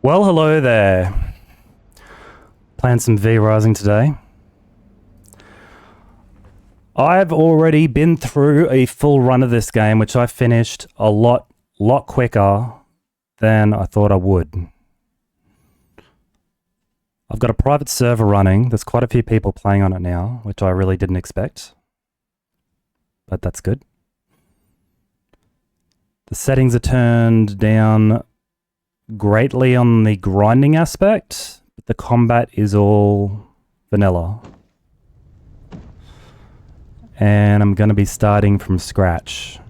Well, hello there. Playing some V Rising today. I've already been through a full run of this game, which I finished a lot quicker than I thought I would. I've got a private server running. There's quite a few people playing on it now, which I really didn't expect. But that's good. The settings are turned down greatly on the grinding aspect, but the combat is all vanilla. And I'm going to be starting from scratch.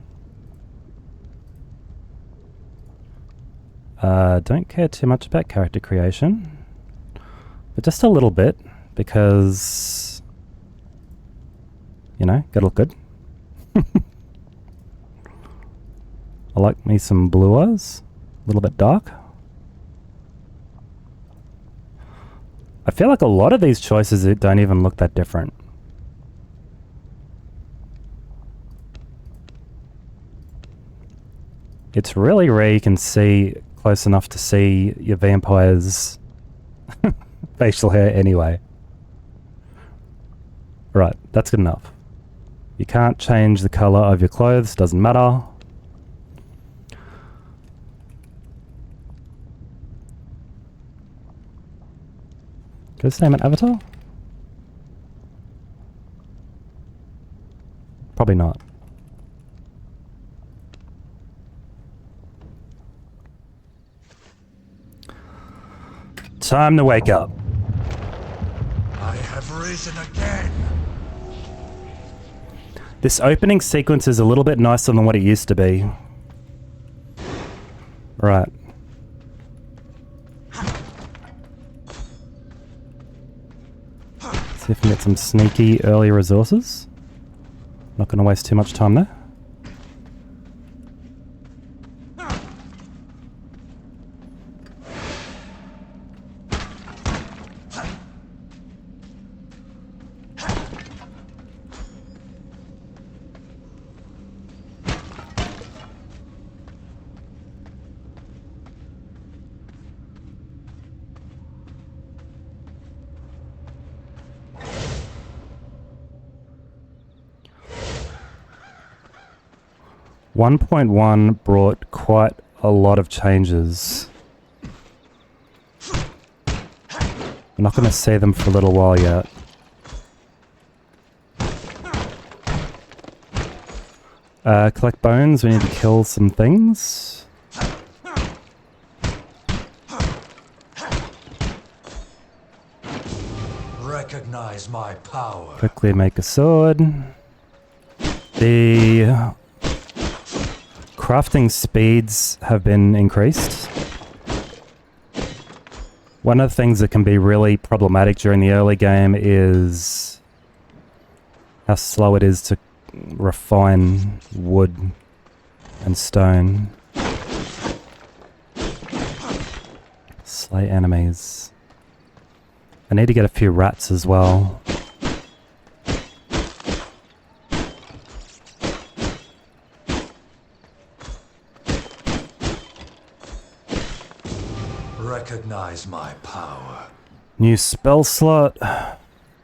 Don't care too much about character creation, but just a little bit, because, you know, gotta look good. I like me some blue eyes, a little bit dark. I feel like a lot of these choices don't even look that different. It's really rare you can see close enough to see your vampire's facial hair anyway. Right, that's good enough. You can't change the colour of your clothes, doesn't matter. Can I name an avatar? Probably not. Time to wake up. I have risen again. This opening sequence is a little bit nicer than what it used to be. Right. See if we can get some sneaky early resources. Not going to waste too much time there. One 1.1 brought quite a lot of changes. I'm not going to see them for a little while yet. Collect bones, we need to kill some things. Recognize my power. Quickly make a sword. The crafting speeds have been increased. One of the things that can be really problematic during the early game is how slow it is to refine wood and stone. Slay enemies. I need to get a few rats as well. Recognize my power. New spell slot.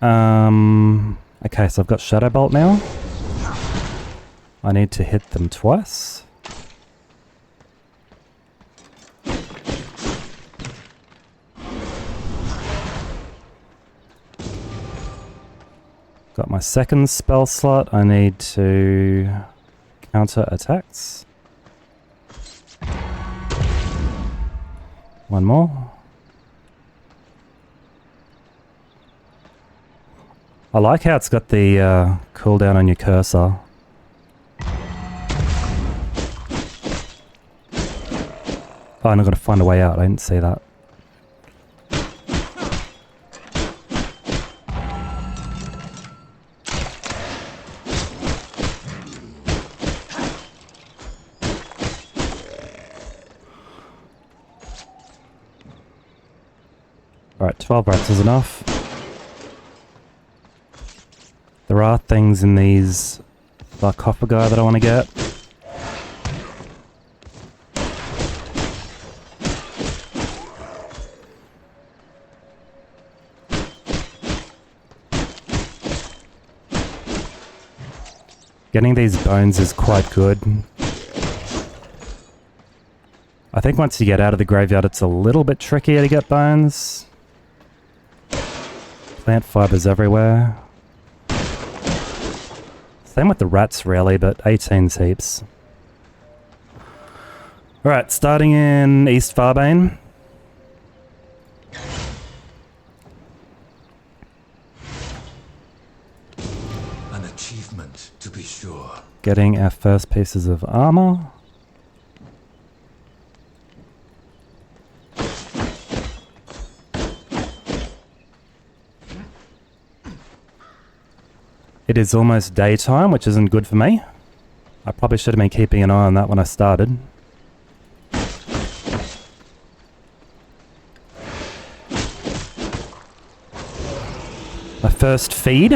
Okay, so I've got Shadow Bolt now. I need to hit them twice. Got my second spell slot. I need to counter attacks. One more. I like how it's got the cooldown on your cursor. Oh, and I've got to find a way out. I didn't see that. Alright, 12 rats is enough. There are things in these sarcophagi that I want to get. Getting these bones is quite good. I think once you get out of the graveyard, it's a little bit trickier to get bones. Plant fibers everywhere. Same with the rats, really, but 18's heaps. Alright, starting in East Farbane. An achievement, to be sure. Getting our first pieces of armor. It is almost daytime, which isn't good for me. I probably should have been keeping an eye on that when I started. My first feed.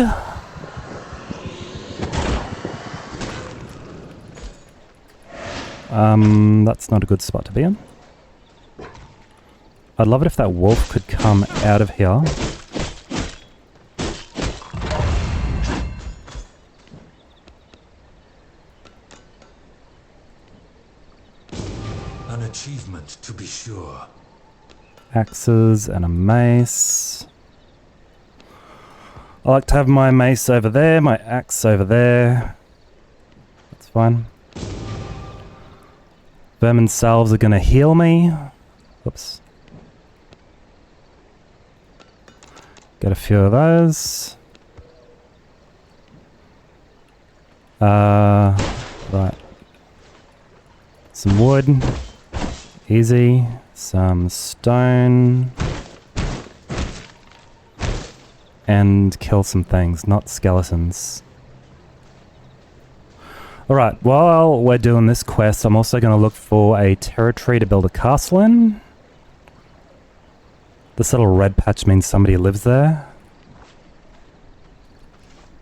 That's not a good spot to be in. I'd love it if that wolf could come out of here. An achievement, to be sure. Axes and a mace. I like to have my mace over there, my axe over there. That's fine. Vermin salves are going to heal me. Oops. Get a few of those. Right. Some wood. Easy. Some stone. And kill some things, not skeletons. Alright, while we're doing this quest, I'm also going to look for a territory to build a castle in. This little red patch means somebody lives there.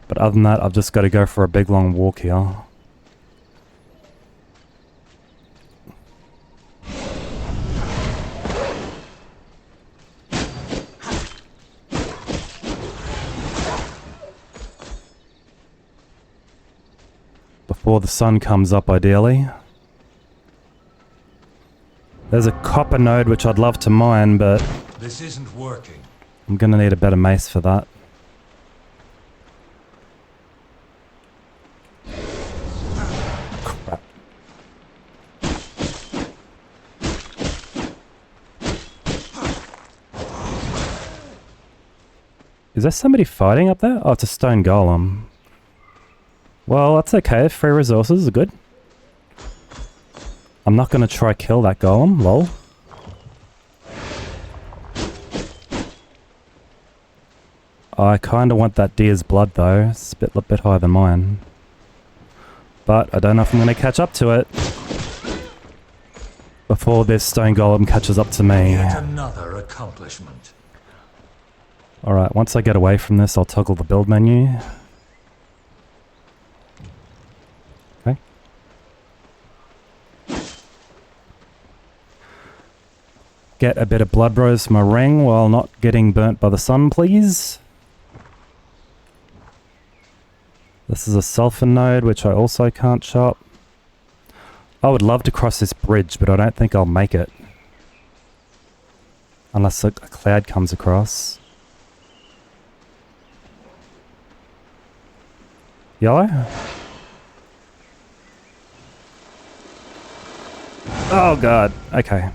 But other than that, I've just got to go for a big long walk here. Before the sun comes up, ideally. There's a copper node which I'd love to mine, but this isn't working. I'm gonna need a better mace for that. Crap. Is there somebody fighting up there? Oh, it's a stone golem. Well, that's okay. Free resources are good. I'm not going to try kill that golem, lol. I kind of want that deer's blood though. It's a bit higher than mine. But I don't know if I'm going to catch up to it before this stone golem catches up to me. Yet another accomplishment. Alright, once I get away from this, I'll toggle the build menu. Get a bit of blood rose for my ring while not getting burnt by the sun, please. This is a sulfur node, which I also can't chop. I would love to cross this bridge, but I don't think I'll make it. Unless a cloud comes across. Yellow? Oh god, okay.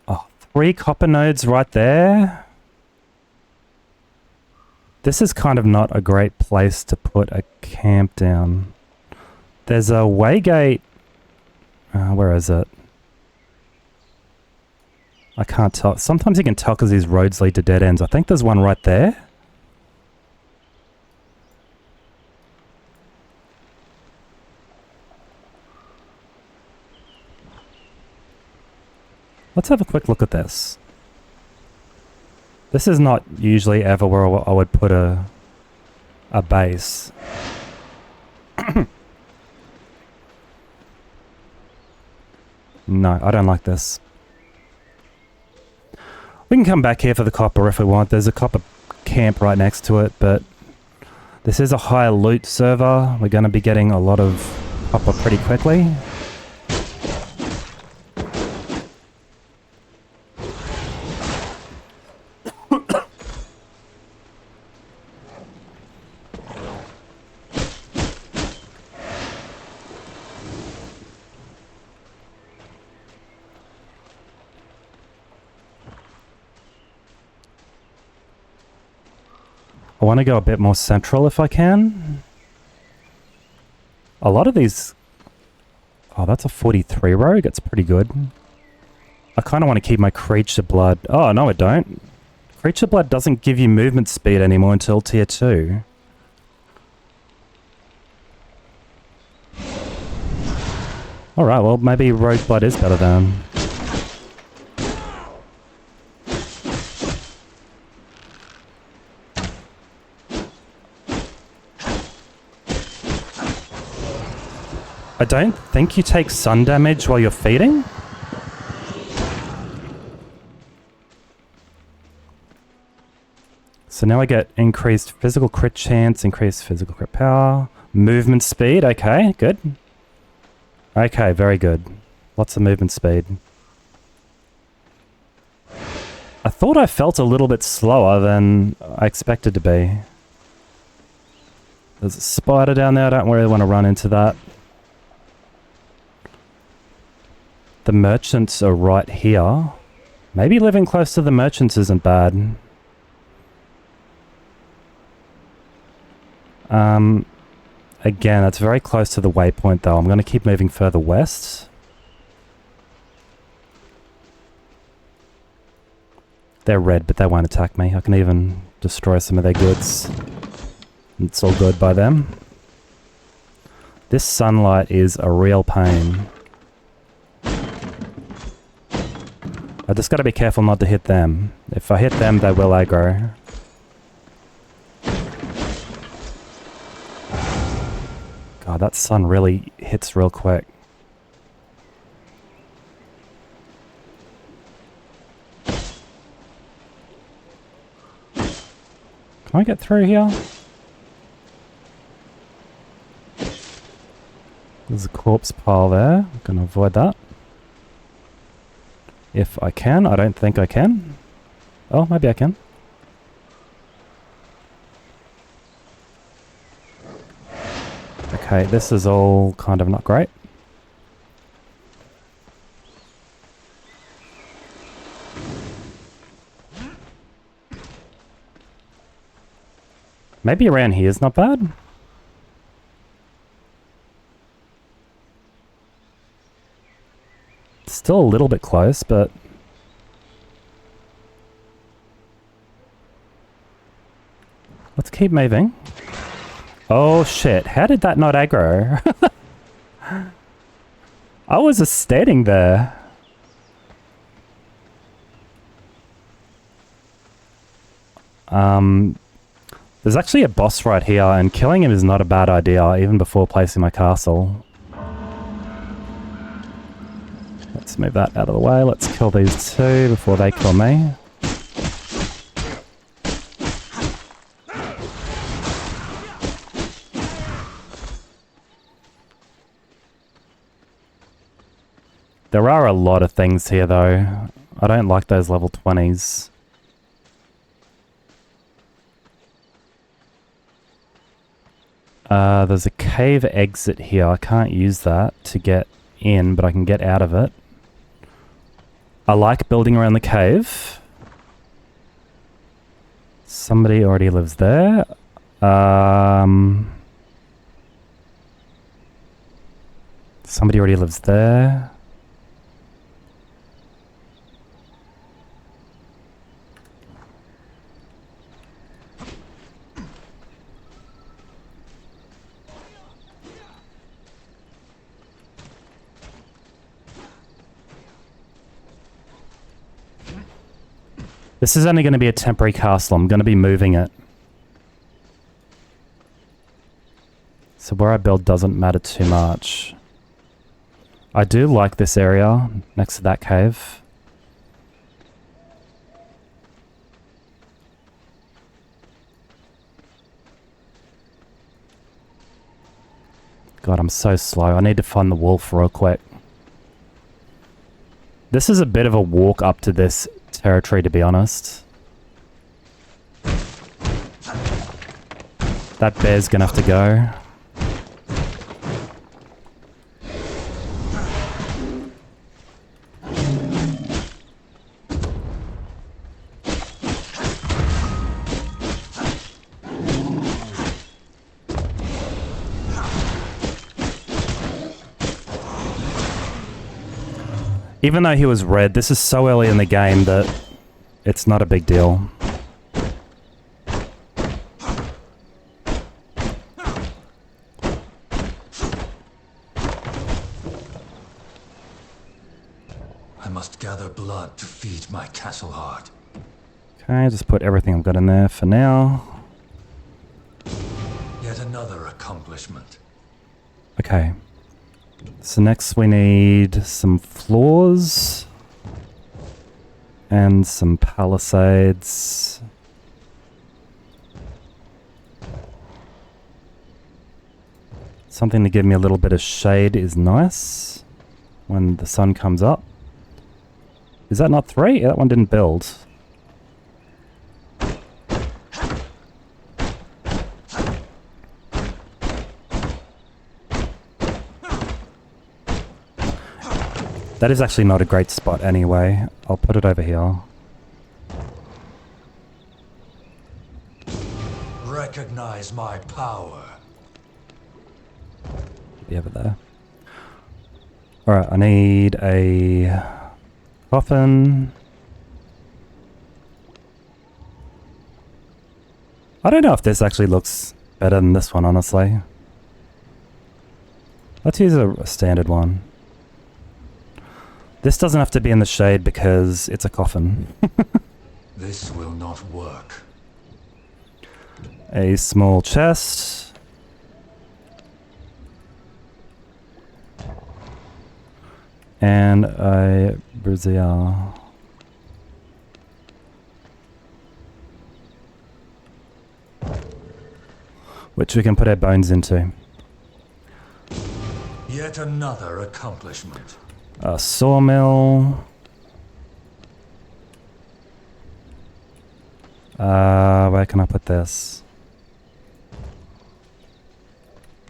Oh, 3 copper nodes right there. This is kind of not a great place to put a camp down. There's a waygate. Where is it? I can't tell. Sometimes you can tell because these roads lead to dead ends. I think there's one right there. Let's have a quick look at this. This is not usually ever where I would put a base. No, I don't like this. We can come back here for the copper if we want. There's a copper camp right next to it, but this is a high loot server. We're going to be getting a lot of copper pretty quickly. I want to go a bit more central if I can. A lot of these... Oh, that's a 43 rogue. It's pretty good. I kind of want to keep my creature blood. Oh, no I don't. Creature blood doesn't give you movement speed anymore until tier 2. Alright, well maybe rogue blood is better then. I don't think you take sun damage while you're feeding. So now I get increased physical crit chance, increased physical crit power, movement speed. Okay, good. Okay, very good. Lots of movement speed. I thought I felt a little bit slower than I expected to be. There's a spider down there. I don't really want to run into that. The merchants are right here. Maybe living close to the merchants isn't bad. Again, that's very close to the waypoint though. I'm going to keep moving further west. They're red, but they won't attack me. I can even destroy some of their goods. It's all good by them. This sunlight is a real pain. I just gotta be careful not to hit them. If I hit them, they will aggro. God, that sun really hits real quick. Can I get through here? There's a corpse pile there. I'm gonna avoid that. If I can. I don't think I can. Oh, maybe I can. Okay, this is all kind of not great. Maybe around here is not bad. Still a little bit close, but... Let's keep moving. Oh shit, how did that not aggro? I was just standing there. There's actually a boss right here, and killing him is not a bad idea, even before placing my castle. Let's move that out of the way. Let's kill these two before they kill me. There are a lot of things here though. I don't like those level 20s. There's a cave exit here. I can't use that to get in, but I can get out of it. I like building around the cave. Somebody already lives there. Somebody already lives there. This is only going to be a temporary castle. I'm going to be moving it. So where I build doesn't matter too much. I do like this area next to that cave. God, I'm so slow. I need to find the wolf real quick. This is a bit of a walk up to this territory, to be honest. That bear's gonna have to go. Even though he was red, this is so early in the game that it's not a big deal. I must gather blood to feed my castle heart. Okay, just put everything I've got in there for now. Yet another accomplishment. Okay. So next we need some floors and some palisades. Something to give me a little bit of shade is nice when the sun comes up. Is that not 3? That one didn't build. That is actually not a great spot anyway. I'll put it over here. Recognize my power. Be over there. Alright, I need a coffin. I don't know if this actually looks better than this one, honestly. Let's use a standard one. This doesn't have to be in the shade because it's a coffin. This will not work. A small chest. And a brazier. Which we can put our bones into. Yet another accomplishment. A sawmill. Where can I put this?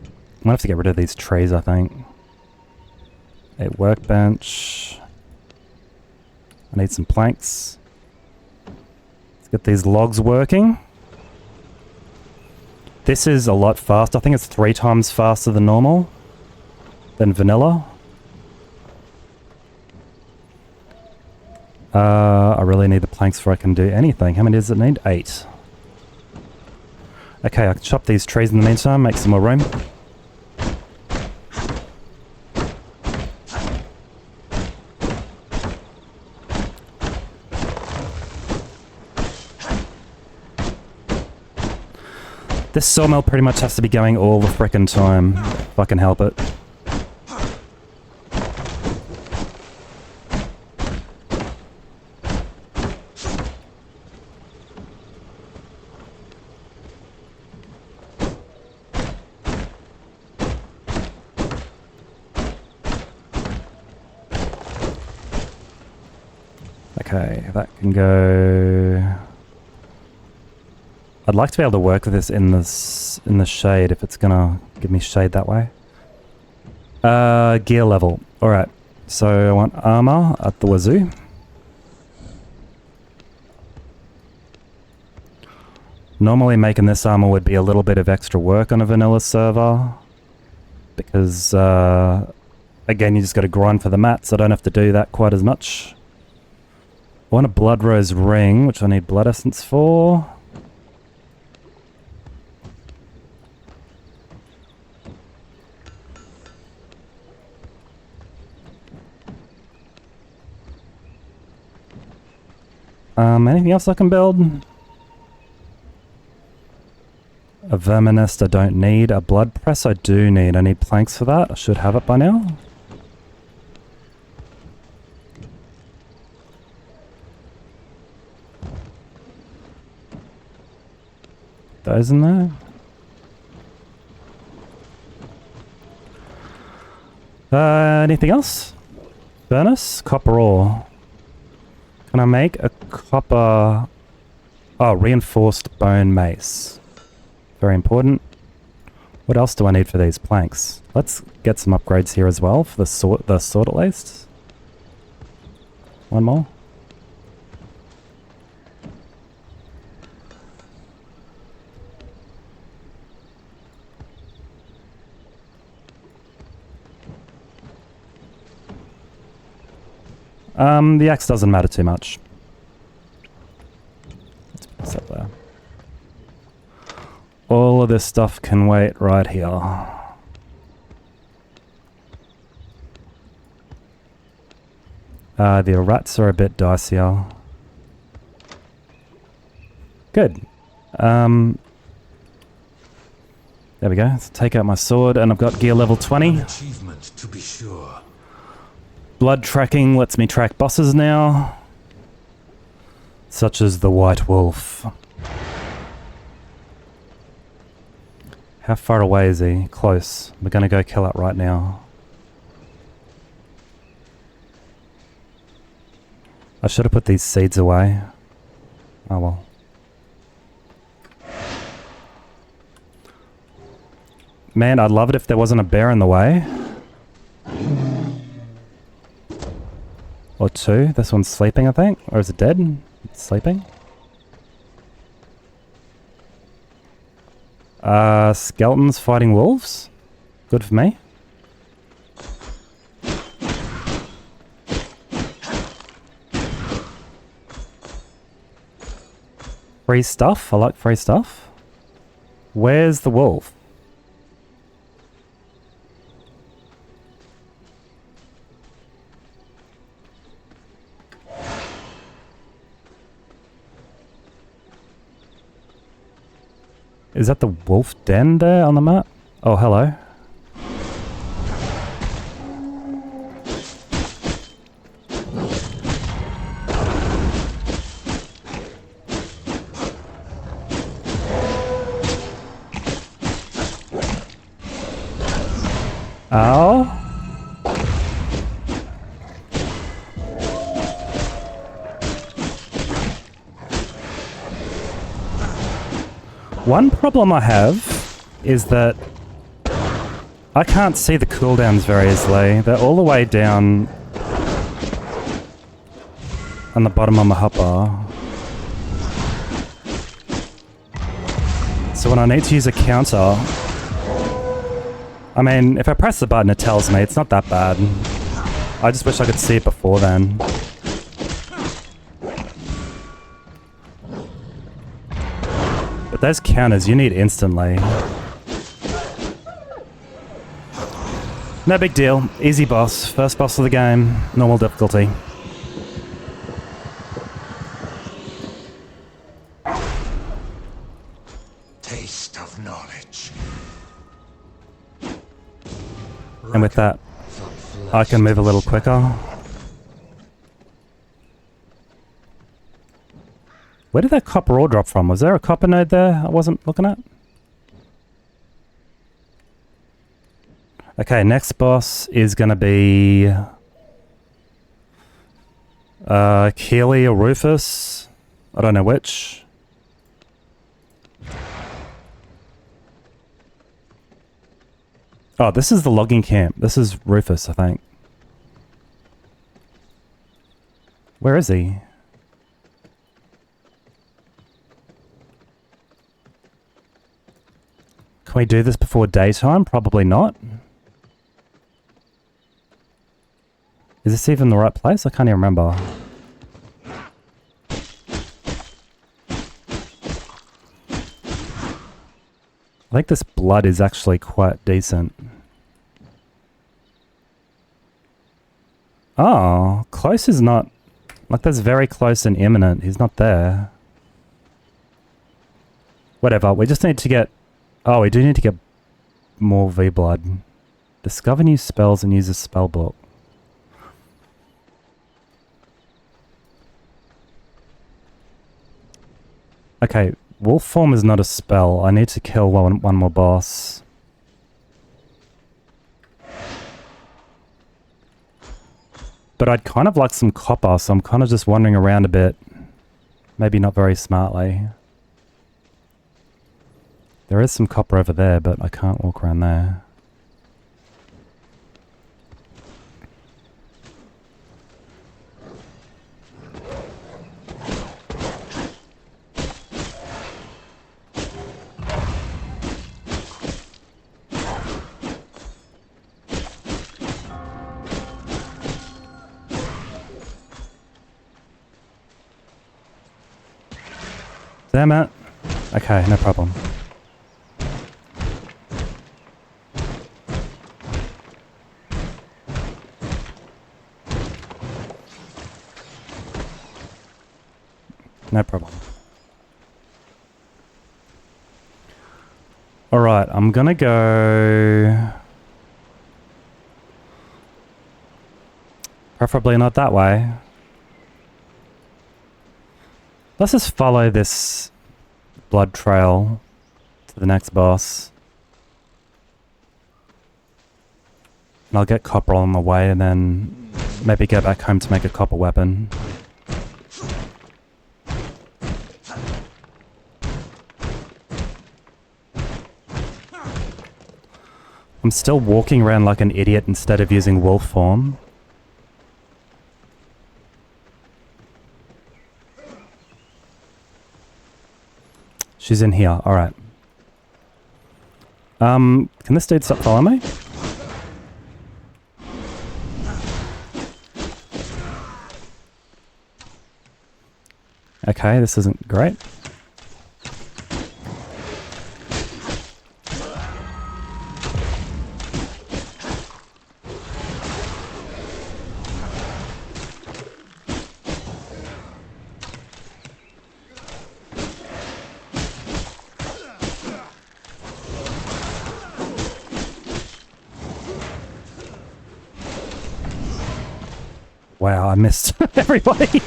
I'm gonna have to get rid of these trees, I think. A workbench. I need some planks. Let's get these logs working. This is a lot faster. I think it's 3 times faster than normal. Than vanilla. I really need the planks before I can do anything. How many does it need? 8. Okay, I can chop these trees in the meantime, make some more room. This sawmill pretty much has to be going all the frickin' time, if I can help it. Okay, that can go. I'd like to be able to work with this in the shade if it's gonna give me shade that way. Gear level. Alright, so I want armor at the wazoo. Normally making this armor would be a little bit of extra work on a vanilla server. Because, again, you just gotta grind for the mats. I don't have to do that quite as much. I want a blood rose ring, which I need blood essence for. Anything else I can build? A verminist I don't need. A blood press I do need. I need planks for that. I should have it by now. Those in there. Anything else? Furnace? Copper ore. Can I make a copper... Oh, reinforced bone mace. Very important. What else do I need for these planks? Let's get some upgrades here as well for the sword at least. One more. The axe doesn't matter too much. Let's put this up there. All of this stuff can wait right here. The rats are a bit dicier. Good. There we go. Let's take out my sword, and I've got gear level 20. An achievement, to be sure. Blood tracking lets me track bosses now. Such as the White Wolf. How far away is he? Close. We're gonna go kill it right now. I should have put these seeds away. Oh well. Man, I'd love it if there wasn't a bear in the way. Or two. This one's sleeping, I think. Or is it dead? It's sleeping. Skeletons fighting wolves. Good for me. Free stuff. I like free stuff. Where's the wolf? Is that the wolf den there on the map? Oh, hello. Ow. One problem I have is that I can't see the cooldowns very easily. They're all the way down on the bottom of my hotbar. So when I need to use a counter, I mean, if I press the button, it tells me. It's not that bad. I just wish I could see it before then. But those counters you need instantly. No big deal. Easy boss. First boss of the game. Normal difficulty. Taste of knowledge. And with that, I can move a little quicker. Where did that copper ore drop from? Was there a copper node there I wasn't looking at? Okay, next boss is going to be Keely or Rufus. I don't know which. Oh, this is the logging camp. This is Rufus, I think. Where is he? Can we do this before daytime? Probably not. Is this even the right place? I can't even remember. I think this blood is actually quite decent. Oh, close is not... Like, that's very close and imminent. He's not there. Whatever, we just need to get... Oh, we do need to get more V-Blood. Discover new spells and use a spell book. Okay, wolf form is not a spell. I need to kill one more boss. But I'd kind of like some copper, so I'm kind of just wandering around a bit. Maybe not very smartly. There is some copper over there, but I can't walk around there. Damn it. Okay, no problem. No problem. Alright, I'm gonna go... Preferably not that way. Let's just follow this blood trail to the next boss. And I'll get copper on the way and then maybe go back home to make a copper weapon. I'm still walking around like an idiot instead of using wolf form. She's in here, alright. Can this dude stop following me? Okay, this isn't great. Wow, I missed everybody.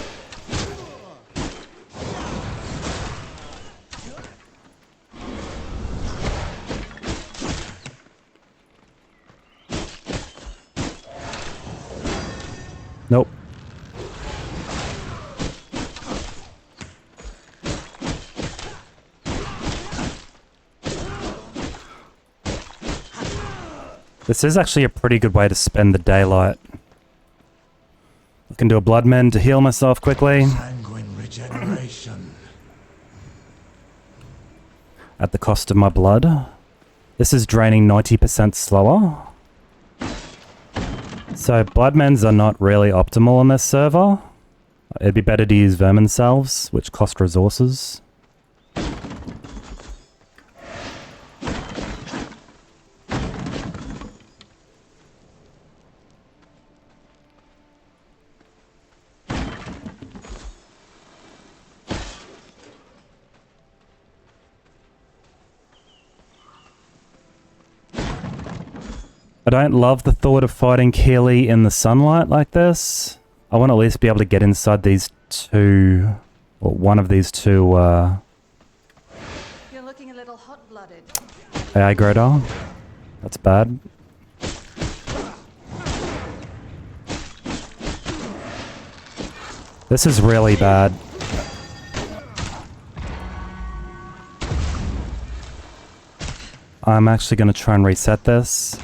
Nope. This is actually a pretty good way to spend the daylight. I can do a blood mend to heal myself quickly. Sanguine regeneration. At the cost of my blood. This is draining 90% slower. So blood mends are not really optimal on this server. It'd be better to use vermin salves, which cost resources. I don't love the thought of fighting Keely in the sunlight like this. I want to at least be able to get inside these two, or one of these two, You're looking a little hot-blooded. AI Greta. That's bad. This is really bad. I'm actually going to try and reset this.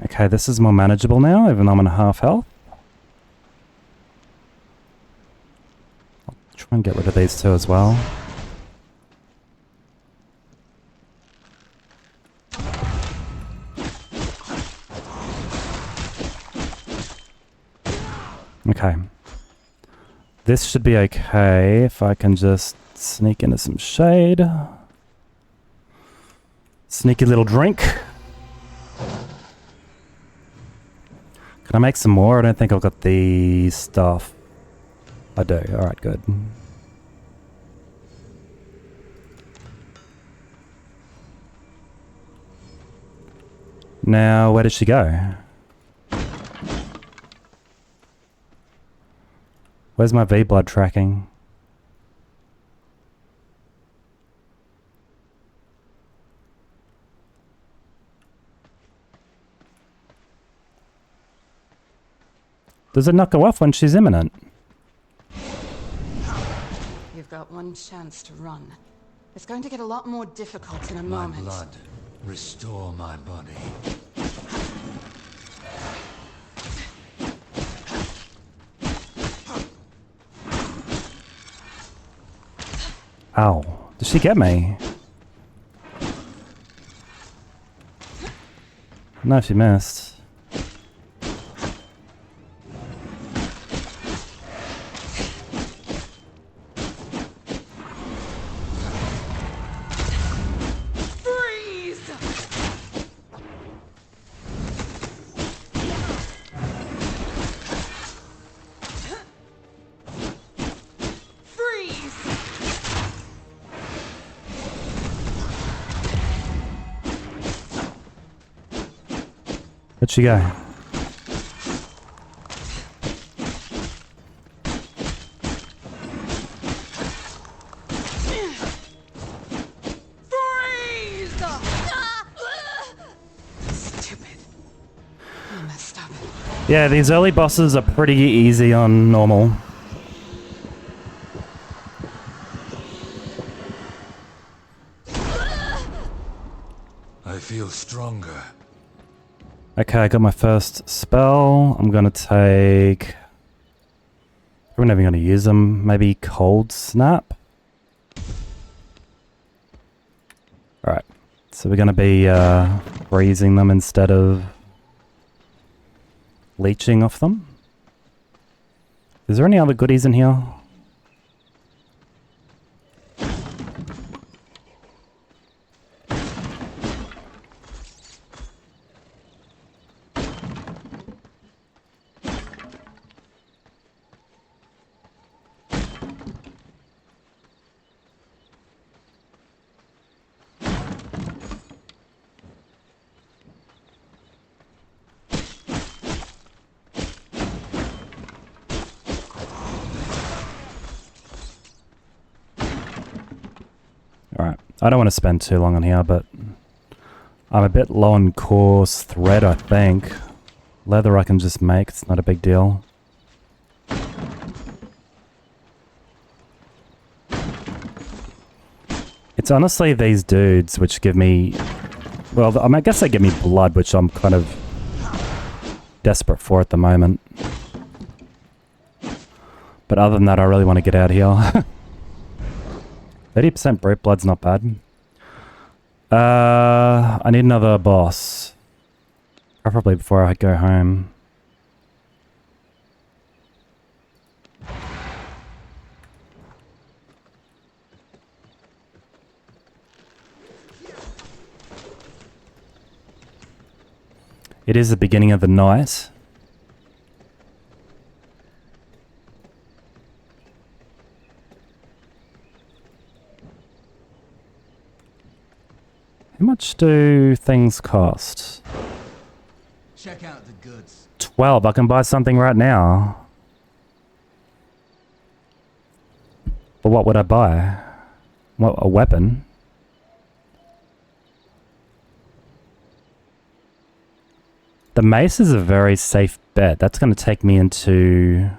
Okay, this is more manageable now, even though I'm on half health. I'll try and get rid of these two as well. Okay. This should be okay if I can just sneak into some shade. Sneaky little drink. Can I make some more? I don't think I've got the stuff. I do. Alright, good. Now, where did she go? Where's my V-blood tracking? Does it not go off when she's imminent? You've got one chance to run. It's going to get a lot more difficult in a My moment. blood, restore my body. Ow. Did she get me? No, she missed. Where'd she go? Freeze! Stupid. I messed up. Yeah, these early bosses are pretty easy on normal. I feel stronger. Okay, I got my first spell. I'm gonna take... We're never gonna use them. Maybe Cold Snap? Alright, so we're gonna be freezing them instead of leeching off them. Is there any other goodies in here? Alright, I don't want to spend too long on here, but I'm a bit low on coarse thread, I think. Leather I can just make, it's not a big deal. It's honestly these dudes which give me... Well, I guess they give me blood, which I'm kind of desperate for at the moment. But other than that, I really want to get out of here. 30% brute blood's not bad. I need another boss. Preferably before I go home. It is the beginning of the night. How much do things cost? Check out the goods. 12. I can buy something right now. But what would I buy? What, a weapon? The mace is a very safe bet. That's going to take me into...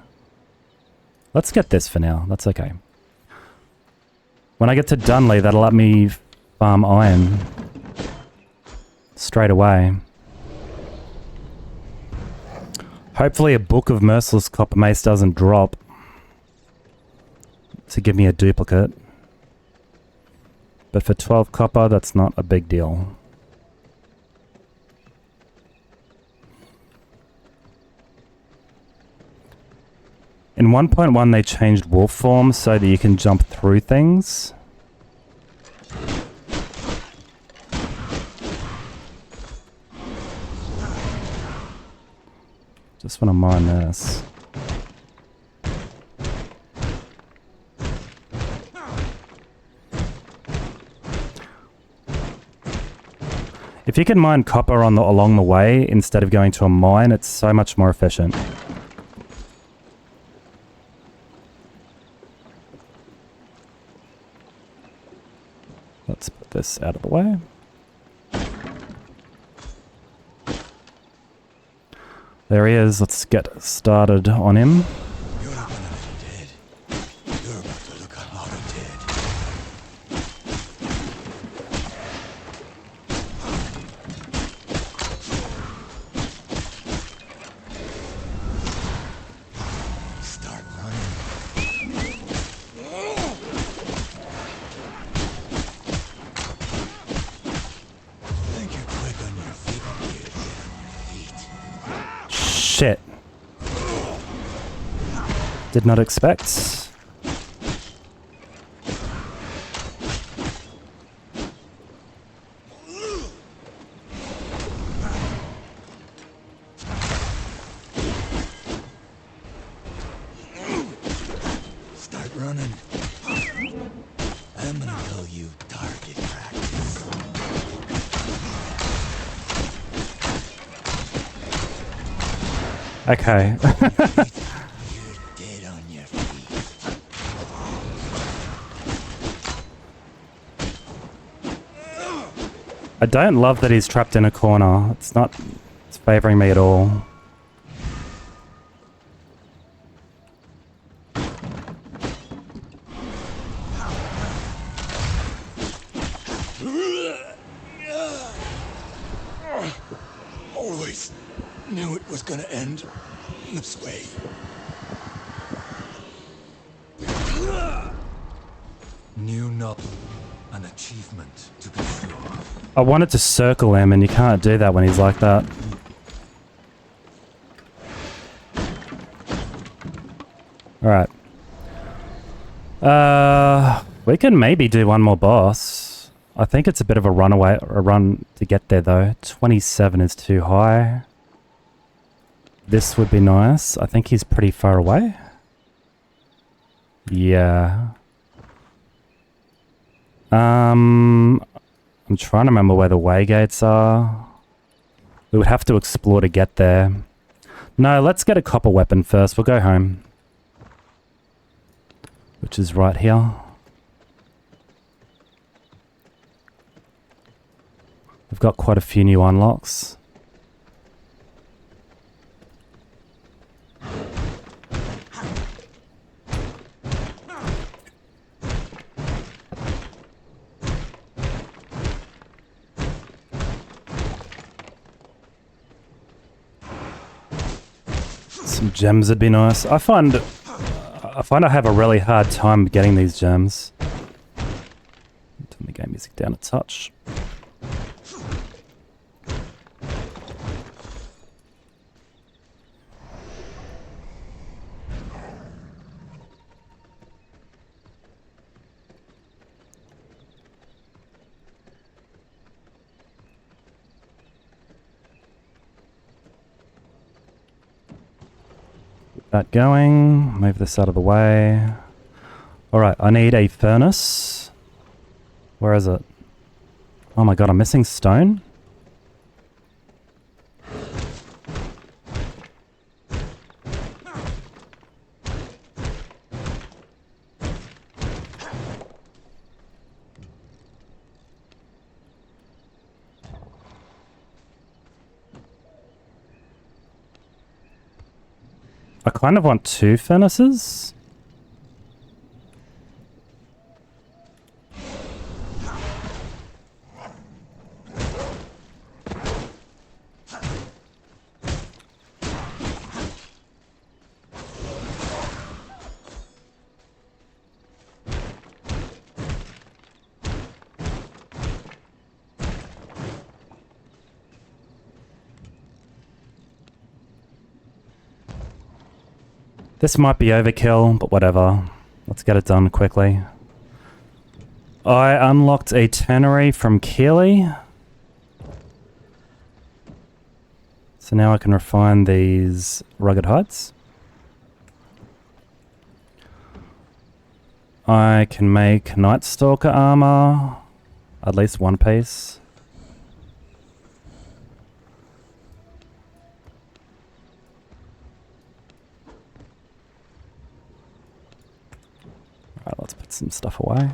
Let's get this for now. That's okay. When I get to Dunley, that'll let me farm iron straight away. Hopefully a Book of Merciless Copper Mace doesn't drop to give me a duplicate. But for 12 copper, that's not a big deal. In 1.1 they changed wolf form so that you can jump through things. Just want to mine this. If you can mine copper along the way instead of going to a mine, it's so much more efficient. this out of the way. There he is. Let's get started on him. You're not gonna look dead. You're about to look a lot of dead. Start running. Think you're quick on your feet when you get on your feet. Shit. Did not expect. Start running. I'm gonna tell you target practice. Okay. You're dead on your feet. I don't love that he's trapped in a corner. It's not favoring me at all. Always knew it was gonna end this way. New novel, an achievement to be sure. I wanted to circle him, and you can't do that when he's like that. Alright. We can maybe do one more boss. I think it's a bit of a run to get there though. 27 is too high. This would be nice. I think he's pretty far away. Yeah. I'm trying to remember where the way gates are. We would have to explore to get there. No, let's get a copper weapon first. We'll go home. Which is right here. We've got quite a few new unlocks. Some gems would be nice. I find I have a really hard time getting these gems. Turn the game music down a touch. That going. Move this out of the way. Alright, I need a furnace. Where is it? Oh my god, I'm missing stone? I kind of want 2 furnaces. This might be overkill, but whatever. Let's get it done quickly. I unlocked a tannery from Keely. So now I can refine these rugged hides. I can make Night Stalker armor. At least 1 piece. Alright, let's put some stuff away.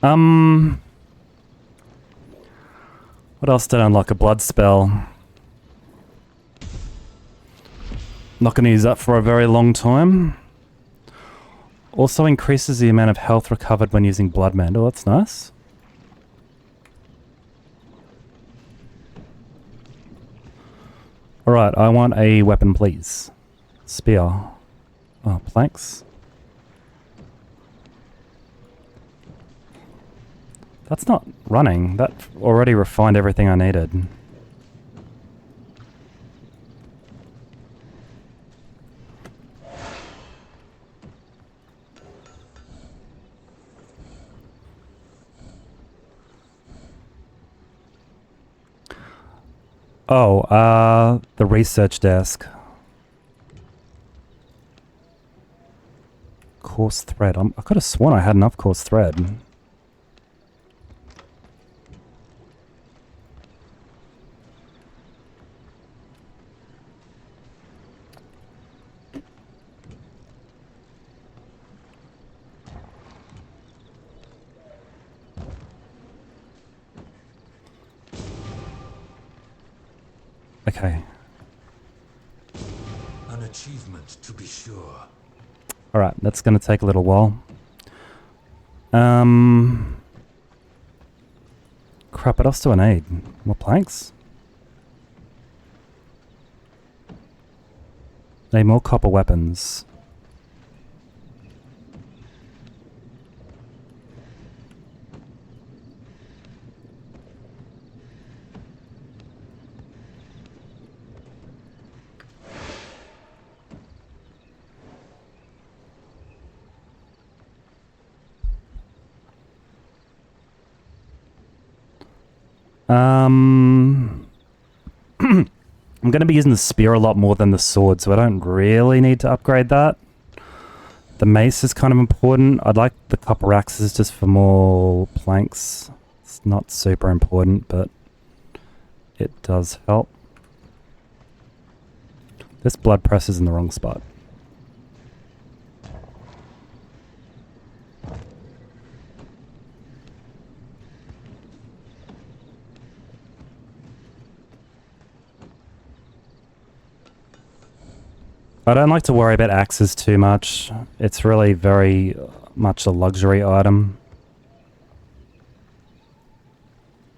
What else did I unlock? A blood spell. Not going to use that for a very long time. Also increases the amount of health recovered when using blood mandel. That's nice. Alright, I want a weapon, please. Spear. Oh, planks. That's not running. That already refined everything I needed. Oh, the research desk. Coarse thread. I could have sworn I had enough coarse thread. Okay. An achievement, to be sure. Alright, that's going to take a little while. Crap, what else do I need? More planks? Need more copper weapons. I'm going to be using the spear a lot more than the sword, so I don't really need to upgrade that. The mace is kind of important. I'd like the copper axes just for more planks. It's not super important, but it does help. This blood press is in the wrong spot. I don't like to worry about axes too much. It's really very much a luxury item.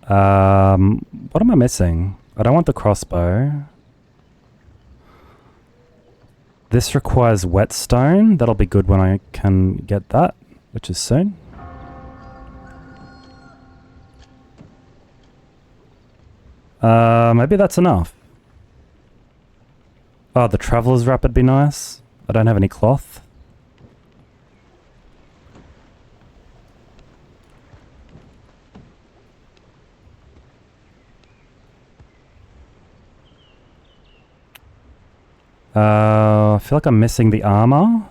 What am I missing? I don't want the crossbow. This requires whetstone. That'll be good when I can get that, which is soon. Maybe that's enough. Oh, the Traveler's Wrap would be nice. I don't have any cloth. I feel like I'm missing the armor.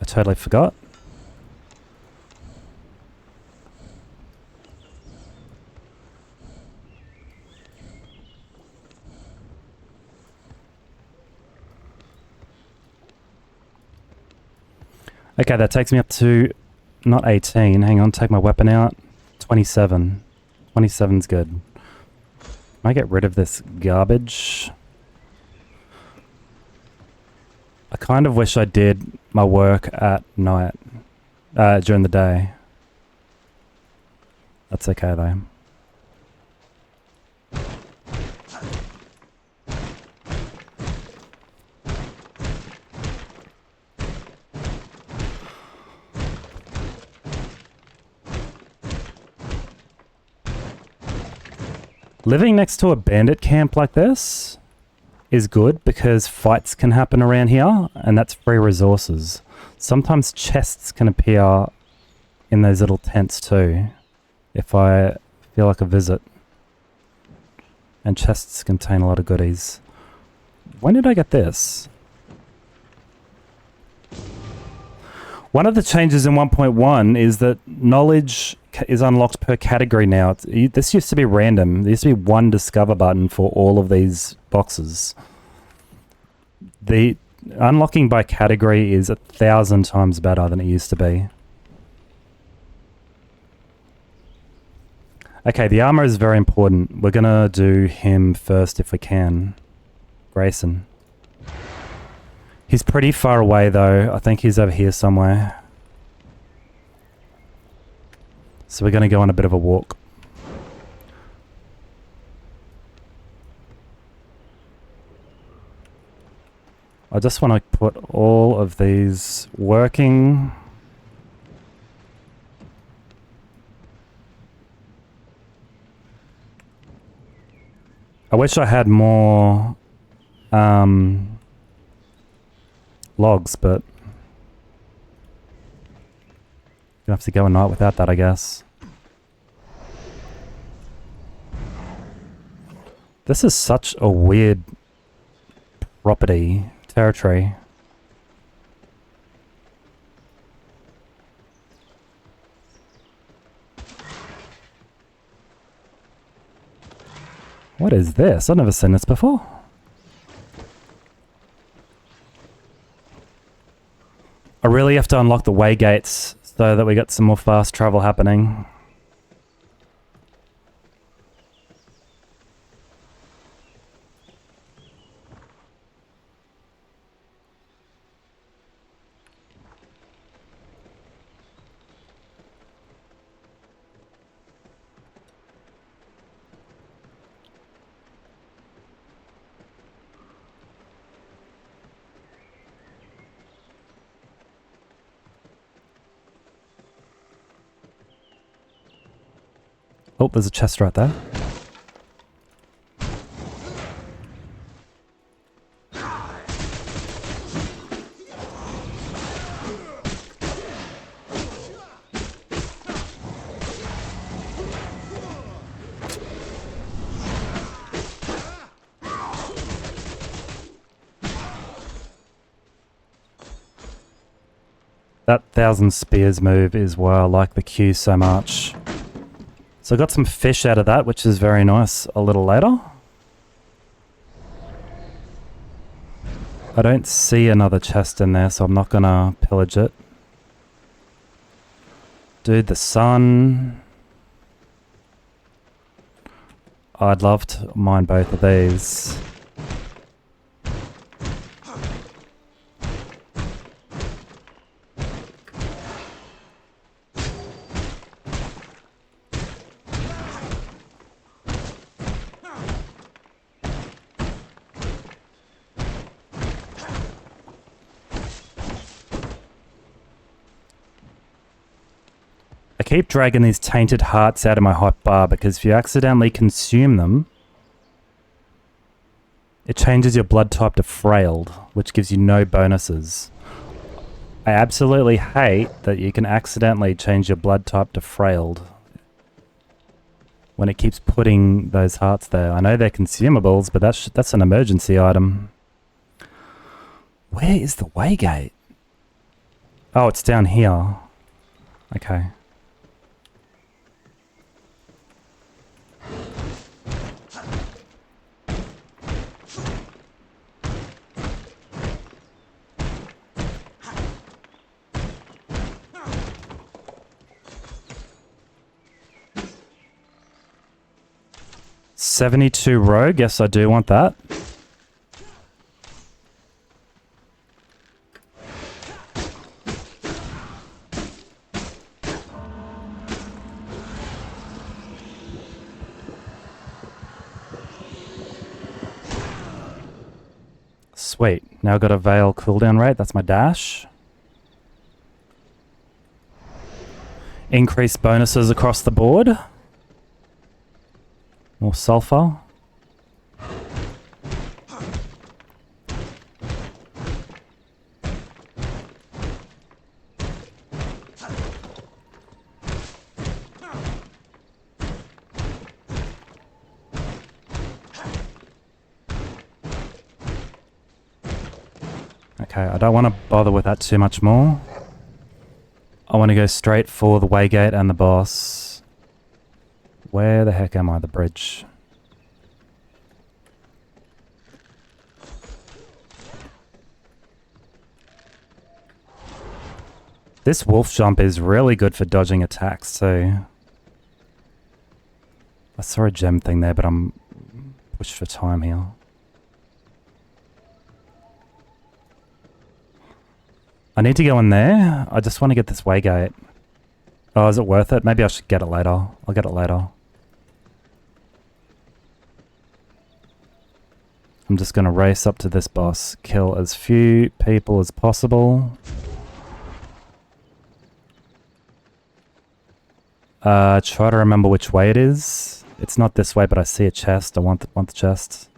I totally forgot. Okay, that takes me up to, not 18, hang on, take my weapon out, 27. 27's good. Can I get rid of this garbage? I kind of wish I did my work at night, during the day. That's okay though. Living next to a bandit camp like this is good because fights can happen around here and that's free resources. Sometimes chests can appear in those little tents too if I feel like a visit. And chests contain a lot of goodies. When did I get this? One of the changes in 1.1 is that knowledge is unlocked per category now. This used to be random. There used to be one discover button for all of these boxes. The unlocking by category is 1,000 times better than it used to be. Okay, the armor is very important. We're gonna do him first if we can. Grayson. He's pretty far away though. I think he's over here somewhere. So we're gonna go on a bit of a walk. I just want to put all of these working. I wish I had more logs, but gonna have to go a night without that, I guess. This is such a weird property, territory. What is this? I've never seen this before. I really have to unlock the way gates so that we get some more fast travel happening. Oh, there's a chest right there. That 1,000 spears move is why I like the Q so much. So I got some fish out of that, which is very nice a little later. I don't see another chest in there, so I'm not gonna pillage it. Dude, the sun. I'd love to mine both of these. I keep dragging these tainted hearts out of my hot bar because if you accidentally consume them, it changes your blood type to frailed, which gives you no bonuses. I absolutely hate that you can accidentally change your blood type to frailed when it keeps putting those hearts there. I know they're consumables, but that's an emergency item. Where is the waygate? Oh, it's down here. Okay. $72 rogue, yes I do want that. Sweet, now I've got a Veil cooldown rate, that's my dash. Increased bonuses across the board. More sulfur. Okay, I don't want to bother with that too much more. I want to go straight for the waygate and the boss. Where the heck am I? The bridge. This wolf jump is really good for dodging attacks too. I saw a gem thing there, but I'm pushed for time here. I need to go in there. I just want to get this waygate. Oh, is it worth it? Maybe I should get it later. I'll get it later. I'm just going to race up to this boss, kill as few people as possible. Try to remember which way it is. It's not this way, but I see a chest. I want the chest.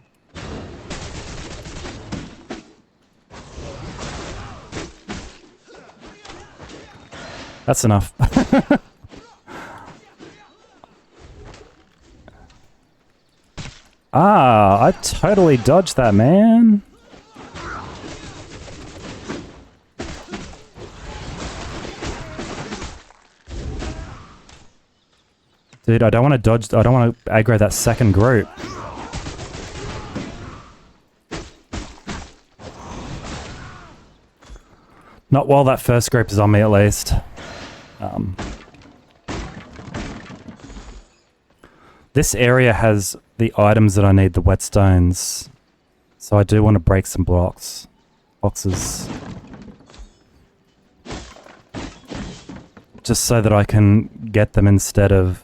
That's enough. I totally dodged that, man. Dude, I don't want to dodge. I don't want to aggro that second group. Not while that first group is on me, at least. This area has the items that I need, the whetstones. So I do want to break some boxes. Just so that I can get them instead of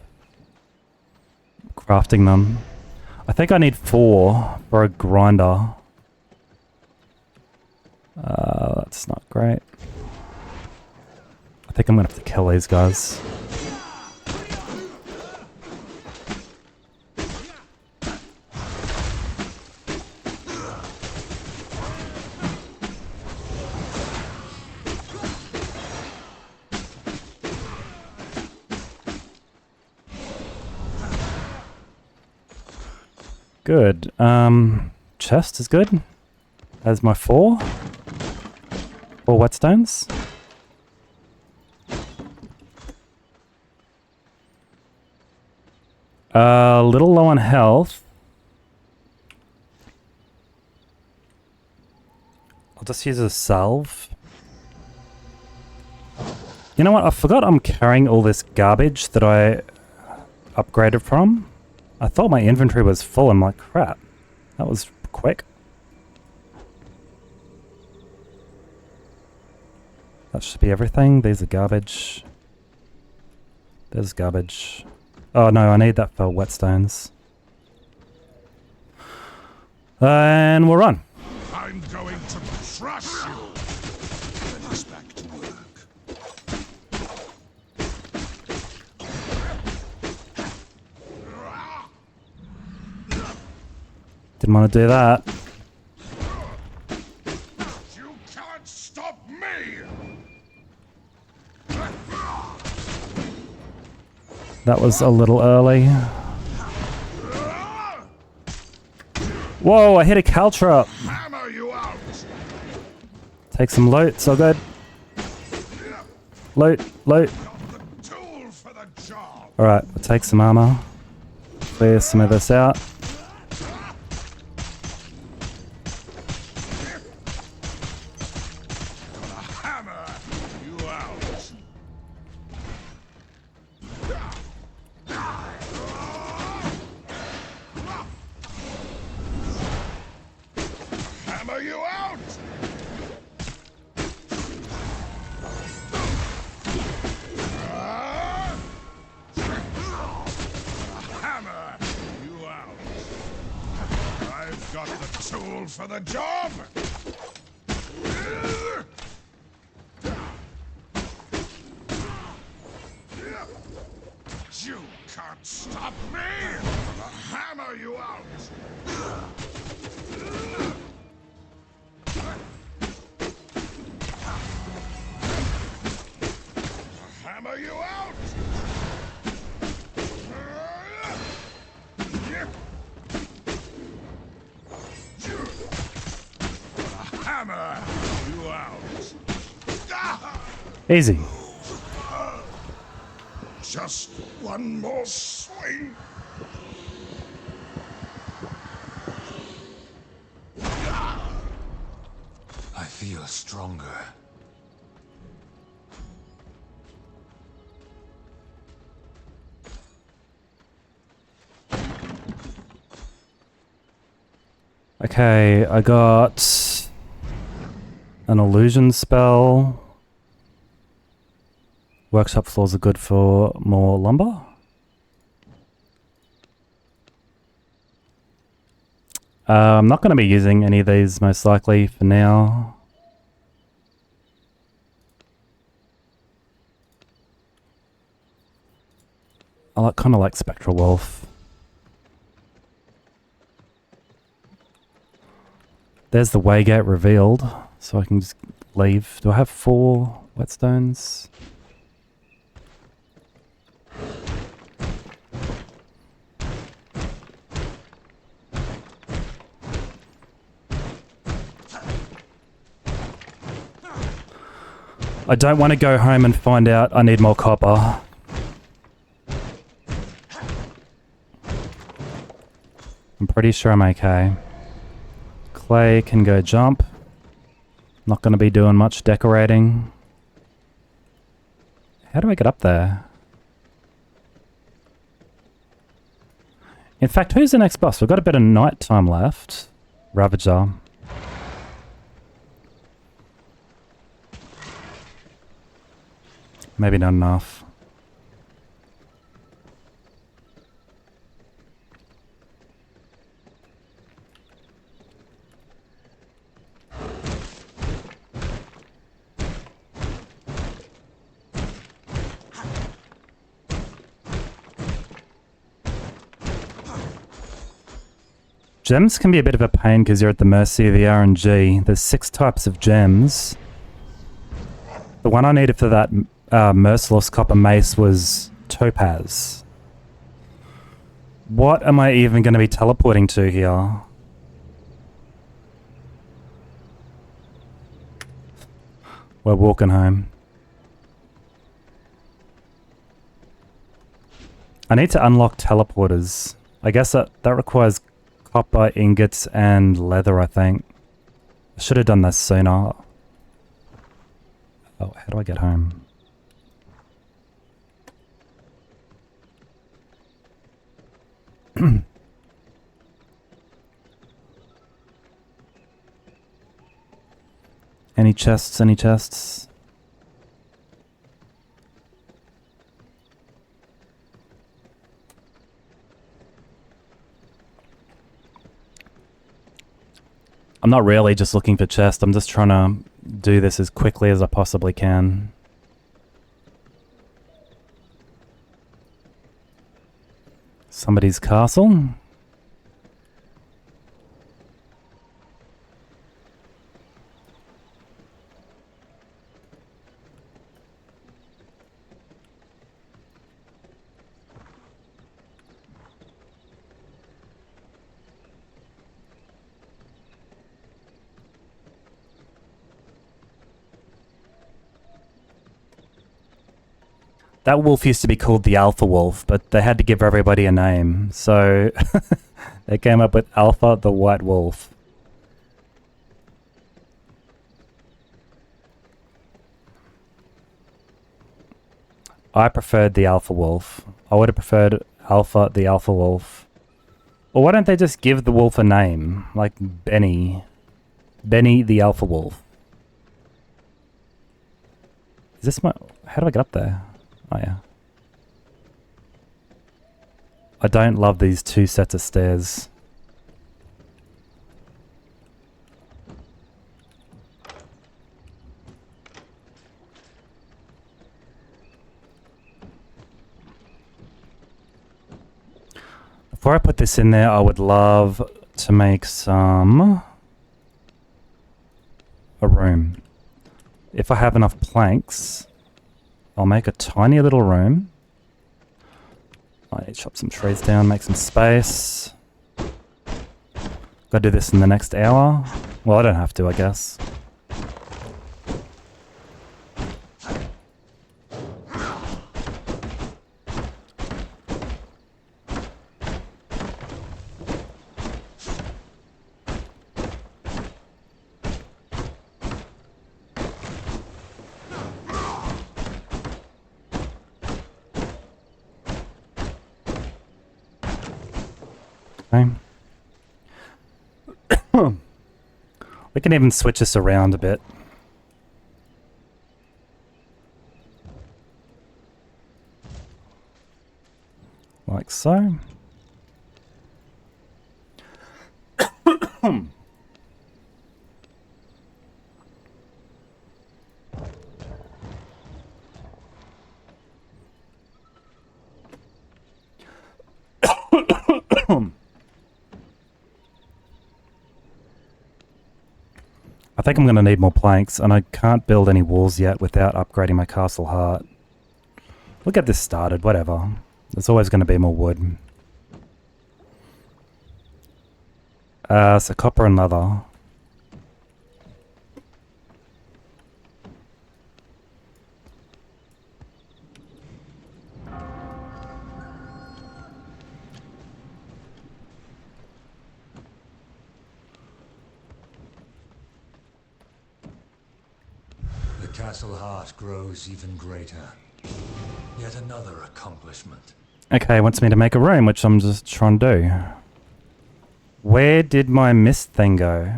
crafting them. I think I need 4 for a grinder. That's not great. I think I'm gonna have to kill these guys. Good. Chest is good. As my 4 whetstones. A little low on health. I'll just use a salve. You know what? I forgot I'm carrying all this garbage that I upgraded from. I thought my inventory was full. I'm like, crap. That was quick. That should be everything. These are garbage. There's garbage. Oh no, I need that for whetstones. And we'll run. I'm going to crush you. Let us back to work. Didn't want to do that. You can't stop me. That was a little early. Whoa, I hit a caltrop. Hammer you out. Take some loot, it's all good. Loot. You're the tool for the job. Alright, we'll take some armor. Clear some of this out. Hammer you out. Hammer you out. Hammer you out. I've got the tool for the job. You can't stop me! I'll hammer you out! I'll hammer you out! I'll hammer you out! Easy. Just one more swing. I feel stronger. Okay, I got an illusion spell. Workshop floors are good for more lumber. I'm not going to be using any of these most likely for now. I kind of like Spectral Wolf. There's the Waygate revealed, so I can just leave. Do I have 4 whetstones? I don't want to go home and find out I need more copper. I'm pretty sure I'm okay. Clay can go jump. Not going to be doing much decorating. How do I get up there? In fact, who's the next boss? We've got a bit of night time left. Ravager. Maybe not enough. Gems can be a bit of a pain because you're at the mercy of the RNG. There's 6 types of gems. The one I needed for that Merciless Copper Mace was Topaz. What am I even going to be teleporting to here? We're walking home. I need to unlock teleporters. I guess that requires copper ingots and leather, I think. I should have done this sooner. Oh, how do I get home? Any chests? Any chests? I'm not really just looking for chests. I'm just trying to do this as quickly as I possibly can. Somebody's castle. That wolf used to be called the Alpha Wolf, but they had to give everybody a name, so they came up with Alpha the White Wolf. I preferred the Alpha Wolf. I would have preferred Alpha the Alpha Wolf. Or why don't they just give the wolf a name? Like Benny. Benny the Alpha Wolf. Is this my... How do I get up there? Oh yeah. I don't love these 2 sets of stairs. Before I put this in there, I would love to make a room. If I have enough planks, I'll make a tiny little room. I need to chop some trees down, make some space. Gotta do this in the next hour. Well, I don't have to, I guess. Okay. We can even switch this around a bit. Like so. I think I'm going to need more planks, and I can't build any walls yet without upgrading my castle heart. We'll get this started, whatever. There's always going to be more wood. So copper and leather. The castle heart grows even greater. Yet another accomplishment. Okay, it wants me to make a room, which I'm just trying to do. Where did my mist thing go?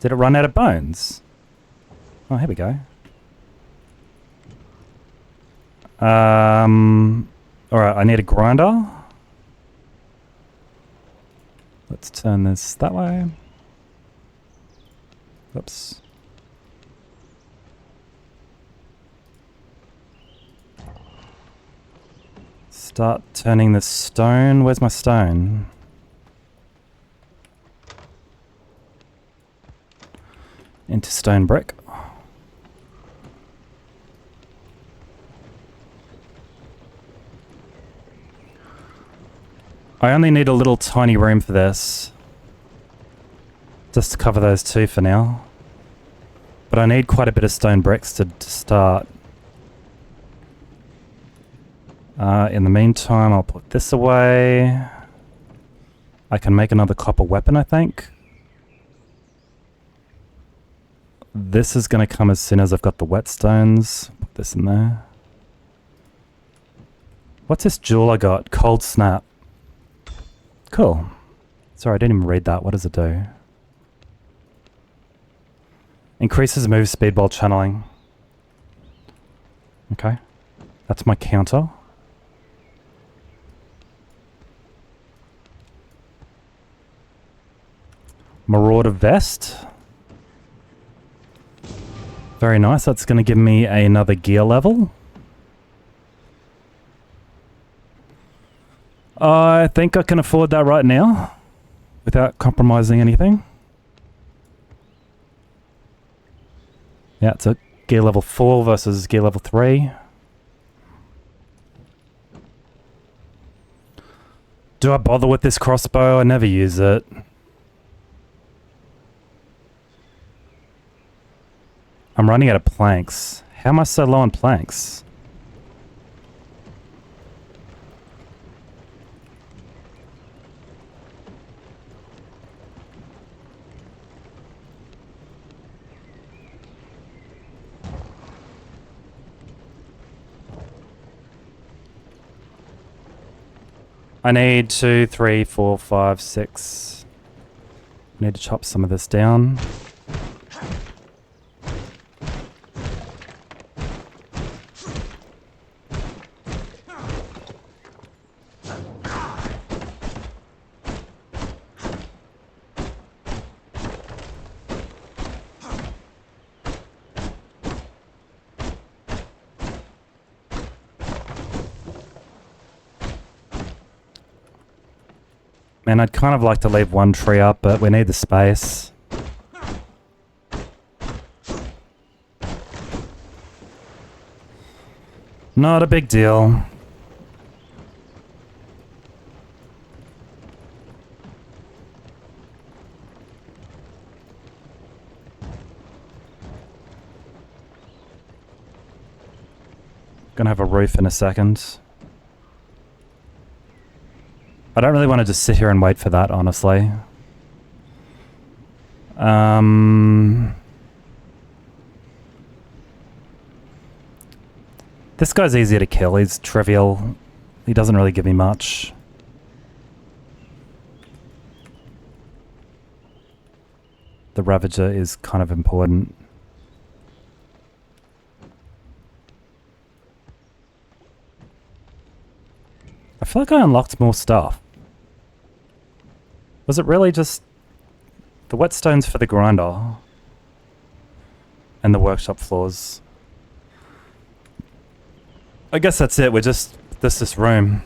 Did it run out of bones? Oh, here we go. Alright, I need a grinder. Let's turn this that way. Oops. Start turning the stone. Where's my stone? Into stone brick. I only need a little tiny room for this. Just to cover those two for now. But I need quite a bit of stone bricks to start. In the meantime, I'll put this away. I can make another copper weapon, I think. This is going to come as soon as I've got the whetstones. Put this in there. What's this jewel I got? Cold Snap. Cool. Sorry, I didn't even read that. What does it do? Increases move speed while channeling. Okay. That's my counter. Marauder Vest. Very nice. That's going to give me another gear level. I think I can afford that right now without compromising anything. Yeah, it's a gear level 4 versus gear level 3. Do I bother with this crossbow? I never use it. I'm running out of planks. How am I so low on planks? I need 2, 3, 4, 5, 6. I need to chop some of this down. Man, I'd kind of like to leave one tree up, but we need the space. Not a big deal. Gonna have a roof in a second. I don't really want to just sit here and wait for that, honestly. This guy's easier to kill. He's trivial. He doesn't really give me much. the Ravager is kind of important. I feel like I unlocked more stuff. Was it really just the whetstones for the grinder and the workshop floors? I guess that's it. We're just this room.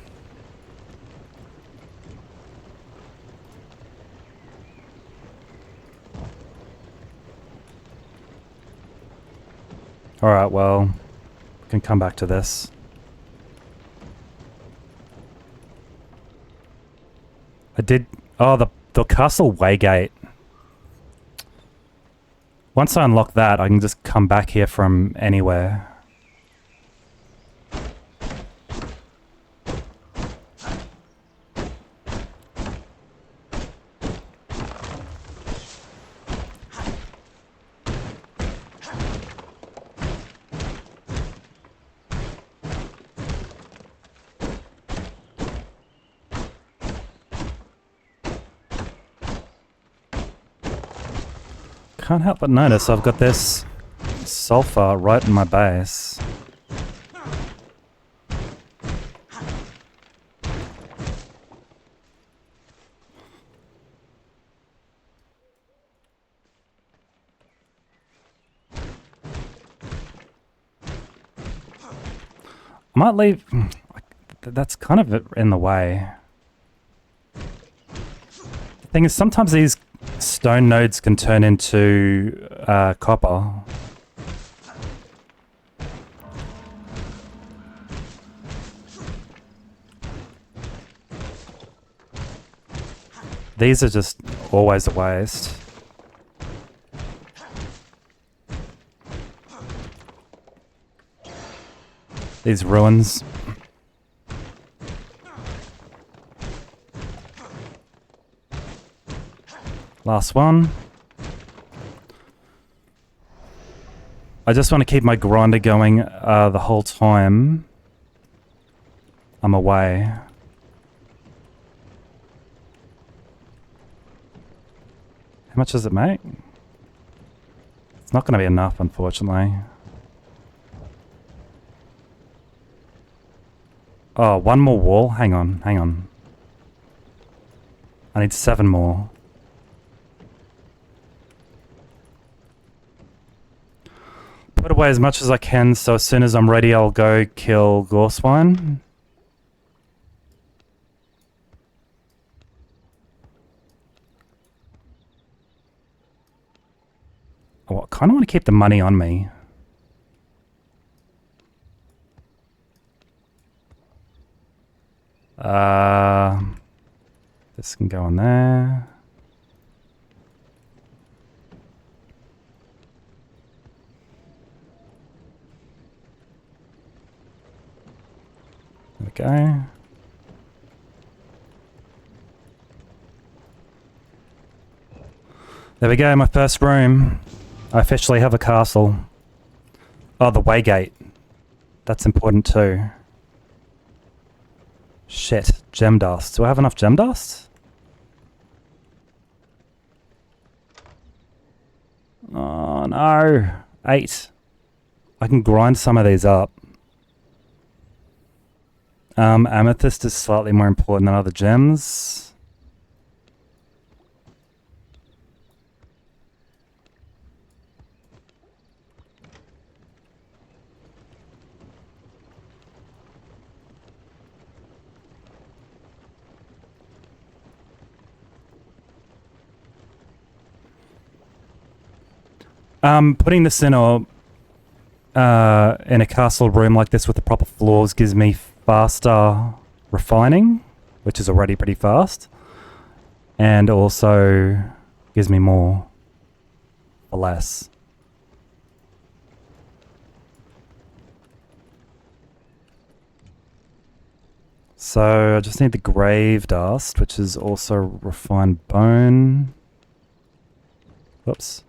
Alright, well, we can come back to this. I did... Oh, the castle waygate. Once I unlock that, I can just come back here from anywhere. Can't help but notice I've got this sulfur right in my base. I might leave... That's kind of in the way. The thing is, sometimes these stone nodes can turn into copper. These are just always a waste. These ruins. Last one. I just want to keep my grinder going the whole time I'm away. How much does it make? It's not going to be enough, unfortunately. Oh, one more wall? Hang on, hang on. I need 7 more. Put away as much as I can, so as soon as I'm ready, I'll go kill Goreswine. Oh, I kind of want to keep the money on me. This can go on there. There we go. There we go, my first room. I officially have a castle. Oh, the waygate. That's important too. Shit, gem dust. Do I have enough gem dust? Oh no. 8. I can grind some of these up. Amethyst is slightly more important than other gems. Putting this in a castle room like this with the proper floors gives me faster refining, which is already pretty fast, and also gives me more for less. So I just need the grave dust, which is also refined bone. Whoops.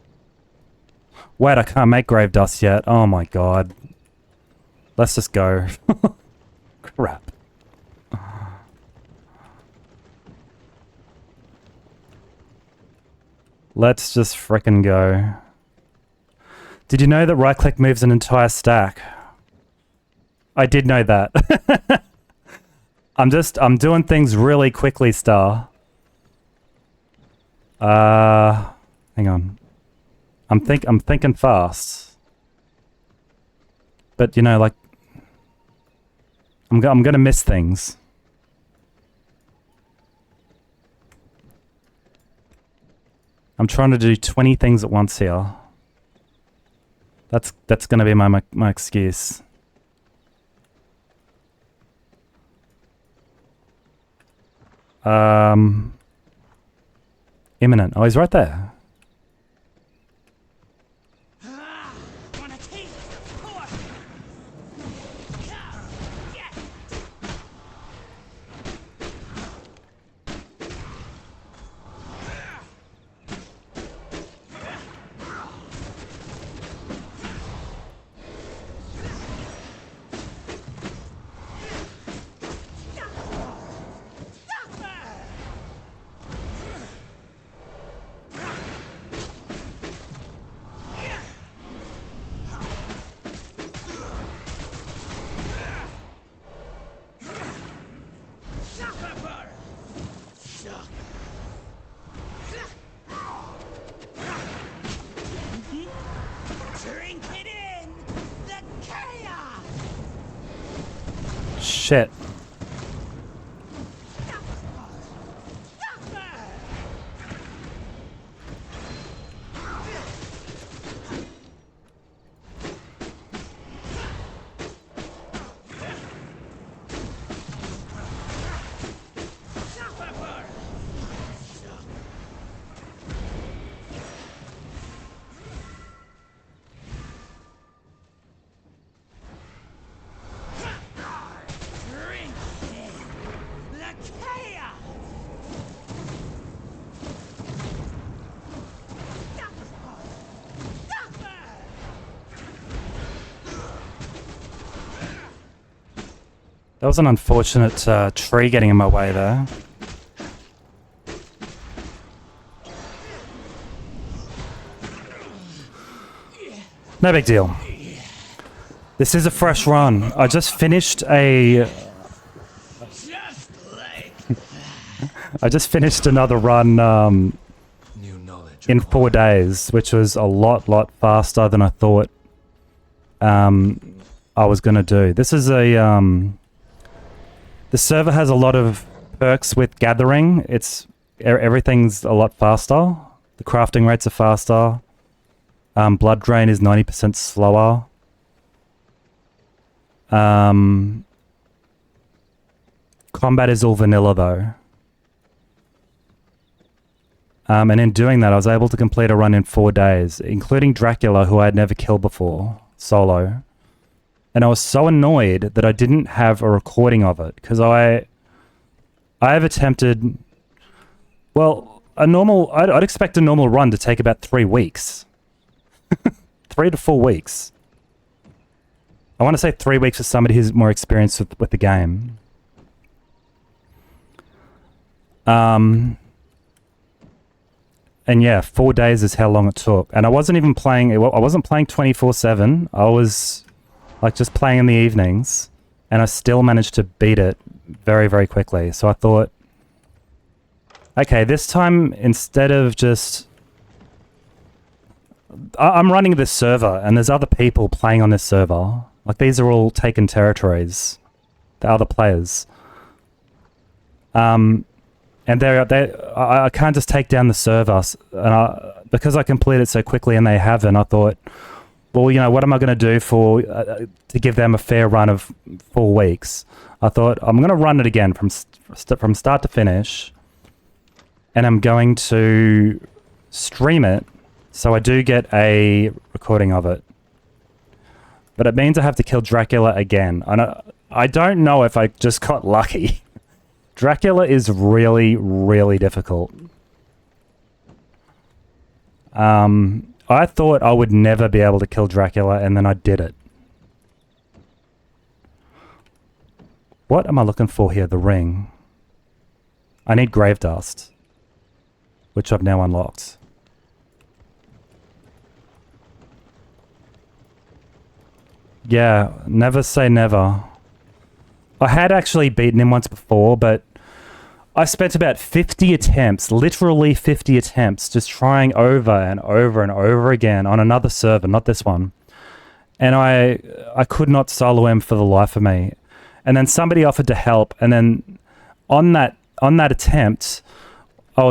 Wait, I can't make grave dust yet. Oh my god. Let's just go. Crap. Let's just frickin' go. Did you know that right-click moves an entire stack? I did know that. I'm doing things really quickly, Star. Hang on. I'm thinking fast. But you know, like, I'm gonna miss things. I'm trying to do 20 things at once here. That's gonna be my excuse. Imminent. Oh, he's right there. Shit. That was an unfortunate tree getting in my way there. No big deal. This is a fresh run. I just finished a... I just finished another run in 4 days, which was a lot faster than I thought I was going to do. This is a... the server has a lot of perks with gathering. Everything's a lot faster. The crafting rates are faster. Blood drain is 90% slower. Combat is all vanilla though. And in doing that, I was able to complete a run in 4 days, including Dracula, who I had never killed before, solo. And I was so annoyed that I didn't have a recording of it, because I have attempted, well, I'd expect a normal run to take about 3 weeks. 3 to 4 weeks. I want to say 3 weeks for somebody who's more experienced with the game. And yeah, 4 days is how long it took. And I wasn't even playing, I wasn't playing 24/7. I was like just playing in the evenings, and I still managed to beat it very quickly. So I thought, okay, this time instead of just... I'm running this server, and there's other people playing on this server. Like, these are all taken territories. The other players. And I can't just take down the server. And because I completed so quickly and they haven't, I thought, well, you know, what am I going to do to give them a fair run of 4 weeks? I thought, I'm going to run it again from start to finish, and I'm going to stream it, so I do get a recording of it. But it means I have to kill Dracula again. I don't know if I just got lucky. Dracula is really difficult. I thought I would never be able to kill Dracula, and then I did it. What am I looking for here? The ring. I need grave dust, which I've now unlocked. Yeah, never say never. I had actually beaten him once before, but I spent about 50 attempts, literally 50 attempts, just trying over and over and over again on another server, not this one. And I could not solo him for the life of me. And then somebody offered to help, and then on that attempt, we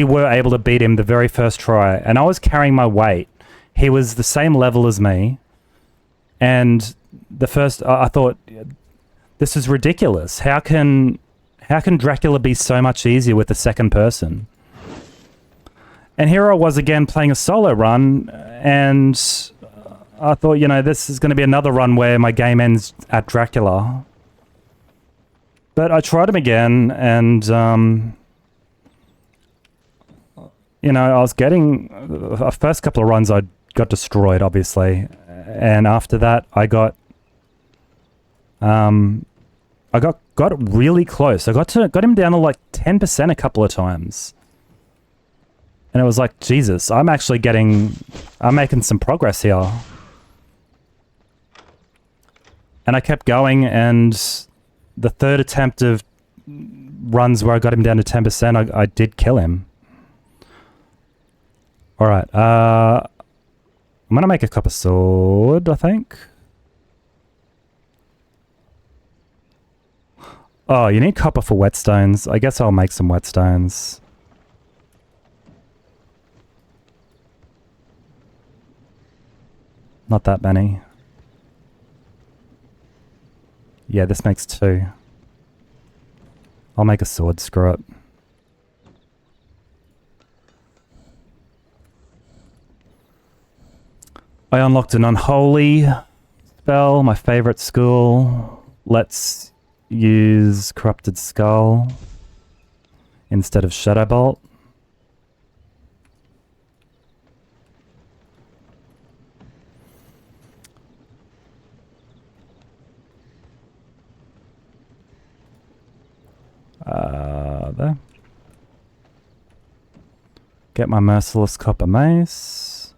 were able to beat him the very first try, and I was carrying my weight. He was the same level as me, and I thought, this is ridiculous. How can Dracula be so much easier with the second person? And here I was again playing a solo run, and I thought, this is going to be another run where my game ends at Dracula. But I tried him again, and I was getting the first couple of runs I got destroyed, obviously, and after that I got really close. I got him down to like 10% a couple of times, and it was like, Jesus, I'm making some progress here. And I kept going, and the third attempt of runs where I got him down to 10%, I did kill him. Alright, I'm gonna make a copper sword, I think. Oh, you need copper for whetstones. I guess I'll make some whetstones. Not that many. Yeah, this makes 2. I'll make a sword, screw it. I unlocked an unholy spell, my favorite school. Let's use Corrupted Skull instead of Shadowbolt. There. Get my Merciless Copper Mace.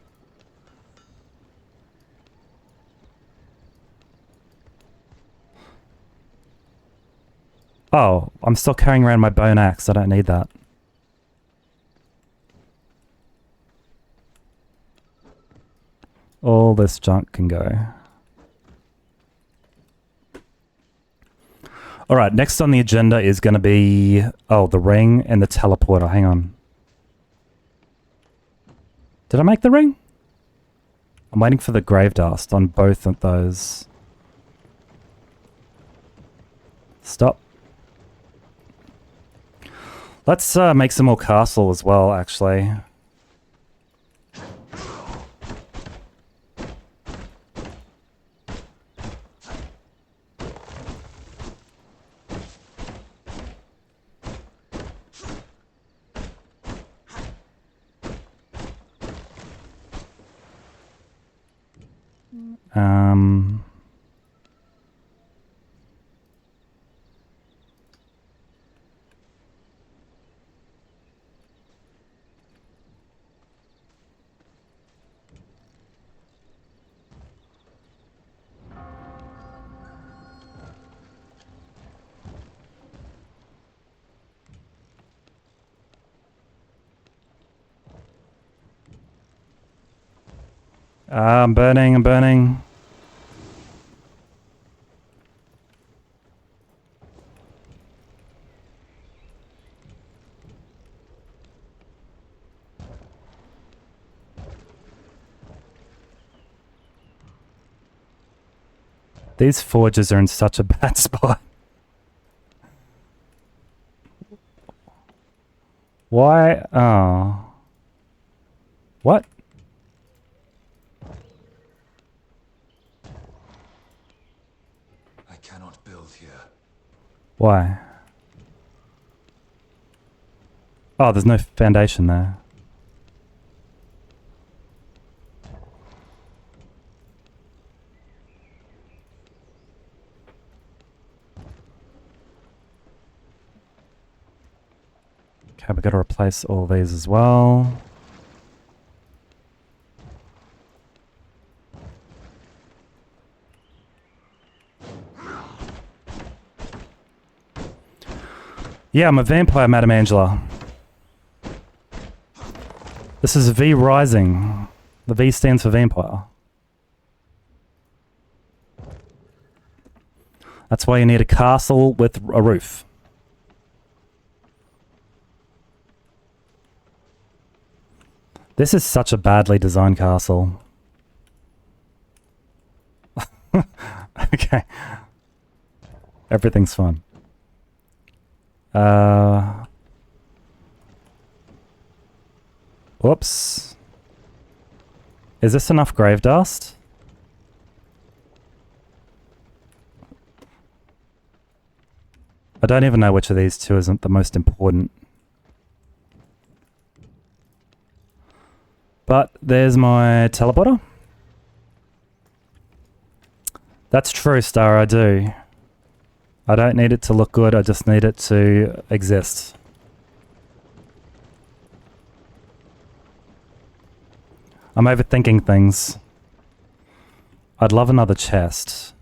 Oh, I'm still carrying around my bone axe. I don't need that. All this junk can go. Alright, next on the agenda is going to be... Oh, the ring and the teleporter. Hang on. Did I make the ring? I'm waiting for the grave dust on both of those. Stop. Let's make some more castle as well, actually. I'm burning, I'm burning. These forges are in such a bad spot. Why? Oh. What? I cannot build here. Why? Oh, there's no foundation there. Okay, we got to replace all these as well. Yeah, I'm a vampire, Madam Angela. This is V Rising. The V stands for vampire. That's why you need a castle with a roof. This is such a badly designed castle. Okay. Everything's fine. Whoops. Is this enough grave dust? I don't even know which of these two isn't the most important. But there's my teleporter. That's true, Star, I do. I don't need it to look good, I just need it to exist. I'm overthinking things. I'd love another chest.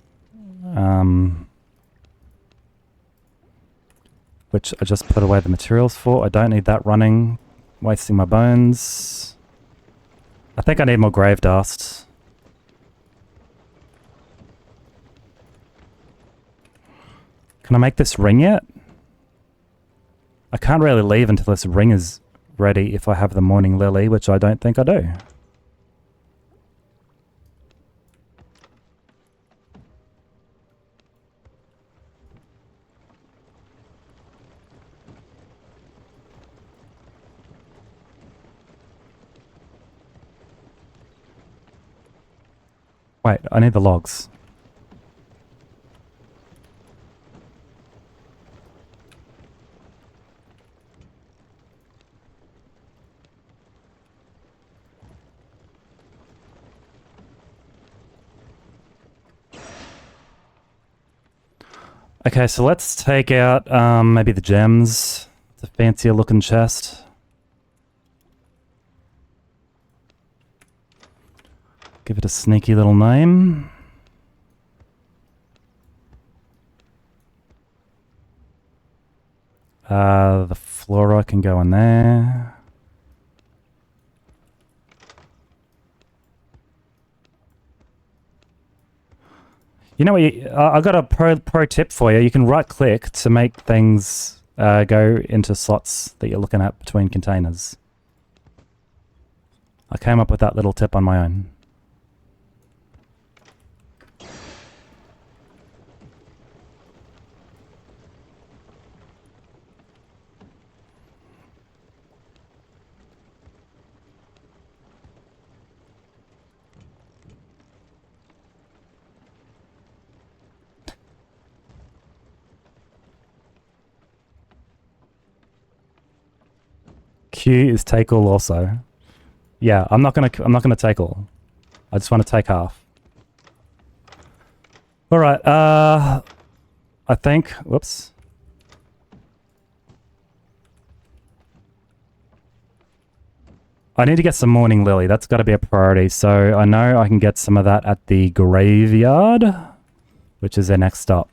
Which I just put away the materials for. I don't need that running, wasting my bones. I think I need more grave dust. Can I make this ring yet? I can't really leave until this ring is ready if I have the Morning Lily, which I don't think I do. Wait, I need the logs. Okay, so let's take out maybe the gems. It's a fancier looking chest. Give it a sneaky little name. The flora can go in there. You know what? I got a pro tip for you. You can right click to make things go into slots that you're looking at between containers. I came up with that little tip on my own. Q is take all also. Yeah, I'm not gonna take all. I just want to take half. Alright, I think whoops. I need to get some Morning Lily. That's gotta be a priority. So I know I can get some of that at the graveyard, which is their next stop.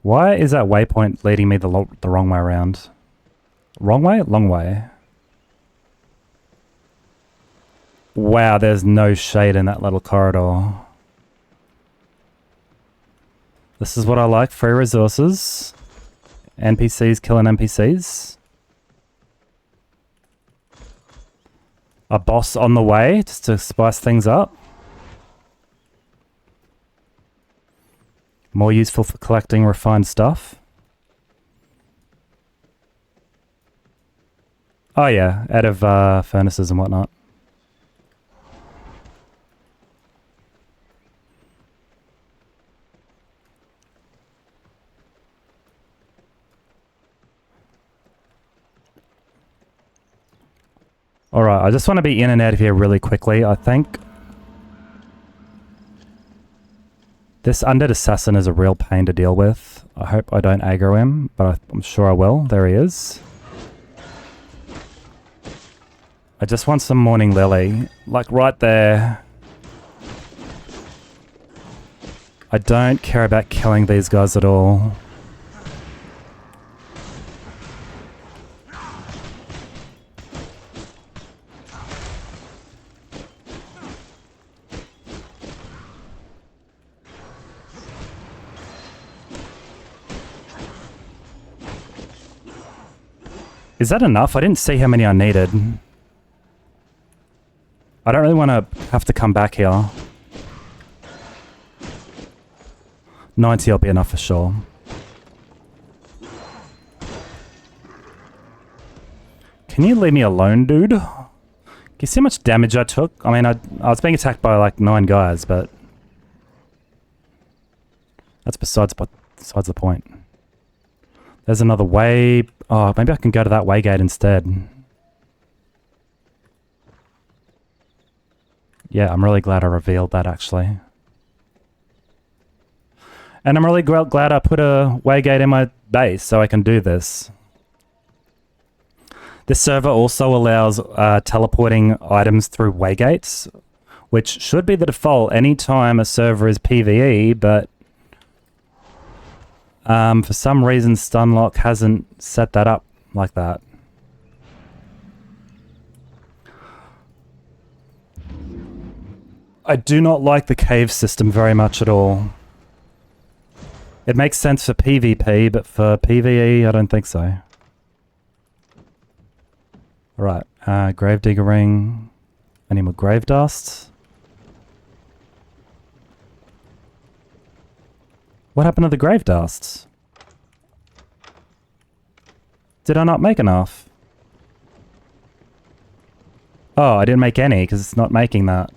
Why is that waypoint leading me the wrong way around? Wrong way? Long way. Wow, there's no shade in that little corridor. This is what I like, free resources. NPCs killing NPCs. A boss on the way, just to spice things up. More useful for collecting refined stuff. Oh yeah, out of furnaces and whatnot. Alright, I just want to be in and out of here really quickly, I think. This undead assassin is a real pain to deal with. I hope I don't aggro him, but I'm sure I will. There he is. I just want some Morning Lily. Like right there. I don't care about killing these guys at all. Is that enough? I didn't see how many I needed. I don't really want to have to come back here. 90 will be enough for sure. Can you leave me alone, dude? Can you see how much damage I took? I mean, I was being attacked by like 9 guys, but... that's besides the point. There's another way... oh, maybe I can go to that way gate instead. Yeah, I'm really glad I revealed that, actually. And I'm really glad I put a way gate in my base so I can do this. This server also allows teleporting items through way gates, which should be the default anytime a server is PvE, but for some reason Stunlock hasn't set that up like that. I do not like the cave system very much at all. It makes sense for PvP, but for PvE, I don't think so. Alright, Gravedigger ring. Any more grave dust? What happened to the grave dust? Did I not make enough? Oh, I didn't make any because it's not making that.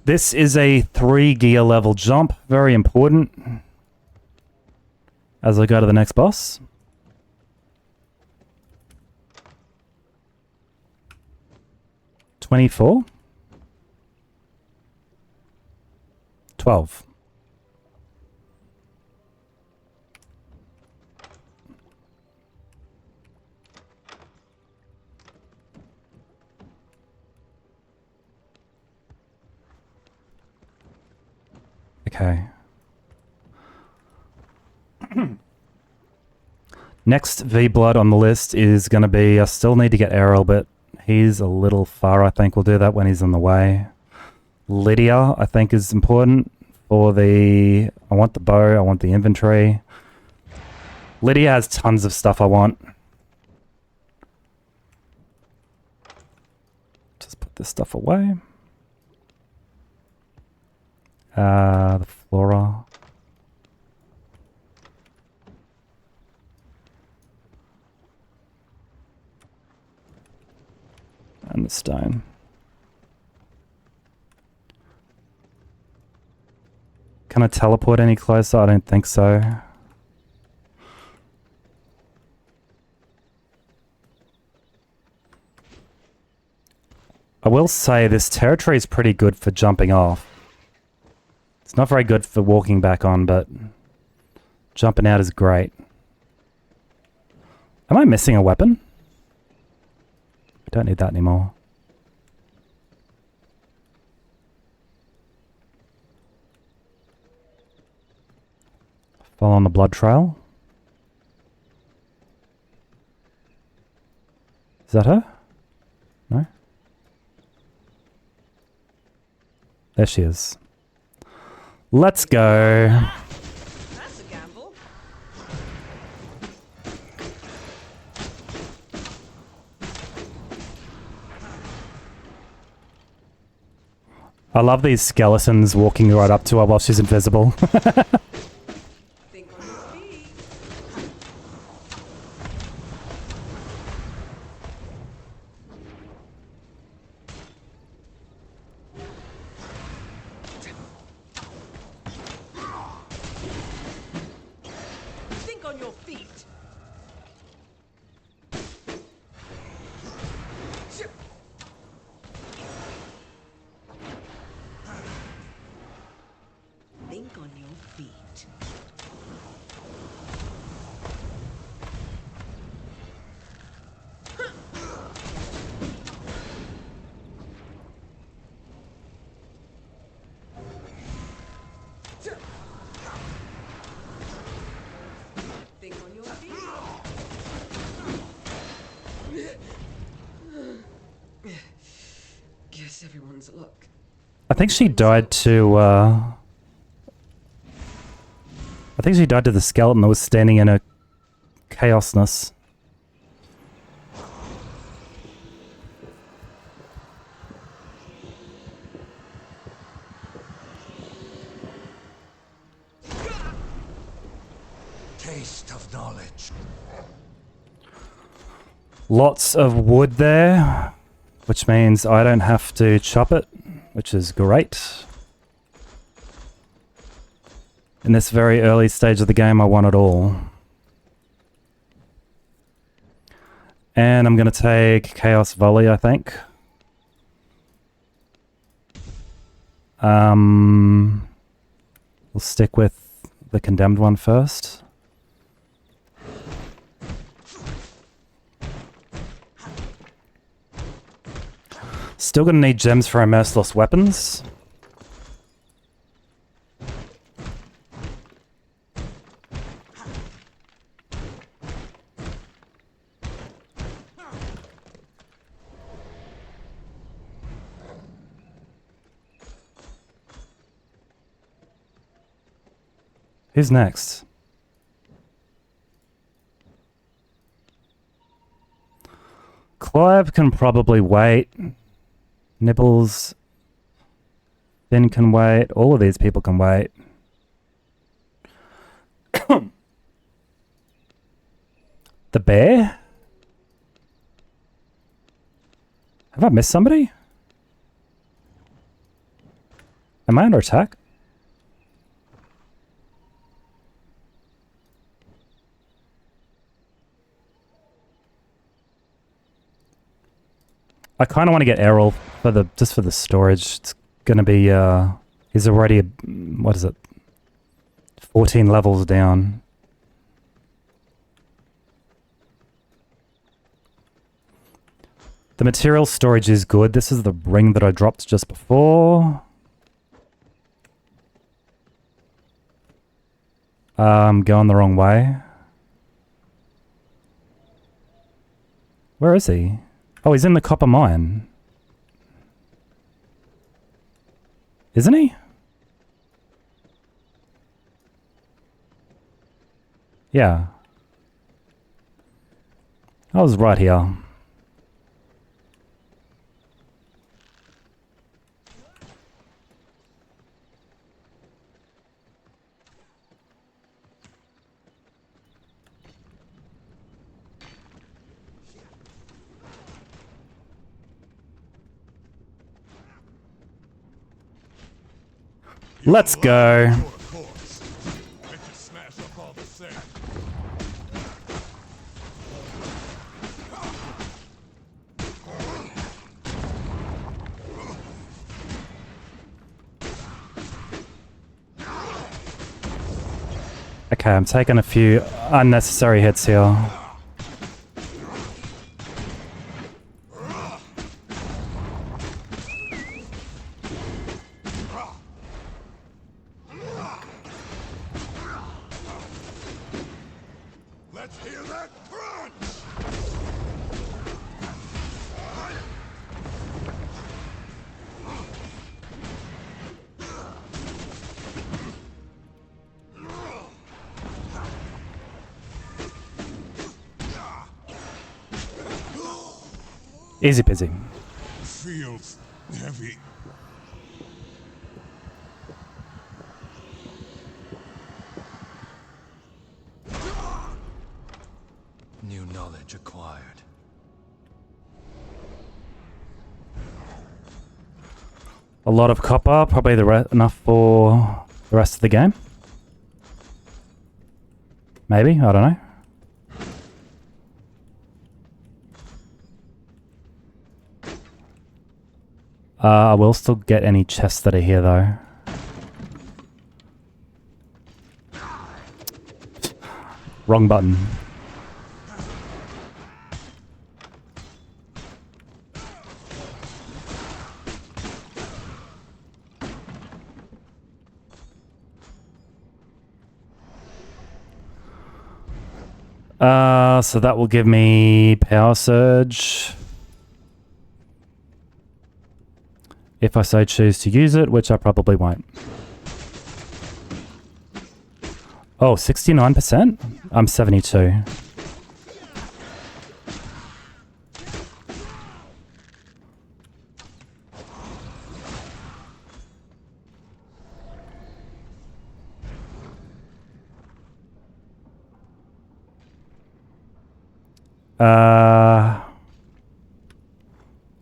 This is a 3 gear level jump, very important. As I go to the next boss. $24. 12. Okay. Next V-Blood on the list is going to be... I still need to get Errol, but he's a little far. I think we'll do that when he's on the way. Lidia, I think, is important for the... I want the bow, I want the inventory. Lidia has tons of stuff I want. Just put this stuff away. The flora. And the stone. Can I teleport any closer? I don't think so. I will say this territory is pretty good for jumping off. It's not very good for walking back on, but jumping out is great. Am I missing a weapon? I don't need that anymore. Follow on the blood trail. Is that her? No? There she is. Let's go. That's a gamble. I love these skeletons walking right up to her while she's invisible. Think on your feet. Think on your feet. everyone's look. I think she died to, I think she died to the skeleton that was standing in a chaosness. Taste of knowledge. Lots of wood there, which means I don't have to chop it, which is great. In this very early stage of the game, I want it all. And I'm going to take Chaos Volley, I think. We'll stick with the Condemned one first. Still gonna need gems for our merciless weapons. Who's next? Clive can probably wait. Nibbles, Finn can wait. All of these people can wait. The bear? Have I missed somebody? Am I under attack? I kind of want to get Errol for the just for the storage. It's gonna be he's already what is it? 14 levels down. The material storage is good. This is the ring that I dropped just before. I'm going the wrong way. Where is he? Oh, he's in the copper mine. Isn't he? Yeah. I was right here. Let's go. Your corpse. Let you smash up all the sand. Okay, I'm taking a few unnecessary hits here. Let's hear that crunch! Easy peasy. Feels heavy. New knowledge acquired. A lot of copper, probably enough for the rest of the game. Maybe, I don't know. I will still get any chests that are here though. Wrong button. So that will give me Power Surge. if I so choose to use it, which I probably won't. Oh, 69%? I'm 72.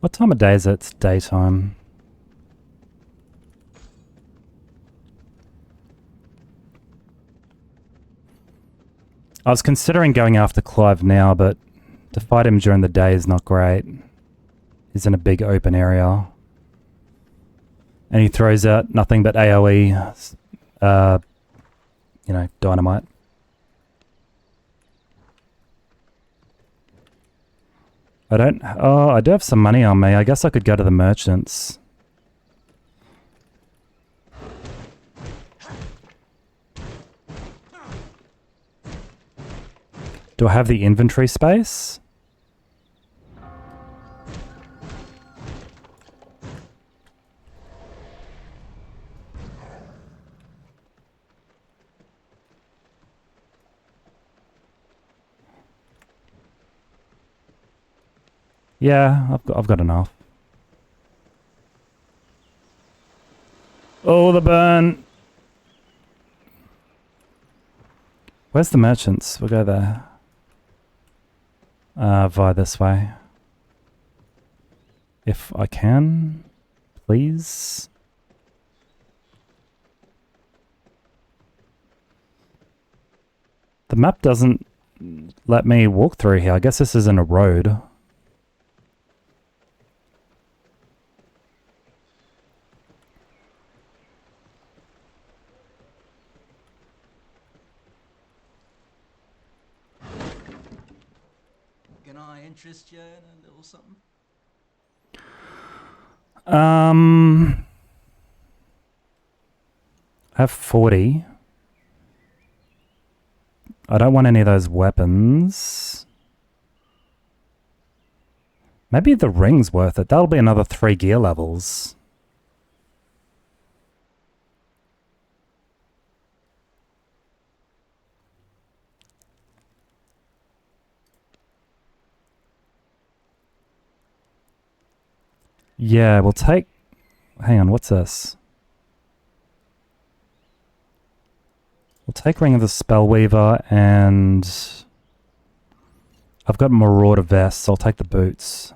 What time of day is it? It's daytime. I was considering going after Clive now, but to fight him during the day is not great. He's in a big open area. And he throws out nothing but AoE, you know, dynamite. I do have some money on me. I guess I could go to the merchants. Do I have the inventory space? Yeah, I've got enough. Oh, the burn! Where's the merchants? We'll go there. Via this way. If I can, please. The map doesn't let me walk through here. I guess this isn't a road. Can I interest you in a little something? I have 40. I don't want any of those weapons. Maybe the ring's worth it. That'll be another 3 gear levels. Yeah, we'll take... Hang on, what's this? We'll take Ring of the Spellweaver and... I've got Marauder Vest, so I'll take the boots.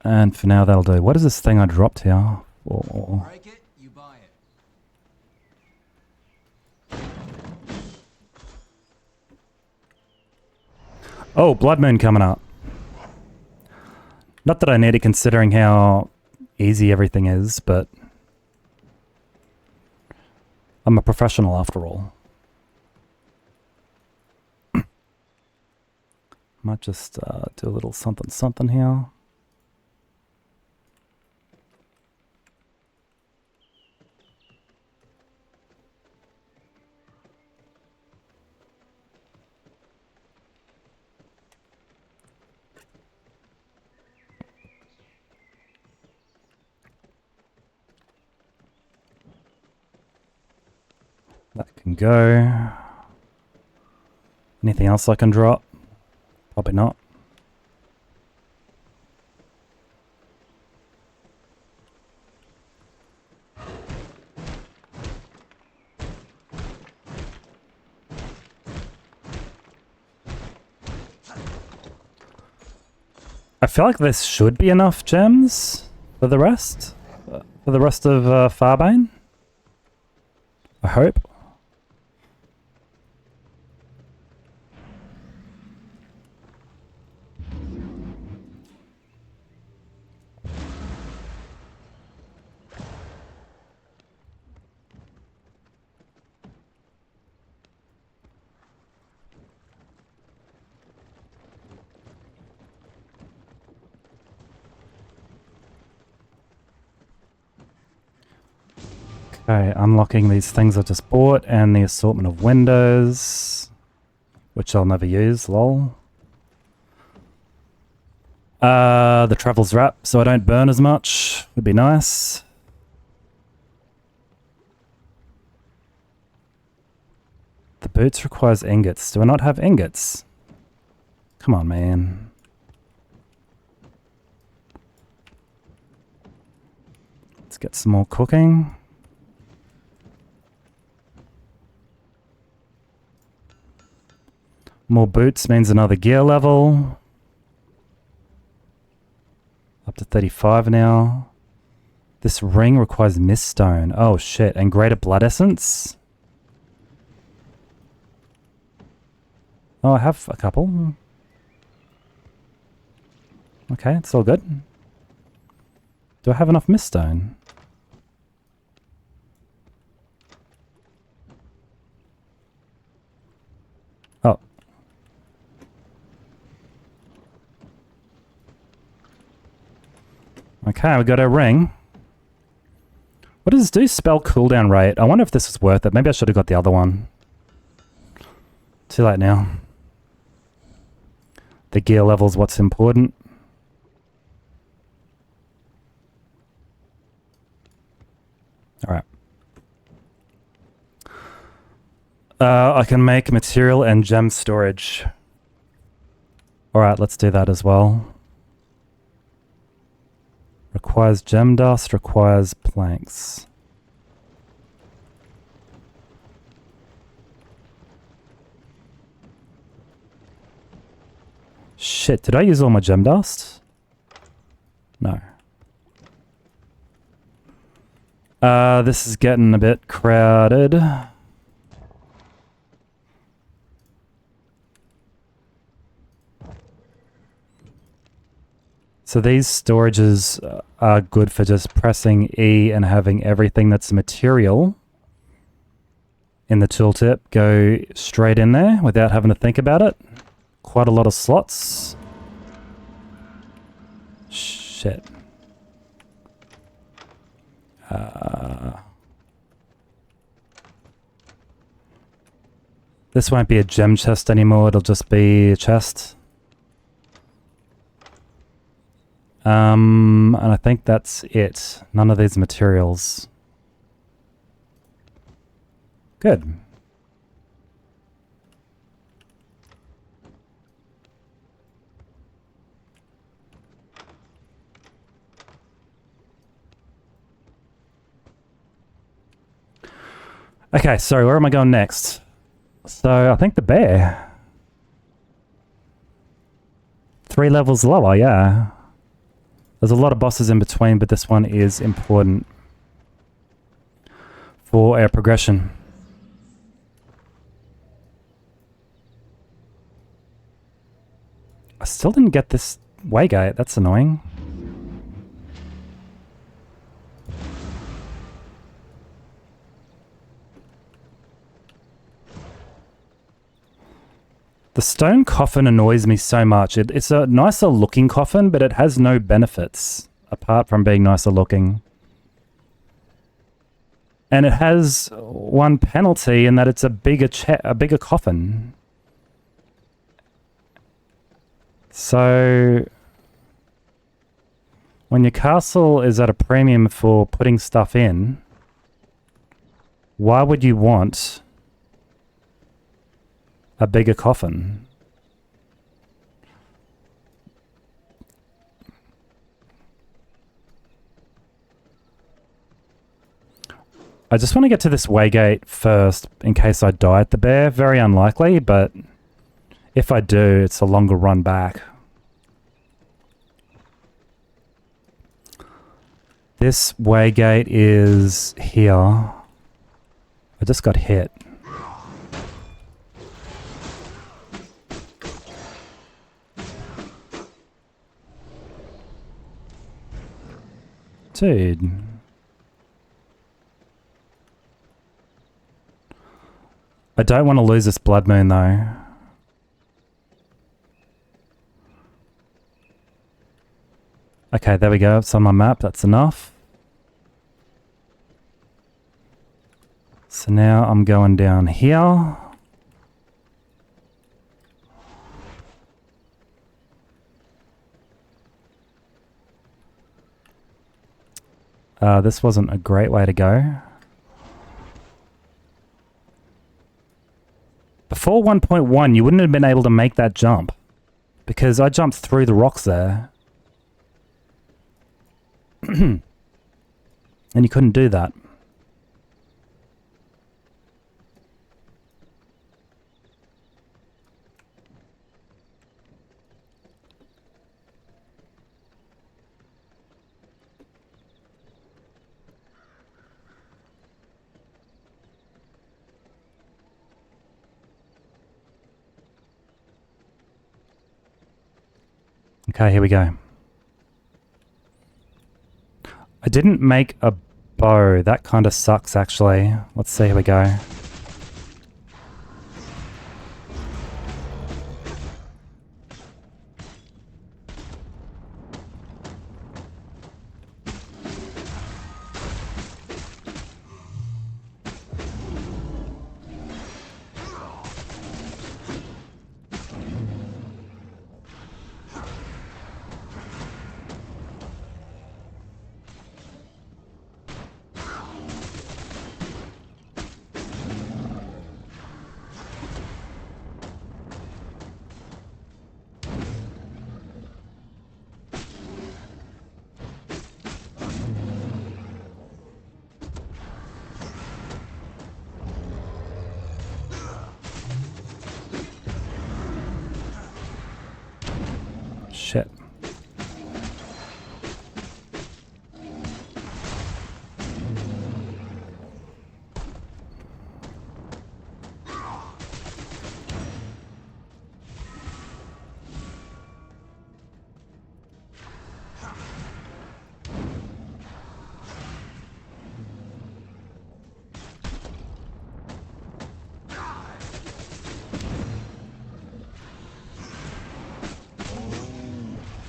And for now that'll do. What is this thing I dropped here? Oh. Break it, you buy it. Oh, Blood Moon coming up. Not that I need it considering how easy everything is, but I'm a professional after all. Might just do a little something here. That can go. Anything else I can drop? Probably not. I feel like this should be enough gems for the rest. For the rest of Farbane. I hope. Okay, unlocking these things I just bought and the assortment of windows, which I'll never use, lol. The Travel's Wrap, so I don't burn as much. Would be nice. The boots requires ingots. Do I not have ingots? Come on, man. Let's get some more cooking. More boots means another gear level. Up to 35 now. This ring requires Miststone. Oh shit, and Greater Blood Essence? Oh, I have a couple. Okay, it's all good. Do I have enough Miststone? Oh. Okay, we got our ring. What does this do? Spell cooldown rate. I wonder if this was worth it. Maybe I should have got the other one. Too late now. The gear level's what's important. Alright. I can make material and gem storage. Alright, let's do that as well. Requires gem dust, requires planks. Shit, did I use all my gem dust? No. This is getting a bit crowded. So these storages are good for just pressing E and having everything that's material in the tooltip go straight in there without having to think about it. Quite a lot of slots. Shit. This won't be a gem chest anymore, it'll just be a chest. And I think that's it. None of these materials. Good. Okay, so where am I going next? So I think the bear. 3 levels lower, yeah. There's a lot of bosses in between, but this one is important for our progression. I still didn't get this waygate, that's annoying. The stone coffin annoys me so much. It's a nicer looking coffin, but it has no benefits apart from being nicer looking. And it has one penalty in that it's a bigger coffin. So when your castle is at a premium for putting stuff in, why would you want a bigger coffin? I just want to get to this waygate first in case I die at the bear. Very unlikely, but if I do, it's a longer run back. This waygate is here. I just got hit. Dude. I don't want to lose this blood moon though. Okay, there we go. It's on my map. That's enough. So now I'm going down here. This wasn't a great way to go. Before 1.1, you wouldn't have been able to make that jump. Because I jumped through the rocks there. And you couldn't do that. Okay, here we go. I didn't make a bow. That kind of sucks, actually. Let's see, here we go. Shit.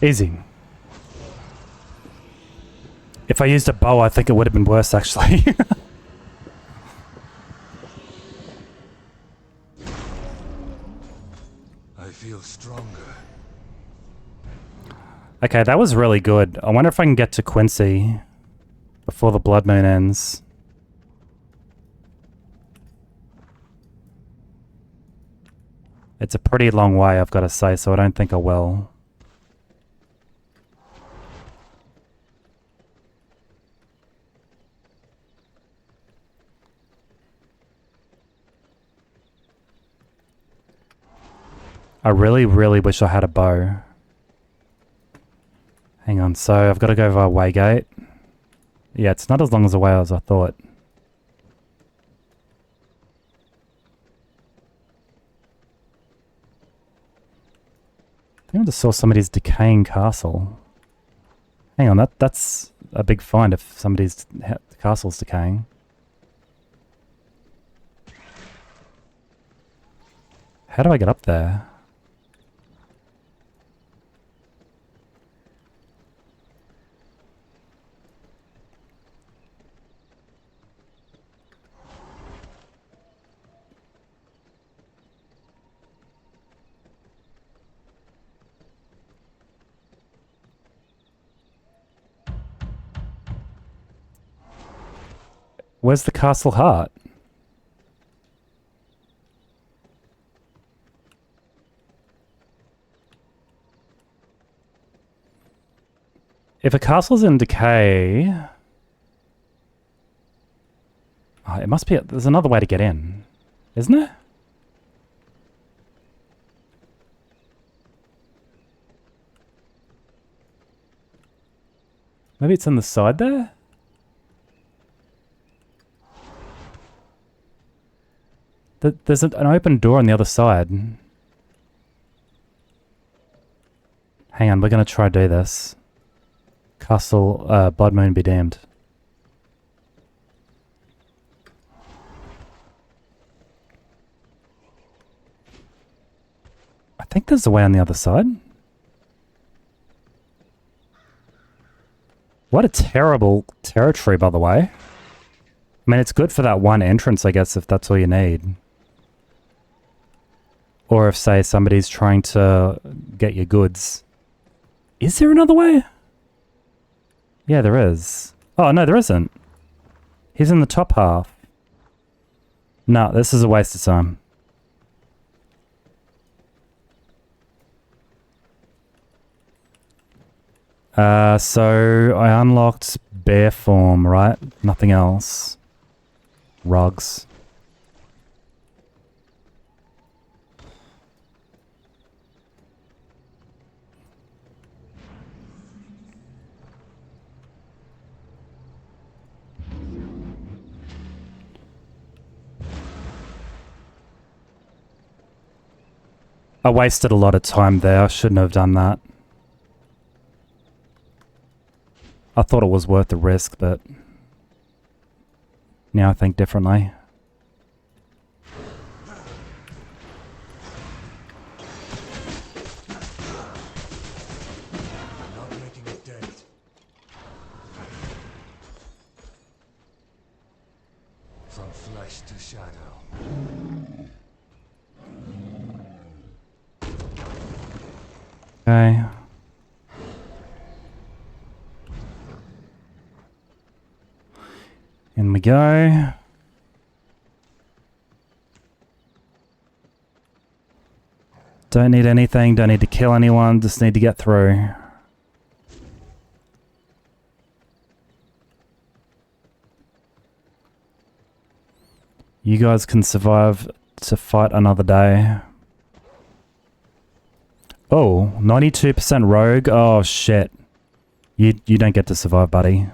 Easy. If I used a bow, I think it would have been worse, actually. I feel stronger. Okay, that was really good. I wonder if I can get to Quincey before the blood moon ends. It's a pretty long way, I've got to say, so I don't think I will. I really, really wish I had a bow. Hang on, so I've got to go via Waygate. Yeah, it's not as long as the way as I thought. I think I just saw somebody's decaying castle. Hang on, that's a big find if somebody's castle's decaying. How do I get up there? Where's the castle heart? If a castle's in decay... Oh, it must be... There's another way to get in. Isn't there? Maybe it's on the side there? There's an open door on the other side. Hang on, we're going to try to do this. Castle, Blood Moon be damned. I think there's a way on the other side. What a terrible territory, by the way. I mean, it's good for that one entrance, I guess, if that's all you need. Or if, say, somebody's trying to get your goods. Is there another way? Yeah, there is. Oh, no, there isn't. He's in the top half. No, this is a waste of time. So I unlocked bear form, right? Nothing else. Rugs. I wasted a lot of time there. I shouldn't have done that. I thought it was worth the risk, but now I think differently. Not making a dent. From flesh to shadow. Okay. In we go. Don't need anything, don't need to kill anyone, just need to get through. You guys can survive to fight another day. Oh, 92% rogue? Oh shit. You don't get to survive, buddy.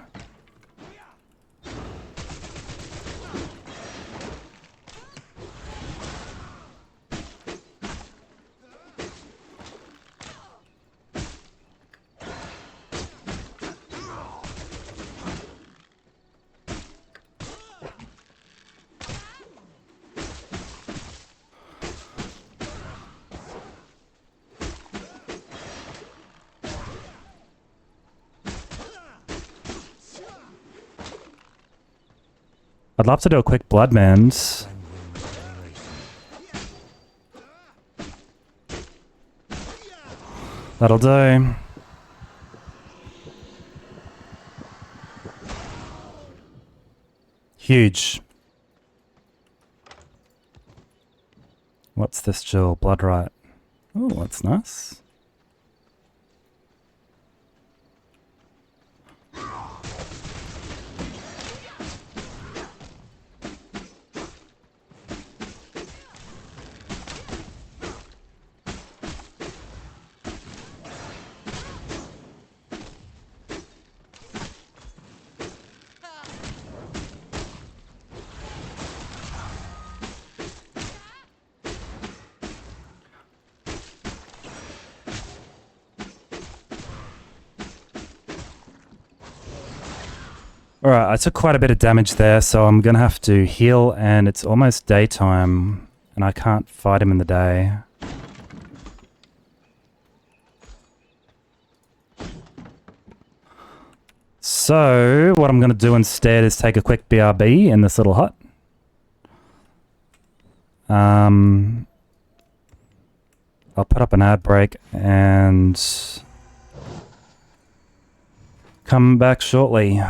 I'd love to do a quick blood mend. That'll do. Huge. What's this jewel? Bloodright. Oh, that's nice. Alright, I took quite a bit of damage there, so I'm gonna have to heal, and it's almost daytime, and I can't fight him in the day. So, what I'm gonna do instead is take a quick BRB in this little hut. I'll put up an ad break and come back shortly.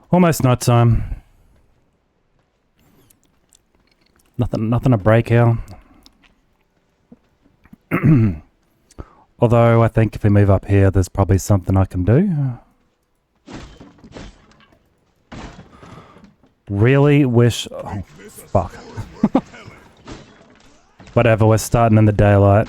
Almost night time. Nothing to break here. Although I think if we move up here, there's probably something I can do. Really wish... Oh, fuck. Whatever, we're starting in the daylight.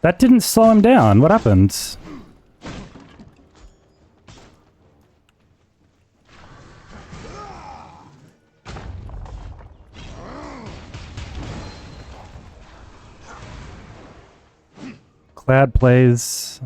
That didn't slow him down. What happened? Cloud plays.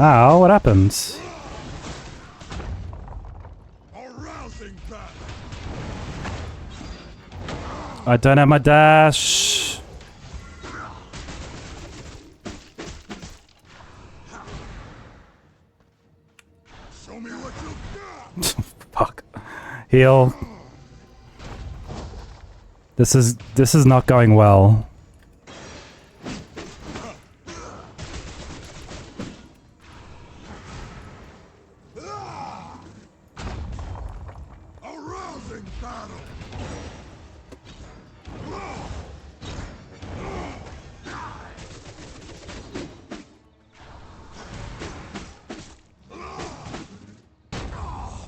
Ow, what happened? I don't have my dash. Show me what you got. Fuck. Heal. This is not going well.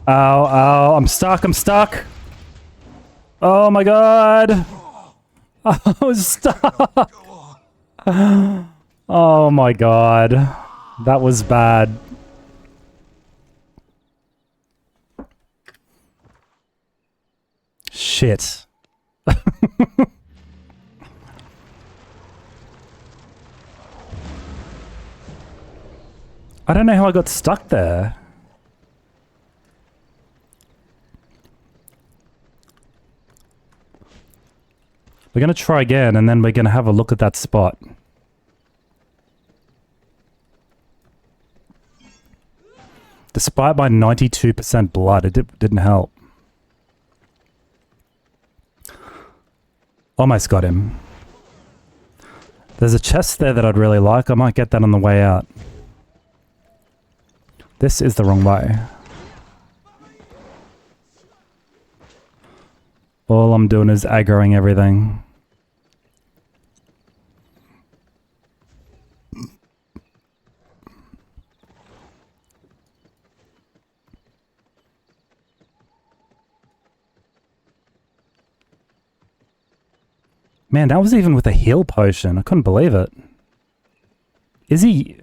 Ow, ow, I'm stuck. Oh my god. I was stuck. Oh my god. That was bad. Shit. I don't know how I got stuck there. We're going to try again, and then we're going to have a look at that spot. Despite my 92% blood, it didn't help. Almost got him. There's a chest there that I'd really like. I might get that on the way out. This is the wrong way. All I'm doing is aggroing everything. Man, that was even with a heal potion. I couldn't believe it. Is he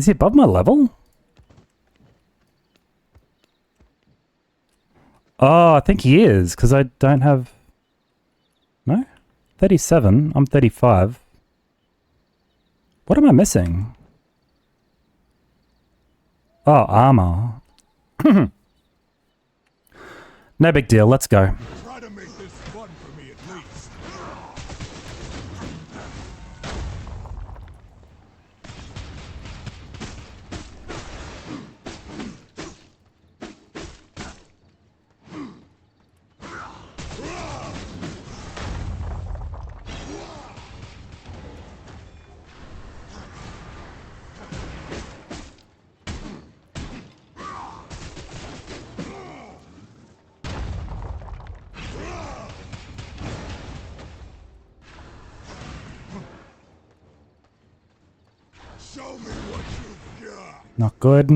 above my level? Oh, I think he is, because I don't have... No? 37. I'm 35. What am I missing? Oh, armor. No big deal, let's go. Try to make this fun for me at least. Show me what you've got. Not good.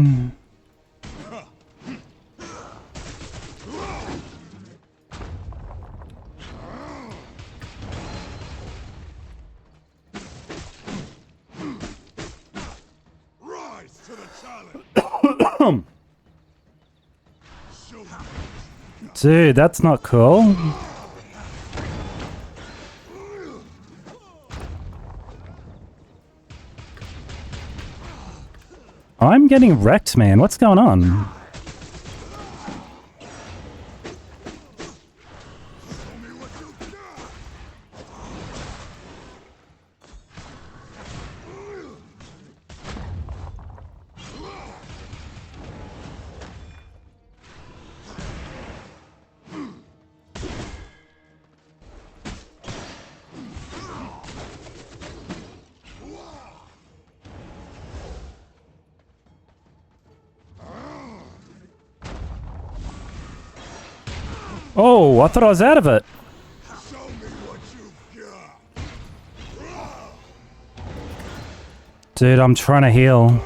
Rise to the challenge. Show me. Dude, that's not cool. I'm getting wrecked, man. What's going on? Oh, I thought I was out of it. Show me what you've got. Dude, I'm trying to heal.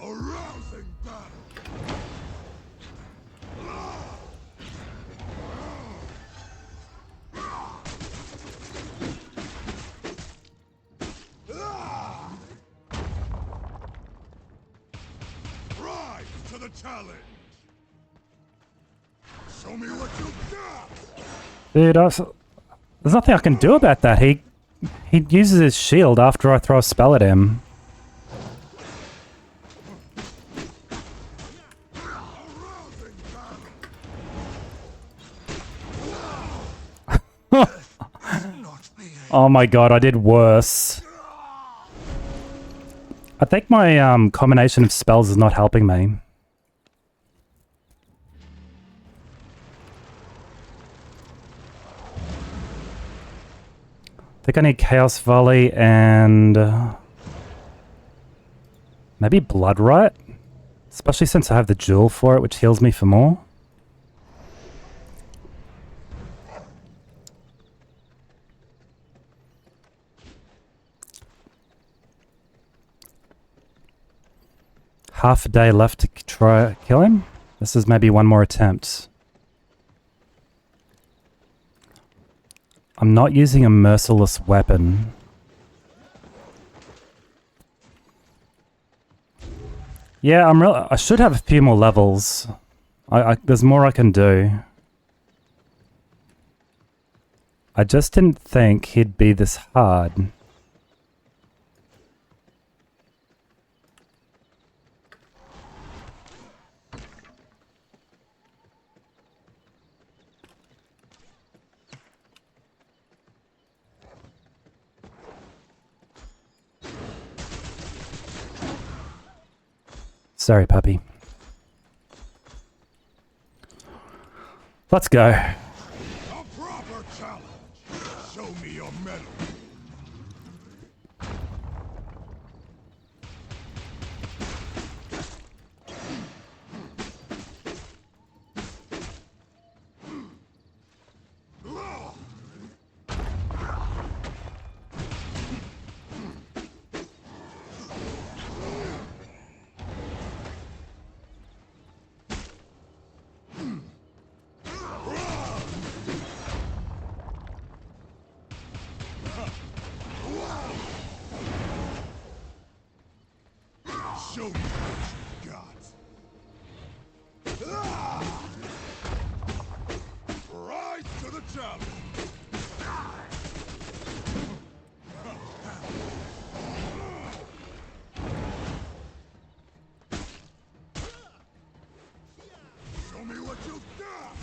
A rousing battle. Rise to the challenge. Show me what you've got. Dude, there's nothing I can do about that. He uses his shield after I throw a spell at him. Oh my god, I did worse. I think my combination of spells is not helping me. I think I need Chaos Volley and maybe Blood Right, especially since I have the Jewel for it, which heals me for more. Half a day left to try kill him. This is maybe one more attempt. I'm not using a merciless weapon. Yeah, I should have a few more levels. There's more I can do. I just didn't think he'd be this hard. Sorry, puppy. Let's go. A proper challenge. Show me your medal. Show me what you got. Rise to the challenge. Show me what you got.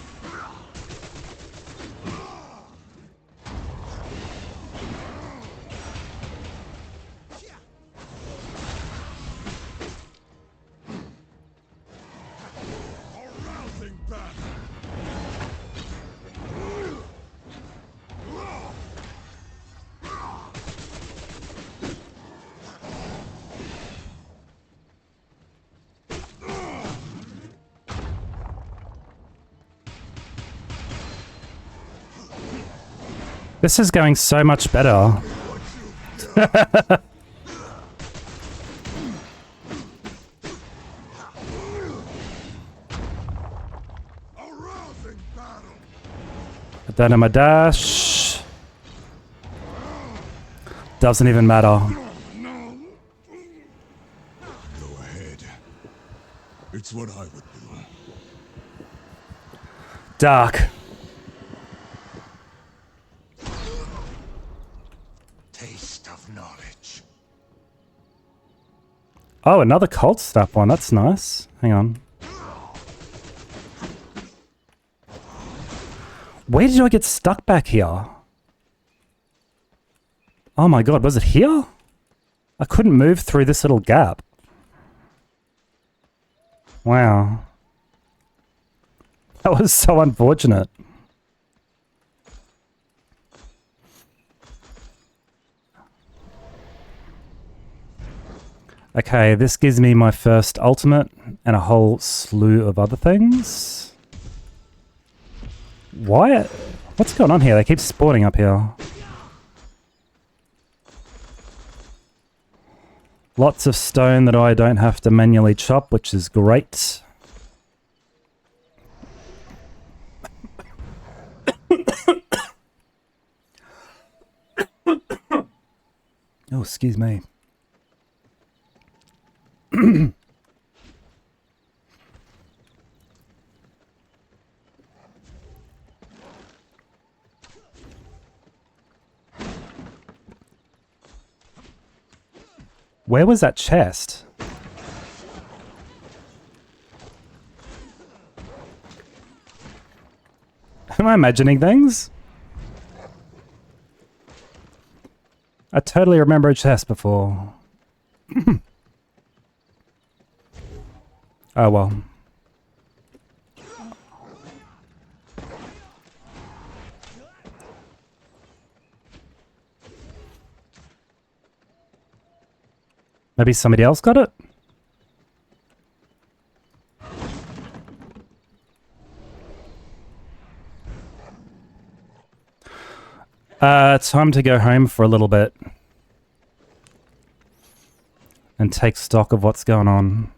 A rousing battle. This is going so much better. Put that in my dash. Doesn't even matter. Go ahead. It's what I would do. Dark. Taste of knowledge. Oh, another cult snap one. That's nice. Hang on. Where did I get stuck back here? Oh my god, was it here? I couldn't move through this little gap. Wow. That was so unfortunate. Okay, this gives me my first ultimate and a whole slew of other things. Why? What's going on here? They keep spawning up here. Lots of stone that I don't have to manually chop, which is great. Oh, excuse me. Where was that chest? Am I imagining things? I totally remember a chest before. Oh well. Maybe somebody else got it? Time to go home for a little bit. And take stock of what's going on.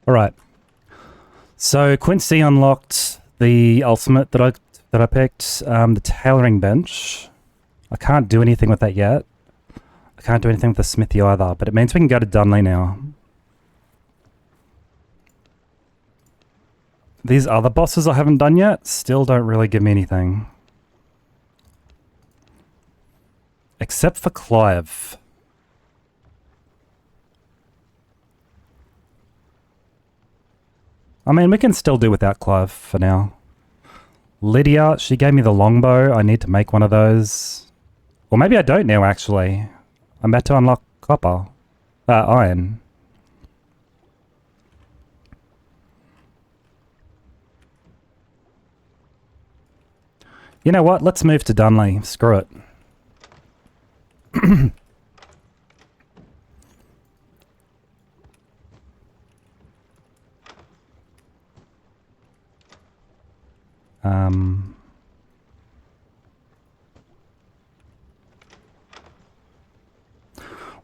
Alright. So Quincey unlocked the ultimate that I picked, the tailoring bench. I can't do anything with that yet. I can't do anything with the smithy either, but it means we can go to Dunley now. These other bosses I haven't done yet still don't really give me anything. Except for Clive. I mean, we can still do without Clive for now. Lidia, she gave me the longbow. I need to make one of those. Or maybe I don't now, actually. I'm about to unlock copper. Iron. You know what? Let's move to Dunley. Screw it.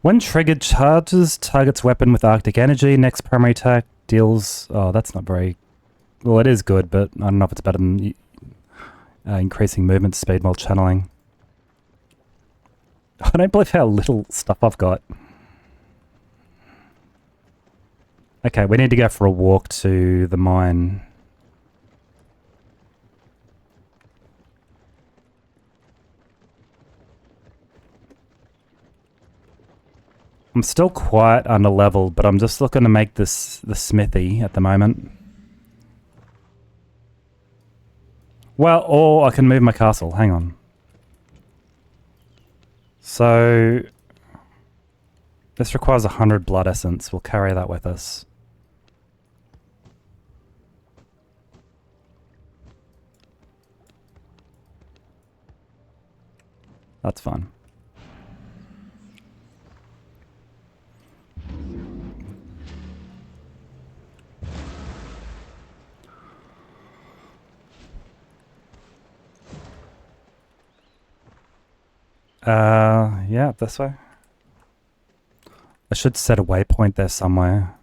When triggered, charges target's weapon with Arctic energy. Next primary attack deals... Oh, that's not very... Well, it is good, but I don't know if it's better than increasing movement speed while channeling. I don't believe how little stuff I've got. Okay, we need to go for a walk to the mine. I'm still quite under-leveled, but I'm just looking to make this the smithy at the moment. Well, or I can move my castle. Hang on. So this requires 100 blood essence. We'll carry that with us. That's fine. Yeah, this way. I should set a waypoint there somewhere.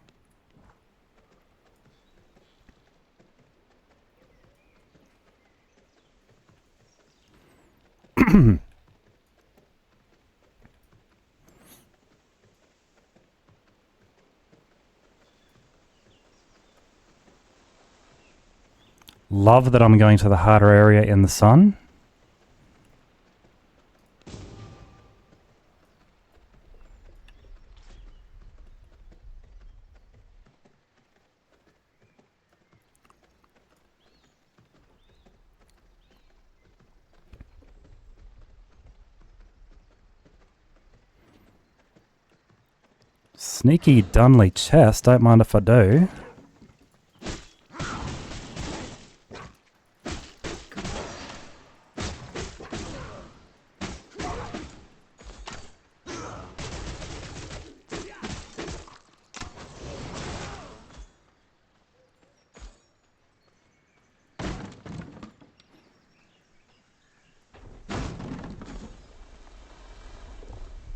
Love that I'm going to the harder area in the sun. Sneaky Dunley chest, don't mind if I do.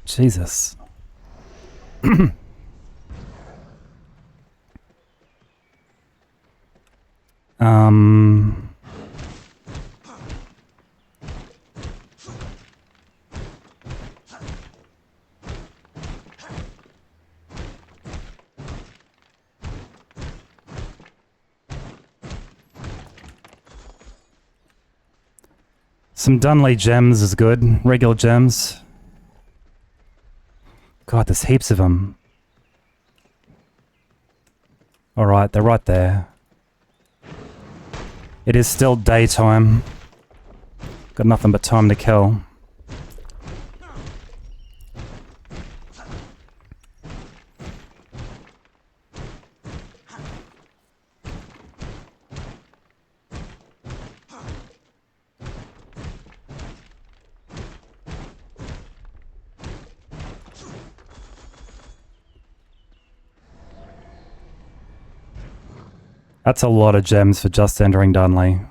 Jesus. Some Dunley gems is good. Regular gems. God, there's heaps of them. Alright, they're right there. It is still daytime. Got nothing but time to kill. That's a lot of gems for just entering Dunley.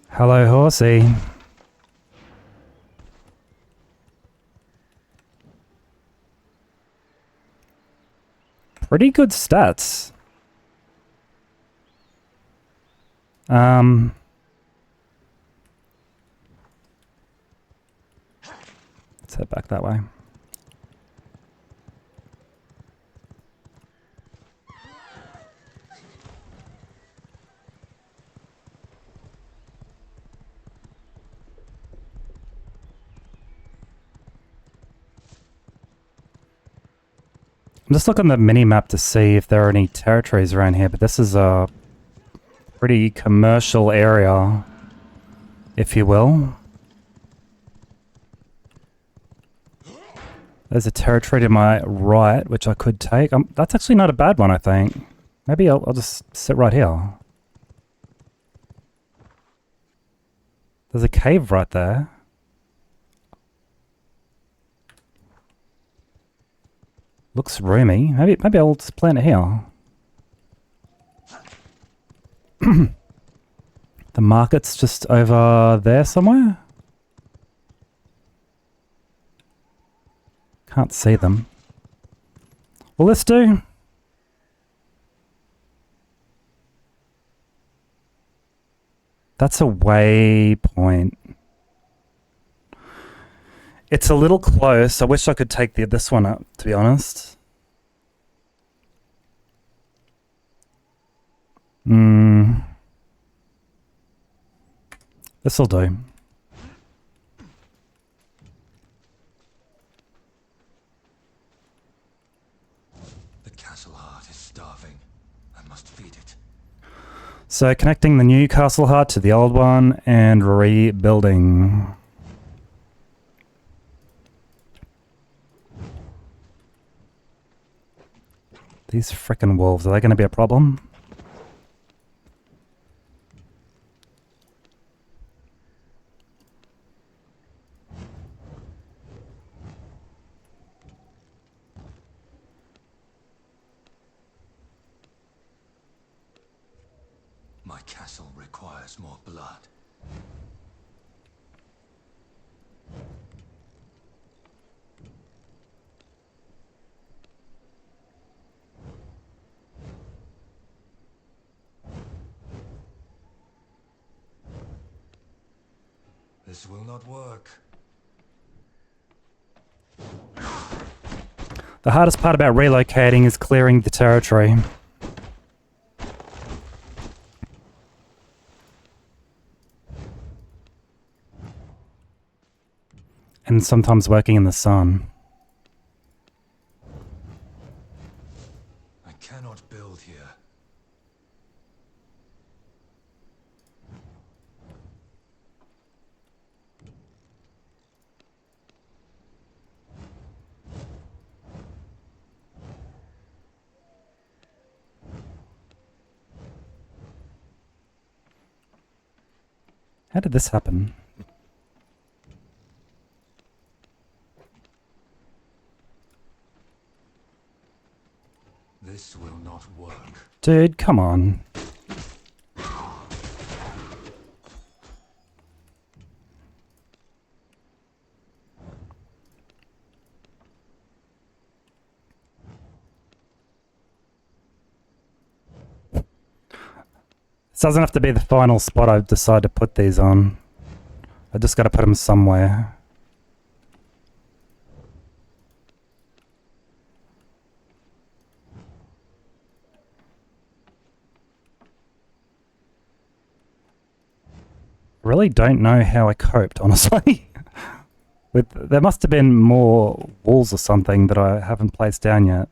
Hello, horsey. Pretty good stats. Let's head back that way. I'm just looking at the mini-map to see if there are any territories around here, but this is a pretty commercial area, if you will. There's a territory to my right, which I could take. That's actually not a bad one, I think. Maybe I'll just sit right here. There's a cave right there. Looks roomy. Maybe I'll just plant it here. The market's just over there somewhere. Can't see them. Well, let's do. That's a waypoint. It's a little close. I wish I could take this one up, to be honest. This'll do. The castle heart is starving. I must feed it. So connecting the new castle heart to the old one and rebuilding. These frickin' wolves, are they going to be a problem? My castle requires more blood. This will not work. The hardest part about relocating is clearing the territory. And sometimes working in the sun. I cannot build here. How did this happen? This will not work. Dude, come on. This doesn't have to be the final spot I decide to put these on. I just got to put them somewhere. I really don't know how I coped, honestly. There must have been more walls or something that I haven't placed down yet.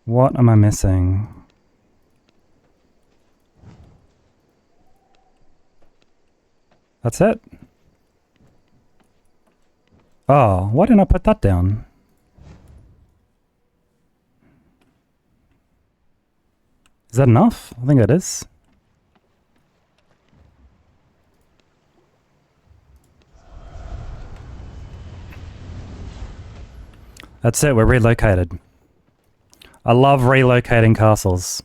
What am I missing? That's it? Oh, why didn't I put that down? Is that enough? I think it is. That's it, we're relocated. I love relocating castles.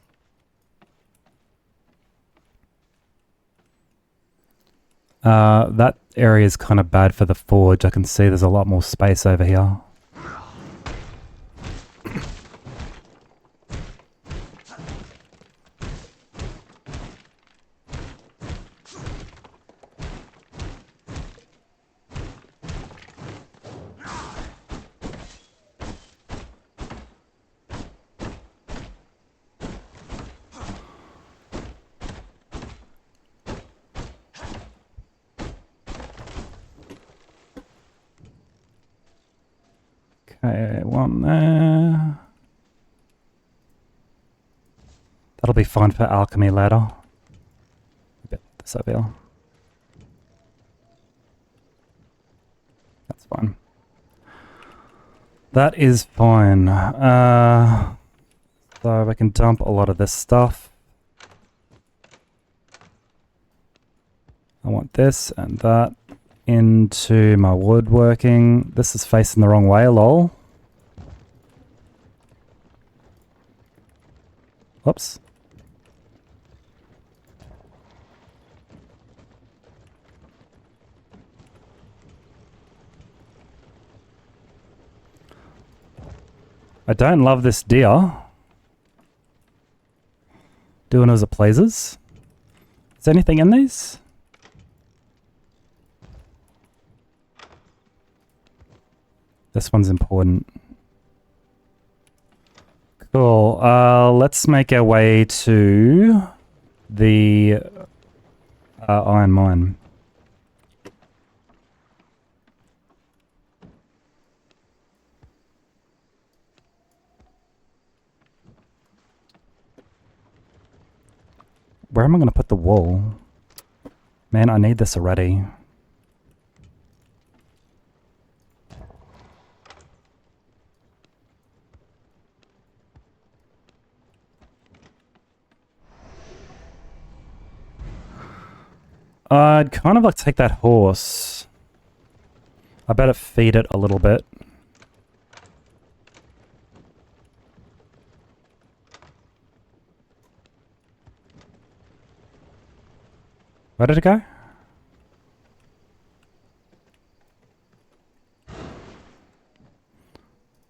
That area is kind of bad for the forge. I can see there's a lot more space over here. Okay, one there. That'll be fine for alchemy ladder. Get this over here. That's fine. That is fine. So we can dump a lot of this stuff. I want this and that into my woodworking. This is facing the wrong way, lol. Whoops. I don't love this deer. Doing as it pleases. Is there anything in these? This one's important. Cool. Let's make our way to the iron mine. Where am I going to put the wall? Man, I need this already. I'd kind of like to take that horse. I better feed it a little bit. Where did it go?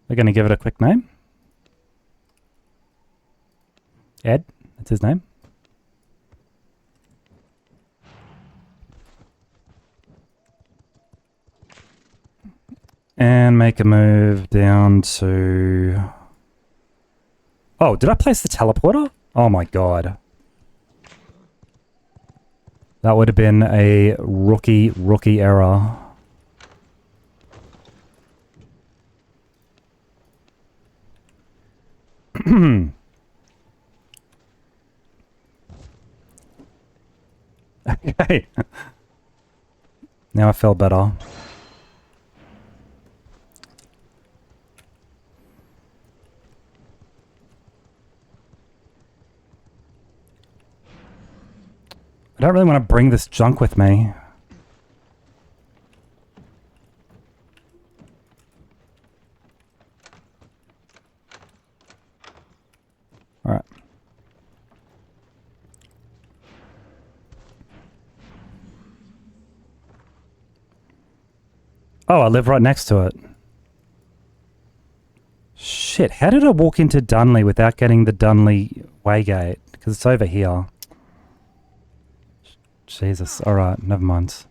We're going to give it a quick name. Ed, that's his name. And make a move down to... Oh, did I place the teleporter? Oh my god. That would have been a rookie error. Okay. Now I feel better. I don't really want to bring this junk with me. Alright. Oh, I live right next to it. Shit, how did I walk into Dunley without getting the Dunley Waygate? Because it's over here. Jesus, alright, never mind.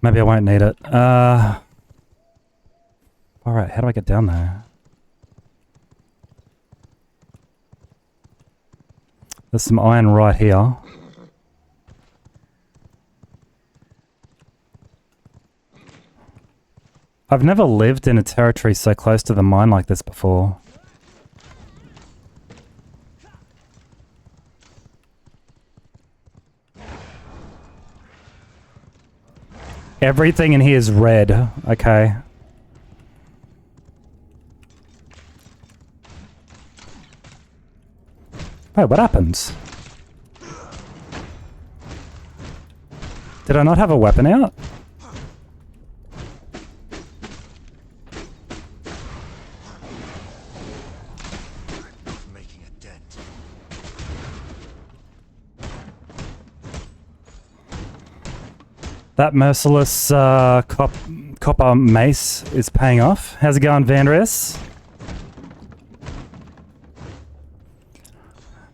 Maybe I won't need it. Alright, how do I get down there? There's some iron right here. I've never lived in a territory so close to the mine like this before. Everything in here is red. Okay. Wait, what happens? Did I not have a weapon out? Making a dent. That merciless copper mace is paying off. How's it going, Vandris?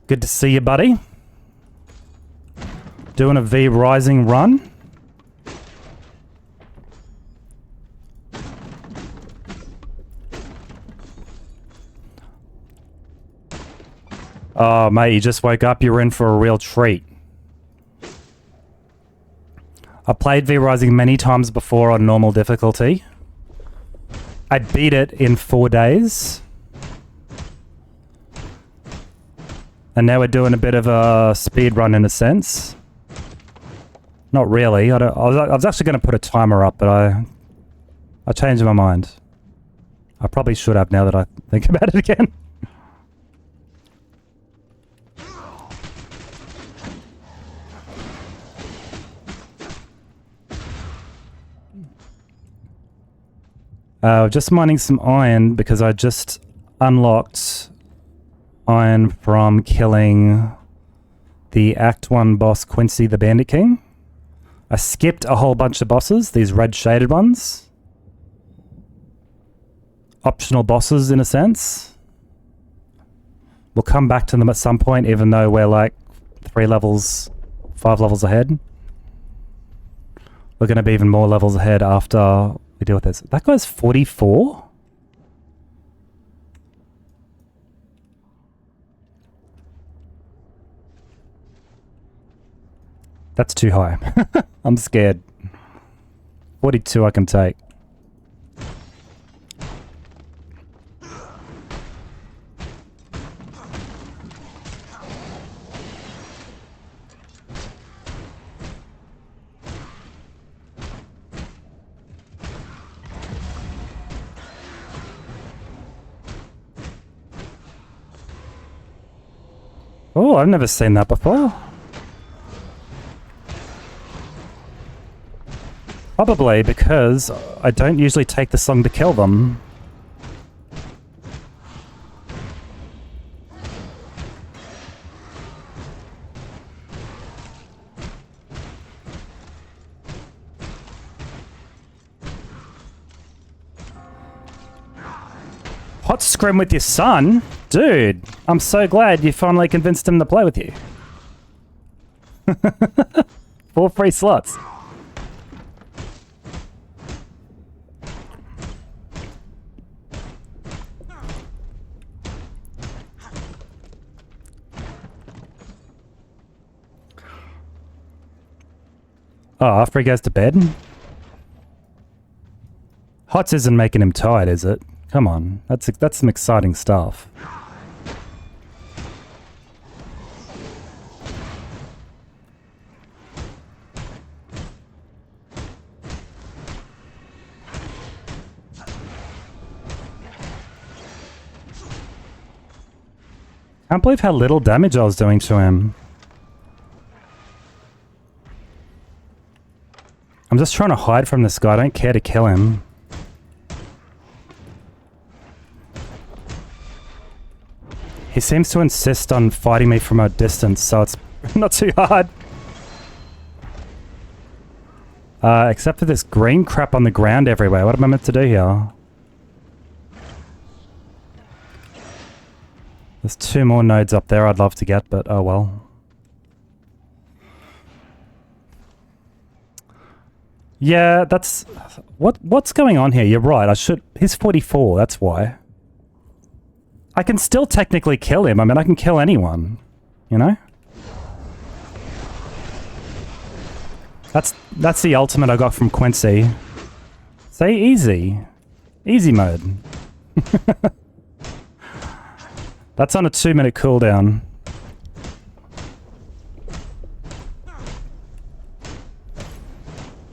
Good to see you, buddy. Doing a V Rising run. Oh, mate, you just woke up. You're in for a real treat. I played V Rising many times before on normal difficulty. I beat it in 4 days. And now we're doing a bit of a speed run in a sense. Not really. I was actually going to put a timer up, but I changed my mind. I probably should have now that I think about it again. Just mining some iron because I just unlocked iron from killing the Act 1 boss Quincey the Bandit King. I skipped a whole bunch of bosses, these red shaded ones. optional bosses in a sense. We'll come back to them at some point, even though we're like 5 levels ahead. We're going to be even more levels ahead after we deal with this. That guy's 44? That's too high. I'm scared. 42 I can take. Oh, I've never seen that before. Probably because I don't usually take the song to kill them. Hot scrim with your son? Dude, I'm so glad you finally convinced him to play with you. 4 free slots. Oh, after he goes to bed? Hots isn't making him tired, is it? Come on, that's some exciting stuff. Can't believe how little damage I was doing to him. I'm just trying to hide from this guy. I don't care to kill him. He seems to insist on fighting me from a distance, so it's not too hard. Except for this green crap on the ground everywhere. What am I meant to do here? There's 2 more nodes up there I'd love to get, but oh well. Yeah, that's... What's going on here? You're right, I should... He's 44, that's why. I can still technically kill him. I mean, I can kill anyone. You know? That's the ultimate I got from Quincey. Say easy. Easy mode. That's on a 2-minute cooldown.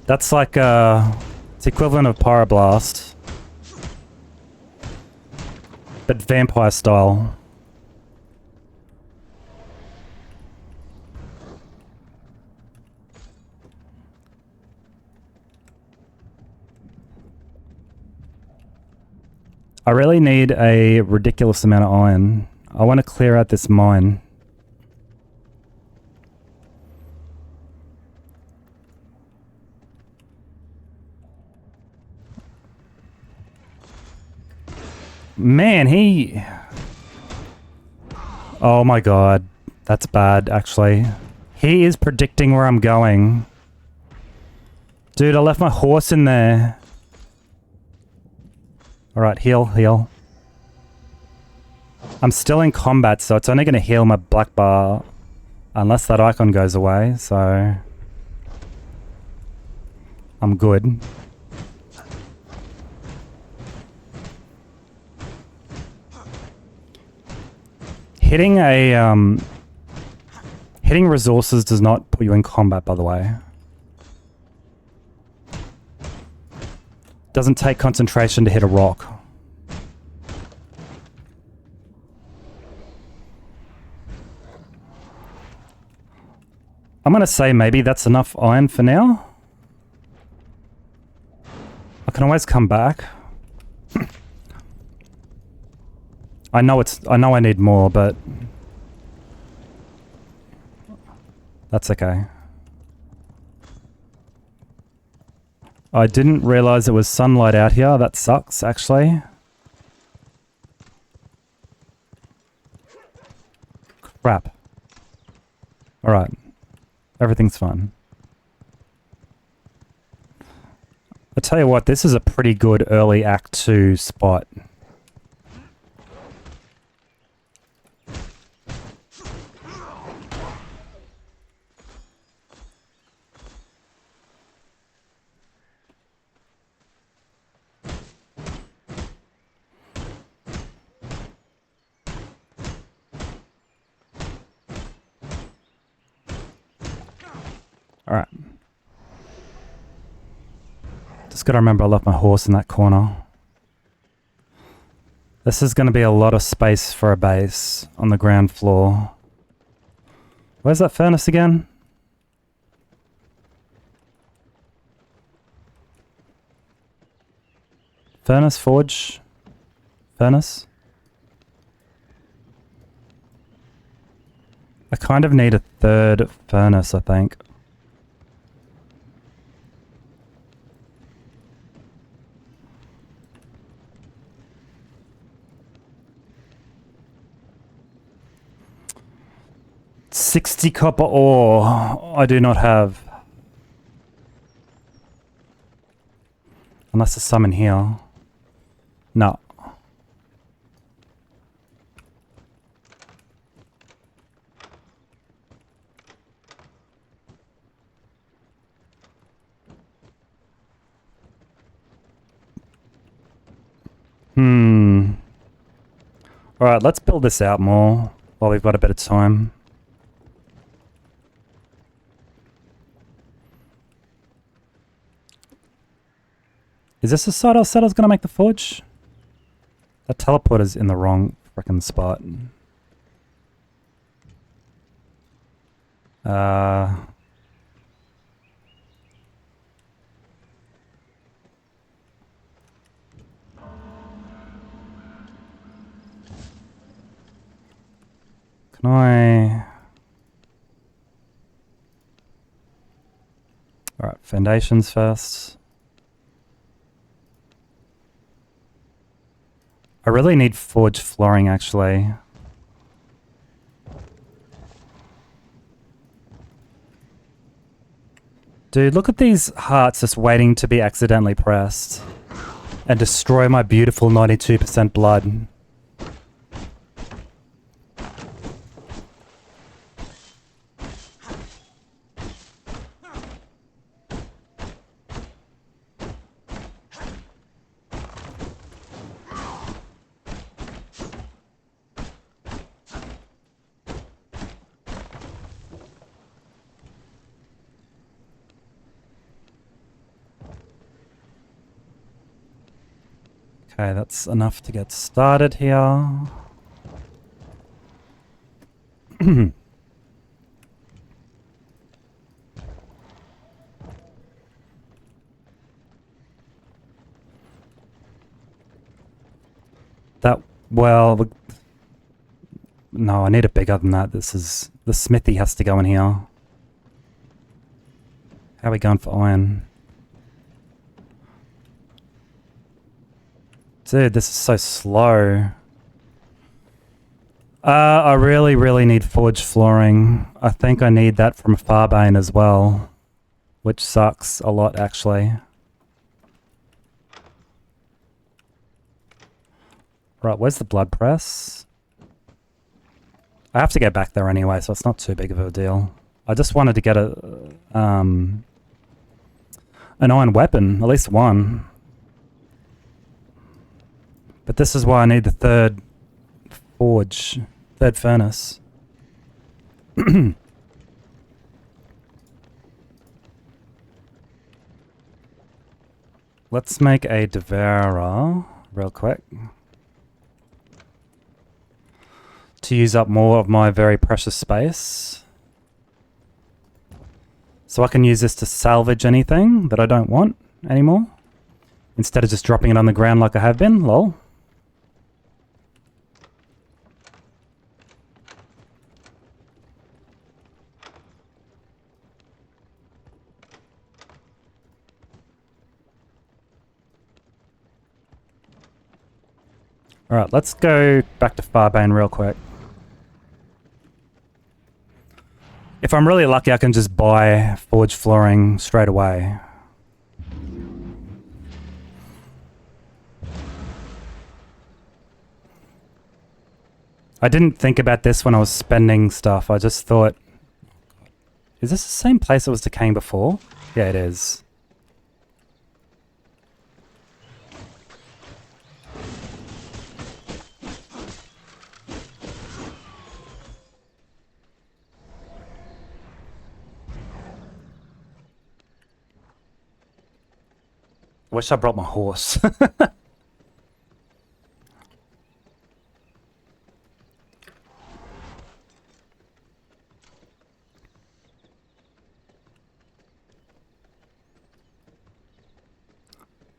That's like it's equivalent of Pyroblast. But vampire style. I really need a ridiculous amount of iron. I want to clear out this mine. Man, he... Oh my god. That's bad, actually. He is predicting where I'm going. Dude, I left my horse in there. Alright, heal, heal. I'm still in combat, so it's only going to heal my black bar. Unless that icon goes away, so... I'm good. Hitting a, hitting resources does not put you in combat, by the way. Doesn't take concentration to hit a rock. I'm gonna say maybe that's enough iron for now. I can always come back. I know I need more, but that's okay. I didn't realize there was sunlight out here. That sucks, actually. Crap. Alright. Everything's fine. I tell you what, this is a pretty good early Act 2 spot. Alright. Just gotta remember I left my horse in that corner. This is gonna be a lot of space for a base on the ground floor. Where's that furnace again? Furnace, forge, furnace. I kind of need a third furnace, I think. $60 copper ore I do not have. Unless there's some in here. No. Alright, let's build this out more while we've got a bit of time. Is this the site I said I was going to make the forge? That teleporter's in the wrong frickin' spot. Can I... Alright, foundations first. I really need forge flooring, actually. Dude, look at these hearts just waiting to be accidentally pressed. And destroy my beautiful 92% blood. Okay, that's enough to get started here. Well, no, I need it bigger than that. The smithy has to go in here. How are we going for iron? Dude, this is so slow. I really need forge flooring. I think I need that from Farbane as well. Which sucks a lot, actually. Right, where's the blood press? I have to get back there anyway, so it's not too big of a deal. I just wanted to get an iron weapon, at least one. But this is why I need the third furnace. Let's make a devourer real quick. To use up more of my very precious space. So I can use this to salvage anything that I don't want anymore. Instead of just dropping it on the ground like I have been, lol. Alright, let's go back to Farbane real quick. If I'm really lucky, I can just buy forged flooring straight away. I didn't think about this when I was spending stuff. I just thought, is this the same place that was decaying before? Yeah, it is. Wish I brought my horse.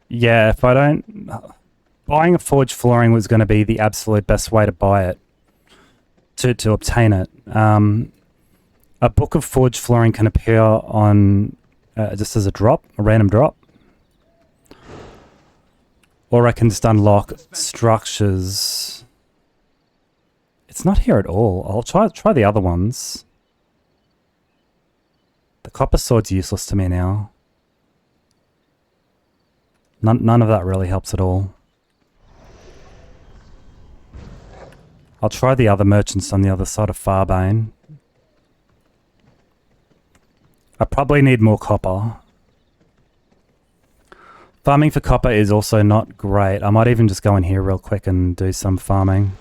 Yeah, if I don't... Buying a forged flooring was going to be the absolute best way to buy it. To obtain it. A book of forged flooring can appear on... just as a drop, a random drop. Or I can just unlock structures. It's not here at all. I'll try the other ones. The copper sword's useless to me now. None of that really helps at all. I'll try the other merchants on the other side of Farbane. I probably need more copper. Farming for copper is also not great. I might even just go in here real quick and do some farming.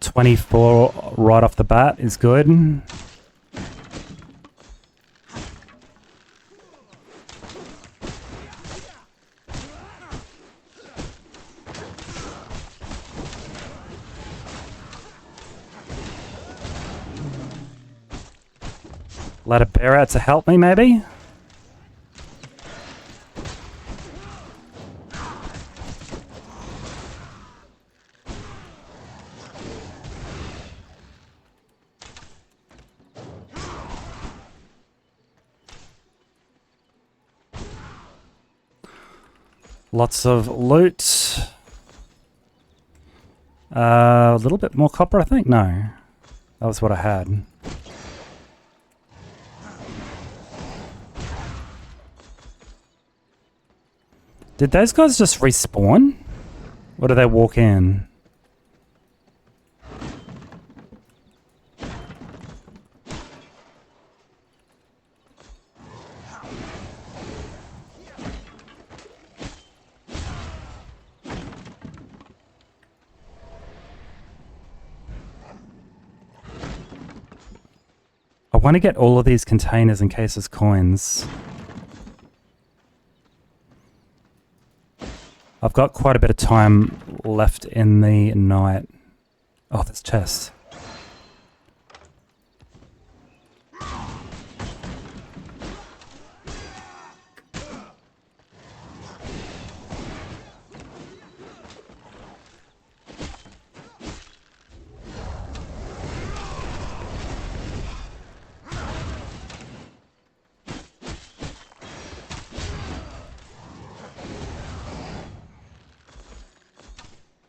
24 right off the bat is good. Let a bear out to help me, maybe? Lots of loot. A little bit more copper, I think? No. That was what I had. Did those guys just respawn? Or do they walk in? I want to get all of these containers in case there's coins. I've got quite a bit of time left in the night. Oh, there's chest.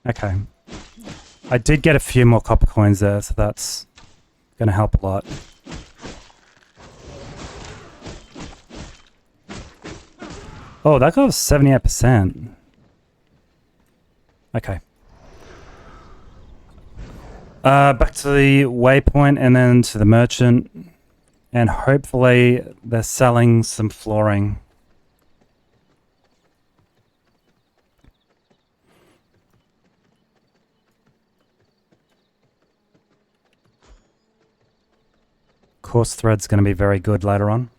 Okay. I did get a few more copper coins there, so that's going to help a lot. Oh, that got 78%. Okay. Back to the waypoint and then to the merchant. And hopefully they're selling some flooring. Course thread's going to be very good later on.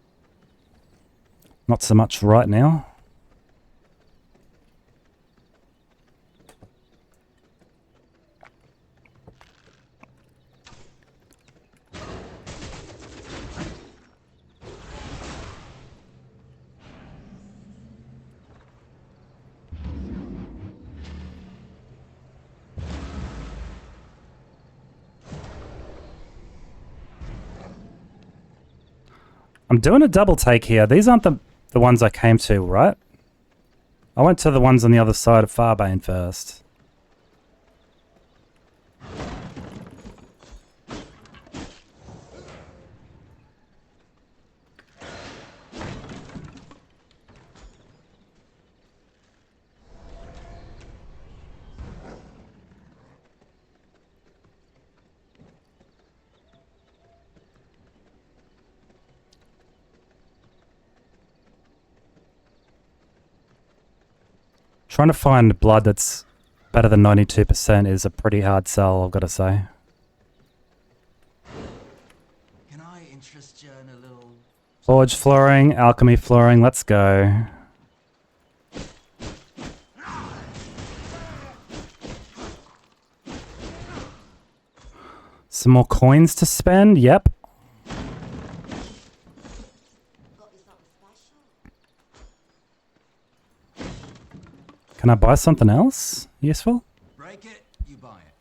Not so much right now. I'm doing a double take here. These aren't the ones I came to, right? I went to the ones on the other side of Farbane first. Trying to find blood that's better than 92% is a pretty hard sell, I've got to say. Can I interest you in a little... Forge flooring, alchemy flooring, let's go. Some more coins to spend, yep. Can I buy something else useful? Break it, you buy it.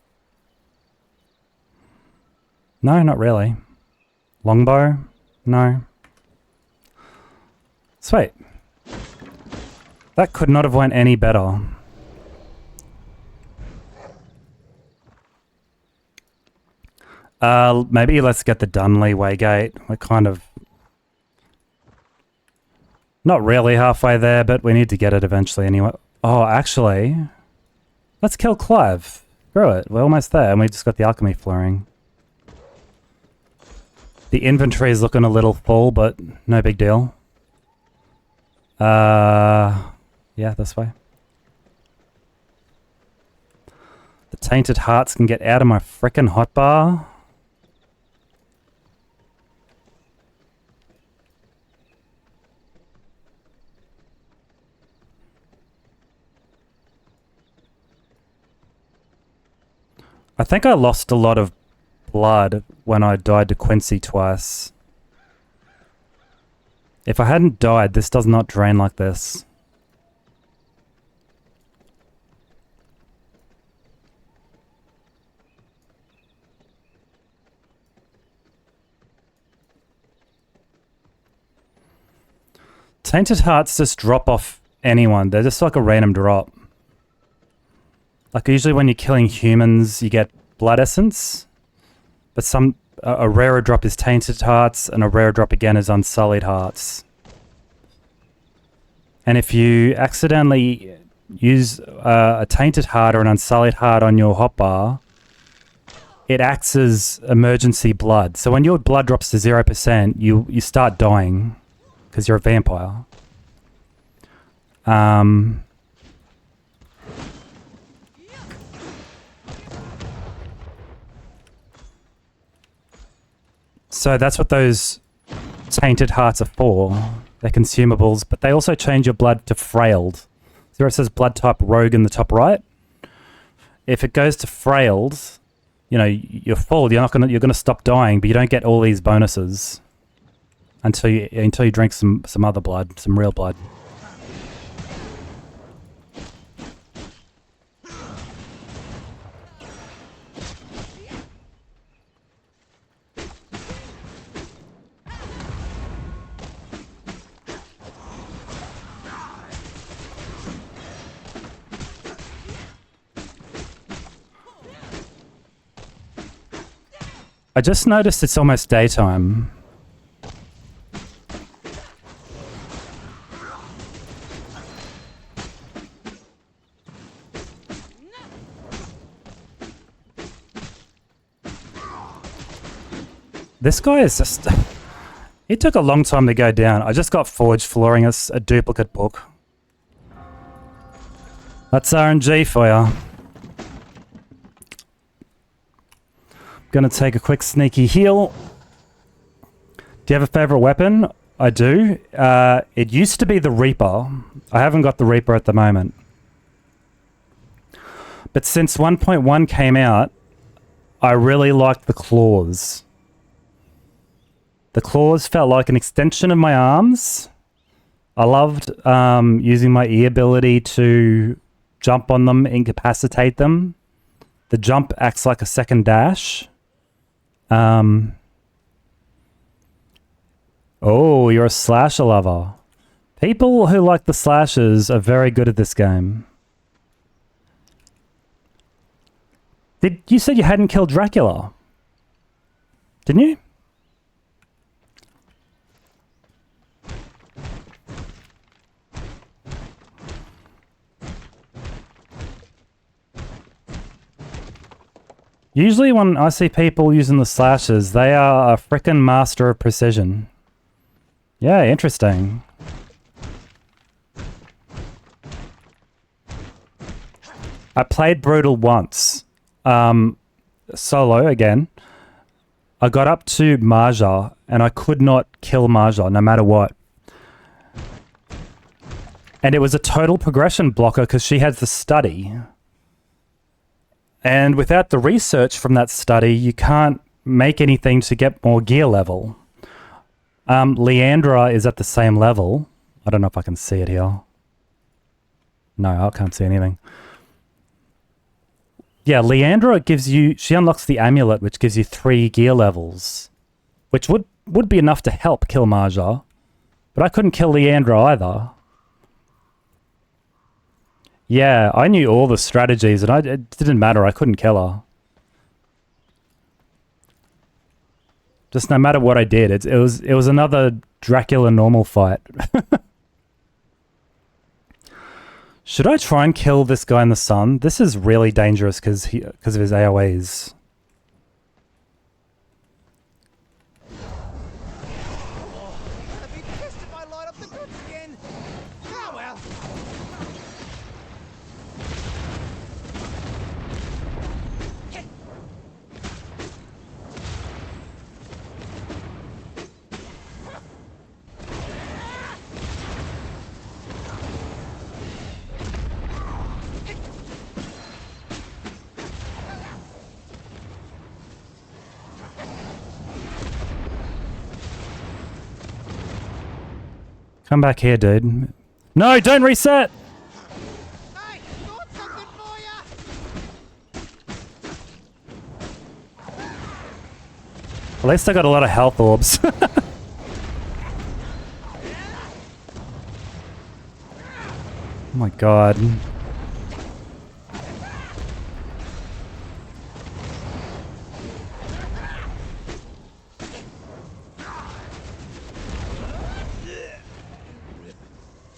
No, not really. Longbow? No. Sweet. That could not have went any better. Maybe let's get the Dunley Waygate. We're kind of... not really halfway there, but we need to get it eventually anyway. Oh, actually... let's kill Clive. Screw it. We're almost there, and we just got the alchemy flooring. The inventory is looking a little full, but no big deal. Yeah, this way. The tainted hearts can get out of my frickin' hotbar. I think I lost a lot of blood when I died to Quincey twice. If I hadn't died, this does not drain like this. Tainted hearts just drop off anyone. They're just like a random drop. Like usually when you're killing humans, you get blood essence. But a rarer drop is tainted hearts, and a rarer drop again is unsullied hearts. And if you accidentally use a tainted heart or an unsullied heart on your hotbar, it acts as emergency blood. So when your blood drops to 0%, you start dying because you're a vampire. So that's what those tainted hearts are for. They're consumables, but they also change your blood to frailed. So it says blood type rogue in the top right. If it goes to frailed, you know, you're full. You're gonna stop dying, but you don't get all these bonuses until you drink some other blood, some real blood. I just noticed it's almost daytime. This guy is just... it took a long time to go down. I just got Forge flooring us a duplicate book. That's RNG for ya. Gonna take a quick sneaky heal. Do you have a favorite weapon? I do. It used to be the Reaper. I haven't got the Reaper at the moment. But since 1.1 came out, I really liked the claws. The claws felt like an extension of my arms. I loved using my E ability to jump on them, incapacitate them. The jump acts like a second dash. Oh, you're a slasher lover. People who like the slashers are very good at this game. You said you hadn't killed Dracula? Didn't you? Usually when I see people using the slashers, they are a frickin' master of precision. Yeah, interesting. I played Brutal once. Solo again. I got up to Maja and I could not kill Maja no matter what. And it was a total progression blocker because she has the study. And without the research from that study, you can't make anything to get more gear level. Leandra is at the same level. I don't know if I can see it here. No, I can't see anything. Yeah, Leandra gives you... She unlocks the amulet, which gives you 3 gear levels. Which would be enough to help kill Maja. But I couldn't kill Leandra either. Yeah, I knew all the strategies, and it didn't matter. I couldn't kill her. Just no matter what I did, it was another Dracula normal fight. Should I try and kill this guy in the sun? This is really dangerous because of his AoEs. I'd be pissed if I light up the goods again. Oh well. Come back here, dude. No, don't reset! Hey, got something for ya. At least I got a lot of health orbs. Oh my god.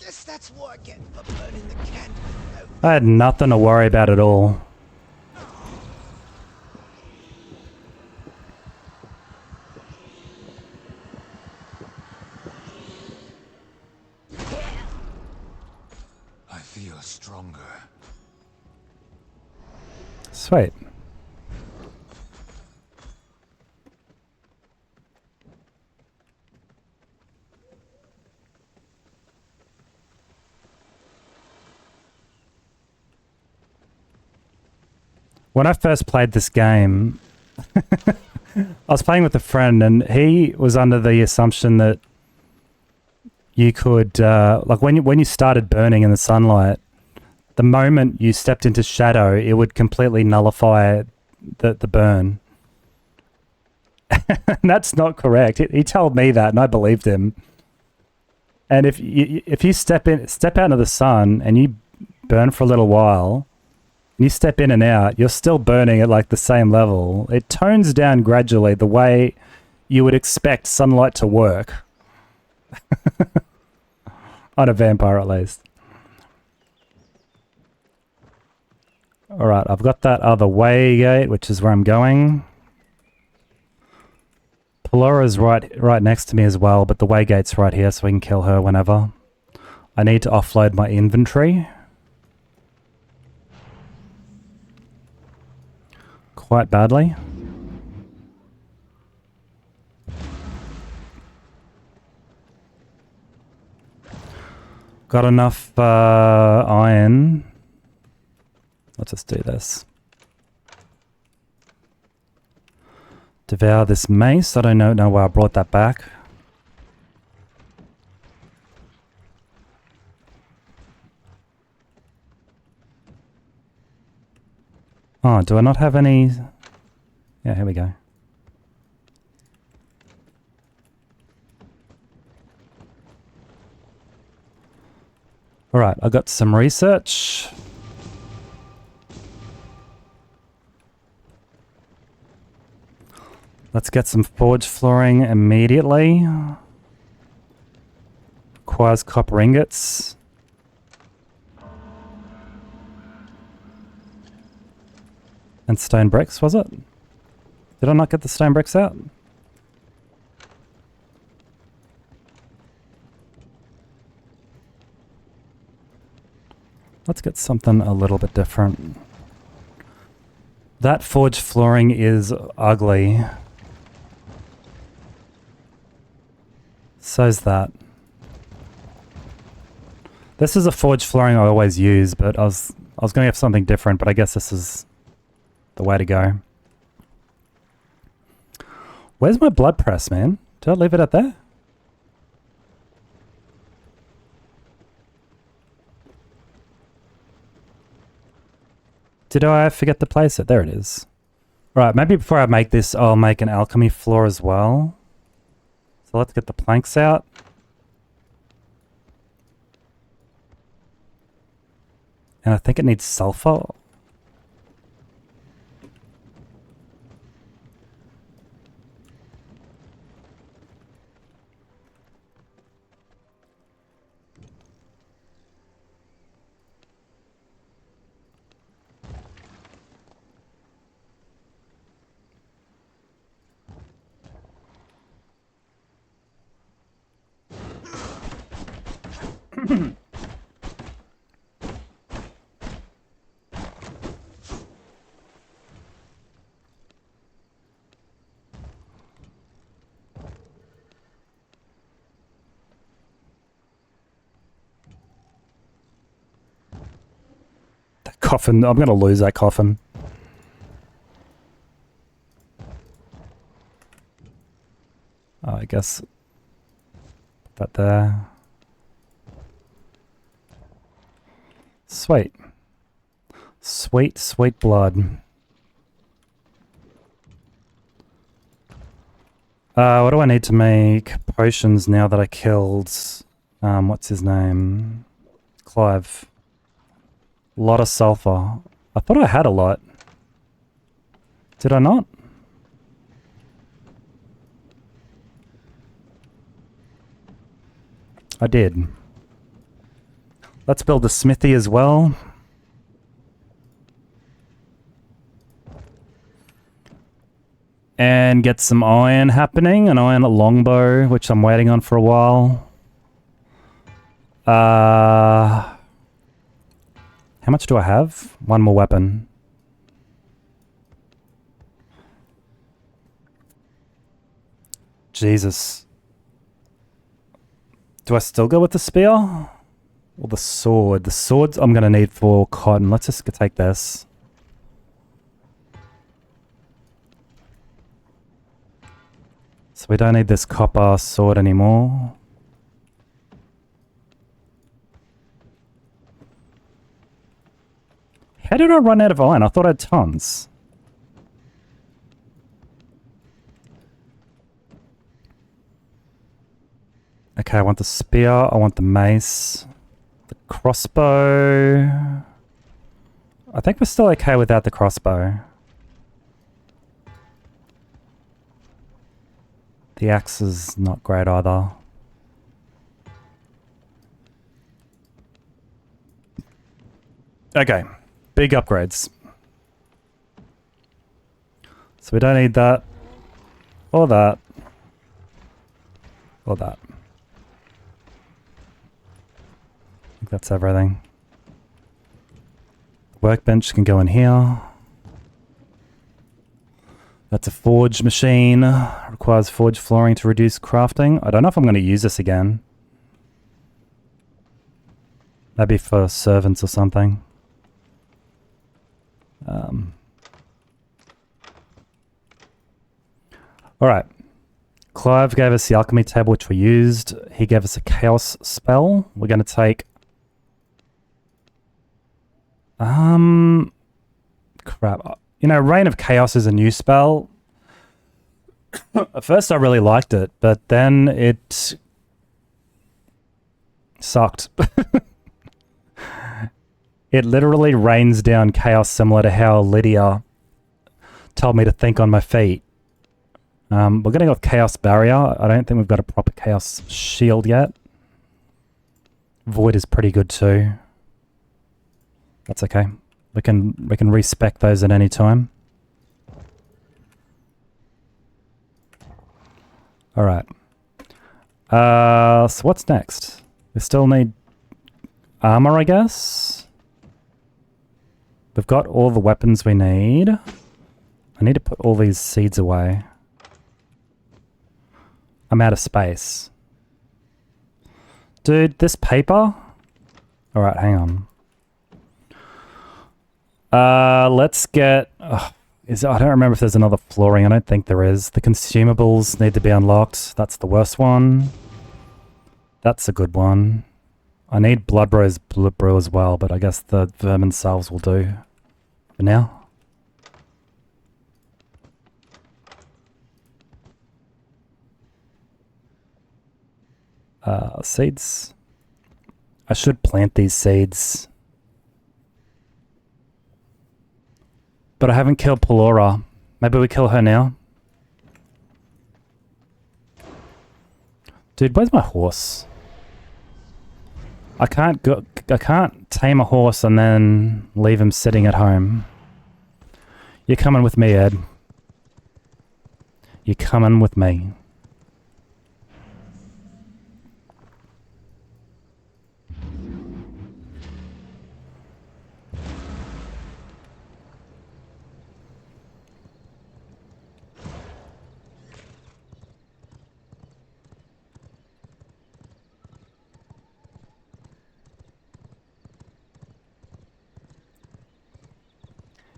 Guess that's what I get for burning the candle. I had nothing to worry about at all. I feel stronger. Sweet. When I first played this game, I was playing with a friend and he was under the assumption that you could, like when you started burning in the sunlight, the moment you stepped into shadow, it would completely nullify the burn. And that's not correct. He told me that and I believed him. And if you step out into the sun and you burn for a little while, you step in and out, you're still burning at like the same level. It tones down gradually the way you would expect sunlight to work. On a vampire at least. Alright, I've got that other way gate, which is where I'm going. Polora's right next to me as well, but the way gate's right here so we can kill her whenever. I need to offload my inventory. Quite badly. Got enough iron. Let's just do this. Devour this mace. I don't know why I brought that back. Oh, do I not have any? Yeah, here we go. Alright, I got some research. Let's get some forge flooring immediately. Requires copper ingots. And stone bricks, was it? Did I not get the stone bricks out? Let's get something a little bit different. That forged flooring is ugly. So's that. This is a forged flooring I always use, but I was going to have something different, but I guess this is the way to go. Where's my blood press, man? Did I leave it at there? Did I forget to place it? There it is. Right, maybe before I make this, I'll make an alchemy floor as well. So let's get the planks out. And I think it needs sulfur. Coffin. I'm going to lose that coffin. Oh, I guess put that there. Sweet. Sweet, sweet blood. What do I need to make potions now that I killed, what's his name? Clive. A lot of sulfur. I thought I had a lot. Did I not? I did. Let's build a smithy as well. And get some iron happening. An iron longbow, which I'm waiting on for a while. How much do I have? One more weapon. Jesus. Do I still go with the spear? Or the sword? The swords I'm going to need for cotton. Let's just take this. So we don't need this copper sword anymore. How did I run out of iron? I thought I had tons. Okay, I want the spear. I want the mace. The crossbow. I think we're still okay without the crossbow. The axe is not great either. Okay. Big upgrades. So we don't need that. Or that. Or that. I think that's everything. Workbench can go in here. That's a forge machine. Requires forge flooring to reduce crafting. I don't know if I'm going to use this again. Maybe for servants or something. Alright. Clive gave us the alchemy table, which we used. He gave us a chaos spell. We're going to take... Crap. You know, Reign of Chaos is a new spell. At first I really liked it, but then it... sucked. It literally rains down chaos, similar to how Lidia told me to think on my feet. We're going to go with Chaos Barrier. I don't think we've got a proper Chaos Shield yet. Void is pretty good too. That's okay. We can respec those at any time. Alright. So what's next? We still need armor, I guess. We've got all the weapons we need. I need to put all these seeds away. I'm out of space. Dude, this paper? Alright, hang on. Let's get... I don't remember if there's another flooring. I don't think there is. The consumables need to be unlocked. That's the worst one. That's a good one. I need blood brew as well, but I guess the vermin salves will do for now. Seeds. I should plant these seeds. But I haven't killed Polora. Maybe we kill her now. Dude, where's my horse? I can't tame a horse and then leave him sitting at home. You're coming with me, Ed. You're coming with me.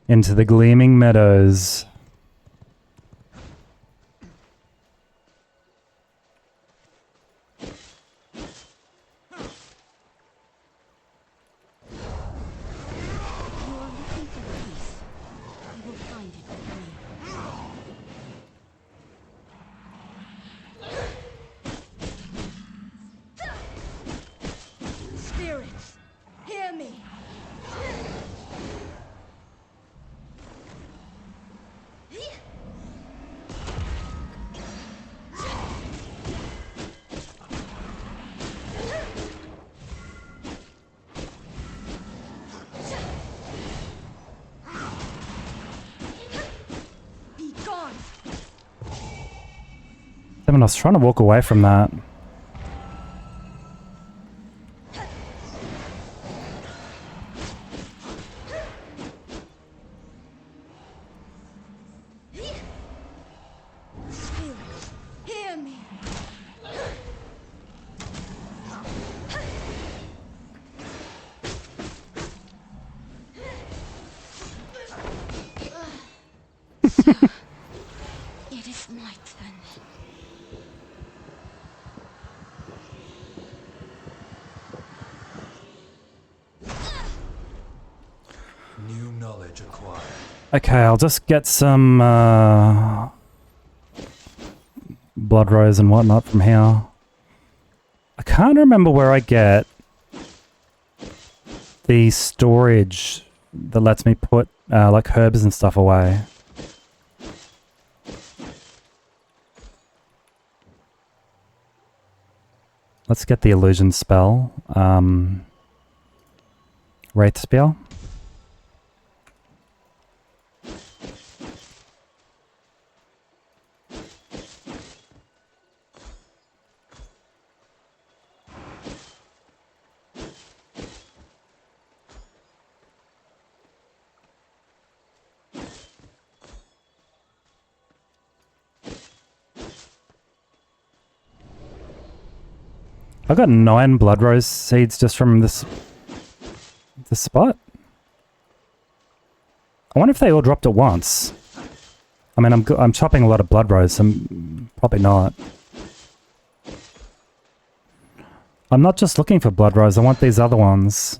Into the gleaming meadows. Spirits, hear me. I was trying to walk away from that. It is my turn. New knowledge acquired. Okay, I'll just get some blood rose and whatnot from here. I can't remember where I get the storage that lets me put like herbs and stuff away. Let's get the illusion spell. Wraith Spear. I got 9 blood rose seeds just from this spot. I wonder if they all dropped at once. I mean, I'm chopping a lot of blood rose, so probably not. I'm not just looking for blood rose, I want these other ones.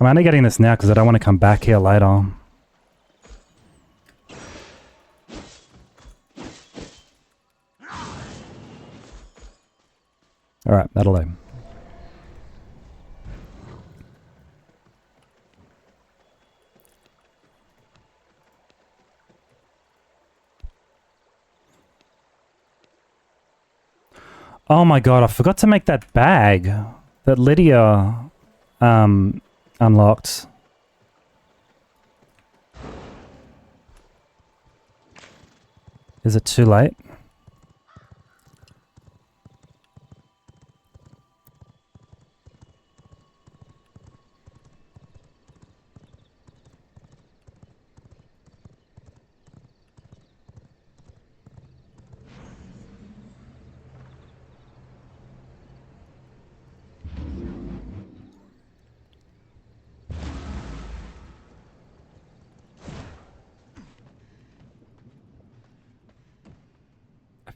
I'm only getting this now because I don't want to come back here later. Alright, that'll do. Oh my god, I forgot to make that bag that Lidia unlocked. Is it too late?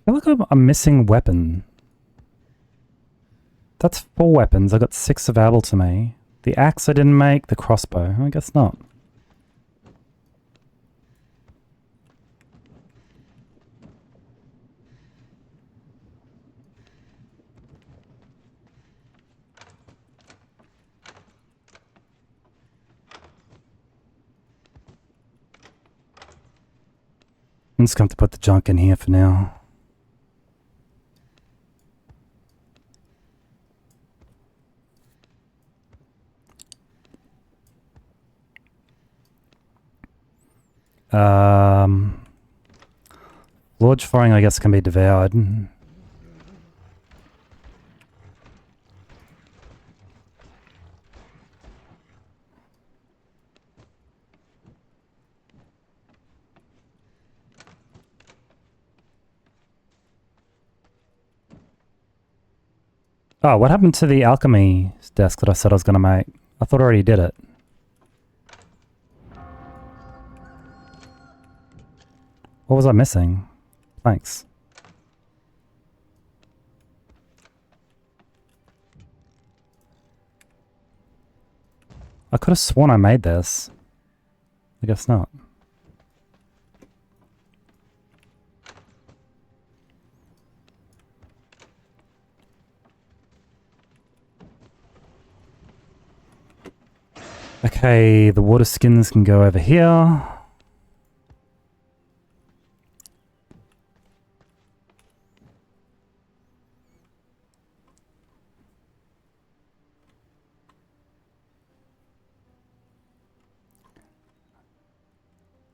I feel like I'm missing weapon. That's 4 weapons. I got 6 available to me. The axe I didn't make, the crossbow. I guess not. I'm just going to put the junk in here for now. Lodge firing, I guess, can be devoured. Oh, what happened to the alchemy desk that I said I was going to make? I thought I already did it. What was I missing? Thanks. I could have sworn I made this. I guess not. Okay, the water skins can go over here.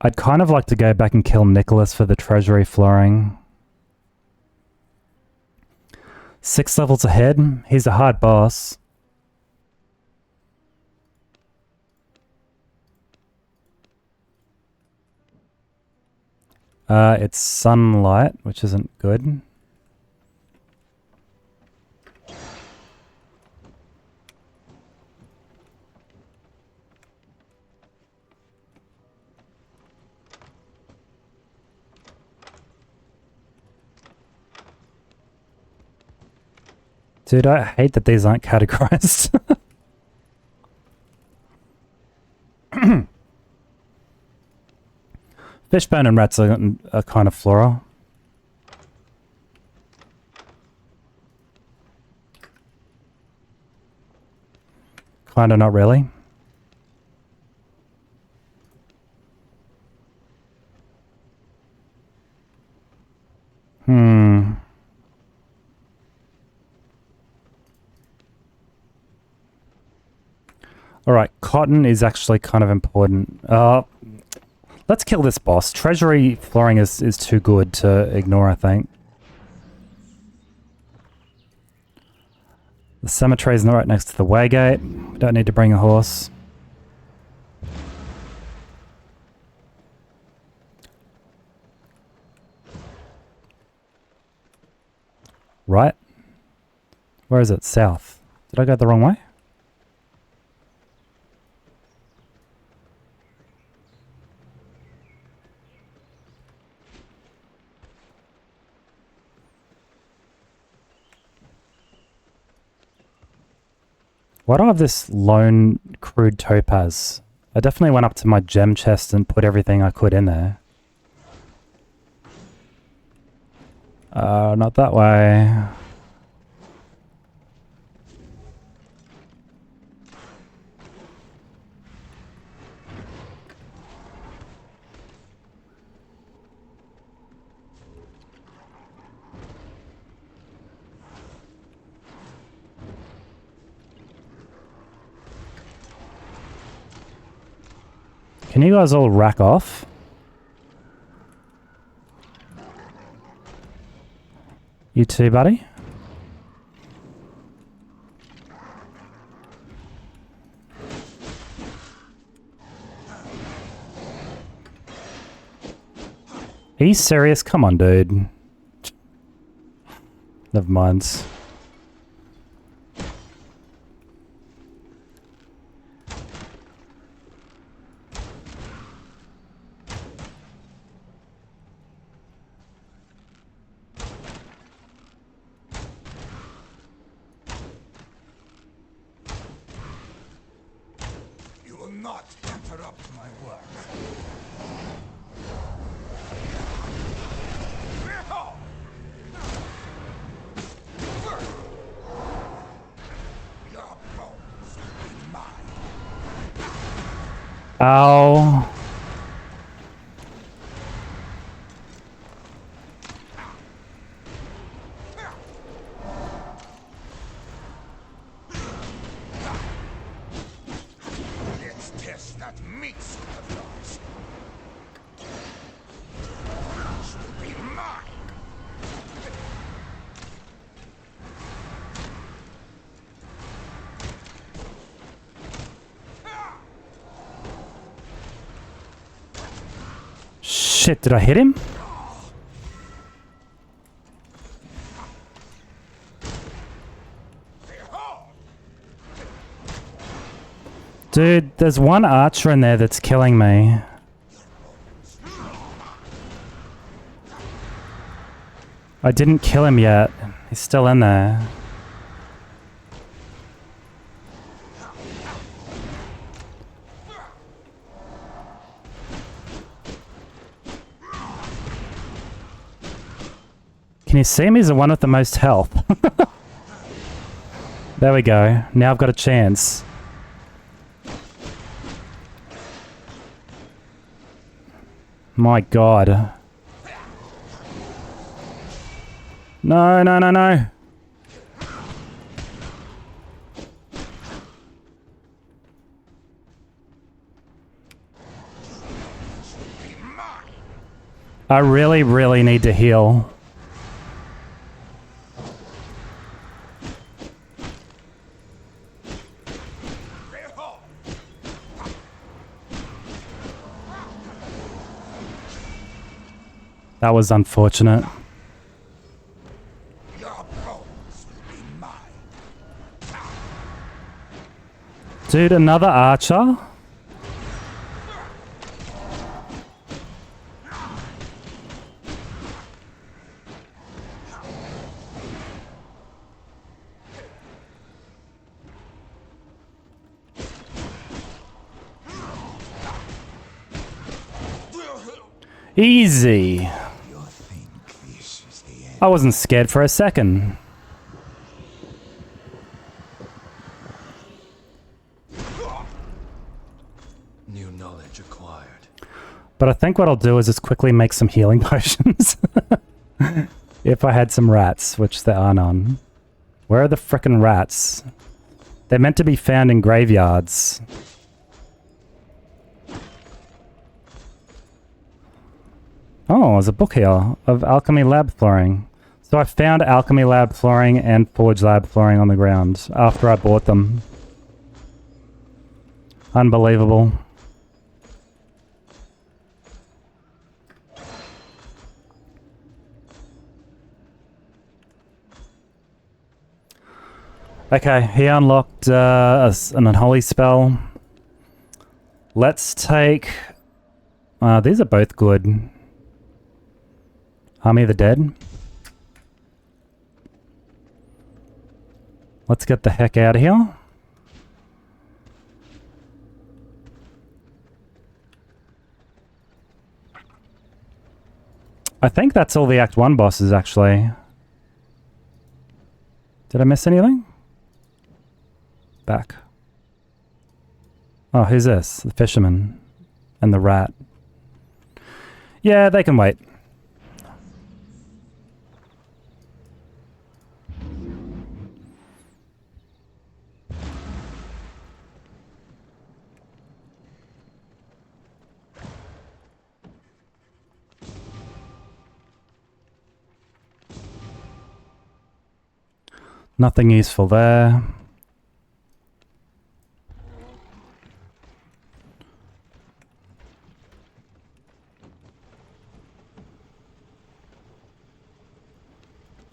I'd kind of like to go back and kill Nicholaus for the treasury flooring. 6 levels ahead. He's a hard boss. It's sunlight, which isn't good. Dude, I hate that these aren't categorized. Fishbone and rats are kind of floral. Kinda not really. Alright, cotton is actually kind of important. Let's kill this boss. Treasury flooring is too good to ignore, I think. The cemetery is not right next to the waygate. We don't need to bring a horse. Right? Where is it? South. Did I go the wrong way? Why do I have this lone crude topaz? I definitely went up to my gem chest and put everything I could in there. Not that way. Can you guys all rack off? You too, buddy? Are you serious? Come on, dude. Never mind. You will not interrupt my work. Your bones will be mine. Ow. Let's test that meat suit of yours. This will be mine. Shit, did I hit him? Dude, there's one archer in there that's killing me. I didn't kill him yet. He's still in there. Can you see him? He's the one with the most health. There we go. Now I've got a chance. My god. No, no, no, no. I really, really need to heal. That was unfortunate. Your bones will be mine. Dude, another archer? Easy. I wasn't scared for a second. New knowledge acquired. But I think what I'll do is just quickly make some healing potions. If I had some rats, which there are none. Where are the frickin' rats? They're meant to be found in graveyards. Oh, there's a book here of alchemy lab flooring. So I found alchemy lab flooring and forge lab flooring on the ground after I bought them. Unbelievable. Okay, he unlocked an unholy spell. Let's take... these are both good. Army of the Dead. Let's get the heck out of here. I think that's all the Act 1 bosses, actually. Did I miss anything? Back. Oh, who's this? The Fisherman. And the Rat. Yeah, they can wait. Nothing useful there.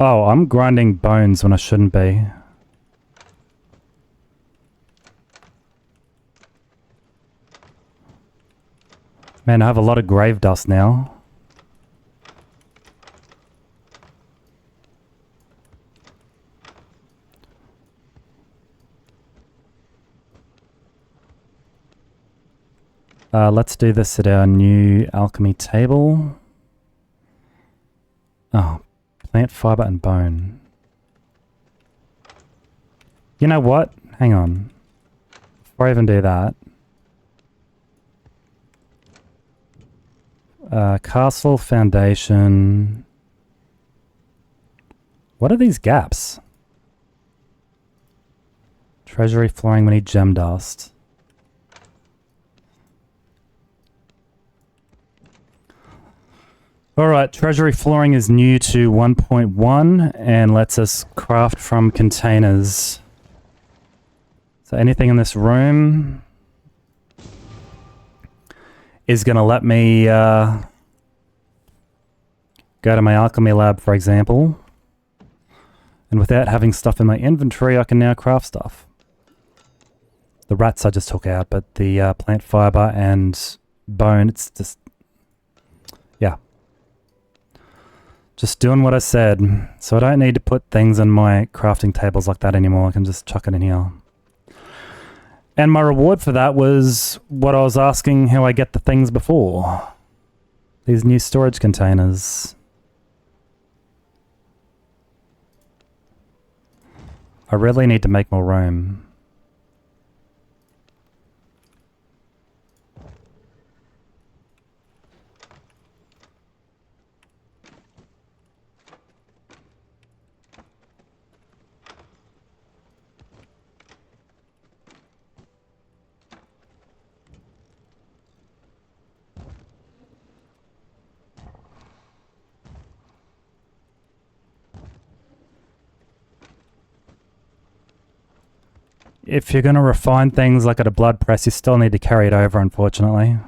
Oh, I'm grinding bones when I shouldn't be. Man, I have a lot of grave dust now. Let's do this at our new alchemy table. Oh, plant fiber and bone. You know what? Hang on. Before I even do that. Castle foundation. What are these gaps? Treasury flooring, we need gem dust. Alright, treasury flooring is new to 1.1 and lets us craft from containers. So anything in this room is going to let me go to my alchemy lab, for example. And without having stuff in my inventory, I can now craft stuff. The rats I just took out, but the plant fiber and bone, it's just... yeah. Just doing what I said. So I don't need to put things in my crafting tables like that anymore. I can just chuck it in here. And my reward for that was what I was asking how I get the things before. These new storage containers. I really need to make more room. If you're going to refine things like at a blood press, you still need to carry it over, unfortunately.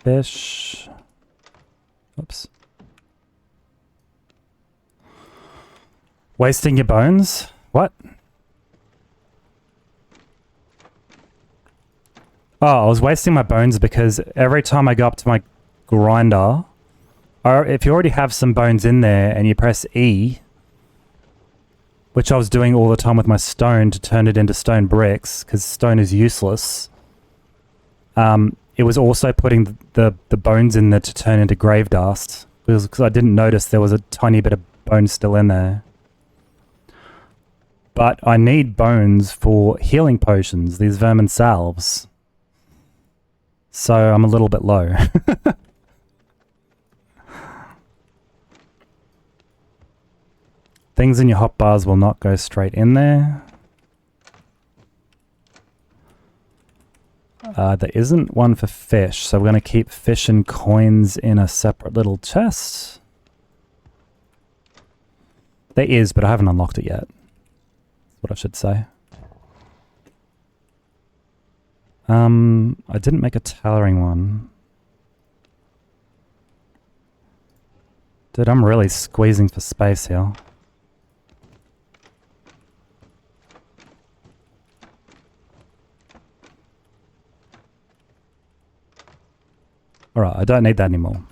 Fish. Oops. Wasting your bones? What? Oh, I was wasting my bones because every time I go up to my grinder, or if you already have some bones in there and you press E, which I was doing all the time with my stone to turn it into stone bricks, because stone is useless, it was also putting the bones in there to turn into grave dust, because I didn't notice there was a tiny bit of bone still in there. But I need bones for healing potions, these vermin salves. So I'm a little bit low. Things in your hotbars will not go straight in there. There isn't one for fish, so we're going to keep fish and coins in a separate little chest. There is, but I haven't unlocked it yet. That's what I should say. I didn't make a tailoring one. Dude, I'm really squeezing for space here. Alright, I don't need that anymore.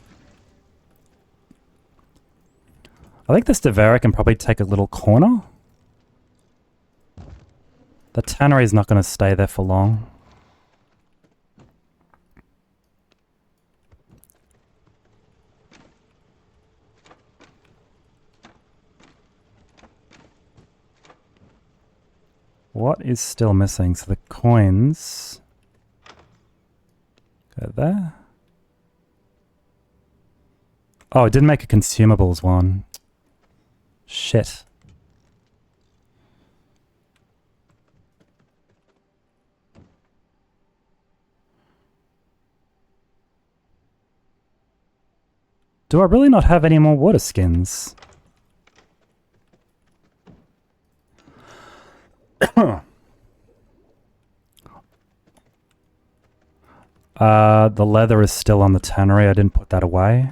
I think this Devera can probably take a little corner. The tannery is not going to stay there for long. What is still missing? So the coins go there. Oh, I didn't make a consumables one. Shit. Do I really not have any more water skins? The leather is still on the tannery. I didn't put that away.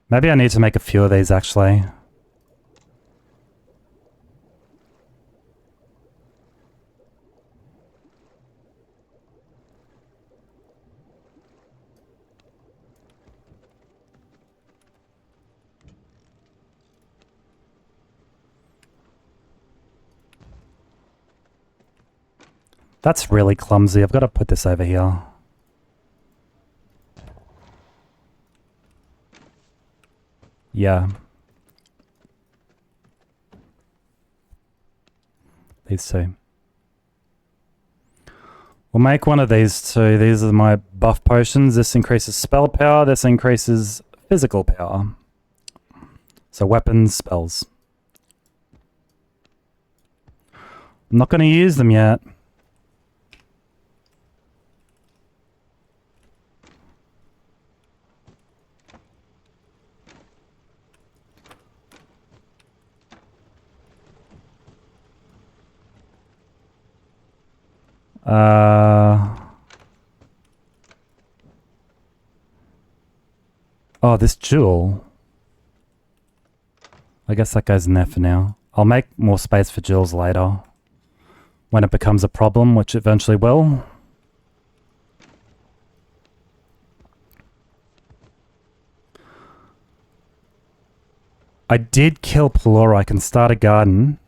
Maybe I need to make a few of these, actually. That's really clumsy. I've got to put this over here. Yeah. These two. We'll make one of these two. These are my buff potions. This increases spell power. This increases physical power. So weapons, spells. I'm not going to use them yet. Oh, this jewel. I guess that goes in there for now. I'll make more space for jewels later. When it becomes a problem, which eventually will. I did kill Polora. I can start a garden.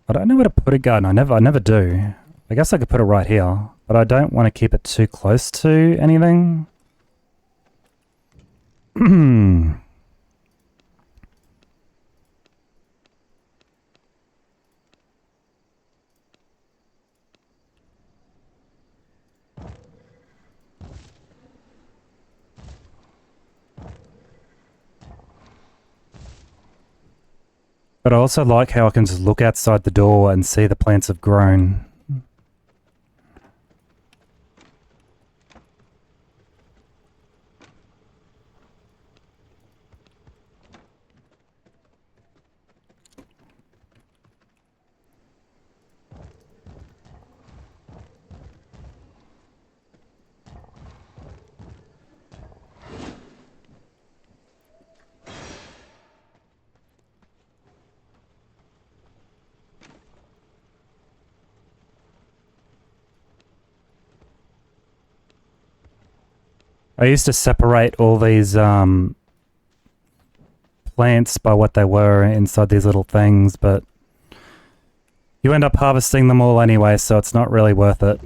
I don't know where to put a garden. I never do. I guess I could put it right here, but I don't want to keep it too close to anything. But I also like how I can just look outside the door and see the plants have grown. I used to separate all these plants by what they were inside these little things, but you end up harvesting them all anyway, so it's not really worth it.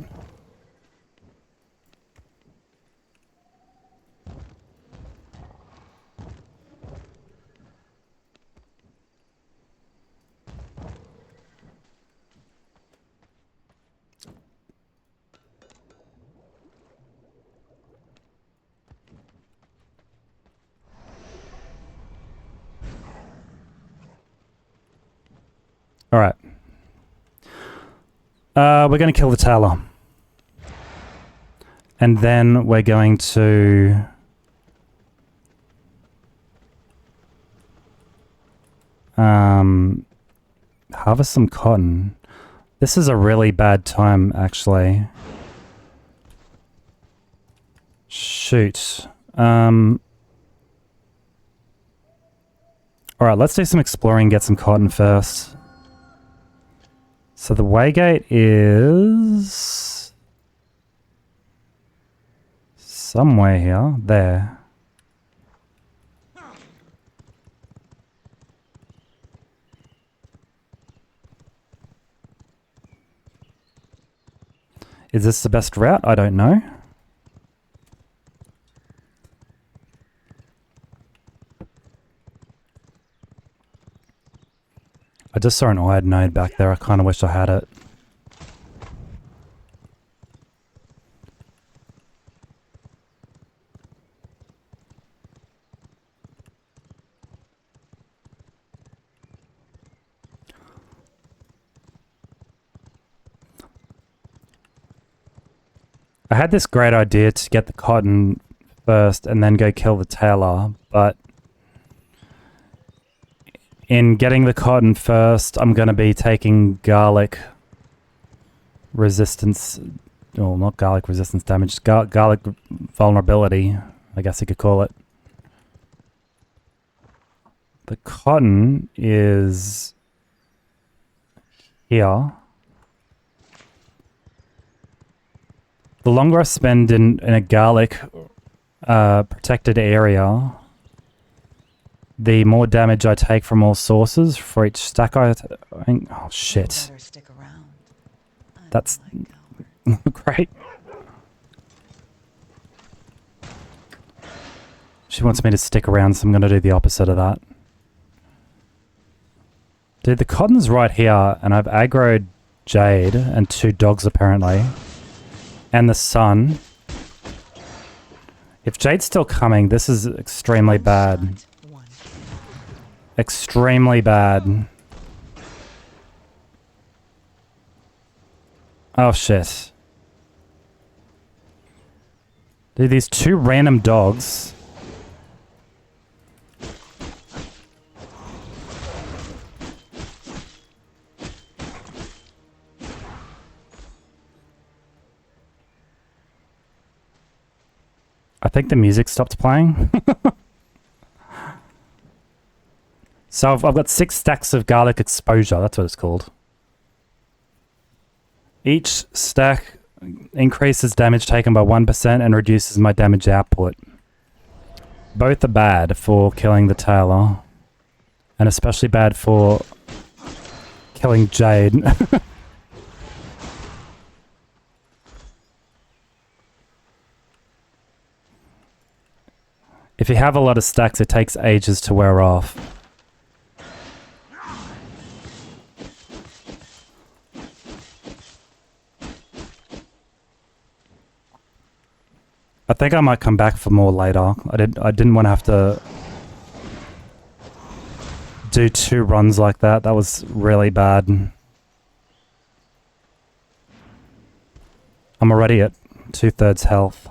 Alright. We're going to kill the Tailor. And then we're going to... harvest some cotton. This is a really bad time, actually. Shoot. Alright, let's do some exploring, get some cotton first. So the waygate is somewhere here. There. Is this the best route? I don't know. I just saw an iron node back there. I kind of wish I had it. I had this great idea to get the cotton first and then go kill the tailor, but in getting the cotton first, I'm going to be taking garlic resistance, well, not garlic resistance damage, garlic vulnerability, I guess you could call it. The cotton is here. The longer I spend in a garlic protected area, the more damage I take from all sources for each stack I think. Oh shit. Better stick around. That's great. She wants me to stick around, so I'm going to do the opposite of that. Dude, the cotton's right here, and I've aggroed Jade and 2 dogs apparently. And the sun. If Jade's still coming, this is extremely bad. Extremely bad. Oh shit. Dude, these 2 random dogs. I think the music stopped playing. So I've got 6 stacks of garlic exposure, that's what it's called. Each stack increases damage taken by 1% and reduces my damage output. Both are bad for killing the tailor. And especially bad for killing Jade. If you have a lot of stacks, it takes ages to wear off. I think I might come back for more later. I didn't want to have to do 2 runs like that. That was really bad. I'm already at 2/3 health.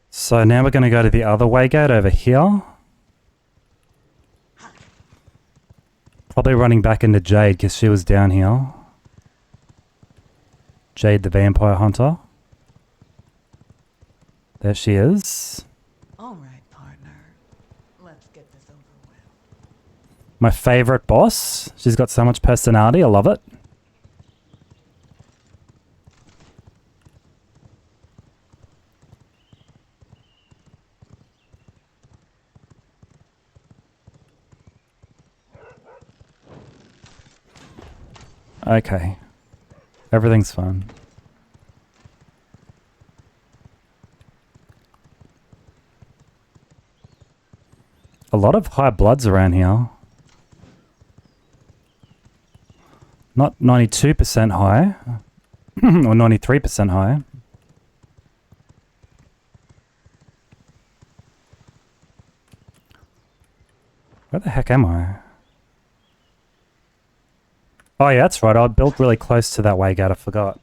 So now we're going to go to the other way gate over here. Probably running back into Jade because she was down here. Jade the Vampire Hunter. There she is. All right, partner. Let's get this over with. My favorite boss. She's got so much personality. I love it. Okay. Everything's fine. A lot of high bloods around here. Not 92% high. Or 93% high. Where the heck am I? Oh yeah, that's right. I built really close to that waygate. I forgot.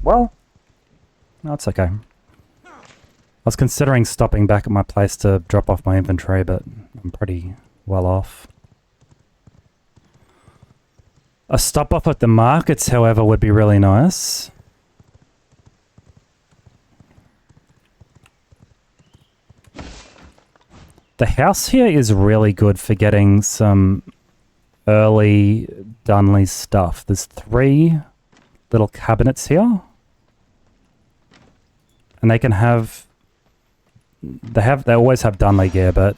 Well, no, it's okay. I was considering stopping back at my place to drop off my inventory, but I'm pretty well off. A stop off at the markets, however, would be really nice. The house here is really good for getting some early Dunley stuff. There's 3 little cabinets here. And they can have... They always have Dunley gear, but...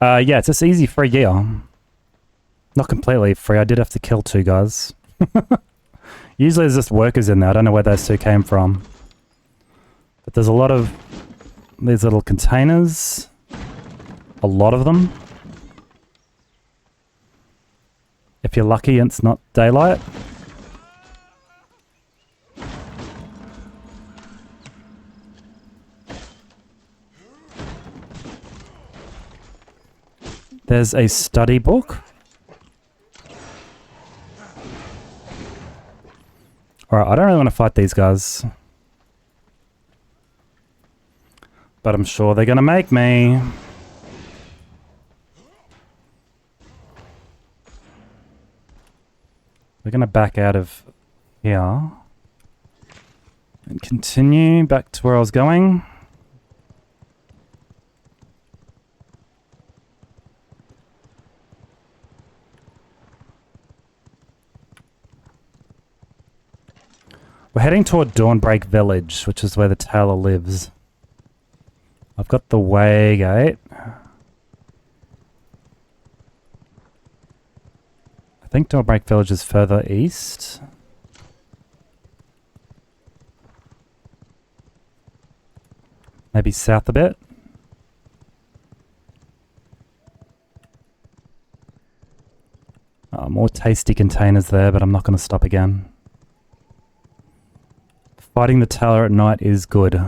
Yeah, it's just easy free gear. Not completely free. I did have to kill 2 guys. Usually there's just workers in there. I don't know where those 2 came from. But there's a lot of these little containers. A lot of them. If you're lucky and it's not daylight. There's a study book. Alright, I don't really want to fight these guys. But I'm sure they're gonna make me. We're gonna back out of here. And continue back to where I was going. We're heading toward Dawnbreak Village, which is where the Tailor lives. I've got the way gate. I think Dawnbreak Village is further east. Maybe south a bit. Oh, more tasty containers there, but I'm not going to stop again. Fighting the Tailor at night is good.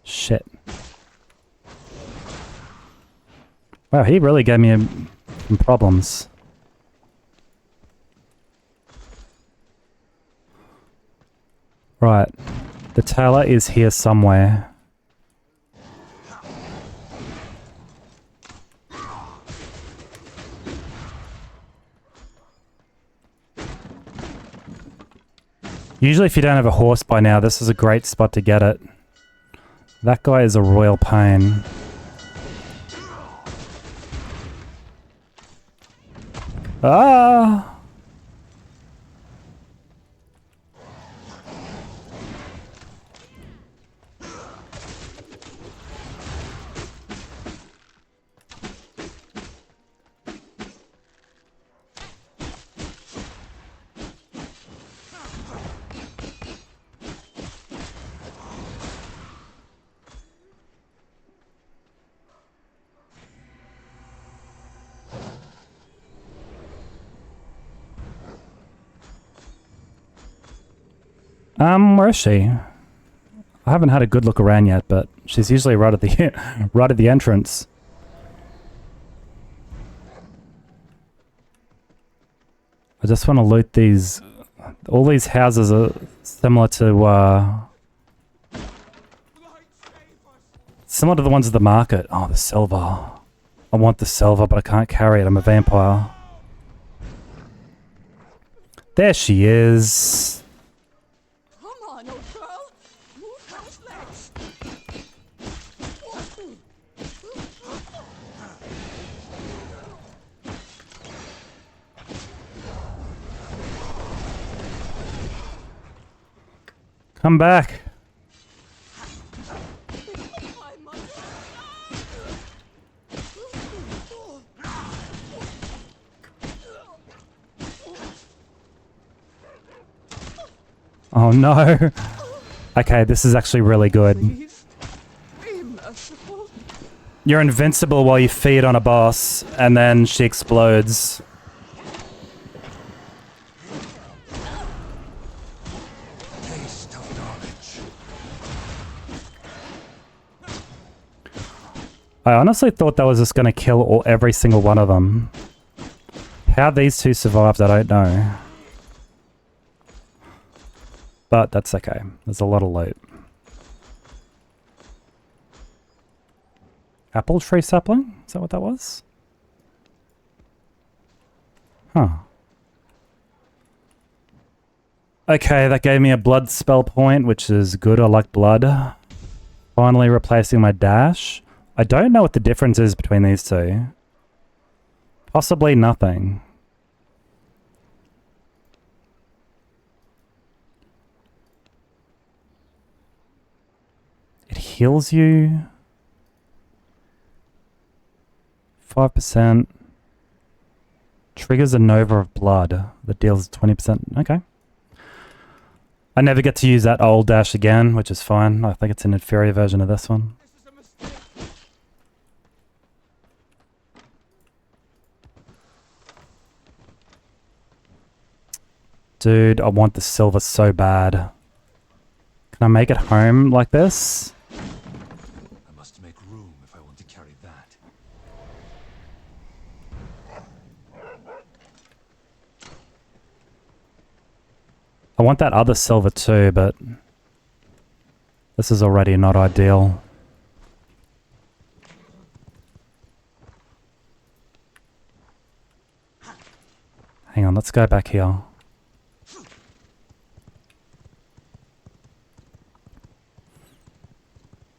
Shit. Wow, he really gave me some problems. Right. The Tailor is here somewhere. Usually if you don't have a horse by now, this is a great spot to get it. That guy is a royal pain. Ah! Where is she? I haven't had a good look around yet, but she's usually right at the right at the entrance. I just want to loot these. All these houses are similar to similar to the ones at the market. Oh, the silver. I want the silver, but I can't carry it. I'm a vampire. There she is. Come back. Oh no. Okay, this is actually really good. You're invincible while you feed on a boss, and then she explodes. I honestly thought that was just going to kill every single one of them. How these two survived, I don't know. But that's okay. There's a lot of loot. Apple tree sapling? Is that what that was? Huh. Okay, that gave me a blood spell point, which is good. I like blood. Finally replacing my dash. I don't know what the difference is between these two. Possibly nothing. It heals you 5%. Triggers a nova of blood that deals 20%. Okay. I never get to use that old dash again, which is fine. I think it's an inferior version of this one. Dude, I want the silver so bad. Can I make it home like this? I must make room if I want to carry that. I want that other silver too, but this is already not ideal. Hang on, let's go back here.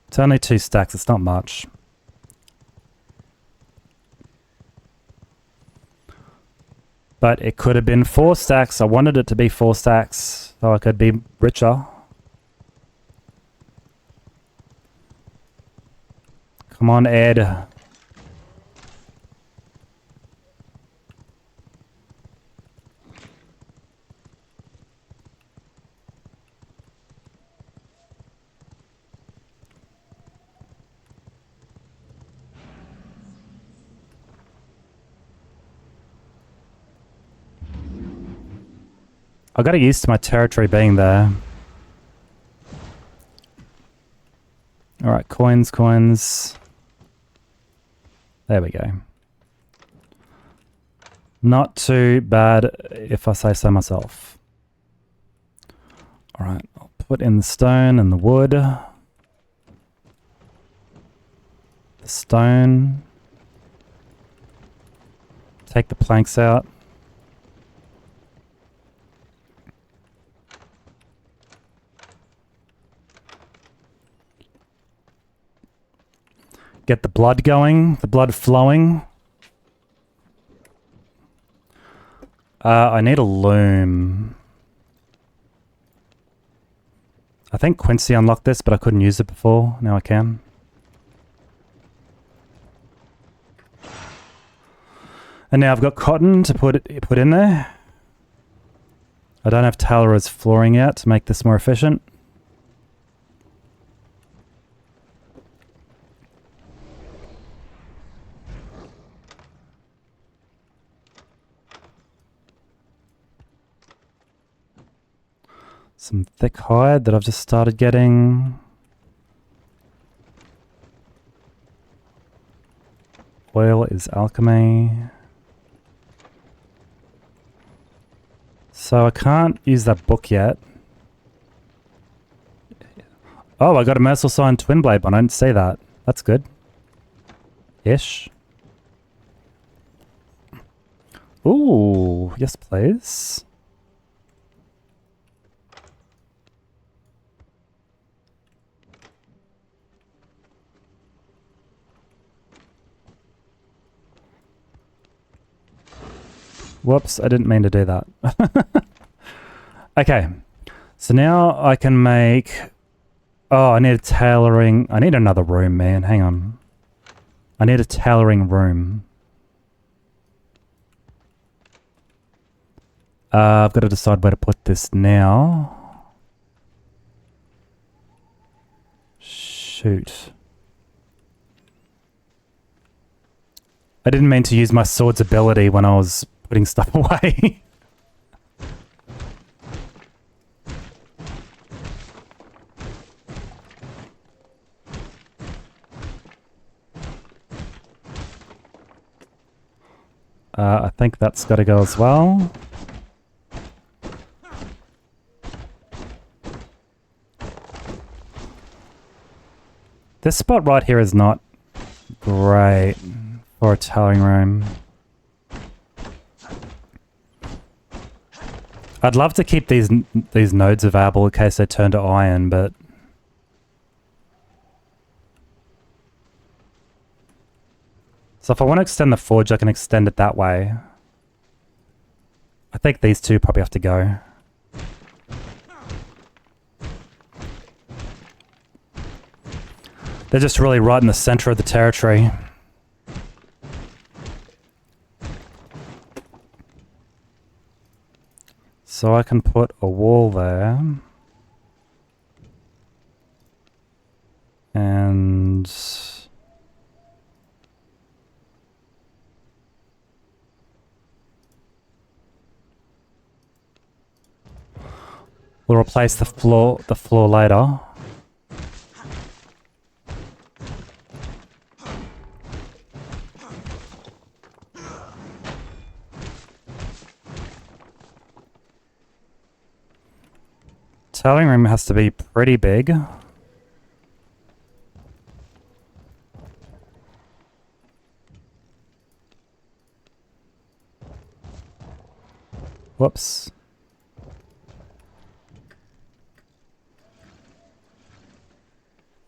It's only 2 stacks, it's not much. But it could have been 4 stacks. I wanted it to be 4 stacks so I could be richer. Come on, Ed. I got used to my territory being there. Alright, coins, coins. There we go. Not too bad if I say so myself. Alright, I'll put in the stone and the wood. The stone. Take the planks out. Get the blood going, the blood flowing. I need a loom. I think Quincey unlocked this, but I couldn't use it before. Now I can. And now I've got cotton to put in there. I don't have Tailor's flooring yet to make this more efficient. Some thick hide that I've just started getting. Oil is alchemy. So I can't use that book yet. Oh, I got a Merciful Sign Twin Blade, but I didn't see that. That's good. Ish. Ooh, yes please. Whoops, I didn't mean to do that. Okay, so now I can make... Oh, I need a tailoring... I need another room, man. Hang on. I need a tailoring room. I've got to decide where to put this now. Shoot. I didn't mean to use my sword's ability when I was putting stuff away. I think that's got to go as well. This spot right here is not great for a tailoring room. I'd love to keep these nodes available in case they turn to iron, but so if I want to extend the forge, I can extend it that way. I think these two probably have to go. They're just really right in the center of the territory. So I can put a wall there. And we'll replace the floor later. Tailoring room has to be pretty big. Whoops.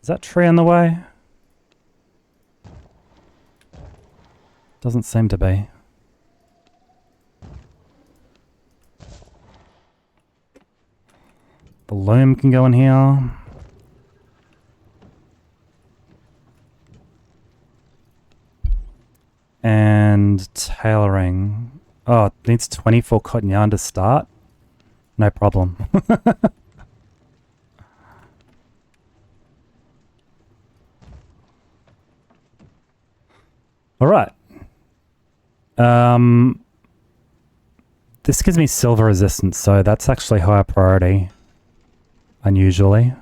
Is that tree in the way? Doesn't seem to be. The loom can go in here. And tailoring. Oh, it needs 24 cotton yarn to start. No problem. Alright. This gives me silver resistance, so that's actually higher priority. Unusually.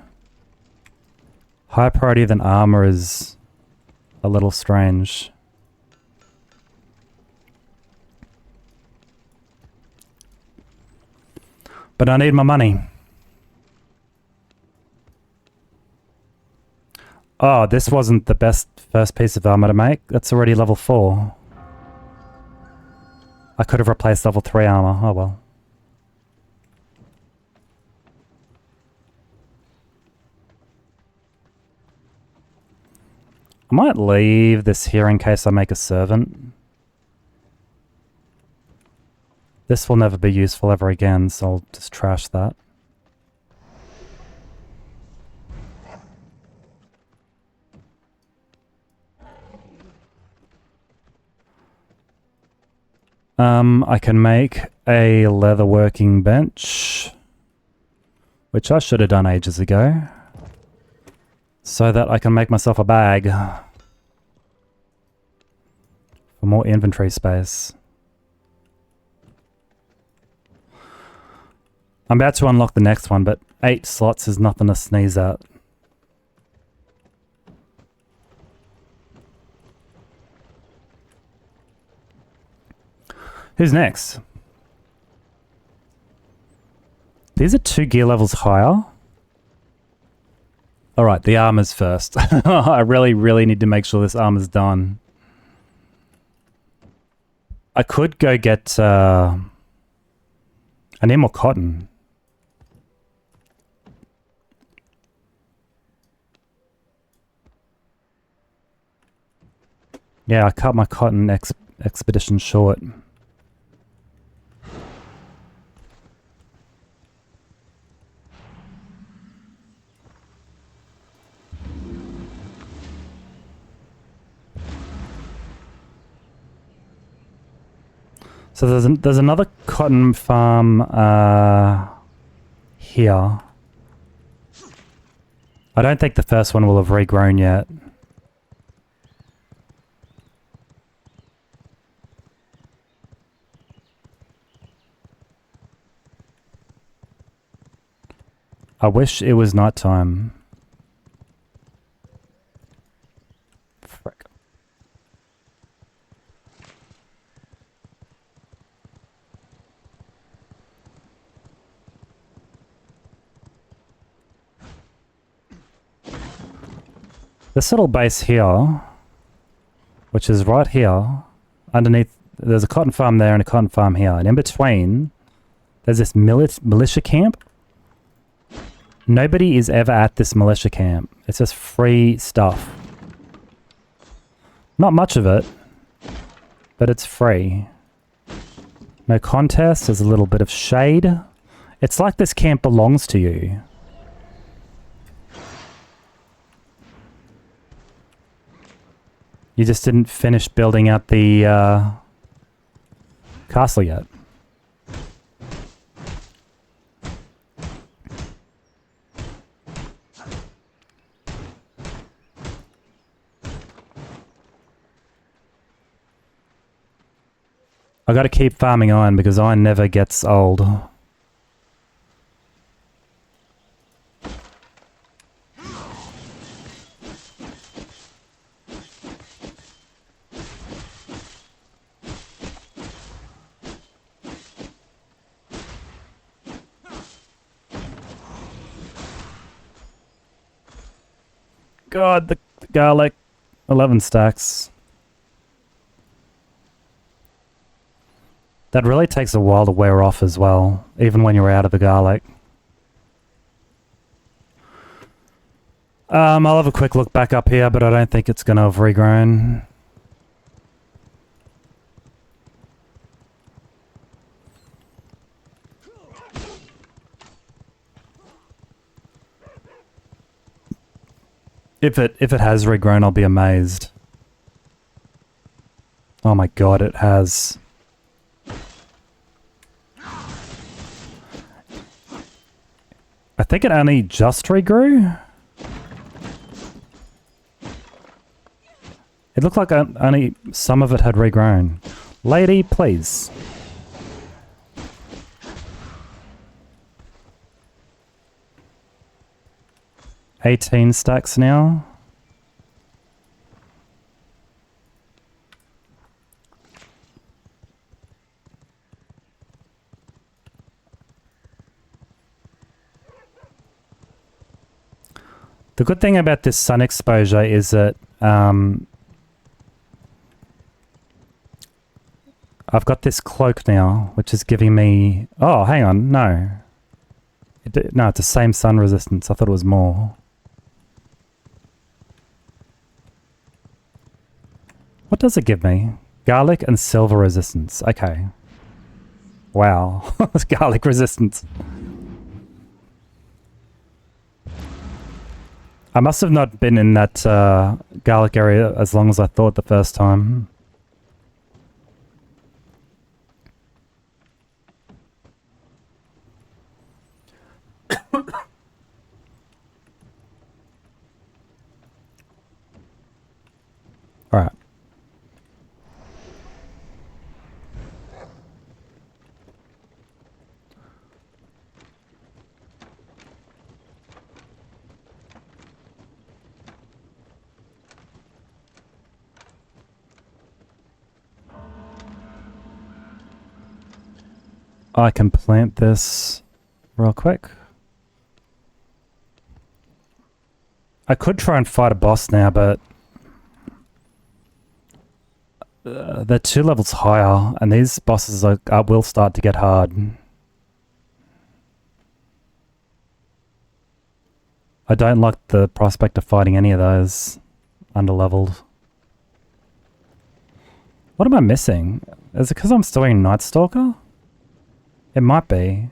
Higher priority than armor is a little strange. But I need my money. Oh, this wasn't the best first piece of armor to make. That's already level 4. I could have replaced level 3 armor. Oh well. I might leave this here in case I make a servant. This will never be useful ever again, so I'll just trash that. I can make a leather working bench, which I should have done ages ago, so that I can make myself a bag for more inventory space. I'm about to unlock the next one, but 8 slots is nothing to sneeze at. Who's next? These are 2 gear levels higher. Alright, the armor's first. I really need to make sure this armor's done. I could go get... I need more cotton. Yeah, I cut my cotton expedition short. So there's another cotton farm here. I don't think the first one will have regrown yet. I wish it was nighttime. Frick. This little base here, which is right here, underneath, there's a cotton farm there and a cotton farm here, and in between There's this militia camp. Nobody is ever at this militia camp. It's just free stuff. Not much of it, but it's free. No contest. There's a little bit of shade. It's like this camp belongs to you. You just didn't finish building out the castle yet. I gotta keep farming iron because iron never gets old. God, the garlic. 11 stacks. That really takes a while to wear off as well, even when you're out of the garlic. I'll have a quick look back up here, but I don't think it's going to have regrown. If it has regrown, I'll be amazed. Oh my god, it has. I think it only just regrew. It looked like only some of it had regrown. Lady, please. $18 stacks now. The good thing about this sun exposure is that I've got this cloak now, which is giving me... Oh, hang on, no. No, it's the same sun resistance. I thought it was more. What does it give me? Garlic and silver resistance. Okay. Wow. It's garlic resistance. I must have not been in that garlic area as long as I thought the first time. All right. I can plant this real quick. I could try and fight a boss now, but they're 2 levels higher, and these bosses will start to get hard. I don't like the prospect of fighting any of those underleveled. What am I missing? Is it because I'm still doing Night Stalker? It might be.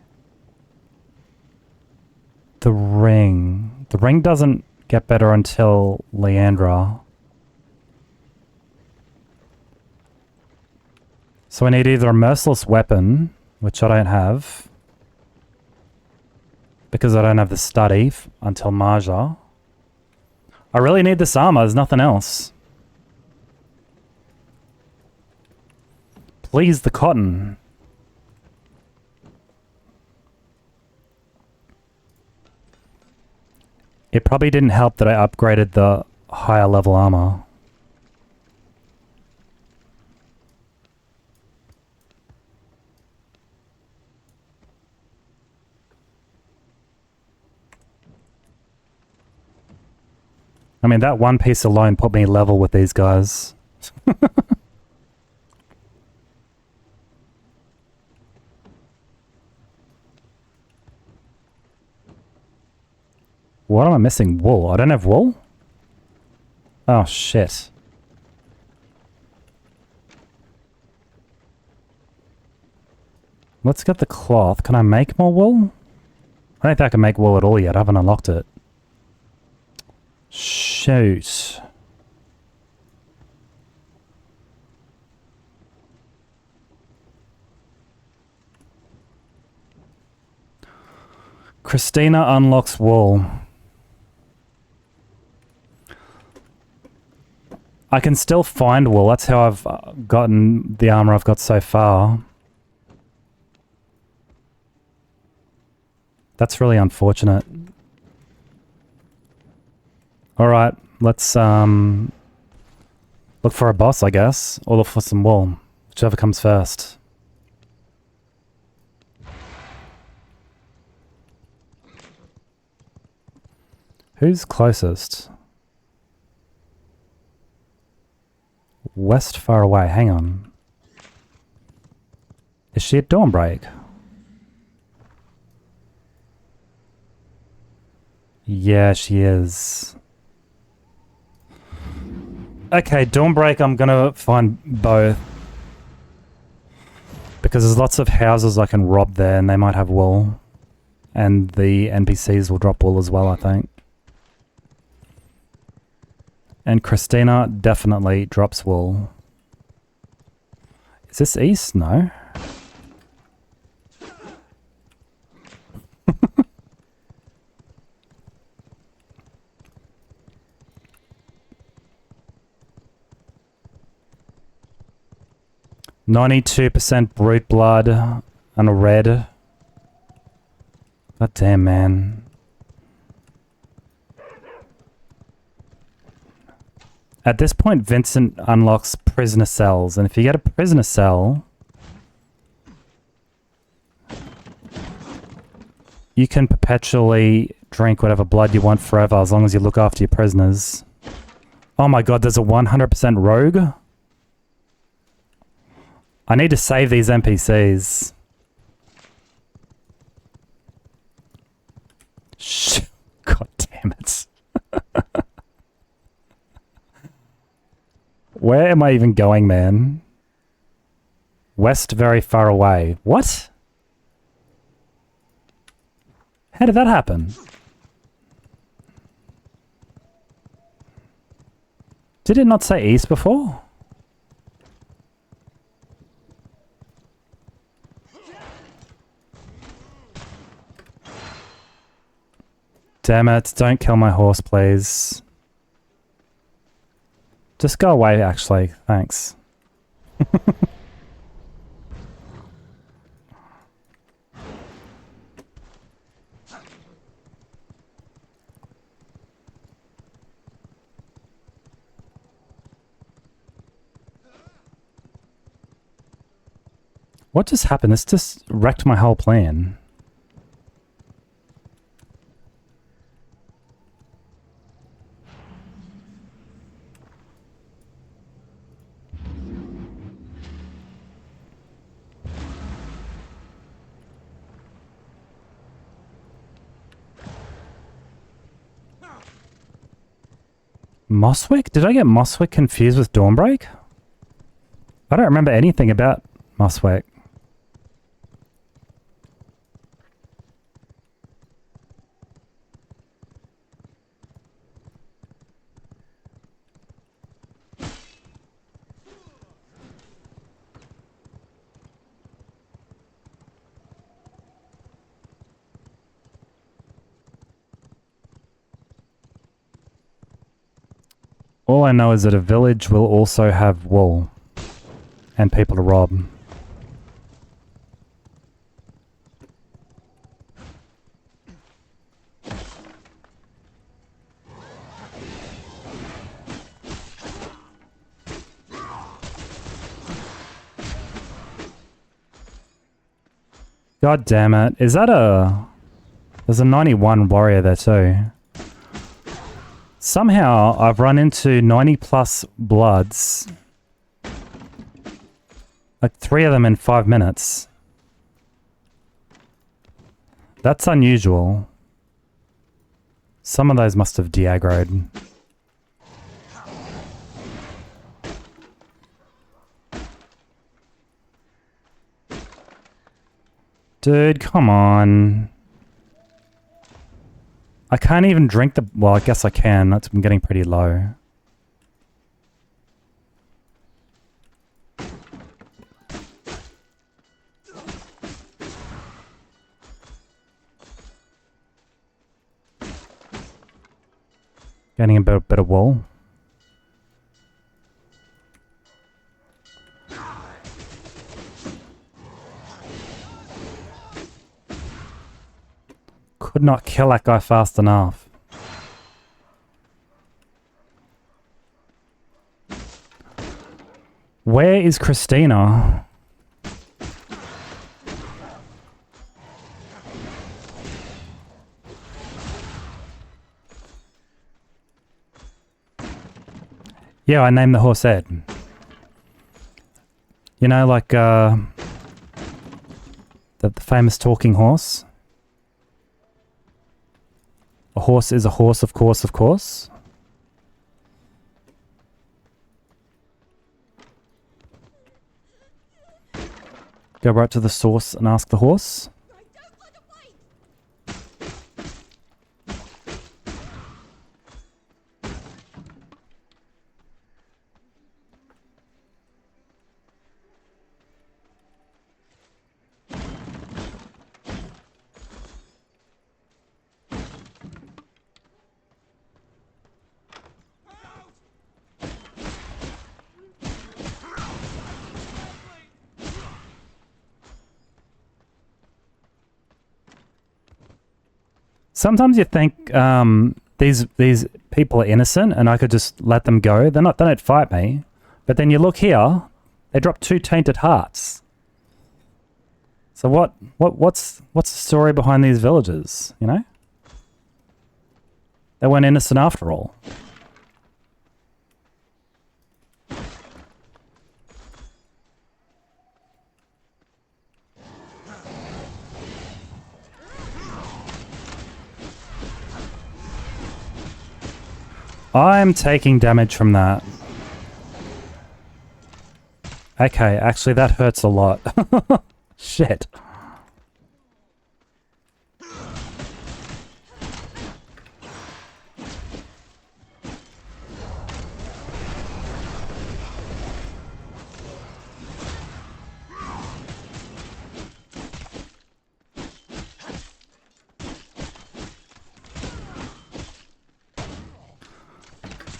The ring. The ring doesn't get better until Leandra. So I need either a merciless weapon, which I don't have, because I don't have the study until Maja. I really need this armor, there's nothing else. Please, the cotton. It probably didn't help that I upgraded the higher level armor. I mean, that one piece alone put me level with these guys. What am I missing? Wool. I don't have wool? Oh, shit. Let's get the cloth. Can I make more wool? I don't think I can make wool at all yet. I haven't unlocked it. Shoot. Christina unlocks wool. I can still find wool. That's how I've gotten the armor I've got so far. That's really unfortunate. Alright, let's look for a boss, I guess. Or look for some wool. Whichever comes first. Who's closest? West far away, hang on. Is she at Dawnbreak? Yeah, she is. Okay, Dawnbreak I'm gonna find both. Because there's lots of houses I can rob there and they might have wool. And the NPCs will drop wool as well, I think. And Christina definitely drops wool. Is this east? No. %92% brute blood and a red. God damn, man. At this point, Vincent unlocks prisoner cells, and if you get a prisoner cell, you can perpetually drink whatever blood you want forever as long as you look after your prisoners. Oh my god, there's a 100% rogue? I need to save these NPCs. Shh. God damn it. Where am I even going, man? West very far away. What? How did that happen? Did it not say east before? Damn it, don't kill my horse, please. Just go away, actually. Thanks. What just happened? This just wrecked my whole plan. Mosswick? Did I get Mosswick confused with Dawnbreak? I don't remember anything about Mosswick. All I know is that a village will also have wool and people to rob. God damn it. Is that a... There's a 91 warrior there too. Somehow, I've run into 90 plus bloods. Like 3 of them in 5 minutes. That's unusual. Some of those must have de-aggroed. Dude, come on. I can't even drink the... Well, I guess I can. I'm getting pretty low. Getting a bit of wool. Could not kill that guy fast enough. Where is Christina? Yeah, I named the horse Ed. You know, like the famous talking horse. A horse is a horse, of course, of course. Go right to the source and ask the horse. Sometimes you think these people are innocent and I could just let them go. They don't fight me. But then you look here, they dropped 2 tainted hearts. So what's the story behind these villagers, you know? They weren't innocent after all. I'm taking damage from that. Okay, actually that hurts a lot. Shit.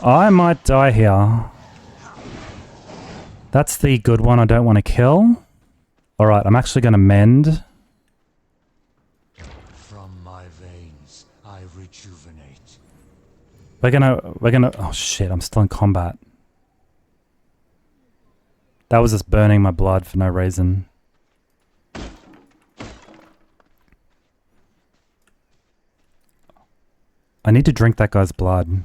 I might die here. That's the good one I don't want to kill. Alright, I'm actually going to mend. From my veins, I rejuvenate. We're gonna... Oh shit, I'm still in combat. That was just burning my blood for no reason. I need to drink that guy's blood.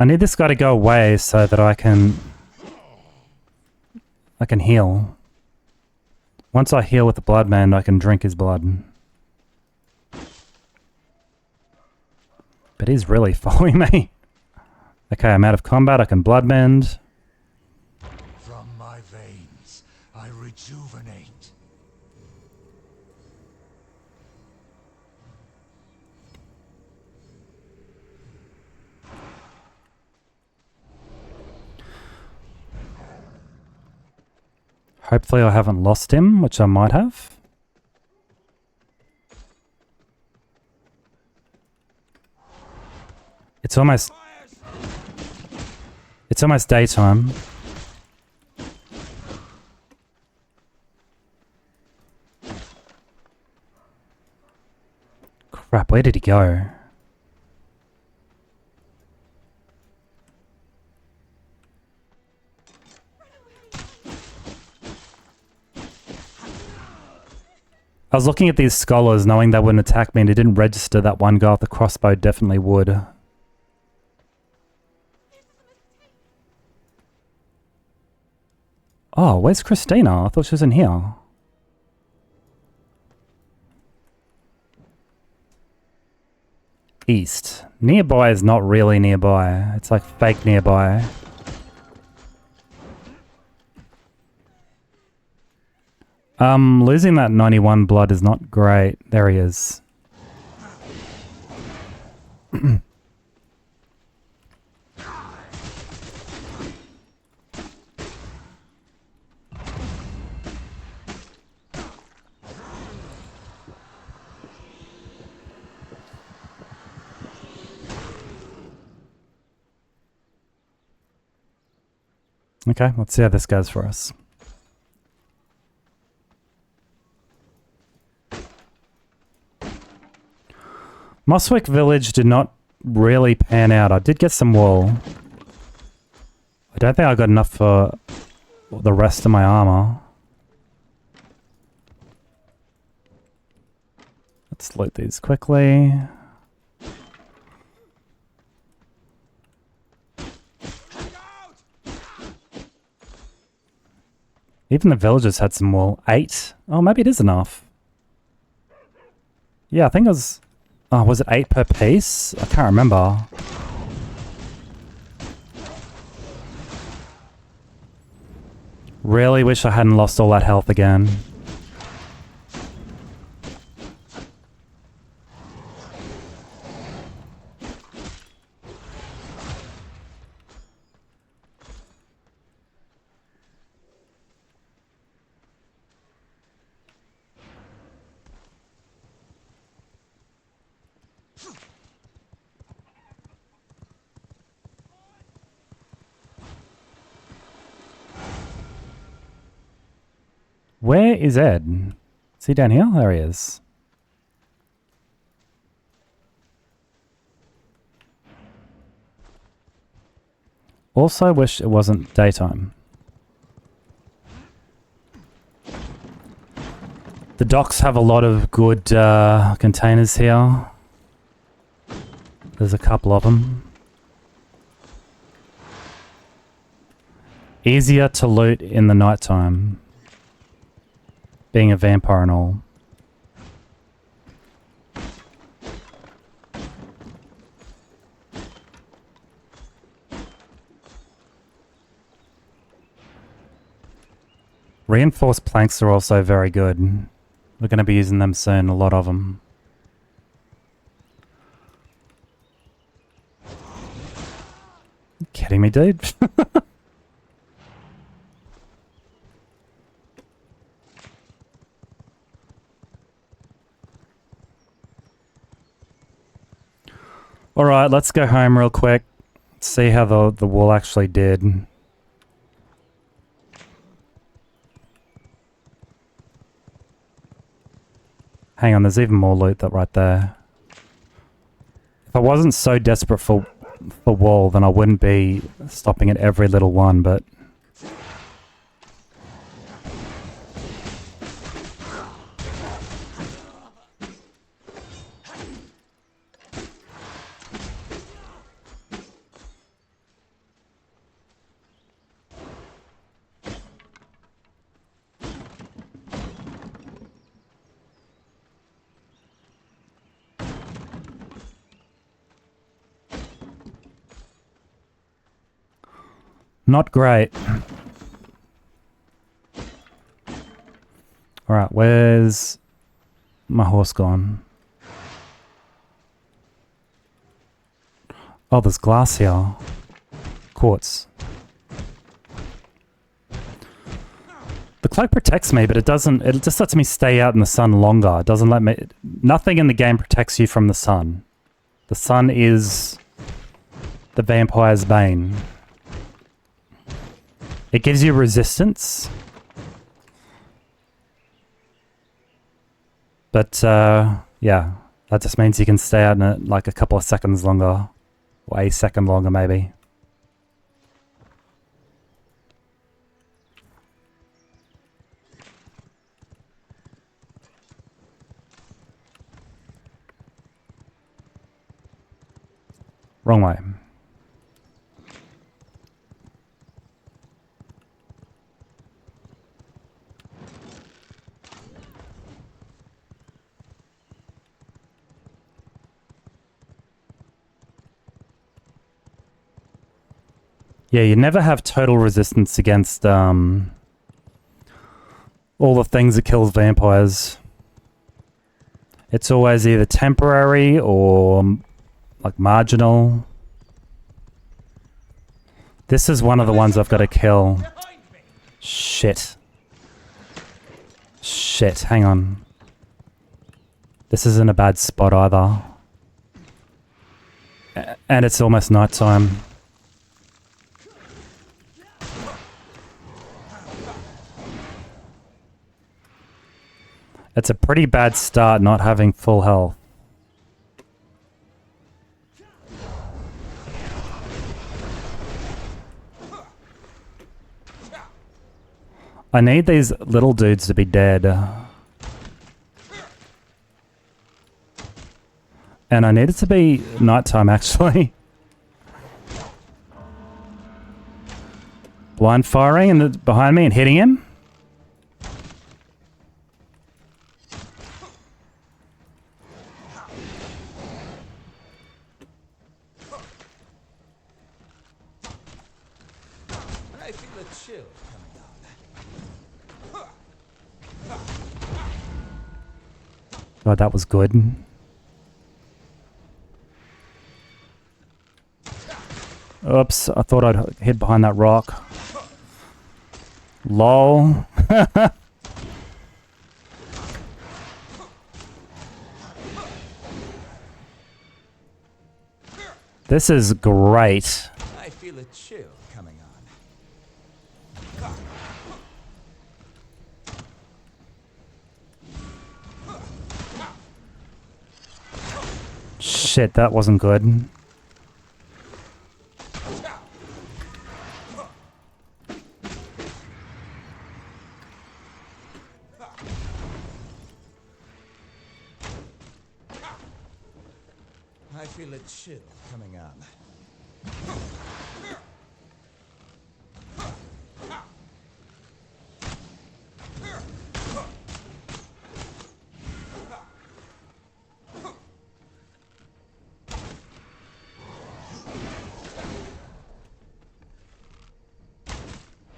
I need this guy to go away so that I can heal. Once I heal with the blood man, I can drink his blood. But he's really following me. Okay, I'm out of combat, I can blood mend. From my veins, I rejuvenate. Hopefully I haven't lost him, which I might have. It's almost daytime. Crap, where did he go? I was looking at these scholars knowing they wouldn't attack me and it didn't register that one guy with the crossbow definitely would. Oh, where's Christina? I thought she was in here. East. Nearby is not really nearby. It's like fake nearby. Losing that 91 blood is not great. There he is. Okay, let's see how this goes for us. Mosswick Village did not really pan out. I did get some wool. I don't think I got enough for the rest of my armor. Let's loot these quickly. Even the villagers had some wool. 8? Oh, maybe it is enough. Yeah, I think it was... Oh, was it 8 per piece? I can't remember. Really wish I hadn't lost all that health again. Where is Ed? Is he down here? There he is. Also wish it wasn't daytime. The docks have a lot of good containers here. There's a couple of them. Easier to loot in the nighttime. Being a vampire and all. Reinforced planks are also very good. We're going to be using them soon, a lot of them. You kidding me, dude? Alright, let's go home real quick. See how the wool actually did. Hang on, there's even more loot that right there. If I wasn't so desperate for wool, then I wouldn't be stopping at every little one, but... Not great. Alright, where's my horse gone? Oh, there's glass here. Quartz. The cloak protects me, but it doesn't... It just lets me stay out in the sun longer. It doesn't let me... Nothing in the game protects you from the sun. The sun is the vampire's bane. It gives you resistance. But, yeah. That just means you can stay out in it like a couple of seconds longer. Or a second longer, maybe. Wrong way. Yeah, you never have total resistance against all the things that kills vampires. It's always either temporary or like marginal. This is one of the ones I've got to kill. Shit. Shit, hang on. This isn't a bad spot either. And it's almost nighttime. It's a pretty bad start not having full health. I need these little dudes to be dead. And I need it to be nighttime, actually. Blind firing and behind me and hitting him. God, that was good. Oops, I thought I'd hid behind that rock. LOL. This is great. I feel a chill coming on. Shit, that wasn't good. I feel a chill coming on.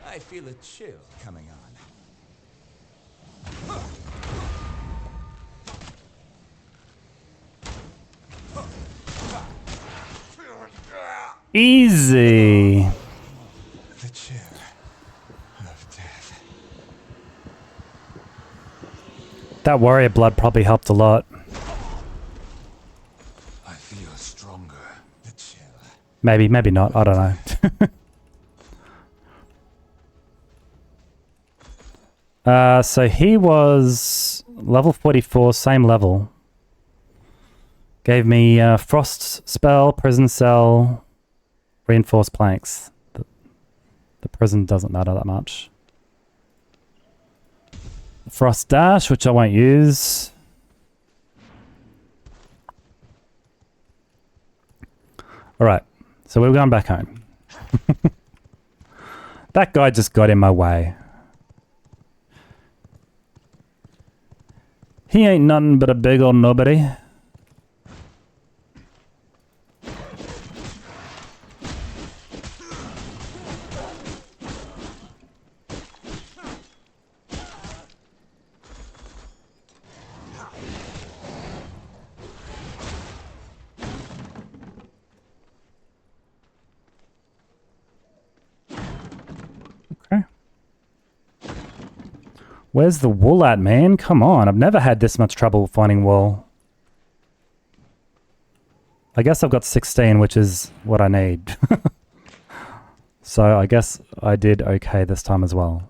I feel a chill coming on. Easy. The chill of death. That warrior blood probably helped a lot. I feel stronger. The chill. Maybe, maybe not. I don't know. So he was level 44, same level. Gave me frost spell, prison cell, reinforced planks. The prison doesn't matter that much. Frost dash, which I won't use. Alright, so we're going back home. That guy just got in my way. He ain't nothing but a big old nobody. Where's the wool at, man? Come on, I've never had this much trouble finding wool. I guess I've got 16, which is what I need. So I guess I did okay this time as well.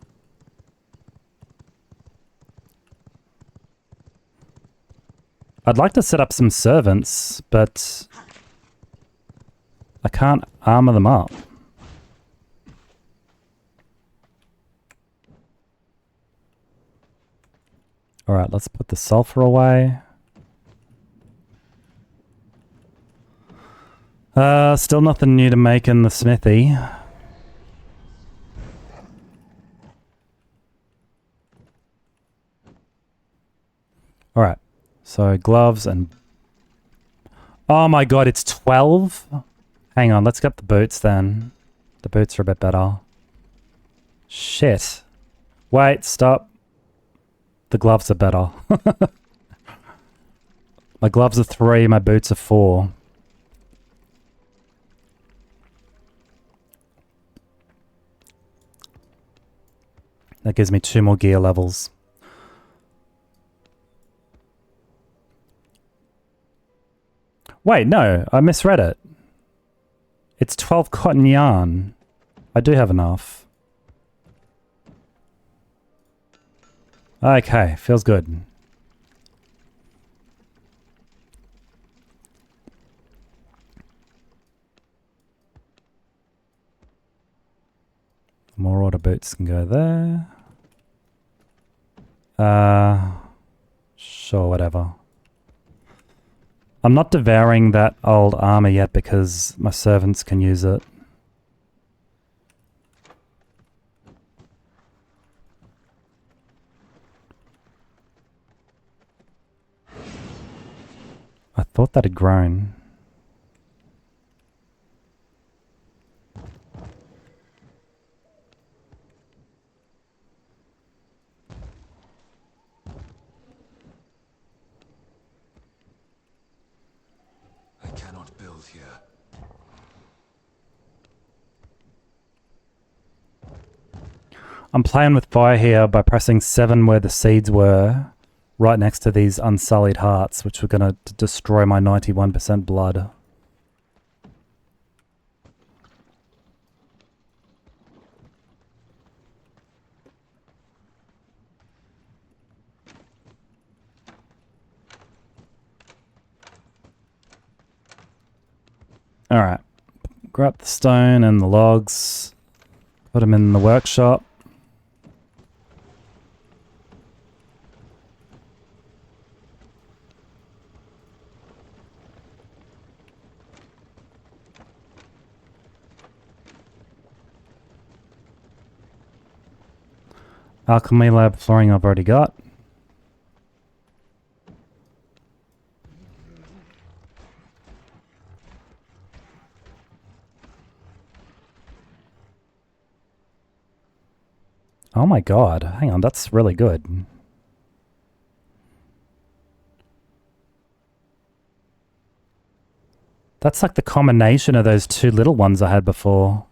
I'd like to set up some servants, but I can't armor them up. Alright, let's put the sulfur away. Still nothing new to make in the smithy. Alright, so gloves and... Oh my god, it's 12? Hang on, let's get the boots then. The boots are a bit better. Shit. Wait, stop. The gloves are better. My gloves are 3, my boots are 4. That gives me 2 more gear levels. Wait, no, I misread it. It's 12 cotton yarn. I do have enough. Okay, feels good. More order boots can go there. Sure, whatever. I'm not devouring that old armor yet because my servants can use it. I thought that had grown. I'm playing with fire here by pressing 7 where the seeds were, right next to these unsullied hearts, which were going to destroy my 91% blood. Alright, grab the stone and the logs, put them in the workshop. Alchemy lab flooring I've already got. Oh my god, hang on, that's really good. That's like the combination of those 2 little ones I had before.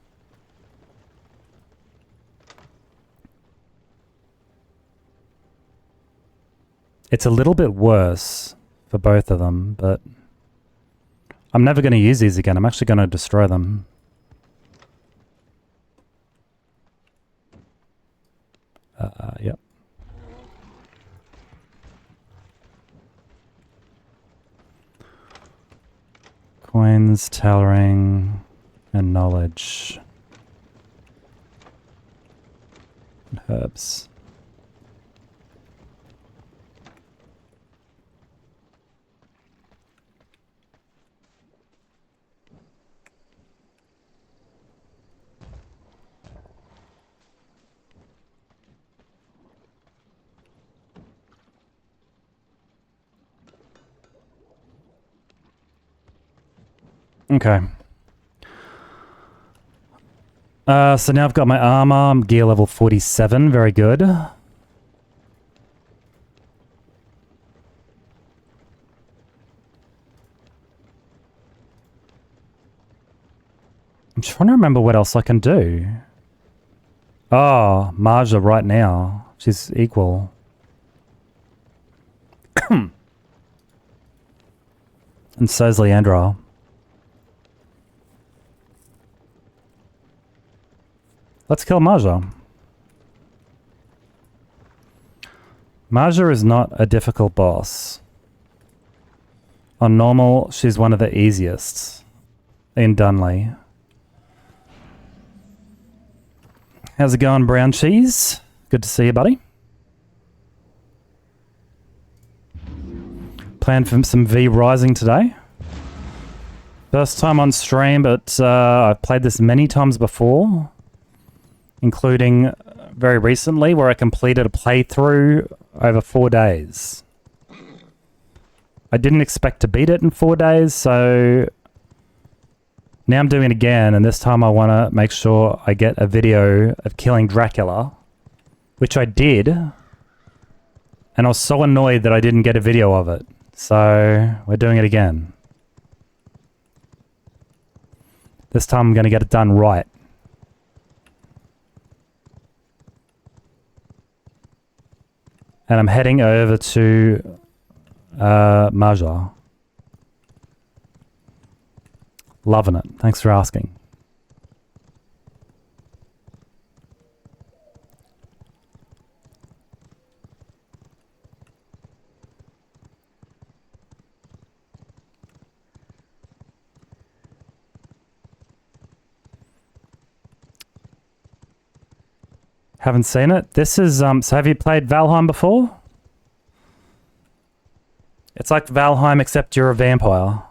It's a little bit worse for both of them, but I'm never going to use these again. I'm actually going to destroy them. Yep. Coins, tailoring, and knowledge. And herbs. Okay. So now I've got my armor. I'm gear level 47. Very good. I'm trying to remember what else I can do. Oh, Maja right now. She's equal. And so's Leandra. Let's kill Maja. Maja is not a difficult boss. On normal, she's one of the easiest in Dunley. How's it going, brown cheese? Good to see you, buddy. Plan for some V Rising today. First time on stream, but I've played this many times before, including very recently where I completed a playthrough over 4 days. I didn't expect to beat it in 4 days, so now I'm doing it again, and this time I want to make sure I get a video of killing Dracula, which I did, and I was so annoyed that I didn't get a video of it, so we're doing it again. This time I'm going to get it done right. And I'm heading over to Maja. Loving it. Thanks for asking. Haven't seen it. This is so have you played Valheim before? It's like Valheim except you're a vampire.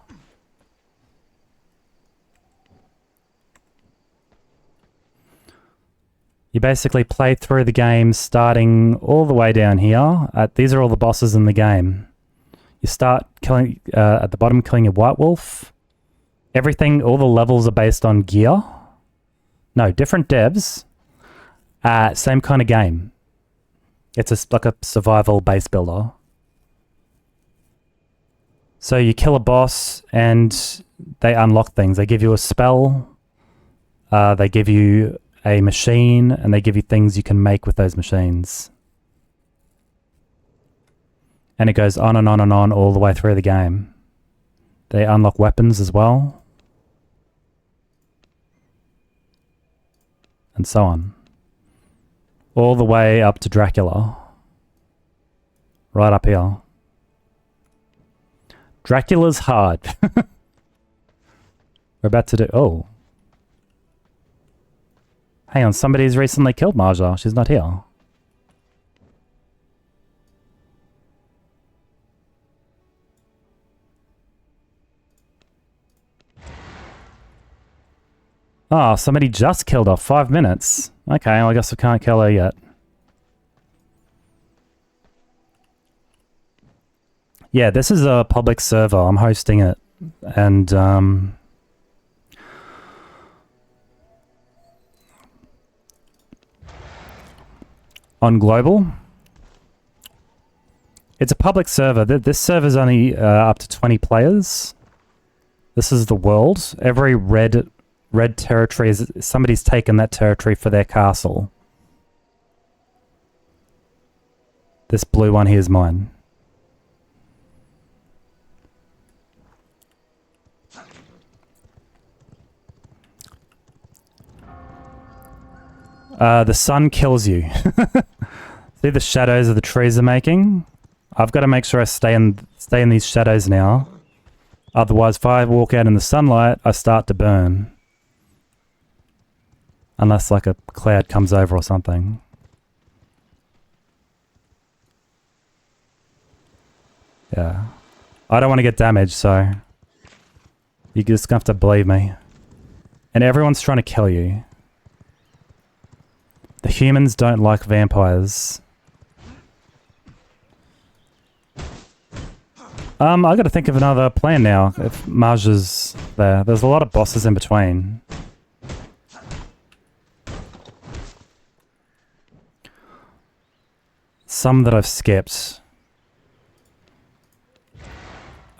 You basically play through the game starting all the way down here. These are all the bosses in the game. You start killing at the bottom, killing a white wolf. Everything, all the levels are based on gear. No, different devs. Same kind of game. It's like a survival base builder. So you kill a boss and they unlock things. They give you a spell, they give you a machine, and they give you things you can make with those machines. And it goes on and on and on all the way through the game. They unlock weapons as well. And so on. All the way up to Dracula. Right up here. Dracula's hard. We're about to do... Oh. Hang on, somebody's recently killed Maja. She's not here. Oh, somebody just killed her. 5 minutes. Okay, well, I guess we can't kill her yet. Yeah, this is a public server. I'm hosting it. And, on global. It's a public server. This server's only up to 20 players. This is the world. Every red territory is somebody's taken that territory for their castle. This blue one here is mine. The sun kills you. See the shadows of the trees are making? I've got to make sure I stay in these shadows now. Otherwise, if I walk out in the sunlight, I start to burn. Unless like a cloud comes over or something. Yeah. I don't want to get damaged, so you're just going to have to believe me. And everyone's trying to kill you. The humans don't like vampires. I got to think of another plan now. If Maja's there, there's a lot of bosses in between. Some that I've skipped.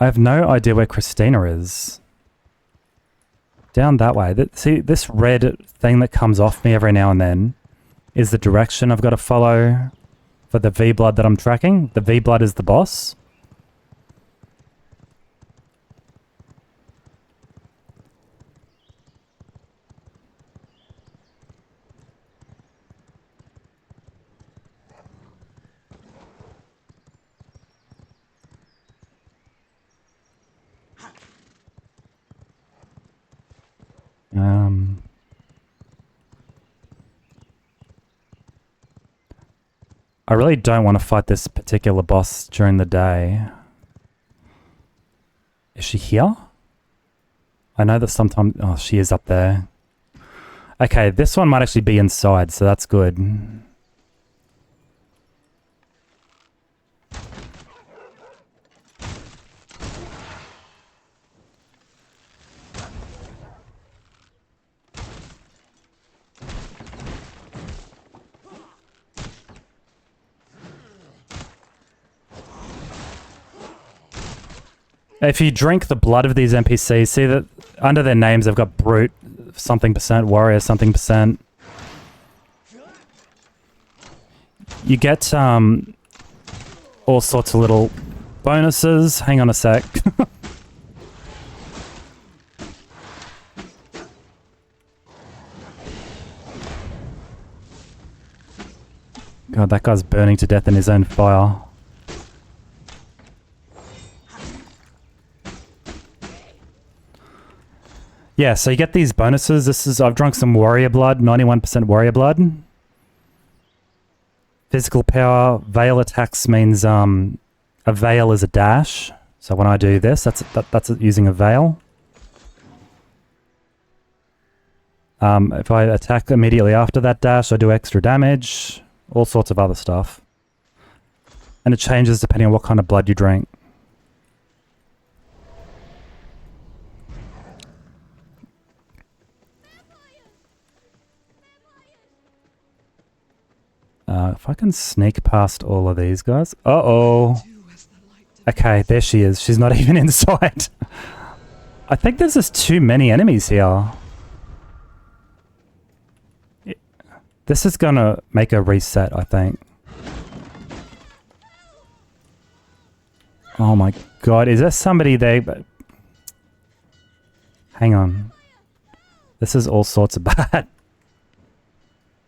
I have no idea where Christina is. Down that way. See, this red thing that comes off me every now and then is the direction I've got to follow for the V-Blood that I'm tracking. The V-Blood is the boss. I really don't want to fight this particular boss during the day. Is she here? I know that sometimes... Oh, she is up there. Okay, this one might actually be inside, so that's good. If you drink the blood of these NPCs, see that under their names they've got brute something percent, warrior something percent. You get all sorts of little bonuses. Hang on a sec. God, that guy's burning to death in his own fire. Yeah, so you get these bonuses. This is, I've drunk some warrior blood, 91% warrior blood. Physical power, veil attacks means a veil is a dash. So when I do this, that's using a veil. If I attack immediately after that dash, I do extra damage. All sorts of other stuff. And it changes depending on what kind of blood you drink. If I can sneak past all of these guys. Uh-oh. Okay, there she is. She's not even inside. I think there's just too many enemies here. This is gonna make a reset, I think. Oh my god, is there somebody there? Hang on. This is all sorts of bad.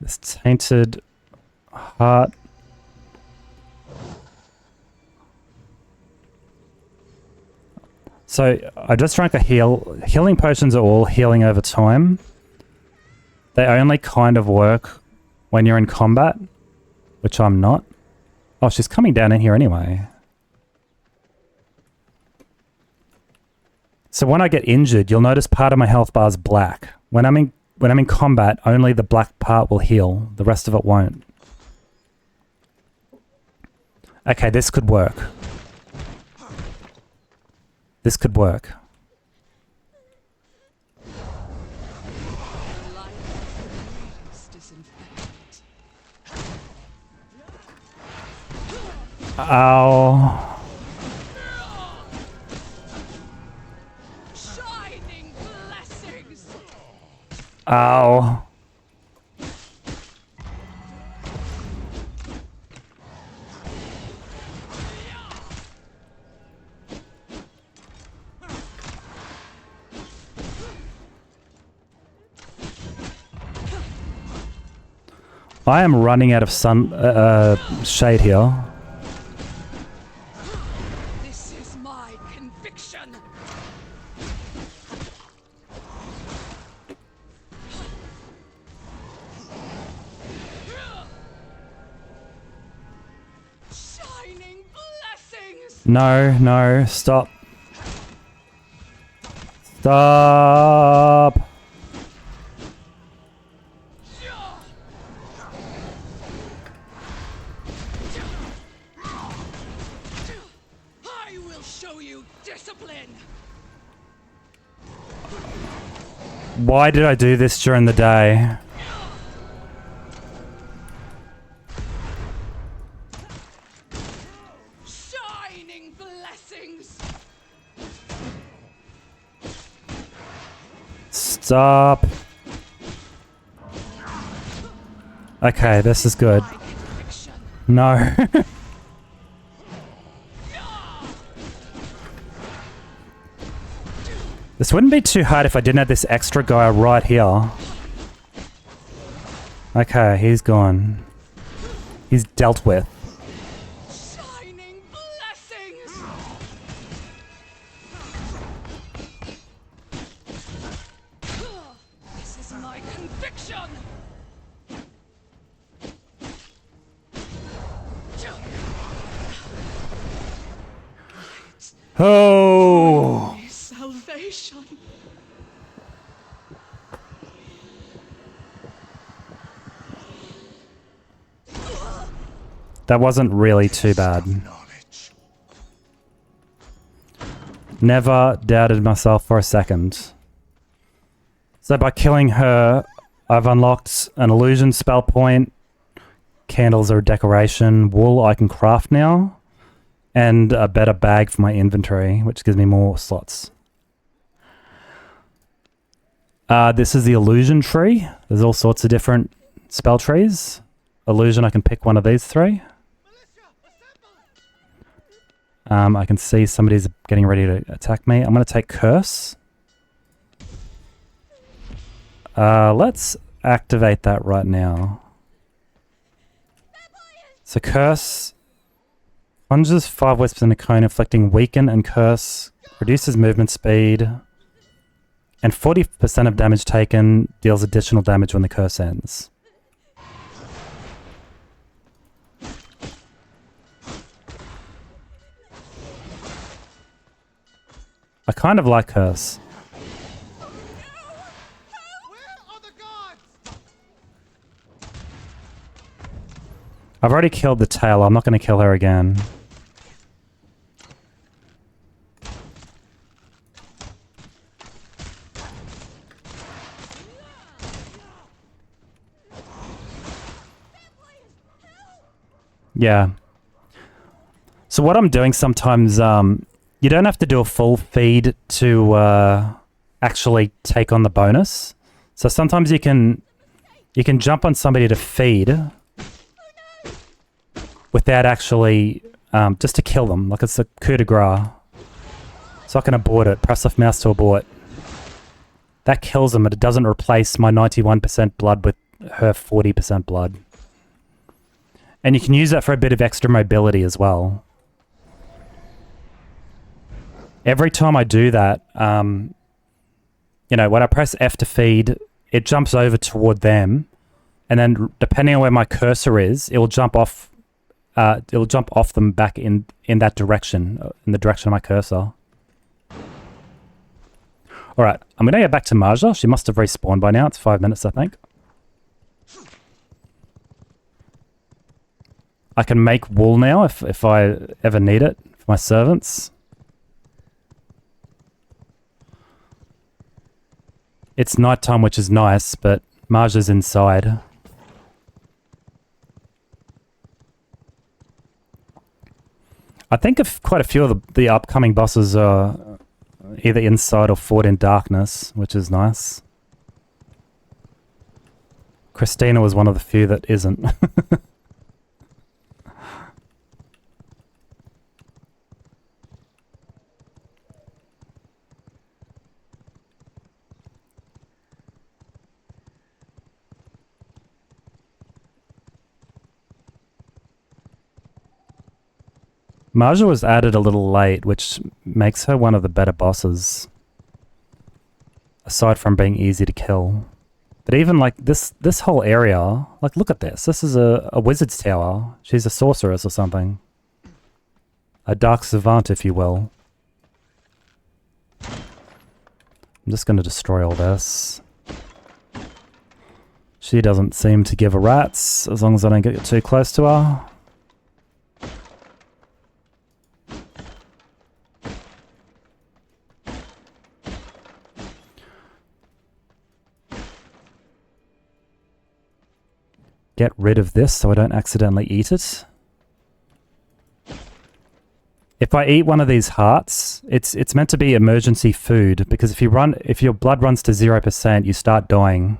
This tainted heart. So I just drank a heal. Healing potions are all healing over time. They only kind of work when you're in combat, which I'm not. Oh, she's coming down in here anyway. So when I get injured, you'll notice part of my health bar is black. When I'm in combat, only the black part will heal. The rest of it won't. Okay, this could work. This could work. Ow. Shining blessings. Ow. I am running out of shade here. This is my conviction. Shining blessings. No, stop. Stop. I will show you discipline. Why did I do this during the day? Shining blessings. Stop. Okay, this is good. My conviction. No. This wouldn't be too hard if I didn't have this extra guy right here. Okay, he's gone. He's dealt with. Shining blessings. This is my conviction. Oh! Salvation. That wasn't really too bad. Knowledge. Never doubted myself for a second. So by killing her, I've unlocked an illusion spell point. Candles are a decoration. Wool I can craft now. And a better bag for my inventory, which gives me more slots. This is the illusion tree. There's all sorts of different spell trees. Illusion, I can pick one of these 3. I can see somebody's getting ready to attack me. I'm going to take Curse. Let's activate that right now. So Curse conjures 5 wisps in a cone, inflicting Weaken and Curse, reduces movement speed, and 40% of damage taken deals additional damage when the curse ends. I kind of like Curse. I've already killed the Tailor. I'm not going to kill her again. Yeah. So what I'm doing sometimes, you don't have to do a full feed to actually take on the bonus. So sometimes you can jump on somebody to feed without actually, just to kill them, like it's a coup de grace. So I can abort it, press left mouse to abort. That kills them, but it doesn't replace my 91% blood with her 40% blood. And you can use that for a bit of extra mobility as well. Every time I do that, you know, when I press F to feed, it jumps over toward them. And then depending on where my cursor is, it will jump off them back in that direction, in the direction of my cursor. Alright, I'm going to get back to Maja. She must have respawned by now. It's 5 minutes, I think. I can make wool now if I ever need it for my servants. It's nighttime, which is nice, but Maja's inside. I think quite a few of the upcoming bosses are either inside or fought in darkness, which is nice. Christina was one of the few that isn't. Maja was added a little late, which makes her one of the better bosses. Aside from being easy to kill. But even like this whole area, like look at this. This is a wizard's tower. She's a sorceress or something. A dark savant, if you will. I'm just going to destroy all this. She doesn't seem to give a rat's as long as I don't get too close to her. Get rid of this so I don't accidentally eat it. If I eat one of these hearts, it's meant to be emergency food, because if your blood runs to 0%, you start dying.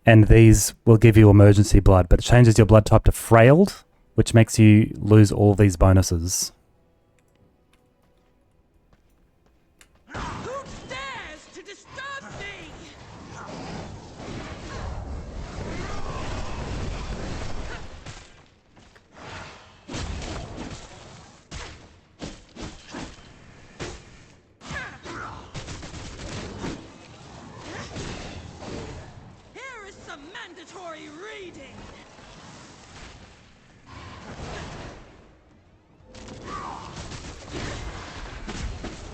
And these will give you emergency blood, but it changes your blood type to frailed, which makes you lose all these bonuses. Who dares to disturb me? Here is some mandatory reading.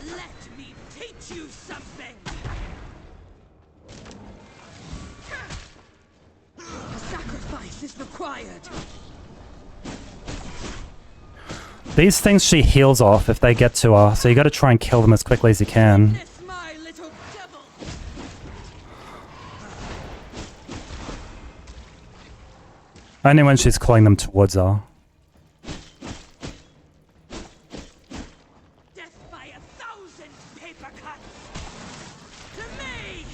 Let me teach you something. A sacrifice is required. These things she heals off if they get to her, so you got to try and kill them as quickly as you can. This my little devil. Only when she's calling them towards her. Death by 1,000 paper cuts. To me.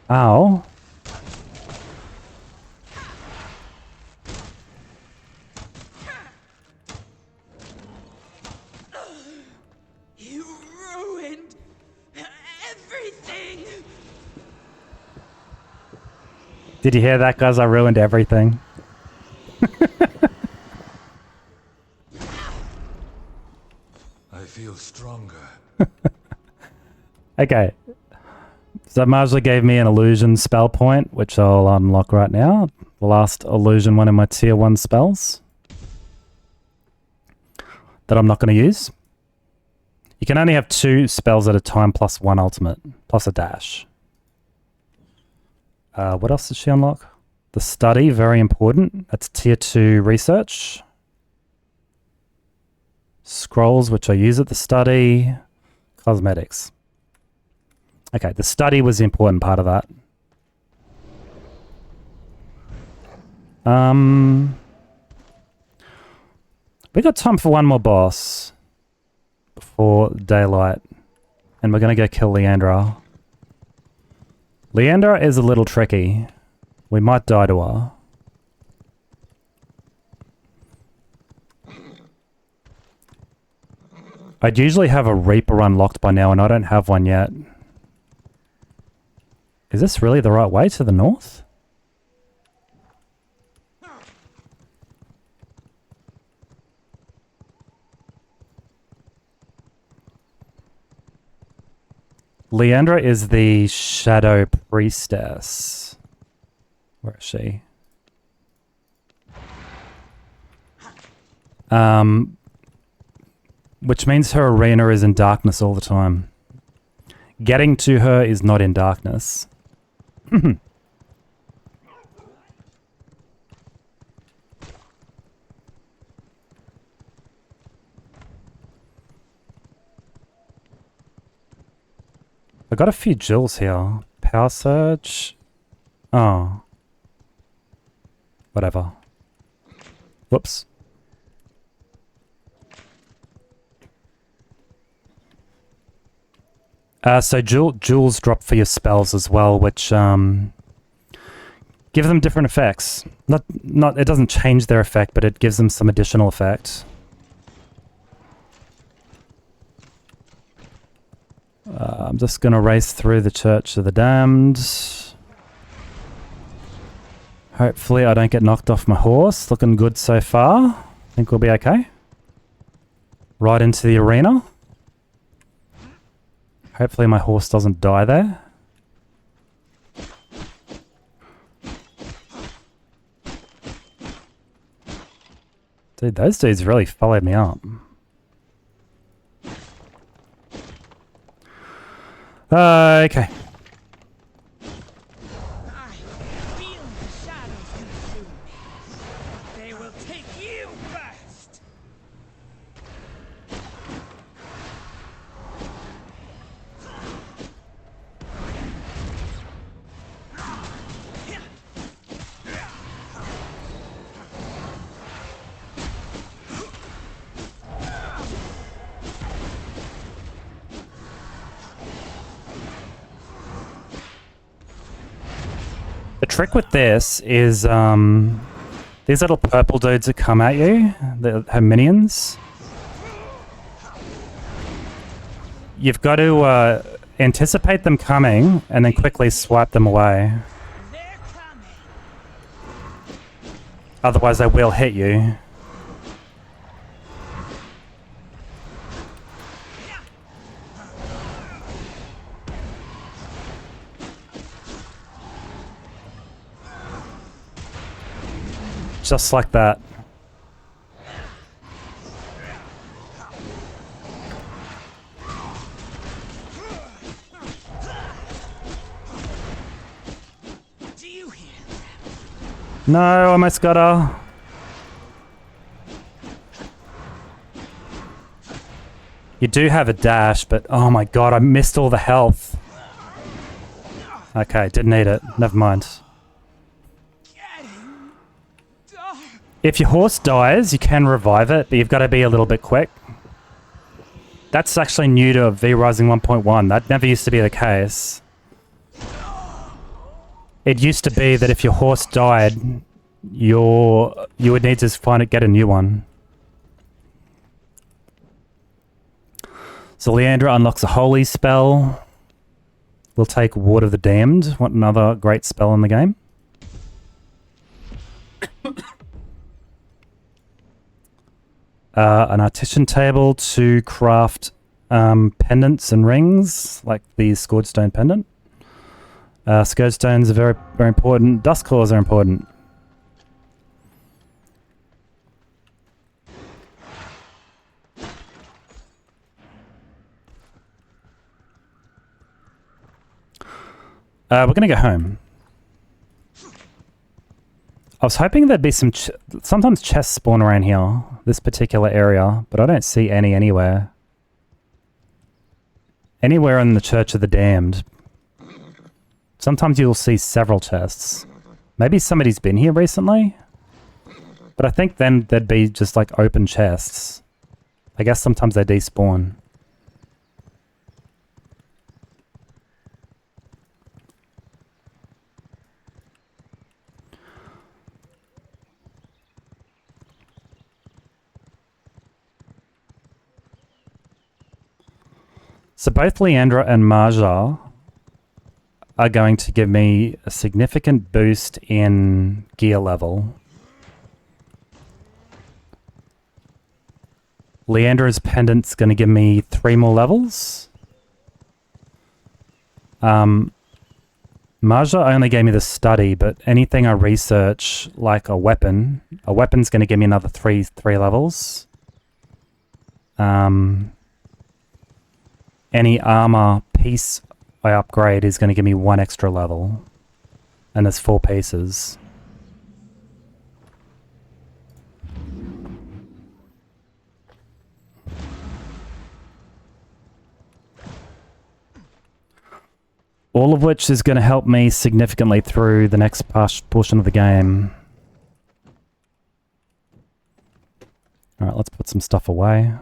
Ow. You ruined everything. Did you hear that, guys? I ruined everything. I feel stronger. Okay. So Maja gave me an illusion spell point, which I'll unlock right now. The last illusion one in my tier 1 spells. That I'm not going to use. You can only have 2 spells at a time plus 1 ultimate, plus a dash. What else did she unlock? The study, very important. That's tier 2 research. Scrolls, which I use at the study. Cosmetics. Okay, the study was the important part of that. We got time for one more boss before daylight. And we're going to go kill Leandra. Leandra is a little tricky. We might die to her. I'd usually have a Reaper unlocked by now, and I don't have one yet. Is this really the right way to the north? Leandra is the Shadow Priestess. Where is she? Which means her arena is in darkness all the time. Getting to her is not in darkness. I got a few jewels here. Power Surge. Oh. Whatever. Whoops. So jewels drop for your spells as well, which give them different effects. Not it doesn't change their effect, but it gives them some additional effect. I'm just gonna race through the Church of the Damned. Hopefully I don't get knocked off my horse. Looking good so far. Think we'll be okay. Right into the arena. Hopefully my horse doesn't die there. Dude, those dudes really followed me up. Okay. I feel the shadows consume me. They will take you first. The trick with this is these little purple dudes that come at you, that have minions. You've got to anticipate them coming and then quickly swipe them away. They're coming. Otherwise they will hit you. Just like that. No, I almost got her. You do have a dash, but oh my god, I missed all the health. Okay, didn't need it. Never mind. If your horse dies, you can revive it, but you've got to be a little bit quick. That's actually new to V Rising 1.1. That never used to be the case. It used to be that if your horse died, you would need to get a new one. So Leandra unlocks a holy spell. We'll take Ward of the Damned. What another great spell in the game. An artisan table to craft pendants and rings, like the Scourge Stone pendant. Scourge Stones are very, very important. Dust Claws are important. We're going to go home. I was hoping there'd be some... sometimes chests spawn around here, this particular area, but I don't see any anywhere. Anywhere in the Church of the Damned. Sometimes you'll see several chests. Maybe somebody's been here recently? But I think then there'd be just like open chests. I guess sometimes they despawn. So both Leandra and Maja are going to give me a significant boost in gear level. Leandra's pendant's going to give me 3 more levels. Maja only gave me the study, but anything I research, like a weapon's going to give me another 3 levels. Any armor piece I upgrade is going to give me 1 extra level. And there's 4 pieces. All of which is going to help me significantly through the next portion of the game. Alright, let's put some stuff away.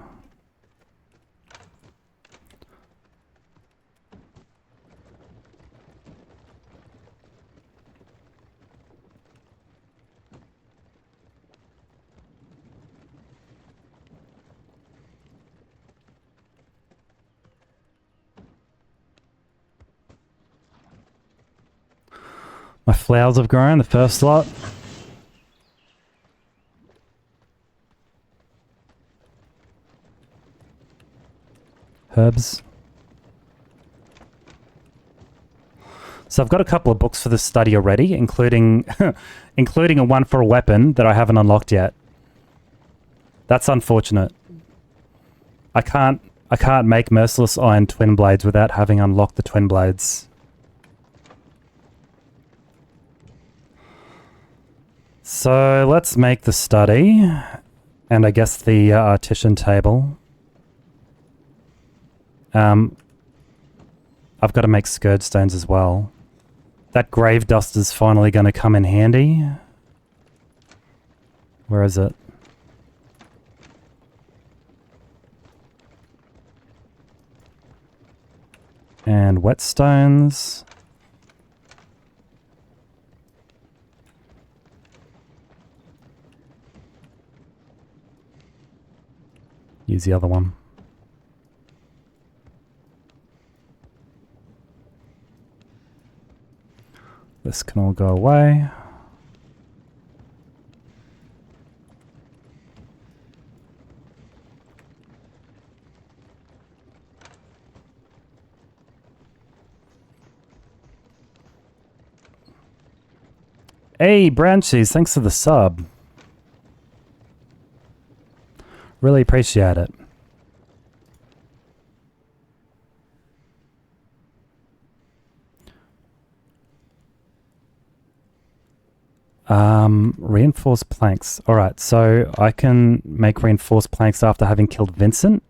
My flowers have grown, the first lot. Herbs. So I've got a couple of books for the study already, including including a one for a weapon that I haven't unlocked yet. That's unfortunate. I can't make Merciless Iron Twin Blades without having unlocked the Twin Blades. So let's make the study, and I guess the artisan table. I've got to make Scourge Stones as well. That grave dust is finally going to come in handy. Where is it? And whetstones. Use the other one. This can all go away. Hey, Branchies, thanks for the sub. Really appreciate it. Reinforced planks. Alright, so I can make reinforced planks after having killed Vincent.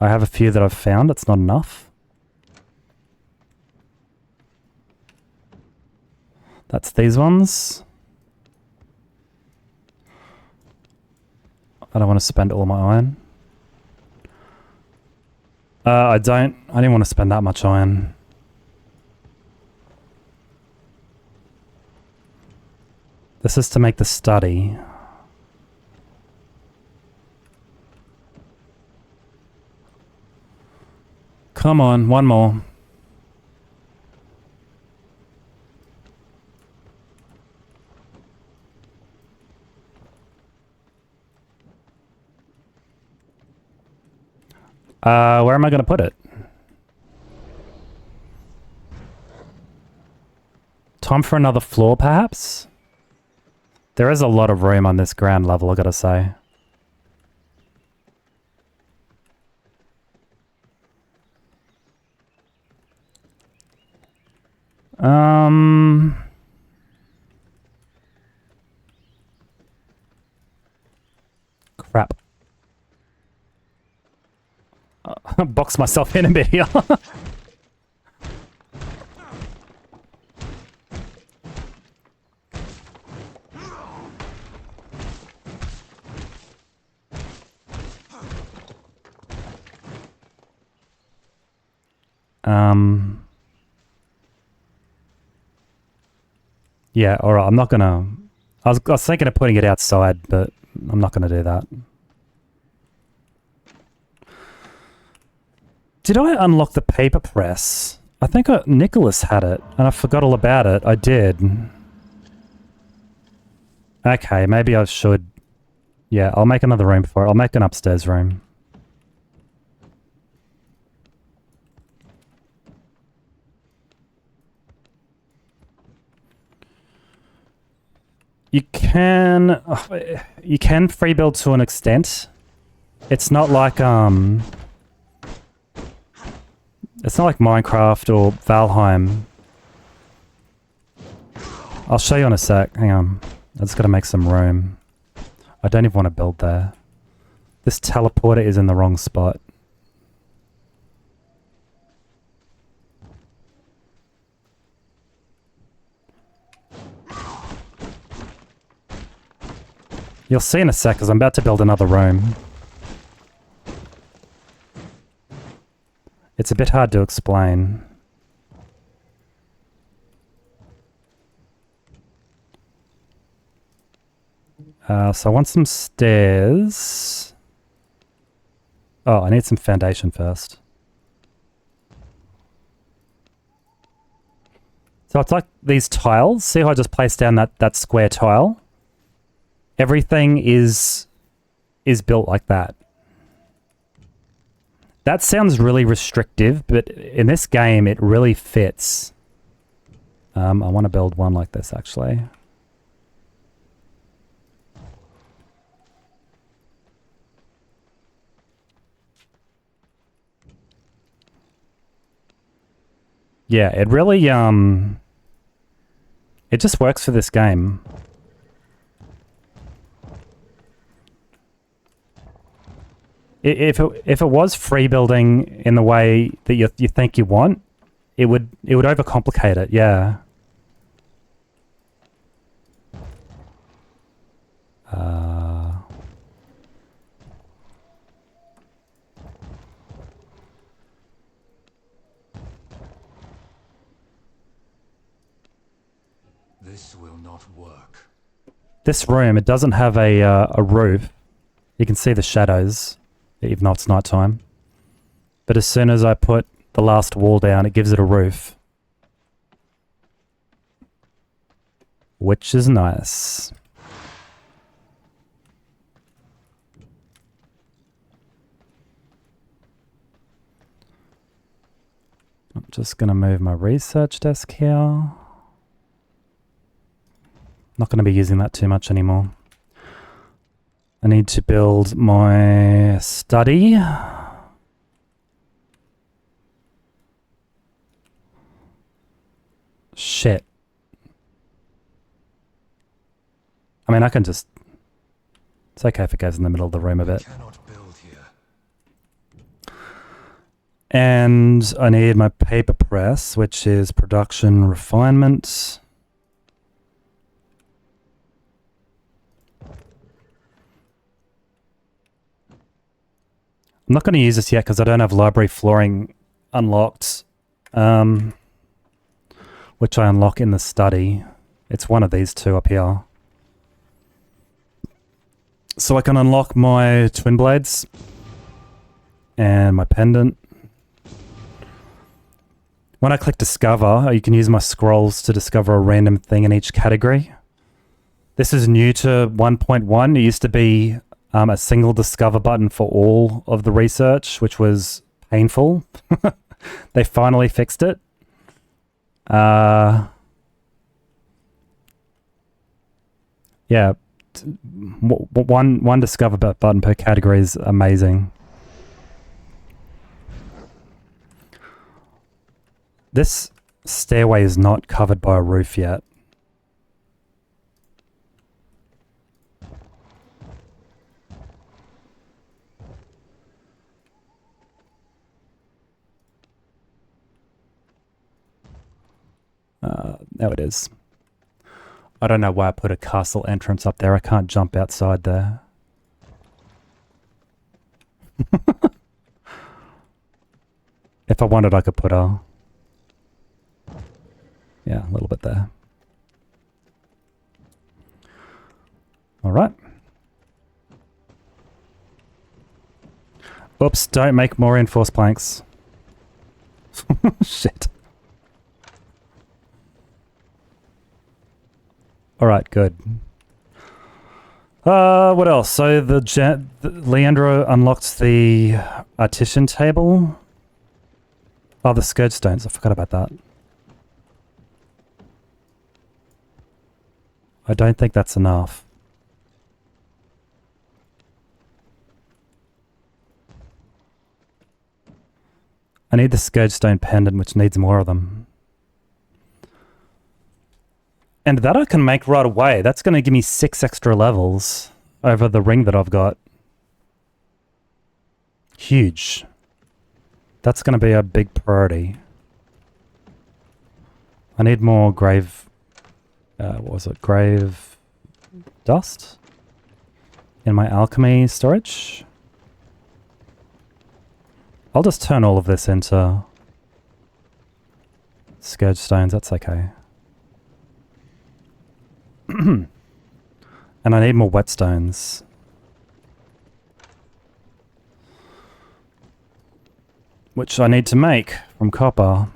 I have a few that I've found. It's not enough. That's these ones. I don't want to spend all my iron. I didn't want to spend that much iron. This is to make the study. Come on, one more. Where am I going to put it? Time for another floor, perhaps? There is a lot of room on this ground level, I gotta say. Crap. Box myself in a bit here. Yeah, alright, I'm not gonna... I was thinking of putting it outside, but I'm not gonna do that. Did I unlock the paper press? I think Nicholaus had it, and I forgot all about it. I did. Okay, maybe I should... Yeah, I'll make another room for it. I'll make an upstairs room. You can free build to an extent. It's not like it's not like Minecraft or Valheim. I'll show you in a sec. Hang on. I just gotta make some room. I don't even want to build there. This teleporter is in the wrong spot. You'll see in a sec, because I'm about to build another room. It's a bit hard to explain. So I want some stairs. Oh, I need some foundation first. So it's like these tiles. See how I just placed down that square tile? Everything is built like that. That sounds really restrictive, but in this game it really fits. I want to build one like this actually. Yeah, it really it just works for this game. If it was free building in the way that you think you want, it would overcomplicate it. Yeah. This will not work. This room, it doesn't have a roof. You can see the shadows, even though it's nighttime. But as soon as I put the last wall down, it gives it a roof. Which is nice. I'm just going to move my research desk here. Not going to be using that too much anymore. I need to build my study. Shit. I mean, I can just... It's okay if it goes in the middle of the room a bit. Cannot build here. And I need my paper press, which is production refinement. I'm not going to use this yet because I don't have library flooring unlocked, which I unlock in the study. It's one of these two up here. So I can unlock my twin blades and my pendant. When I click discover, you can use my scrolls to discover a random thing in each category. This is new to 1.1. It used to be a single discover button for all of the research, which was painful. They finally fixed it. Yeah, one discover button per category is amazing. This stairway is not covered by a roof yet. There it is. I don't know why I put a castle entrance up there. I can't jump outside there. If I wanted, I could put a... Yeah, a little bit there. Alright. Oops, don't make more reinforced planks. Shit. Alright, good. What else? So the Leandra unlocked the artisan table. Oh, the scourge stones. I forgot about that. I don't think that's enough. I need the scourge stone pendant, which needs more of them. And that I can make right away. That's going to give me 6 extra levels over the ring that I've got. Huge. That's going to be a big priority. I need more grave... what was it? Grave... dust? In my alchemy storage? I'll just turn all of this into... scourge stones, that's okay. And I need more whetstones. Which I need to make from copper.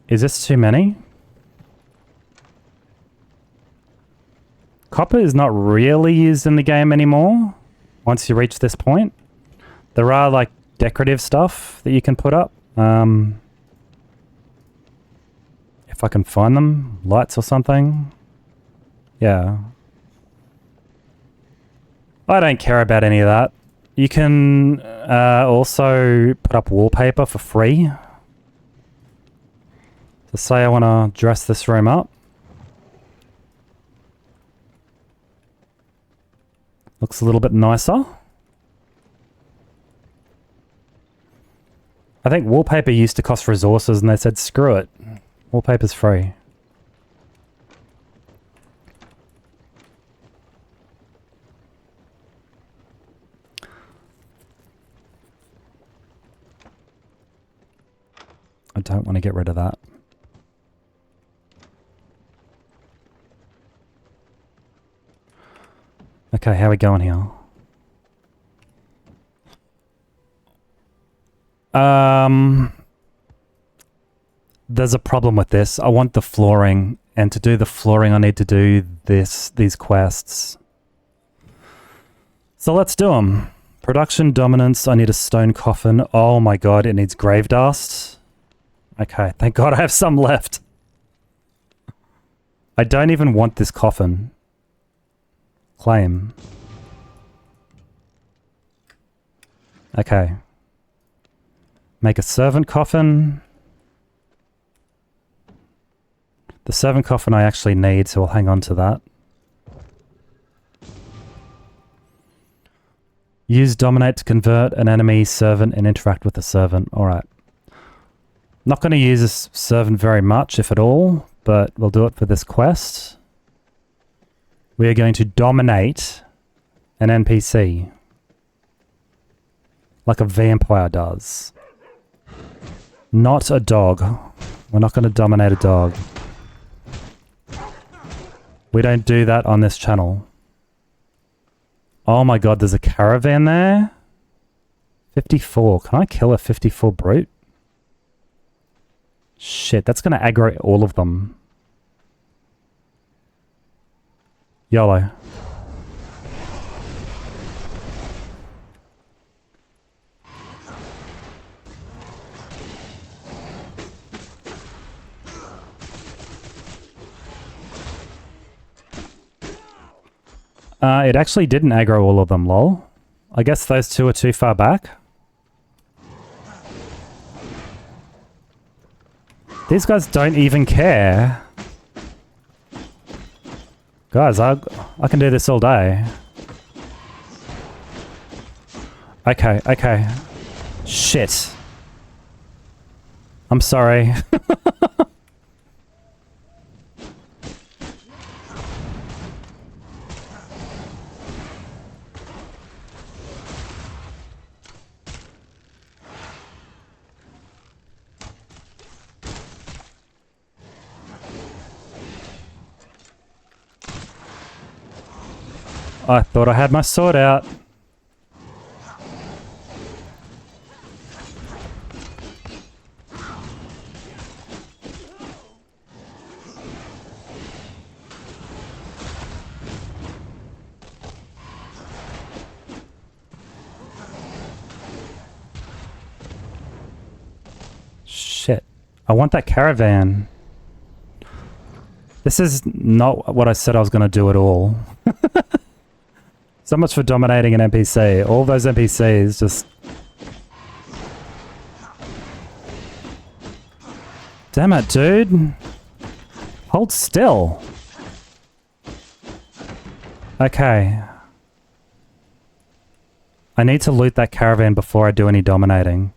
Is this too many? Copper is not really used in the game anymore once you reach this point. There are like decorative stuff that you can put up. If I can find them, lights or something. Yeah. I don't care about any of that. You can also put up wallpaper for free. So say I want to dress this room up. Looks a little bit nicer. I think wallpaper used to cost resources and they said screw it. Wallpaper's free. I don't want to get rid of that. Okay, how are we going here? There's a problem with this. I want the flooring, and to do the flooring I need to do these quests. So let's do them. Production dominance, I need a stone coffin. Oh my god, it needs grave dust. Okay, thank god I have some left. I don't even want this coffin. Claim. Okay. Make a servant coffin. The servant coffin I actually need, so I'll hang on to that. Use dominate to convert an enemy servant and interact with the servant. Alright. Not going to use this servant very much, if at all, but we'll do it for this quest. We are going to dominate an NPC. Like a vampire does. Not a dog. We're not going to dominate a dog. We don't do that on this channel. Oh my god, there's a caravan there? 54. Can I kill a 54 brute? Shit, that's going to aggro all of them. YOLO. It actually didn't aggro all of them, lol. I guess those two are too far back. These guys don't even care. Guys, I can do this all day. Okay, okay. Shit. I'm sorry. I thought I had my sword out. Shit. I want that caravan. This is not what I said I was going to do at all. So much for dominating an NPC. All those NPCs just... Damn it, dude. Hold still. Okay. I need to loot that caravan before I do any dominating.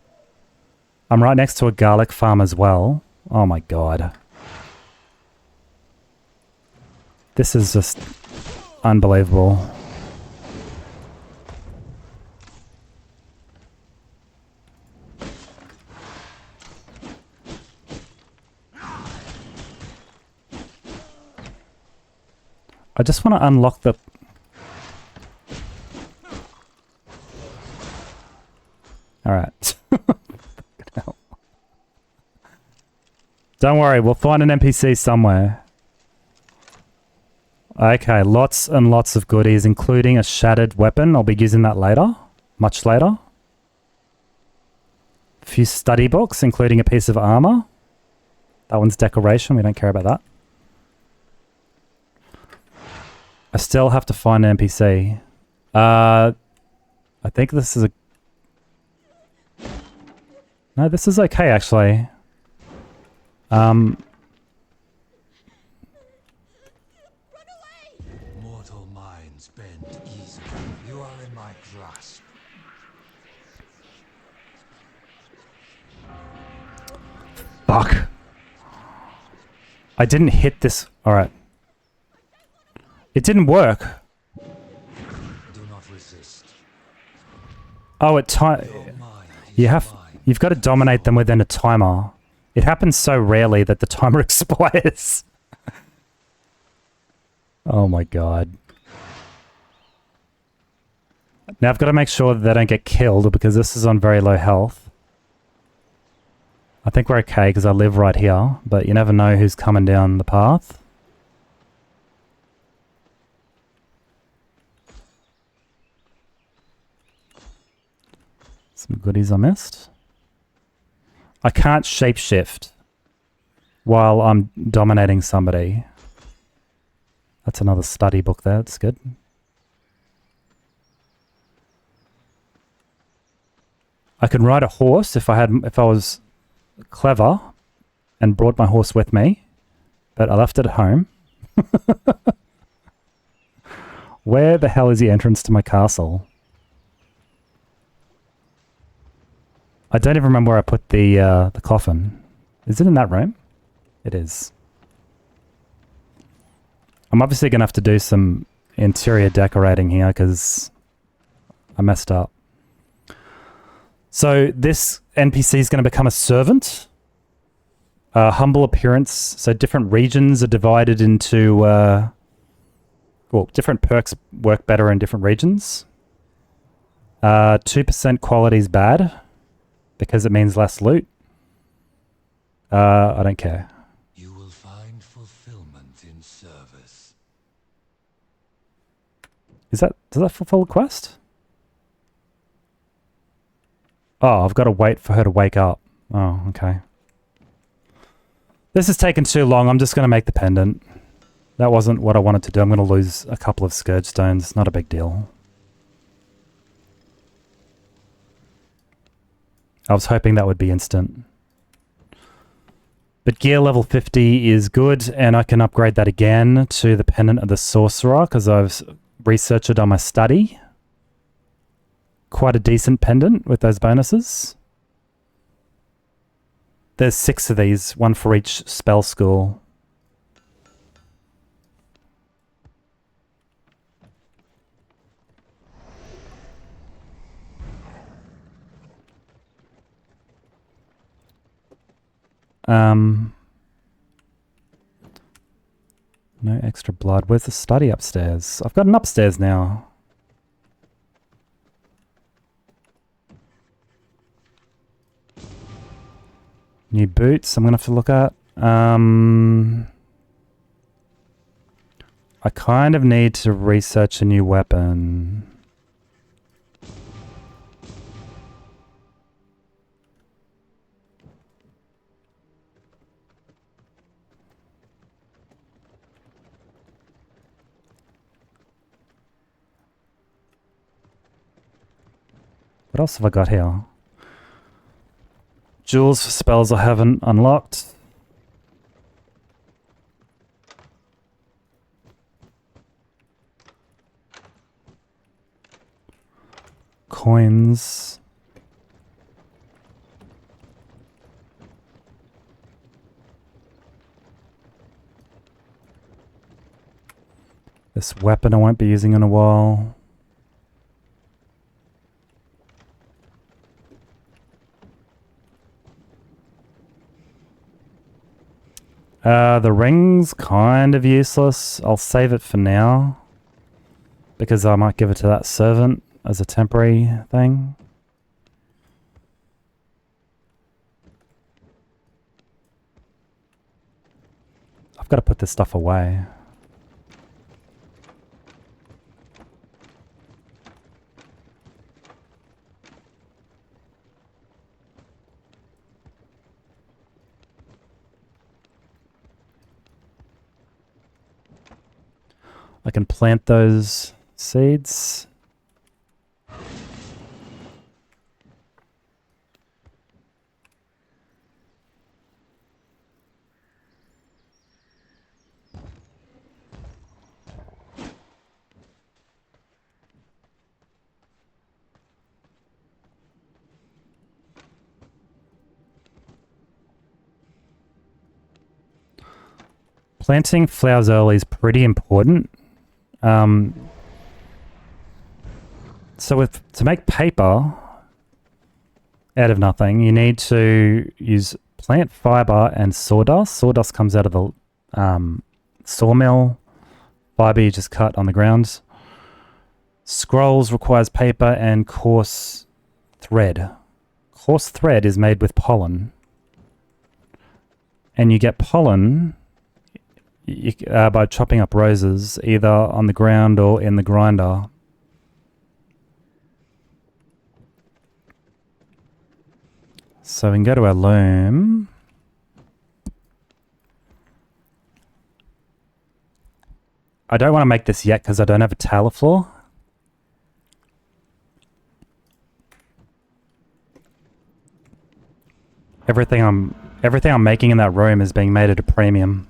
I'm right next to a garlic farm as well. Oh my god. This is just unbelievable. I just want to unlock the... Alright. Don't worry, we'll find an NPC somewhere. Okay, lots and lots of goodies, including a shattered weapon. I'll be using that later. Much later. A few study books, including a piece of armor. That one's decoration, we don't care about that. I still have to find an NPC. I think this is a... No, this is okay, actually. Mortal minds bend easily. You are in my grasp. Fuck. I didn't hit this... Alright. It didn't work. Do not resist. Oh, you've got to dominate them within a timer. It happens so rarely that the timer expires. Oh my god. Now I've got to make sure that they don't get killed because this is on very low health. I think we're okay because I live right here, but you never know who's coming down the path. Some goodies I missed. I can't shapeshift while I'm dominating somebody. That's another study book there. That's good. I could ride a horse if I was clever and brought my horse with me. but I left it at home. Where the hell is the entrance to my castle? I don't even remember where I put the coffin. Is it in that room? It is. I'm obviously going to have to do some interior decorating here because I messed up. So this NPC is going to become a servant. Humble appearance. So different regions are divided into... well, different perks work better in different regions. 2% quality is bad because it means less loot. I don't care. You will find fulfillment in service. Does that fulfill the quest? Oh, I've got to wait for her to wake up. Oh, okay. This has taken too long. I'm just going to make the pendant. That wasn't what I wanted to do. I'm going to lose a couple of Scourge Stones. Not a big deal. I was hoping that would be instant. But gear level 50 is good, and I can upgrade that again to the Pendant of the Sorcerer, because I've researched it on my study. Quite a decent pendant with those bonuses. There's 6 of these, one for each spell school. No extra blood. Where's the study upstairs? I've got an upstairs now. New boots I'm going to have to look at. I kind of need to research a new weapon. What else have I got here? Jewels for spells I haven't unlocked. Coins. This weapon I won't be using in a while. The ring's kind of useless. I'll save it for now, because I might give it to that servant as a temporary thing. I've got to put this stuff away. I can plant those seeds. Planting flowers early is pretty important. So to make paper out of nothing, you need to use plant fiber and sawdust. Sawdust comes out of the sawmill. Fiber you just cut on the ground. Scrolls requires paper and coarse thread. Coarse thread is made with pollen. And you get pollen by chopping up roses, either on the ground or in the grinder. So we can go to our loom. I don't want to make this yet because I don't have a tailor floor. Everything I'm making in that room is being made at a premium.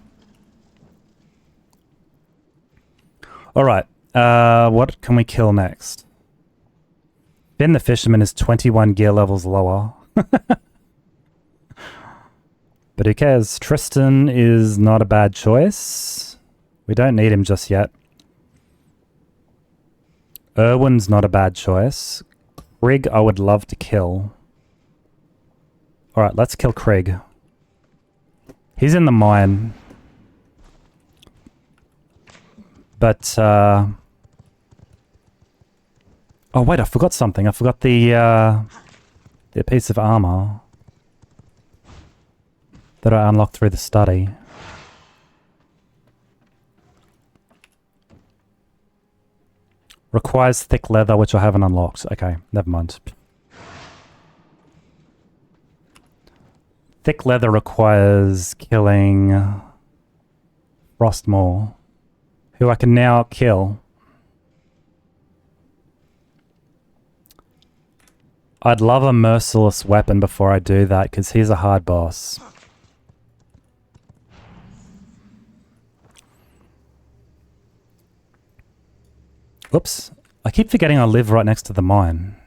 Alright, what can we kill next? Ben the Fisherman is 21 gear levels lower. But who cares? Tristan is not a bad choice. We don't need him just yet. Erwin's not a bad choice. Kriig I would love to kill. Alright, let's kill Kriig. He's in the mine. But, oh wait, I forgot something. I forgot the piece of armor that I unlocked through the study. Requires thick leather, which I haven't unlocked. Okay, never mind. Thick leather requires killing Frostmaw, who I can now kill. I'd love a merciless weapon before I do that, because he's a hard boss. Oops. I keep forgetting I live right next to the mine.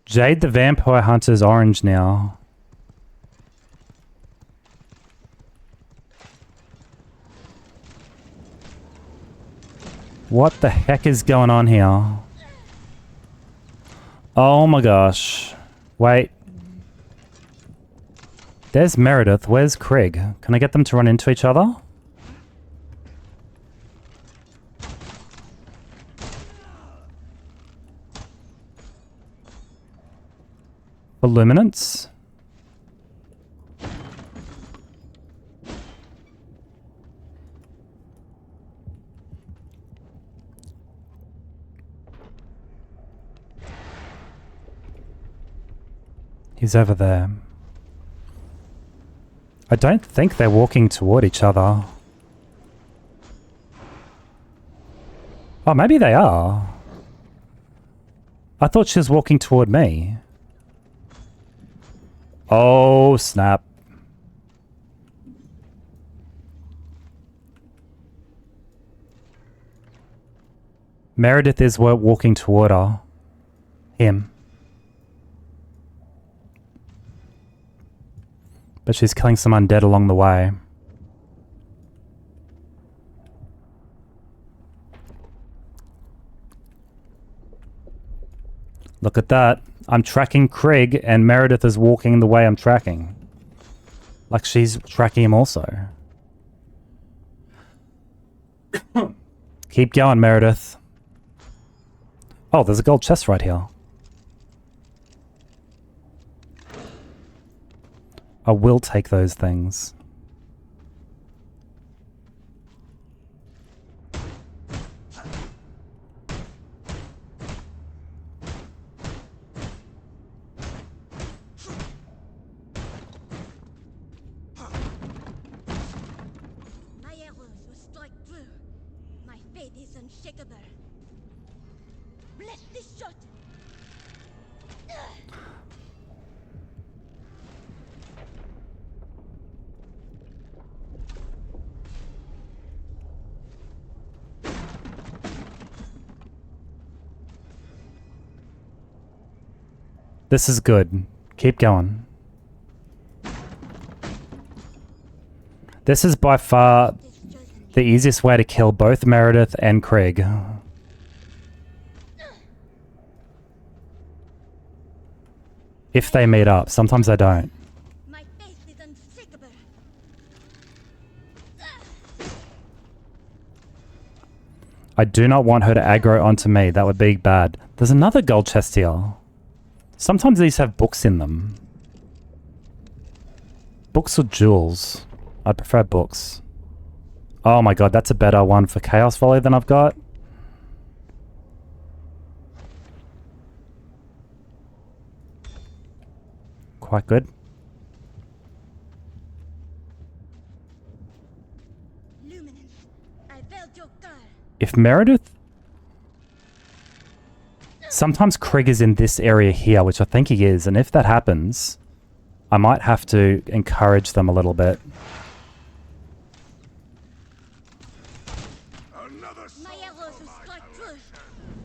Jade the Vampire Hunter's orange now. What the heck is going on here? Oh my gosh. Wait. There's Meredith. Where's Kriig? Can I get them to run into each other? Illuminance? He's over there. I don't think they're walking toward each other. Oh, maybe they are. I thought she was walking toward me. Oh, snap. Meredith is walking toward her. Him. But she's killing some undead along the way. Look at that. I'm tracking Kriig and Meredith is walking the way I'm tracking. Like she's tracking him also. Keep going, Meredith. Oh, there's a gold chest right here. I will take those things. My arrows will strike through. My faith is unshakable. Bless this shot. This is good. Keep going. This is by far the easiest way to kill both Meredith and Kriig. If they meet up. Sometimes they don't. My faith is unshakable. I do not want her to aggro onto me. That would be bad. There's another gold chest here. Sometimes these have books in them. Books or jewels? I'd prefer books. Oh my god, that's a better one for Chaos Volley than I've got. Quite good. If Meredith Sometimes Kriig is in this area here, which I think he is, and if that happens, I might have to encourage them a little bit. My arrows will strike true.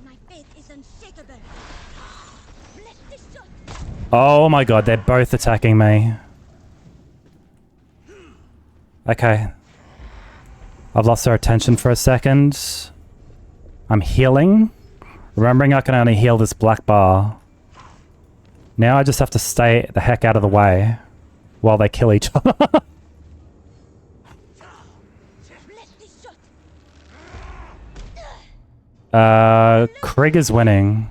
My faith is unshakable. Bless this shot. Oh my god, they're both attacking me. Okay. I've lost their attention for a second. I'm healing. Remembering I can only heal this black bar. Now I just have to stay the heck out of the way while they kill each other. Kriig is winning.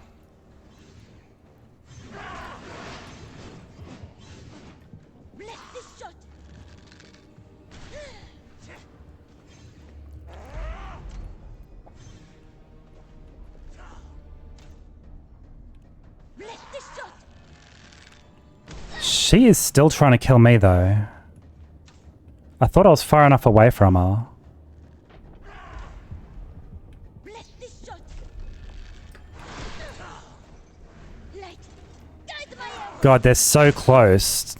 She is still trying to kill me, though. I thought I was far enough away from her. God, they're so close.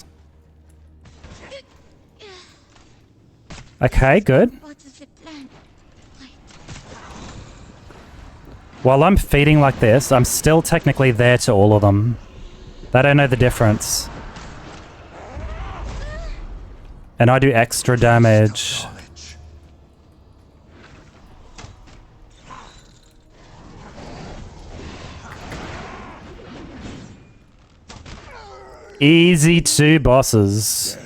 Okay, good. While I'm feeding like this, I'm still technically there to all of them. They don't know the difference. And I do extra damage. Easy 2 bosses.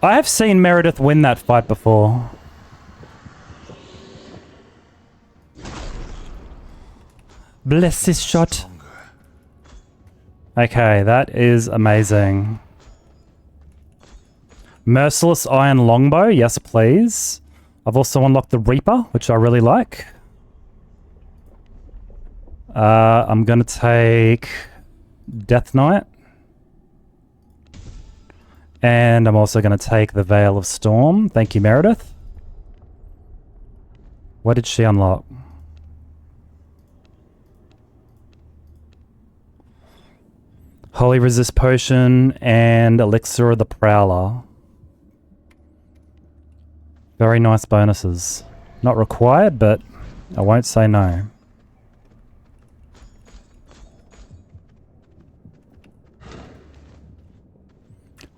I have seen Meredith win that fight before. Bless this shot. Okay, that is amazing. Merciless Iron Longbow, yes please. I've also unlocked the Reaper, which I really like. I'm gonna take Death Knight. And I'm also gonna take the Veil of Storm. Thank you, Meredith. What did she unlock? Holy Resist Potion and Elixir of the Prowler. Very nice bonuses. Not required, but I won't say no.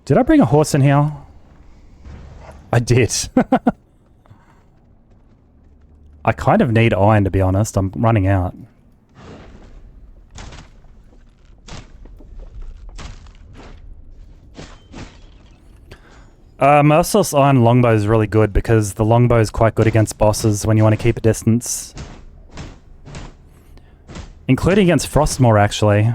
Did I bring a horse in here? I did. I kind of need iron, to be honest. I'm running out. Merciless Iron Longbow is really good because the longbow is quite good against bosses when you want to keep a distance. Including against Frostmaw, actually.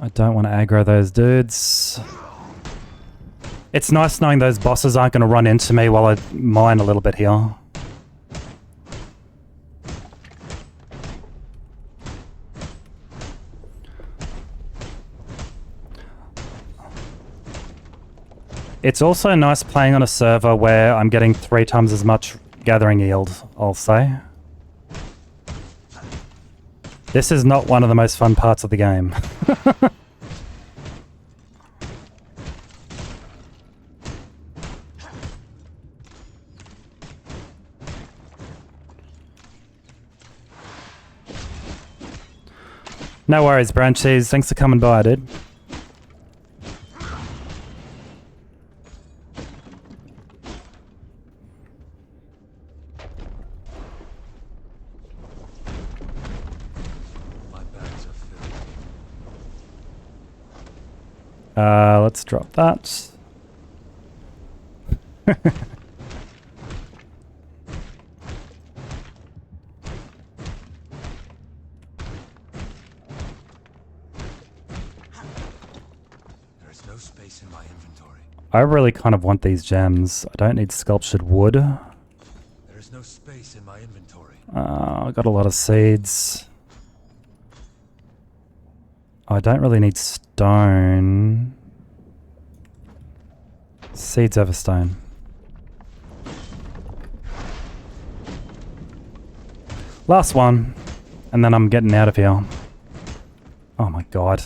I don't want to aggro those dudes. It's nice knowing those bosses aren't going to run into me while I mine a little bit here. It's also nice playing on a server where I'm getting 3 times as much gathering yield, I'll say. This is not one of the most fun parts of the game. No worries, Brown Cheese. Thanks for coming by, dude. My back's Let's drop that. There's no space in my inventory. I really kind of want these gems. I don't need sculptured wood. There is no space in my inventory. I got a lot of seeds. I don't really need stone. Seeds over stone. Last one. And then I'm getting out of here. Oh my god.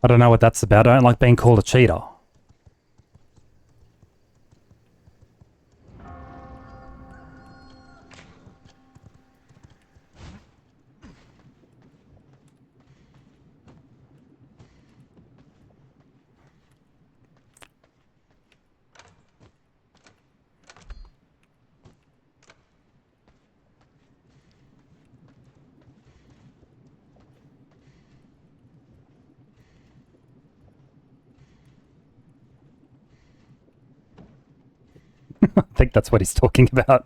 I don't know what that's about. I don't like being called a cheater. I think that's what he's talking about.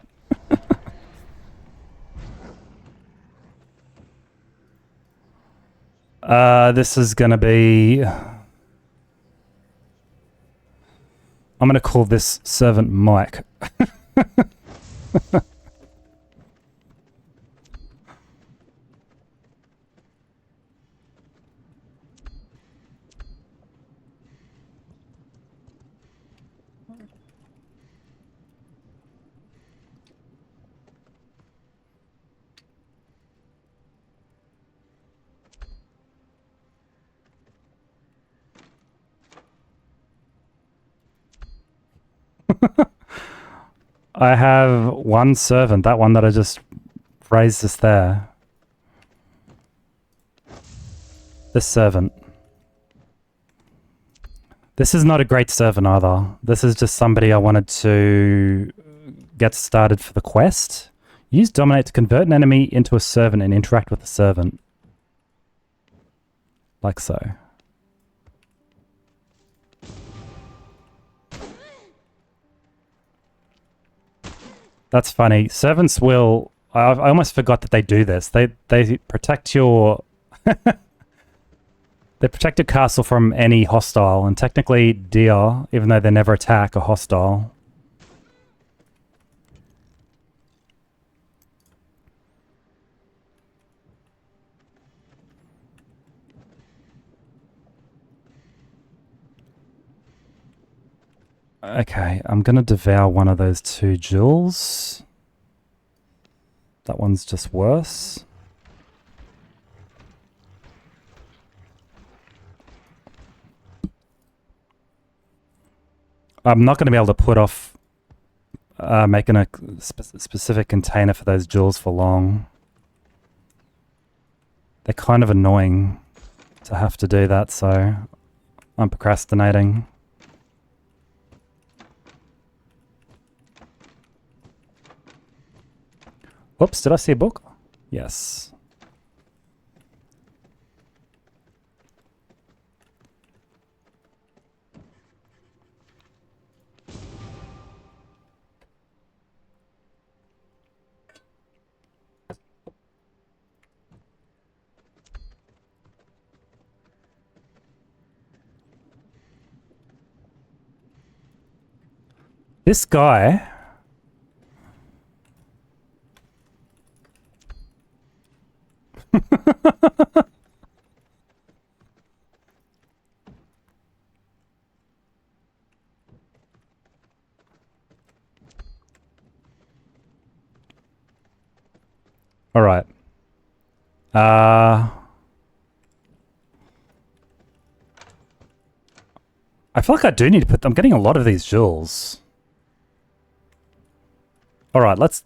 This is gonna be... I'm gonna call this servant Mike. I have one servant, that one that I just raised just there. This servant. This is not a great servant either. This is just somebody I wanted to get started for the quest. Use Dominate to convert an enemy into a servant and interact with the servant. Like so. That's funny. Servants will... I almost forgot that they do this. They protect your... They protect your castle from any hostile, and technically deer, even though they never attack, are hostile. Okay, I'm gonna devour one of those two jewels. That one's just worse. I'm not going to be able to put off making a specific container for those jewels for long. They're kind of annoying to have to do that, so I'm procrastinating. Oops, did I see a book? Yes. This guy... All right. I feel like I do need to put... I'm getting a lot of these jewels. All right, let's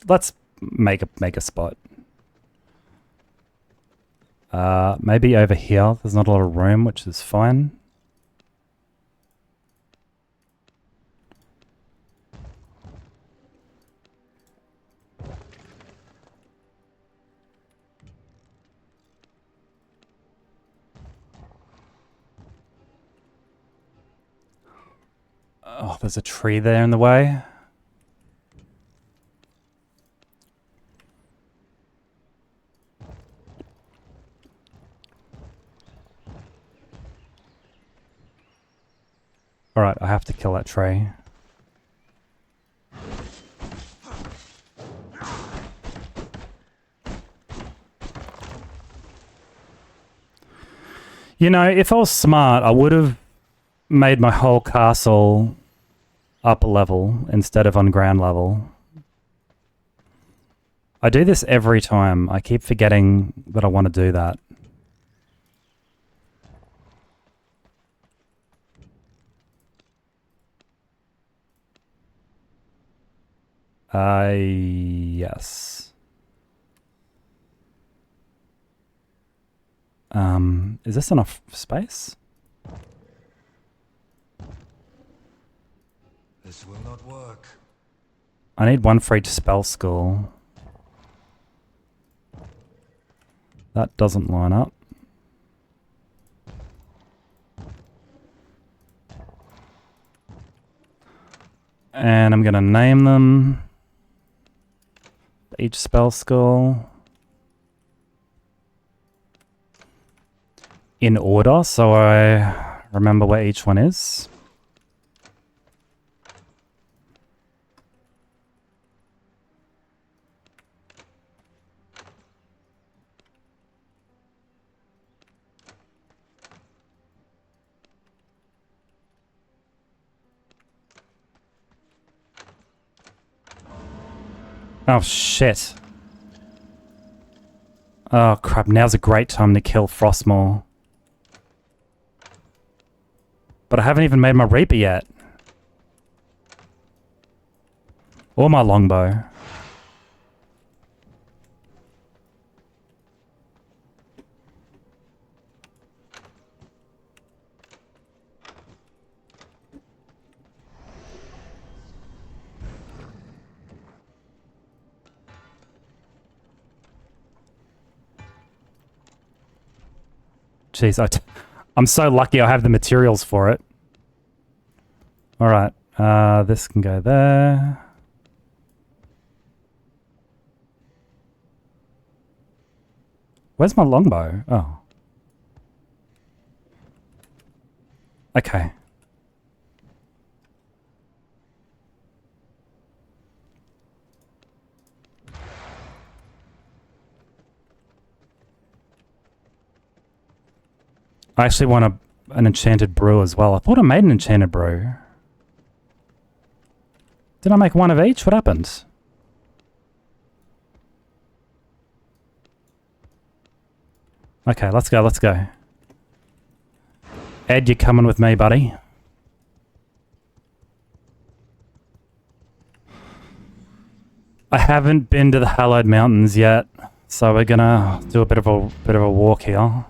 make a spot. Maybe over here. There's not a lot of room, which is fine. Oh, there's a tree there in the way. Alright, I have to kill that tree. You know, if I was smart, I would have made my whole castle upper level instead of on ground level. I do this every time. I keep forgetting that I want to do that. Yes. Is this enough space? This will not work. I need one for each spell school. That doesn't line up. And I'm going to name them. Each spell school. In order, so I remember where each one is. Oh, shit. Oh, crap. Now's a great time to kill Frostmaw. But I haven't even made my Reaper yet. Or my Longbow. Jeez, I'm so lucky I have the materials for it. Alright, this can go there. Where's my longbow? Oh. Okay. I actually want an enchanted brew as well. I thought I made an enchanted brew. Did I make one of each? What happened? Okay, let's go, let's go. Ed, you're coming with me, buddy. I haven't been to the Hallowed Mountains yet, so we're gonna do a bit of a walk here.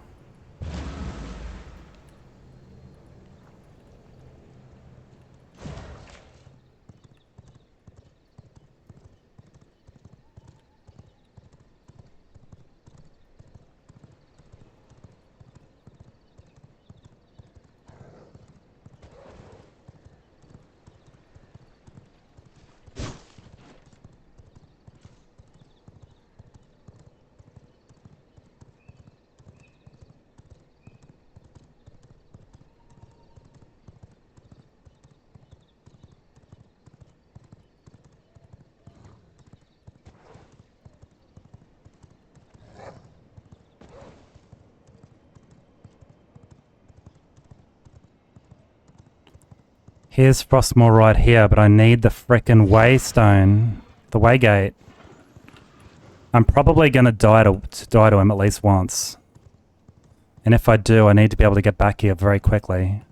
Here's Frostmaw right here, but I need the frickin' waystone. The waygate. I'm probably gonna die to him at least once. And if I do, I need to be able to get back here very quickly.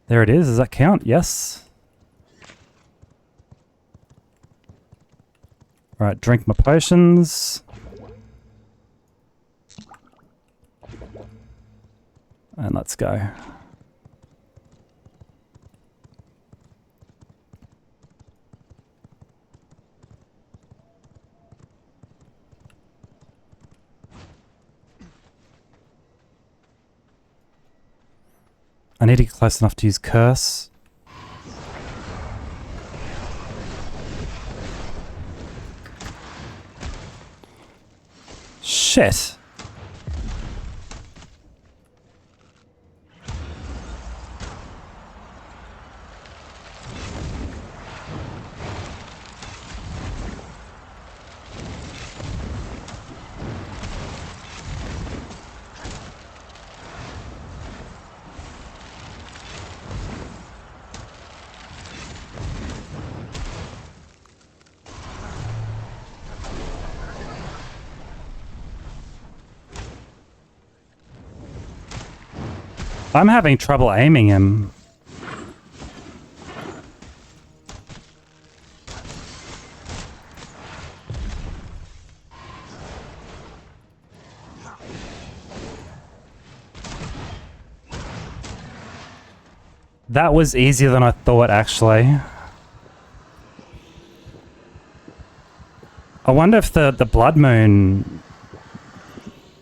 There it is. Does that count? Yes. Alright, drink my potions. And let's go. I need to get close enough to use Curse. Shit. I'm having trouble aiming him. That was easier than I thought, actually. I wonder if the Blood Moon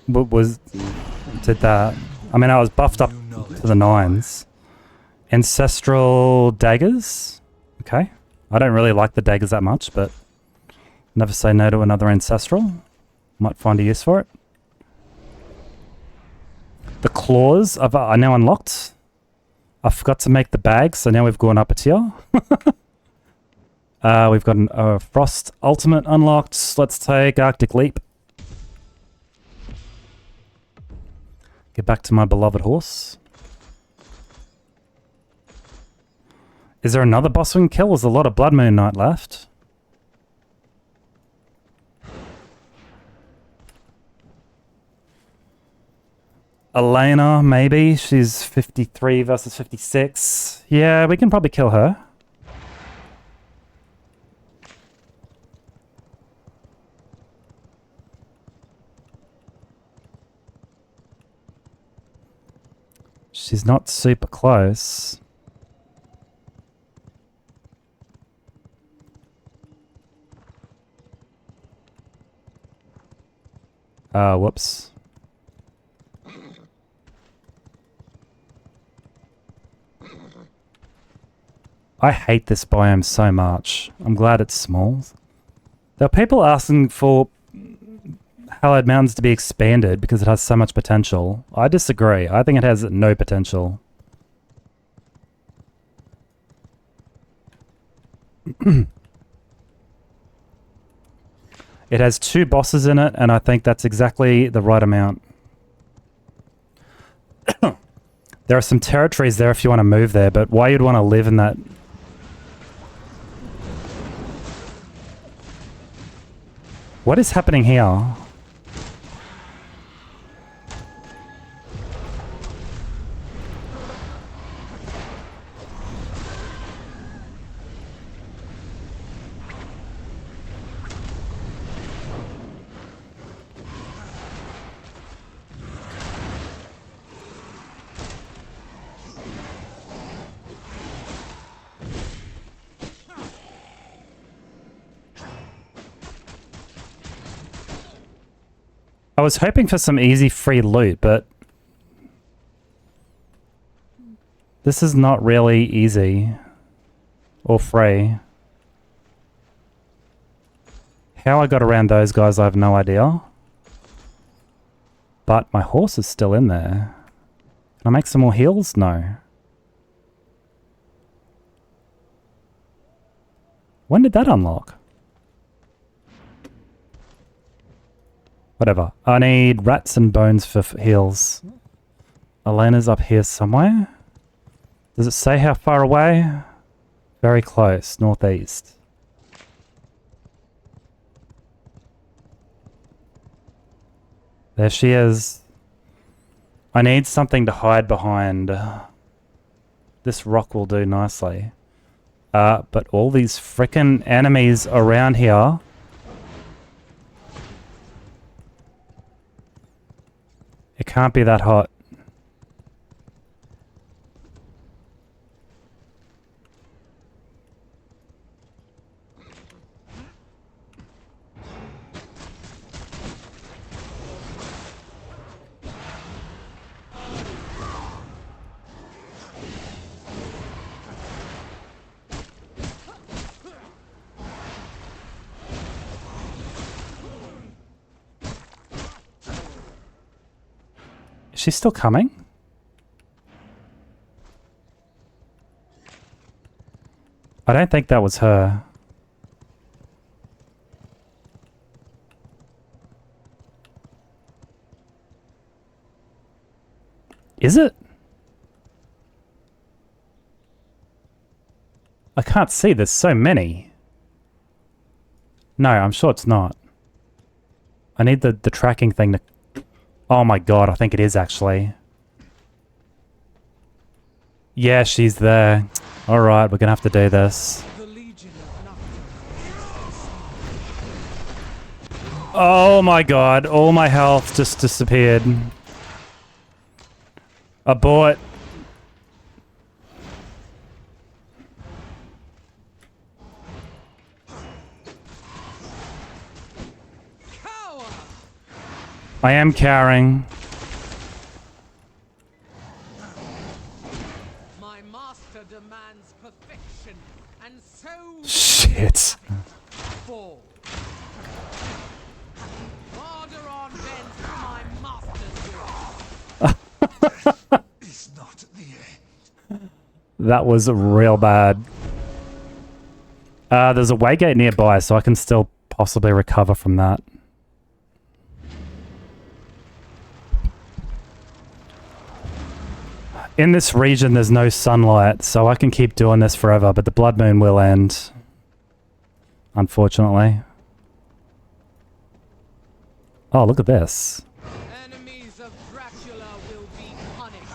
did that. I mean, I was buffed up to the 9s. Ancestral daggers? Okay. I don't really like the daggers that much, but never say no to another ancestral. Might find a use for it. The claws are now unlocked. I forgot to make the bag, so now we've gone up a tier. We've got a Frost Ultimate unlocked. Let's take Arctic Leap. Get back to my beloved horse. Is there another boss we can kill? There's a lot of Blood Moon Knight left. Elena, maybe. She's 53 versus 56. Yeah, we can probably kill her. She's not super close. Whoops. I hate this biome so much. I'm glad it's small. There are people asking for Hallowed Mountains to be expanded because it has so much potential. I disagree. I think it has no potential. It has 2 bosses in it, and I think that's exactly the right amount. There are some territories there if you want to move there, but why you'd want to live in that... What is happening here? I was hoping for some easy free loot, but this is not really easy or free. How I got around those guys, I have no idea. But my horse is still in there. Can I make some more heals? No. When did that unlock? Whatever. I need rats and bones for heals. Elena's up here somewhere. Does it say how far away? Very close, northeast. There she is. I need something to hide behind. This rock will do nicely. But all these frickin' enemies around here. It can't be that hot. Is she still coming? I don't think that was her. Is it? I can't see. There's so many. No, I'm sure it's not. I need the tracking thing to... Oh my god, I think it is actually. Yeah, she's there. Alright, we're gonna have to do this. Oh my god, all my health just disappeared. Abort. I am cowering. My master demands perfection, and so Shit. fall. Harder on then for my master's will. It's not the end. That was real bad. There's a waygate nearby, so I can still possibly recover from that. In this region, there's no sunlight, so I can keep doing this forever, but the blood moon will end. Unfortunately. Oh, look at this. Enemies of Dracula will be punished.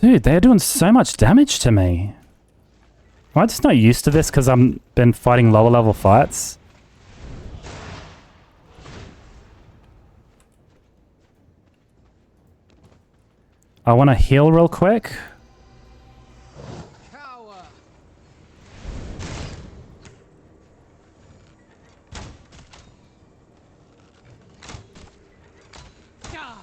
Dude, they're doing so much damage to me. Am I just not used to this because I've been fighting lower level fights? I want to heal real quick. Cower. Die.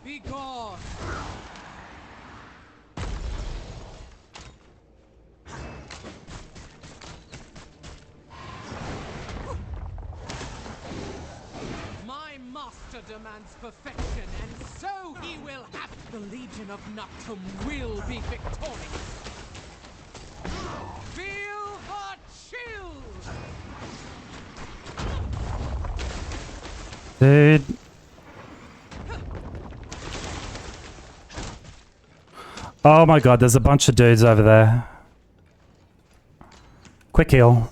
Be gone. Demands perfection, and so he will have. The Legion of Noctum will be victorious. Feel the chill. Dude. Oh my god, there's a bunch of dudes over there. Quick heal.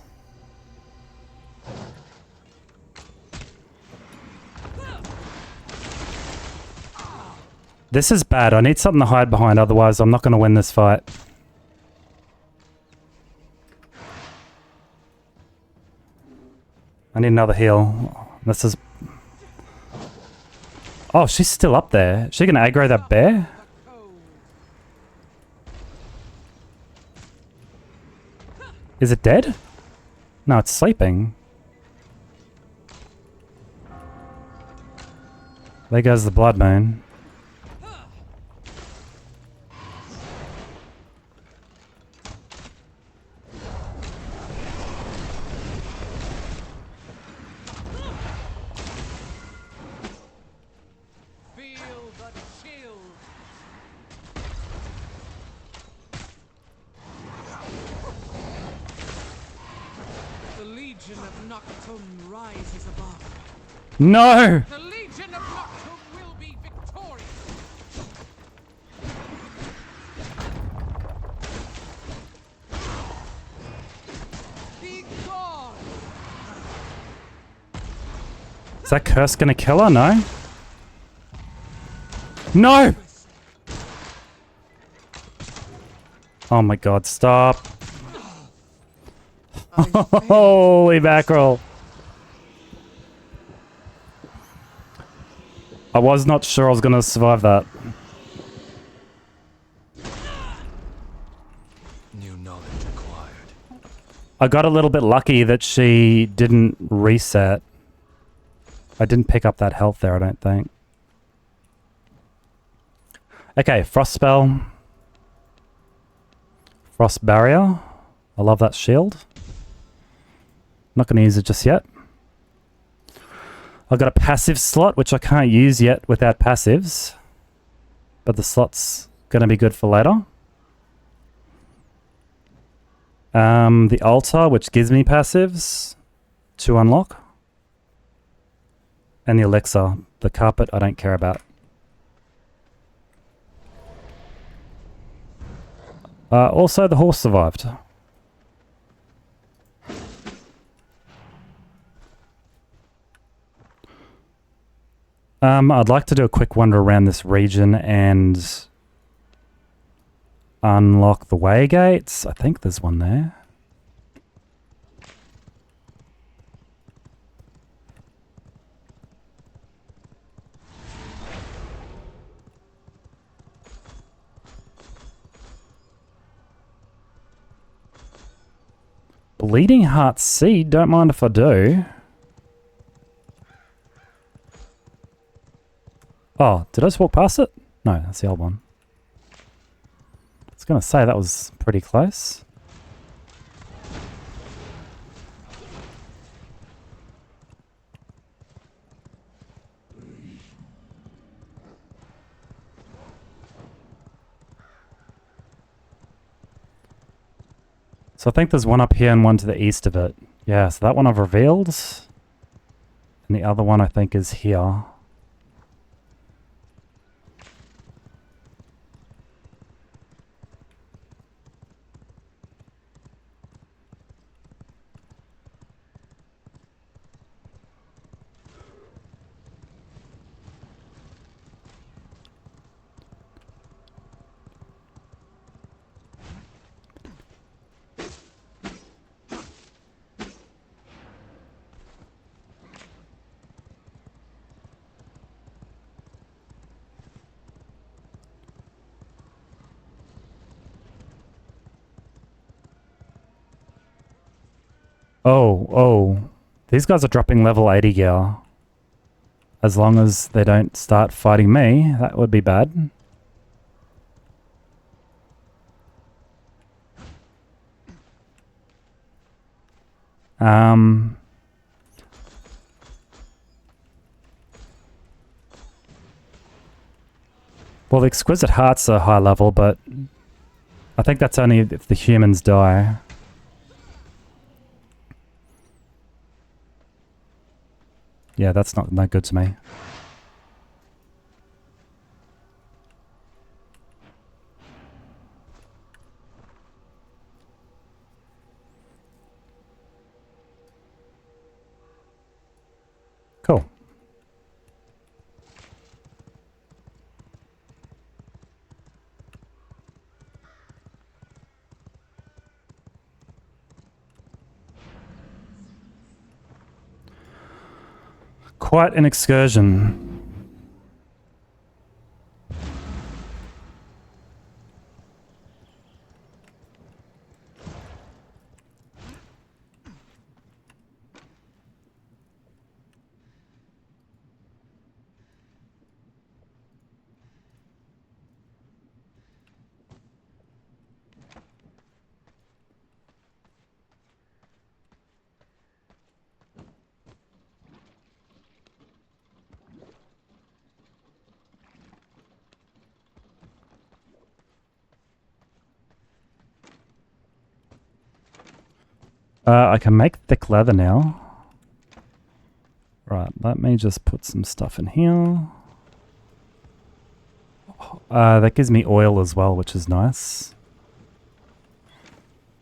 This is bad. I need something to hide behind, otherwise I'm not going to win this fight. I need another heal. This is... Oh, she's still up there. Is she going to aggro that bear? Is it dead? No, it's sleeping. There goes the blood moon. Noctum rises above. No! The Legion of Noctum will be victorious. Be gone. Is that curse gonna kill her? No? No! Oh my god, stop. Holy mackerel. I was not sure I was gonna survive that. New knowledge acquired. I got a little bit lucky that she didn't reset. I didn't pick up that health there, I don't think. Okay, Frost Spell. Frost Barrier. I love that shield. Not going to use it just yet. I've got a passive slot, which I can't use yet without passives. But the slot's going to be good for later. The altar, which gives me passives to unlock. And the elixir. The carpet, I don't care about. Also, the horse survived. I'd like to do a quick wander around this region and unlock the way gates. I think there's one there. Bleeding Heart Seed, don't mind if I do. Oh, did I just walk past it? No, that's the old one. I was going to say that was pretty close. So I think there's one up here and one to the east of it. Yeah, so that one I've revealed. And the other one I think is here. Oh. These guys are dropping level 80 gear. As long as they don't start fighting me, that would be bad. Well, the Exquisite Hearts are high level, but I think that's only if the humans die. Yeah, that's not no good to me. Cool. Quite an excursion. I can make thick leather now. Right, let me just put some stuff in here. That gives me oil as well, which is nice.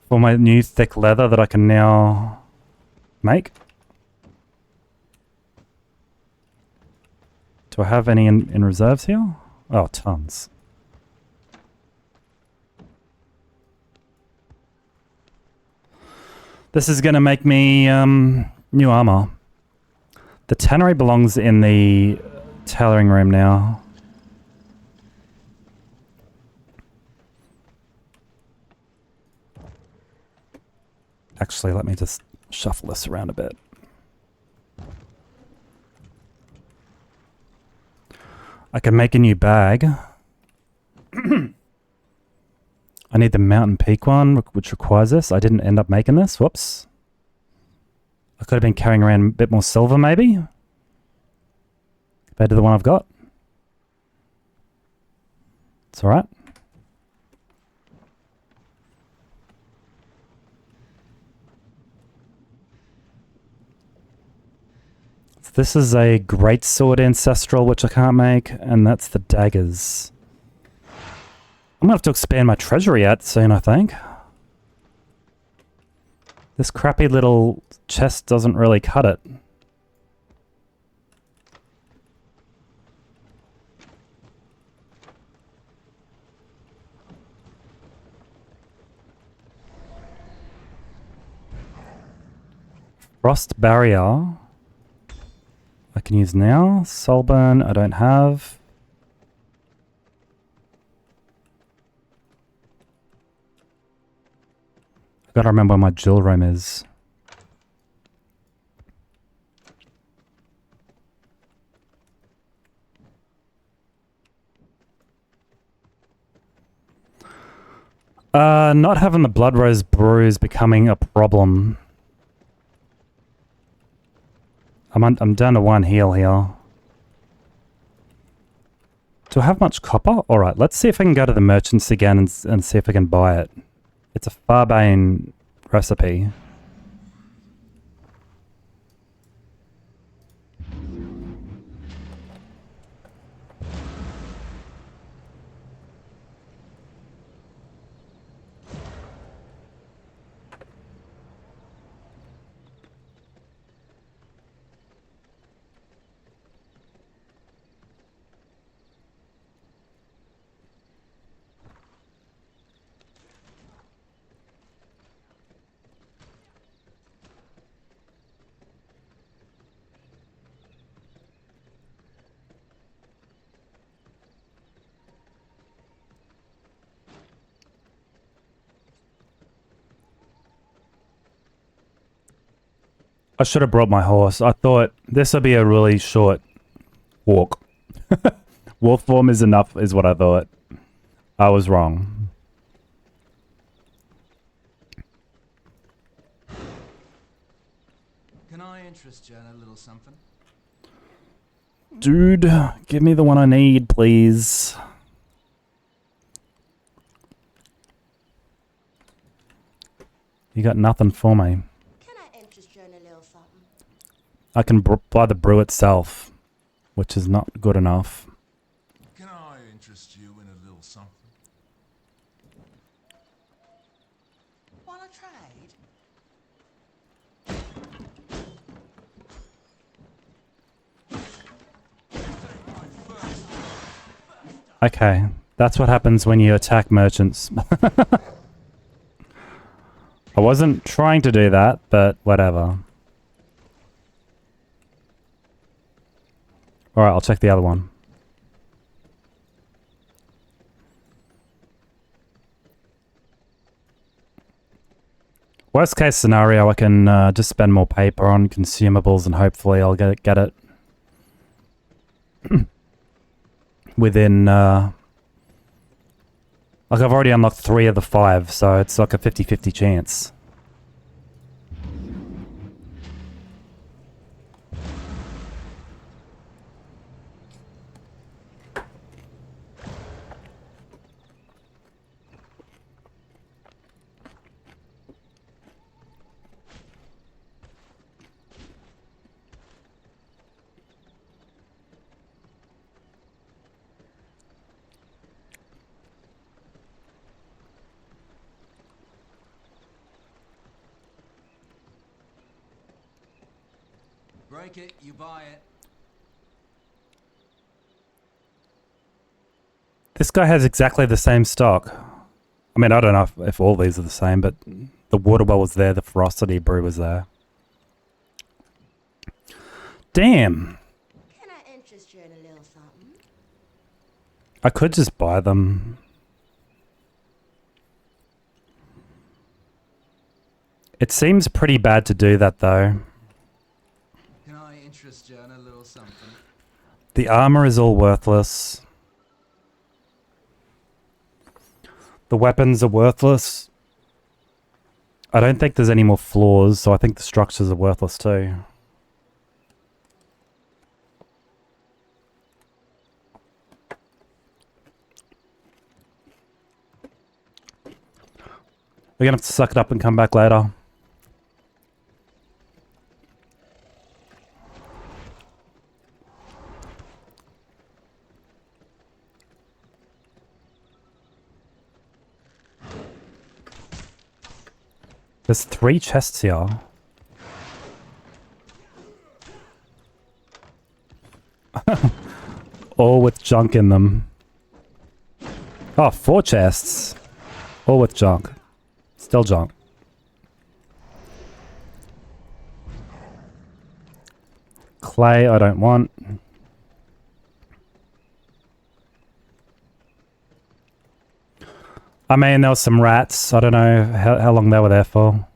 For my new thick leather that I can now make. Do I have any in reserves here? Oh, tons. This is going to make me new armor. The tannery belongs in the tailoring room now. Actually, let me just shuffle this around a bit. I can make a new bag. I need the Mountain Peak one, which requires this. I didn't end up making this. Whoops. I could have been carrying around a bit more silver, maybe. Compared to the one I've got. It's alright. This is a greatsword ancestral, which I can't make, and that's the daggers. I'm gonna have to expand my treasury out soon, I think. This crappy little chest doesn't really cut it. Frost barrier. I can use now. Soulburn, I don't have. I gotta remember where my jewel room is. Not having the blood rose brew is becoming a problem. I'm down to one heal here. Do I have much copper? Alright, let's see if I can go to the merchants again and see if I can buy it. It's a Farbane recipe. I should have brought my horse. I thought this would be a really short walk. Wolf form is enough, is what I thought. I was wrong. Can I interest you in a little something? Dude, give me the one I need, please. You got nothing for me. I can buy the brew itself, which is not good enough. Can I interest you in a little something? Want to trade? Okay, that's what happens when you attack merchants. I wasn't trying to do that, but whatever. Alright, I'll check the other one. Worst case scenario, I can just spend more paper on consumables and hopefully I'll get it within... like I've already unlocked 3 of the 5, so it's like a 50-50 chance. break it, you buy it. This guy has exactly the same stock. I mean, I don't know if all these are the same, but the water well was there, the ferocity brew was there. Damn. Can I interest you in a little something? I could just buy them. It seems pretty bad to do that, though. Can I interest you in a little something? The armor is all worthless. The weapons are worthless. I don't think there's any more floors, so I think the structures are worthless too. We're gonna have to suck it up and come back later. There's 3 chests here. All with junk in them. Oh, 4 chests. All with junk. Still junk. Clay I don't want. I mean, there was some rats. I don't know how long they were there for.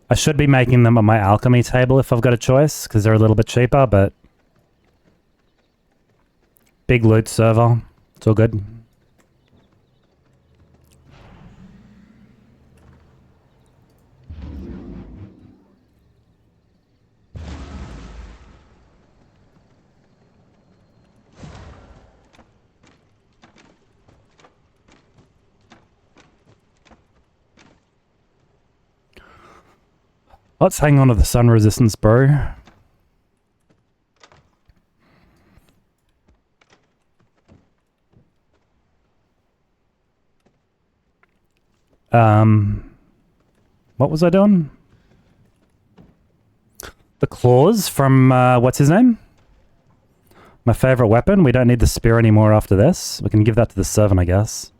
I should be making them on my alchemy table if I've got a choice, because they're a little bit cheaper, but... Big loot server. It's all good. Let's hang on to the sun resistance, bro. What was I doing? The claws from, what's his name? My favorite weapon. We don't need the spear anymore after this. We can give that to the servant, I guess.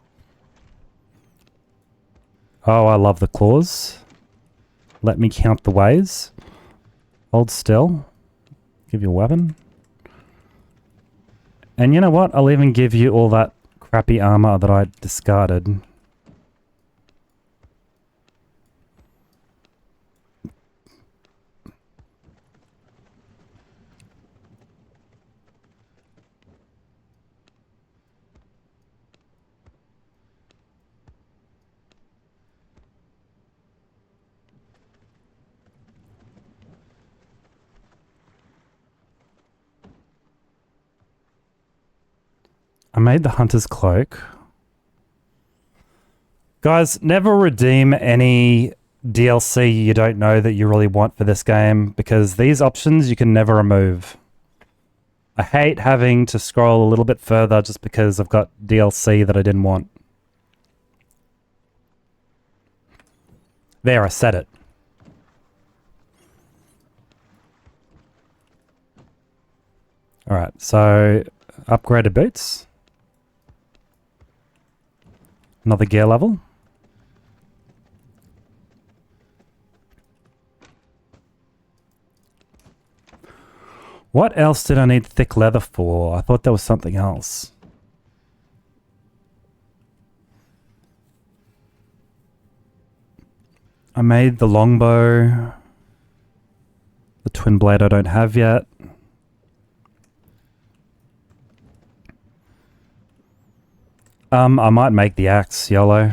Oh, I love the claws. Let me count the ways. Hold still. Give you a weapon. And you know what? I'll even give you all that crappy armor that I discarded. I made the hunter's cloak. Guys, never redeem any DLC you don't know that you really want for this game, because these options you can never remove. I hate having to scroll a little bit further just because I've got DLC that I didn't want. There, I said it. Alright, so upgraded boots. Another gear level. What else did I need thick leather for? I thought there was something else. I made the longbow. The twin blade I don't have yet. I might make the axe yellow.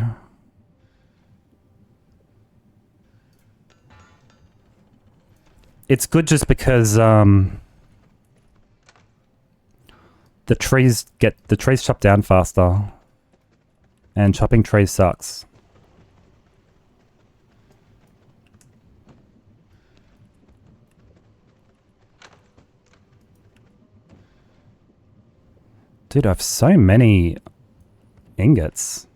It's good just because the trees chop down faster, and chopping trees sucks. Dude, I have so many ingots.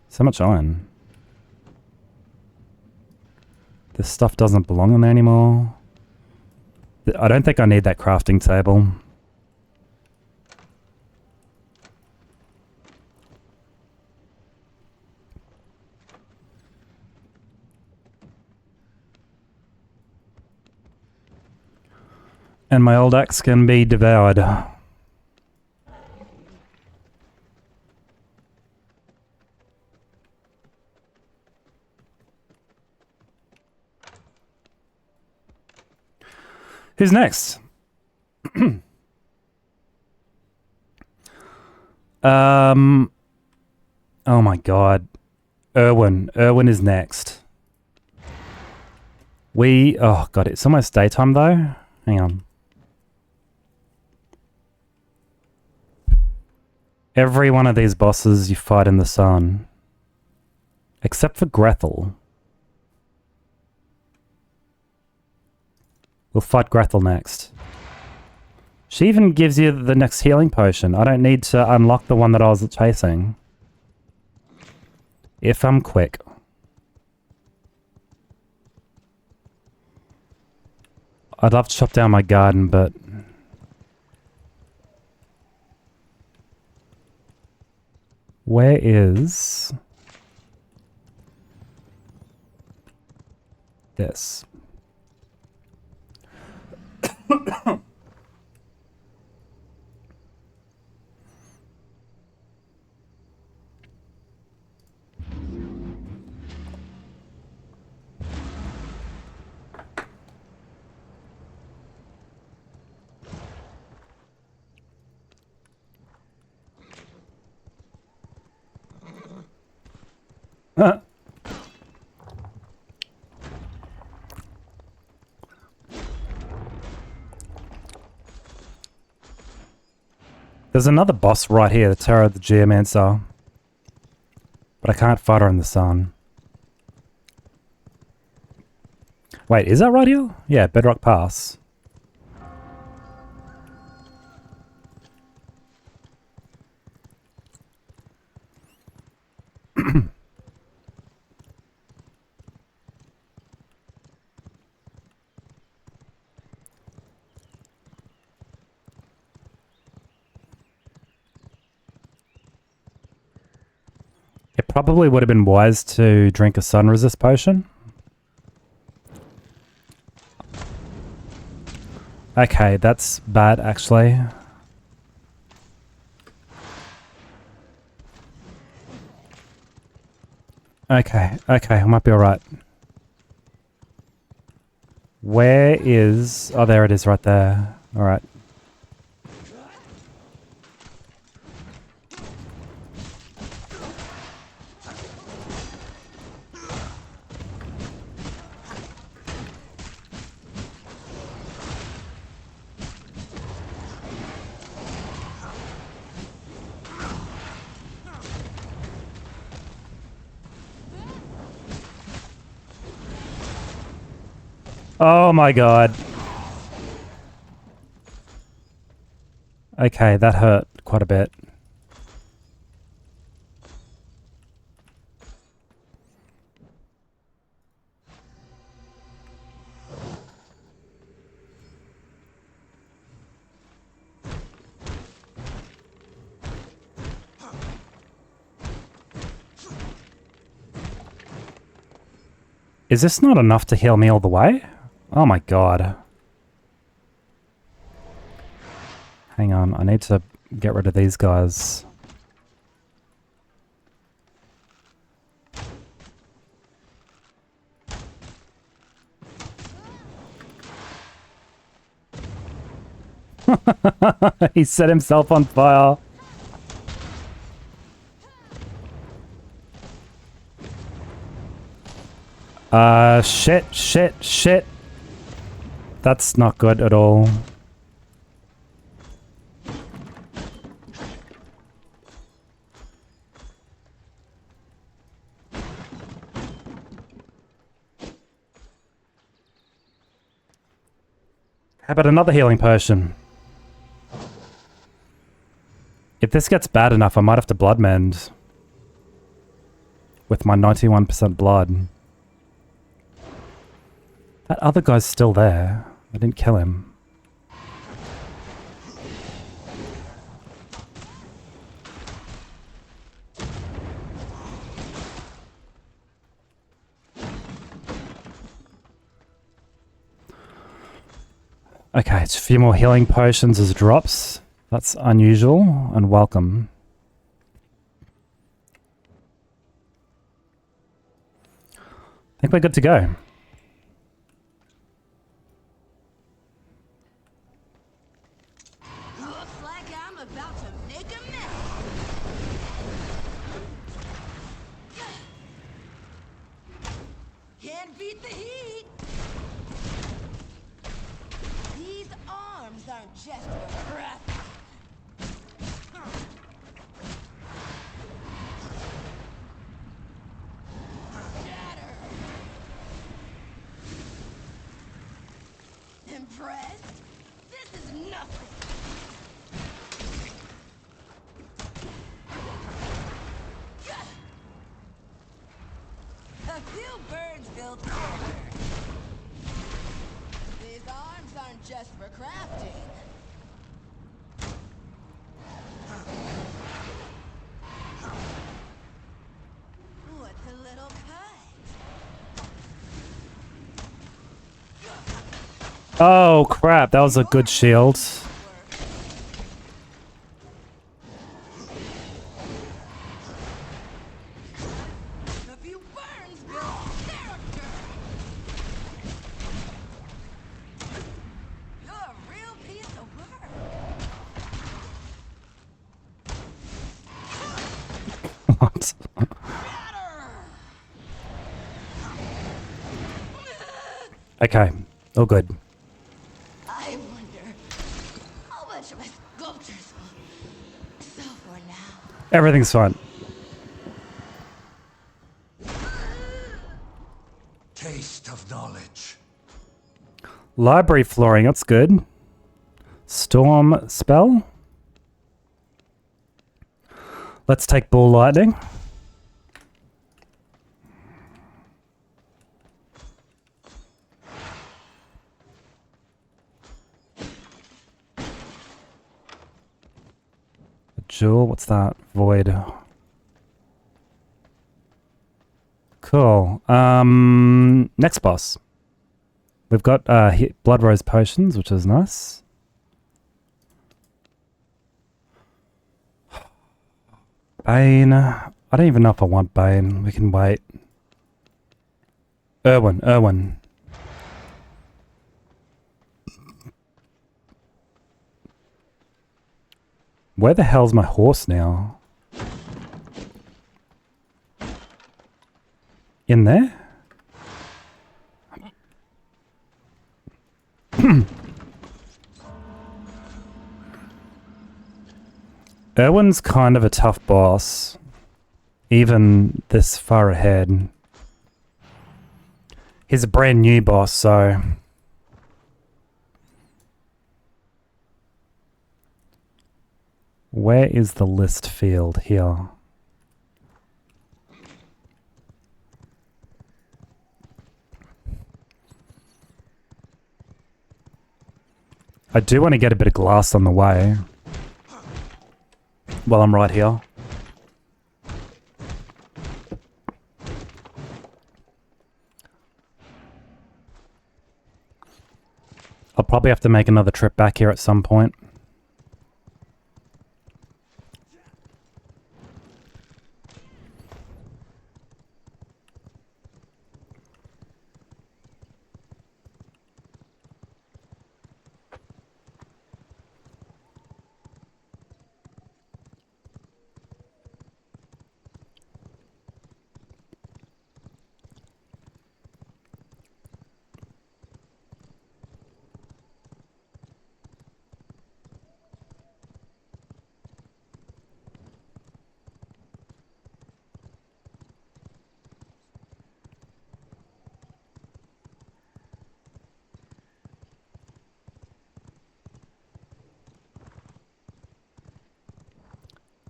So much iron. This stuff doesn't belong in there anymore. I don't think I need that crafting table. And my old axe can be devoured. Who's next? Oh my god. Erwin. Erwin is next. Oh god, it's almost daytime though. Hang on. Every one of these bosses you fight in the sun. Except for Grethel. We'll fight Grethel next. She even gives you the next healing potion. I don't need to unlock the one that I was chasing. If I'm quick. I'd love to chop down my garden, but... Where is... this? There's another boss right here, the Terah the Geomancer. But I can't fight her in the sun. Wait, is that right here? Yeah, Bedrock Pass. It probably would have been wise to drink a sun resist potion. Okay, that's bad actually. Okay, I might be alright. Where is... Oh, there it is right there. Alright. Oh my god. Okay, that hurt quite a bit. Is this not enough to heal me all the way? Oh my god. Hang on, I need to get rid of these guys. He set himself on fire. Shit. That's not good at all. How about another healing potion? If this gets bad enough, I might have to blood mend. With my 91% blood. That other guy's still there. I didn't kill him. Okay, it's a few more healing potions as drops. That's unusual and welcome. I think we're good to go. Looks like I'm about to make a mess. Can't beat the heat. These arms aren't just for breath. Impressed? This is nothing. A few birds built together. These arms aren't just for crafting. What's a little cut? Oh crap, that was a good shield. A few burns build character. You're a real piece of work. What? Okay, all good. I wonder how much my sculptures will sell for now. Everything's fine. Taste of knowledge. Library flooring, that's good. Storm spell. Let's take ball lightning. Jewel, what's that? Void. Cool. Next boss. We've got Blood Rose potions, which is nice. Bane. I don't even know if I want Bane. We can wait. Erwin. Where the hell's my horse now? In there? Erwin's kind of a tough boss, even this far ahead. He's a brand new boss, so... Where is the list field here? I do want to get a bit of glass on the way. While I'm right here. I'll probably have to make another trip back here at some point.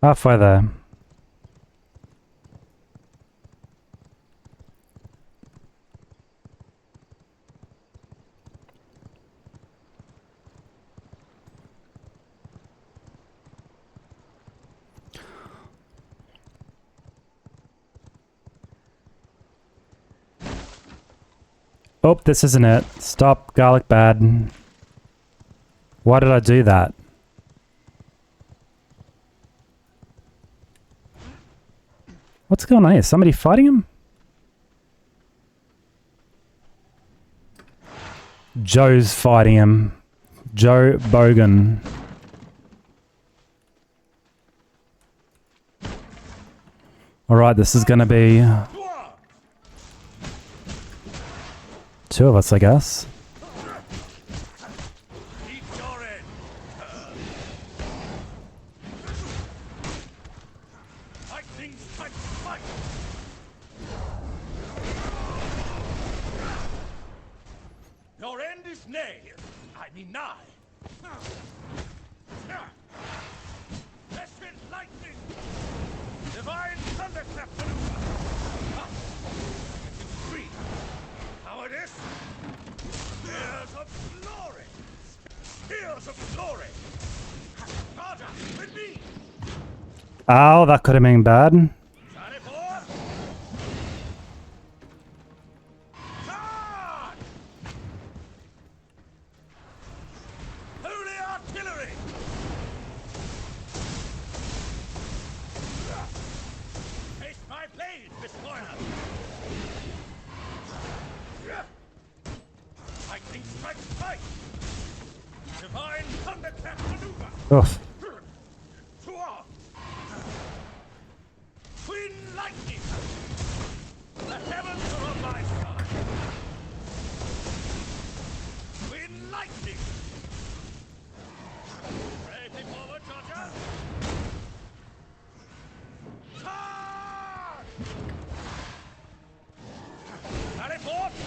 Halfway there. Oh, this isn't it. Stop, garlic bad. Why did I do that? What's going on here? Somebody fighting him? Joe's fighting him. Joe Bogan. Alright, this is gonna be... two of us, I guess. Your end is nay, I mean nigh. Blessed lightning! Divine thunderclap maneuver! It is free. Cowardice! Spears of glory! Spears of glory! Maja, with me! Ow, that could have been bad. Oof. Queen lightning! The heavens are on my side! Queen lightning! Ready forward, Georgia! Charge! Carry forth!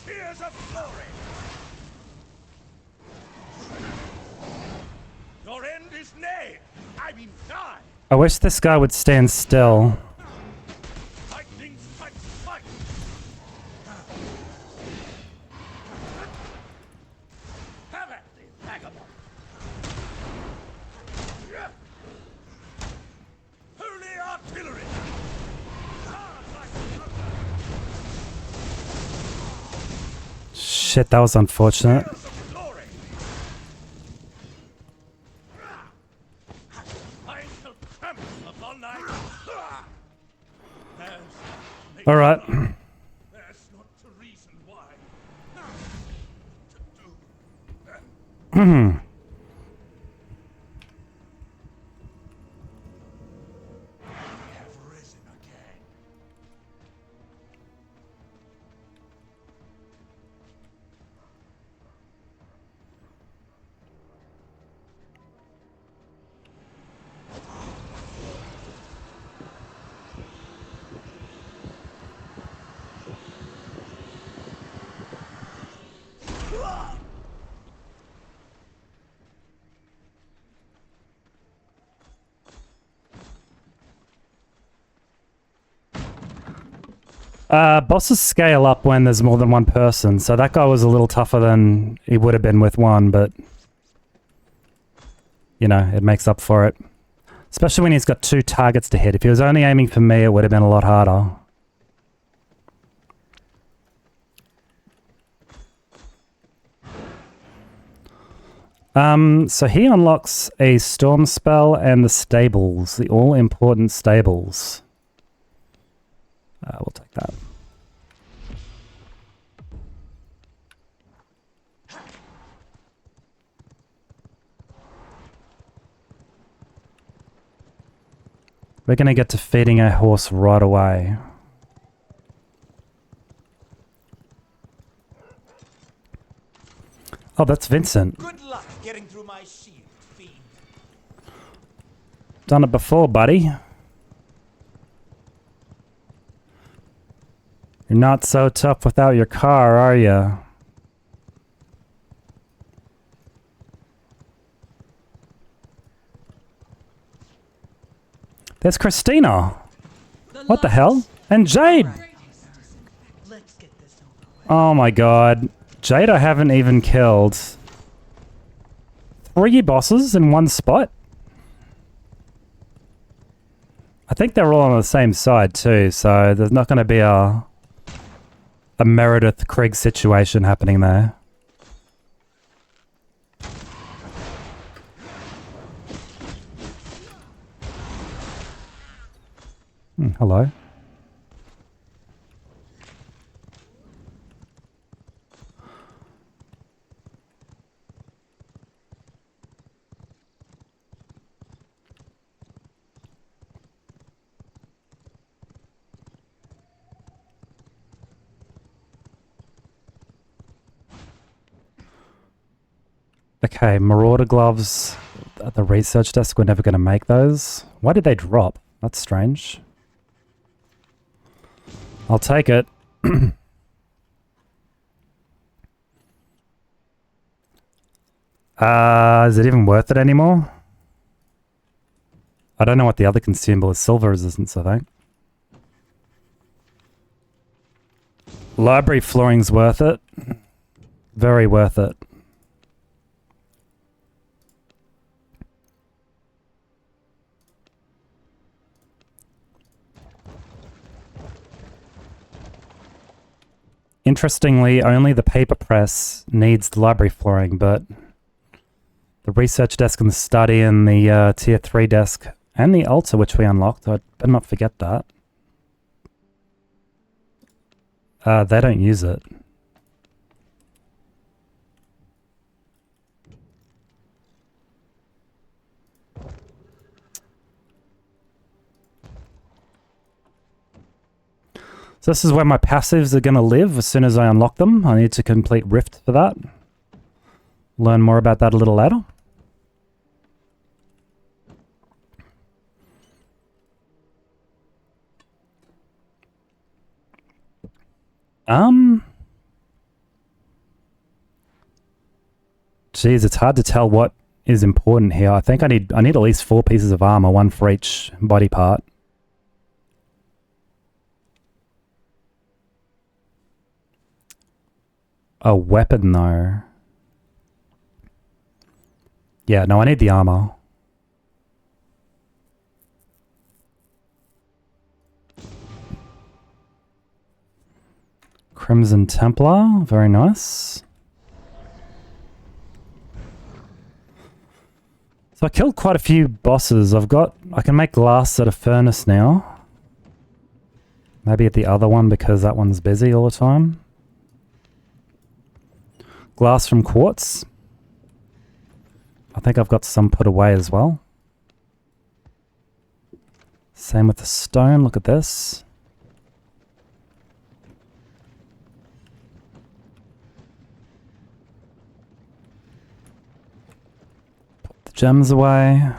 Spears of glory! Your end is nay. I mean die. I wish this guy would stand still. Lightning strikes twice. Have at thee, vagabond. Holy artillery. Charge like thunder. Shit, that was unfortunate. Spears of glory. I shall trample upon thy... All right. There's not to reason why. To do. Have risen again. Bosses scale up when there's more than one person, so that guy was a little tougher than he would have been with one, but you know, it makes up for it. Especially when he's got two targets to hit. If he was only aiming for me, it would have been a lot harder. So he unlocks a storm spell and the stables, the all-important stables. We'll take that. We're going to get to feeding our horse right away. Oh, that's Vincent. Good luck getting through my shield, fiend. Done it before, buddy. You're not so tough without your car, are you? There's Christina. What the hell? And Jade. Oh my god. Jade I haven't even killed. 3 bosses in one spot? I think they're all on the same side too, so there's not going to be a Meredith Kriig situation happening there. Hello. Okay, Marauder gloves at the research desk. We're never going to make those. Why did they drop? That's strange. I'll take it. Is it even worth it anymore? I don't know what the other consumable is. Silver resistance, I think. Library flooring's worth it. Very worth it. Interestingly, only the paper press needs the library flooring, but the research desk and the study and the tier 3 desk and the altar, which we unlocked, I better not forget that. They don't use it. So this is where my passives are going to live as soon as I unlock them. I need to complete Rift for that. Learn more about that a little later. Geez, it's hard to tell what is important here. I think I need at least 4 pieces of armor, 1 for each body part. A weapon, though. Yeah, no, I need the armor. Crimson Templar, very nice. So I killed quite a few bosses. I can make glass at a furnace now. Maybe at the other one because that one's busy all the time. Glass from quartz. I think I've got some put away as well. Same with the stone. Look at this. Put the gems away.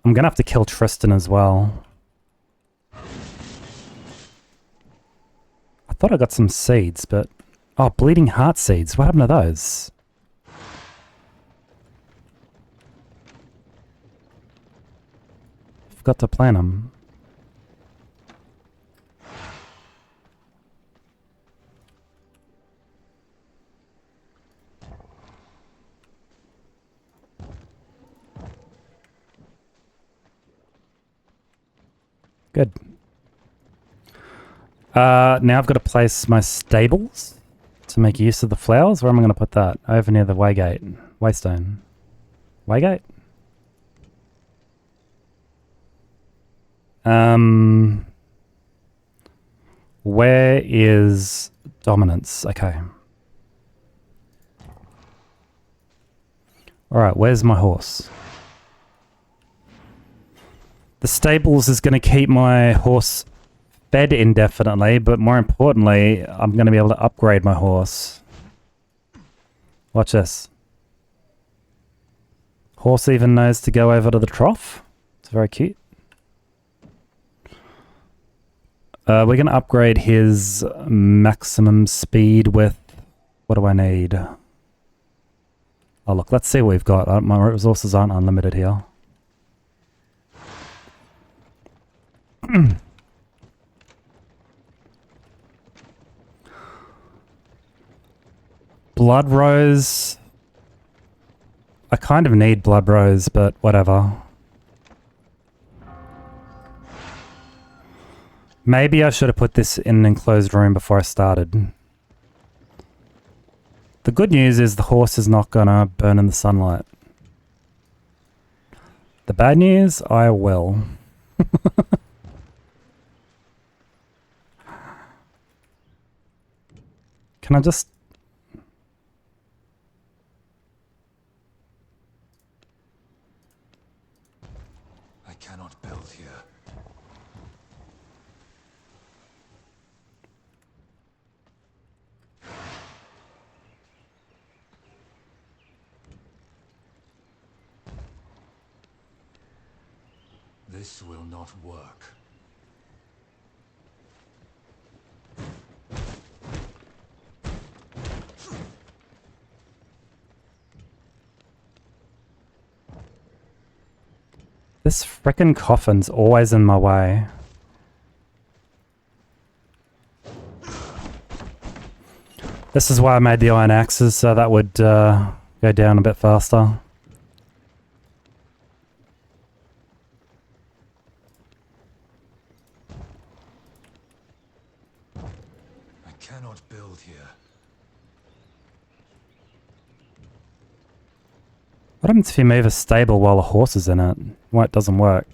I'm gonna have to kill Tristan as well. I thought I got some seeds, but... Oh, bleeding heart seeds. What happened to those? Forgot to plant them. Good. Now I've got to place my stables to make use of the flowers. Where am I going to put that? Over near the waygate. Waystone. Waygate? Where is dominance? Okay. Alright, where's my horse? The stables is going to keep my horse fed indefinitely, but more importantly, I'm going to be able to upgrade my horse. Watch this. Horse even knows to go over to the trough. It's very cute. We're going to upgrade his maximum speed with... What do I need? Oh look, let's see what we've got. My resources aren't unlimited here. Blood Rose. I kind of need Blood Rose, but whatever. Maybe I should have put this in an enclosed room before I started. The good news is the horse is not gonna burn in the sunlight. The bad news, I will. Can I just... I cannot build here. This will not work. This frickin' coffin's always in my way. This is why I made the iron axes, so that would go down a bit faster. I cannot build here. What happens if you move a stable while a horse is in it? Why it doesn't work?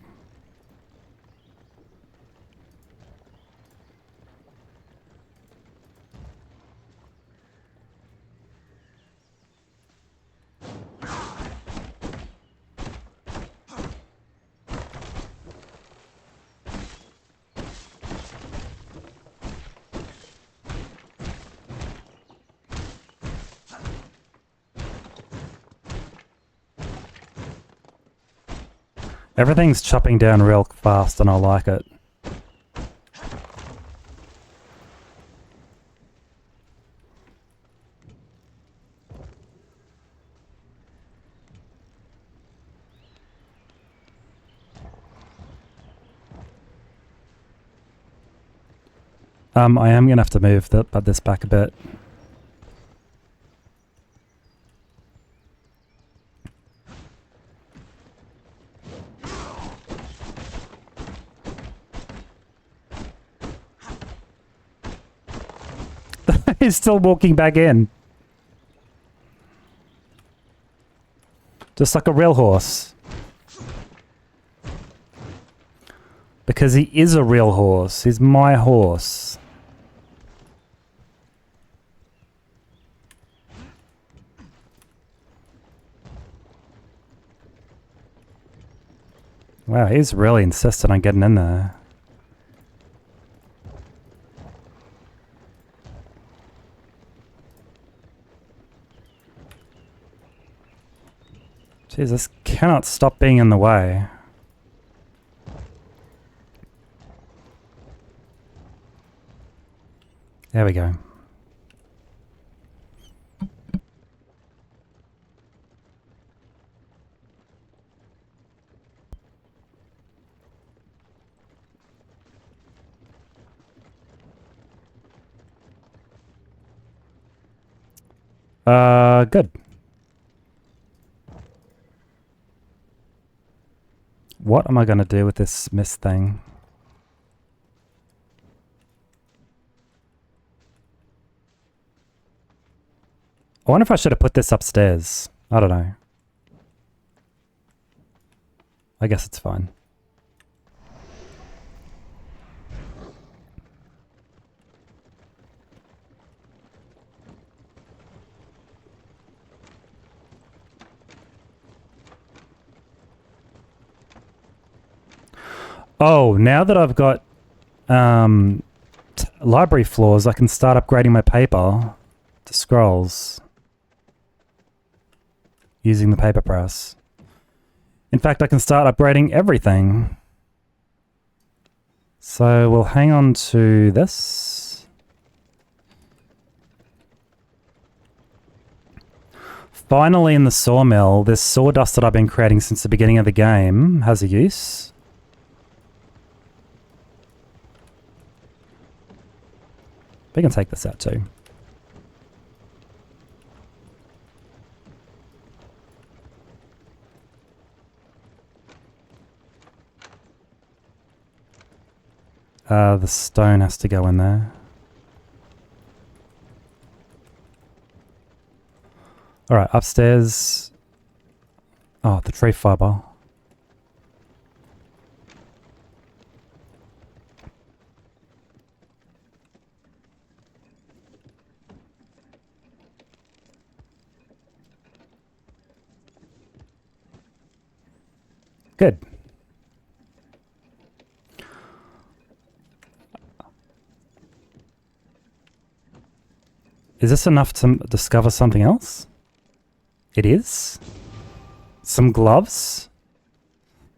Everything's chopping down real fast and I like it. I am going to have to move this back a bit. He's still walking back in. Just like a real horse. Because he is a real horse. He's my horse. Wow, he's really insistent on getting in there. Jeez, this cannot stop being in the way. There we go. Good. What am I going to do with this mist thing? I wonder if I should have put this upstairs. I don't know. I guess it's fine. Oh, now that I've got library floors, I can start upgrading my paper to scrolls using the paper press. In fact, I can start upgrading everything. So we'll hang on to this. Finally, in the sawmill, this sawdust that I've been creating since the beginning of the game has a use. We can take this out too. The stone has to go in there. Alright, upstairs. Oh, the tree fiber. Good. Is this enough to discover something else? It is. Some gloves.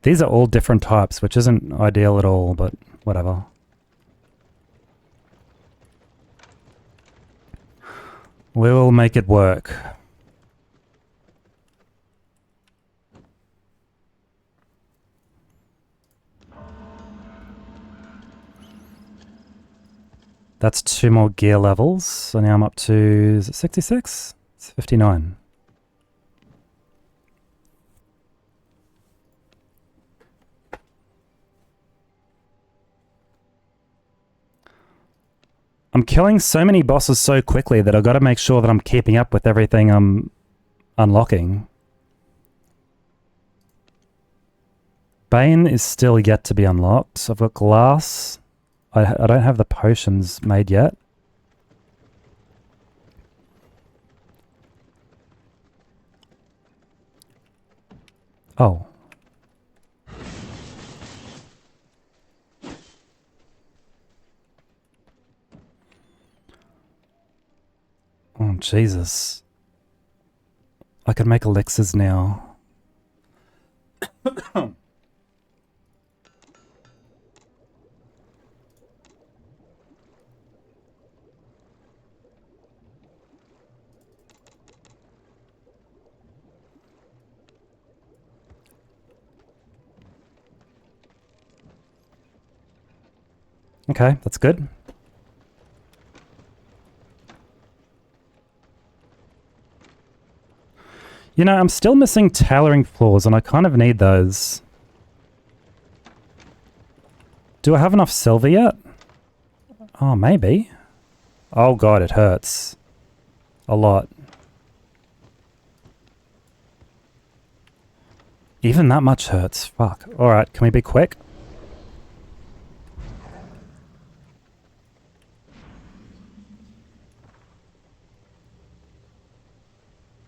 These are all different types, which isn't ideal at all, but whatever. We will make it work. That's 2 more gear levels, so now I'm up to, is it 66? It's 59. I'm killing so many bosses so quickly that I've got to make sure that I'm keeping up with everything I'm unlocking. Bane is still yet to be unlocked. I've got glass. I don't have the potions made yet. Oh. Oh, Jesus. I can make elixirs now. Okay, that's good. You know, I'm still missing tailoring floors, and I kind of need those. Do I have enough silver yet? Oh, maybe. Oh god, it hurts. A lot. Even that much hurts. Fuck. Alright, can we be quick?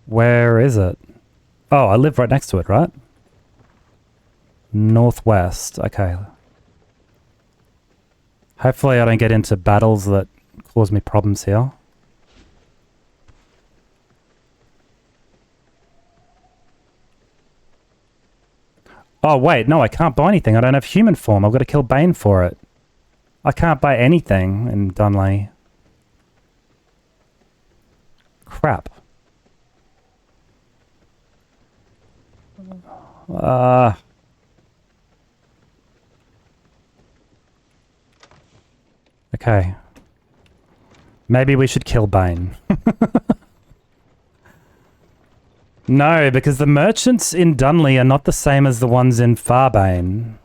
Where is it? Oh, I live right next to it, right? Northwest. Okay. Hopefully I don't get into battles that cause me problems here. Oh, wait. No, I can't buy anything. I don't have human form. I've got to kill Bane for it. I can't buy anything in Dunley. Crap. Okay. Maybe we should kill Bane. No, because the merchants in Dunley are not the same as the ones in Farbane.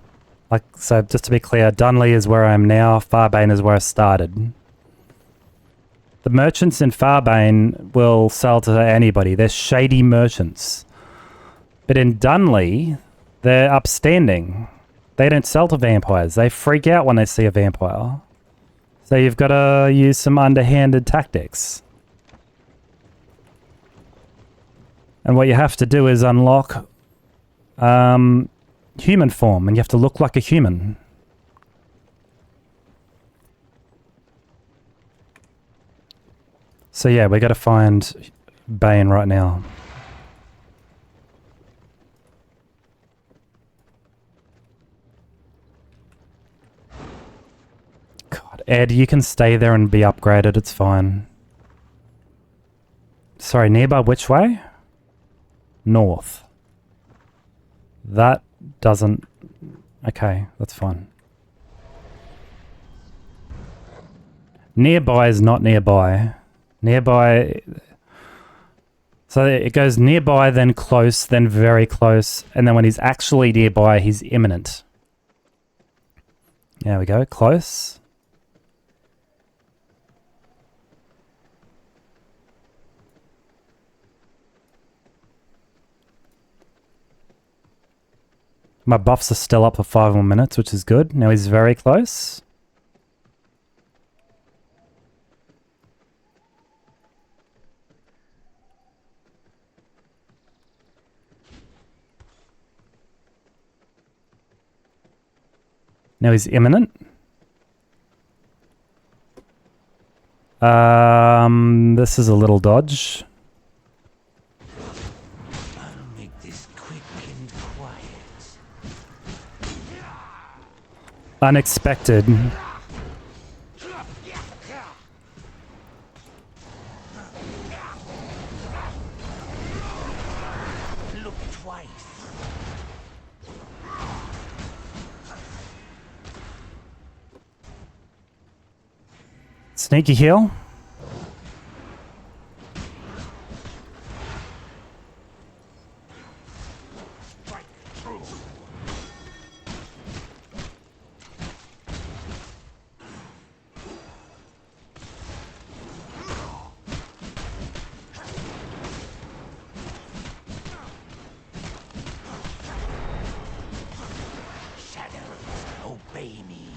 Like, so just to be clear, Dunley is where I am now, Farbane is where I started. The merchants in Farbane will sell to anybody. They're shady merchants. But in Dunley, they're upstanding. They don't sell to vampires. They freak out when they see a vampire. So you've got to use some underhanded tactics. And what you have to do is unlock human form, and you have to look like a human. So yeah, we got to find Bane right now. God, Ed, you can stay there and be upgraded, it's fine. Sorry, nearby which way? North. That doesn't... Okay, that's fine. Nearby is not nearby. Nearby... So it goes nearby, then close, then very close, and then when he's actually nearby, he's imminent. There we go, close. My buffs are still up for 5 more minutes, which is good. Now he's very close. Now he's imminent. This is a little dodge. I'll make this quick and quiet. Unexpected. Look twice. Sneaky heal. Obey me.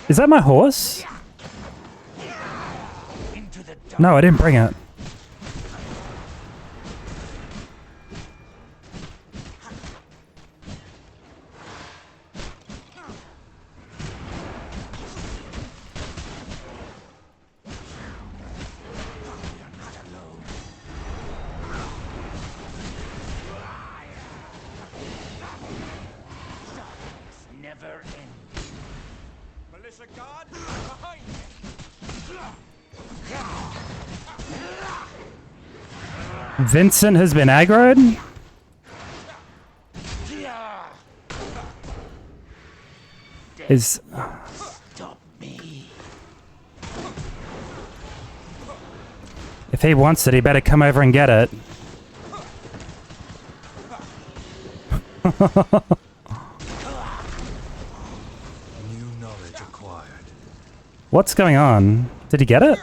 Is that my horse? No, I didn't bring it. Never end. Militia guard, behind me! Vincent has been aggroed. Is Stop me. if he wants it, he better come over and get it. New knowledge acquired. What's going on? Did he get it?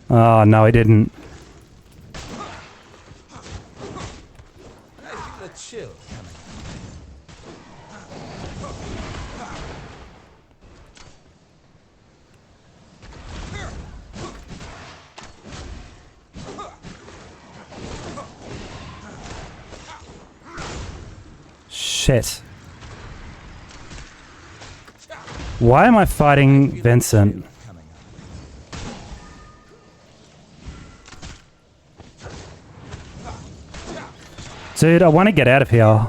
Oh, no, he didn't. I feel a chill coming. Shit. Why am I fighting Vincent? Coming up. Dude, I want to get out of here.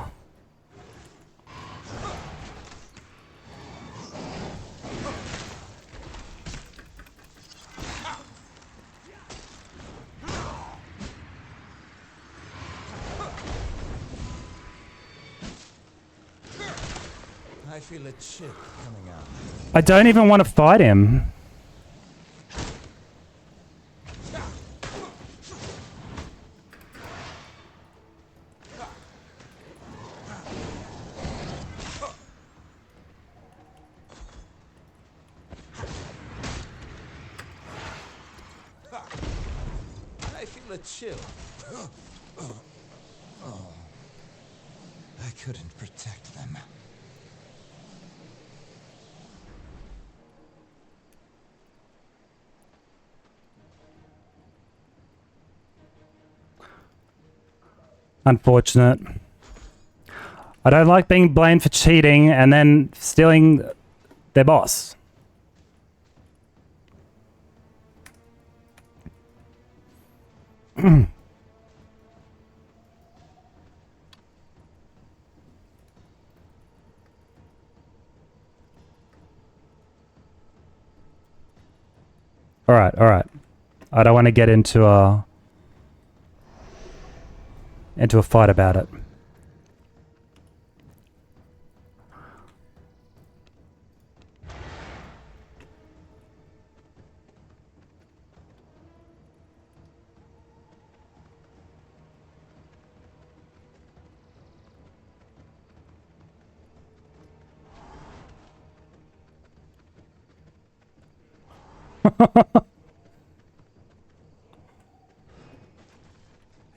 I feel a chill coming out. I don't even want to fight him. I feel a chill. Oh. I couldn't protect them. Unfortunate. I don't like being blamed for cheating and then stealing their boss. Alright, alright. I don't want to get into a fight about it.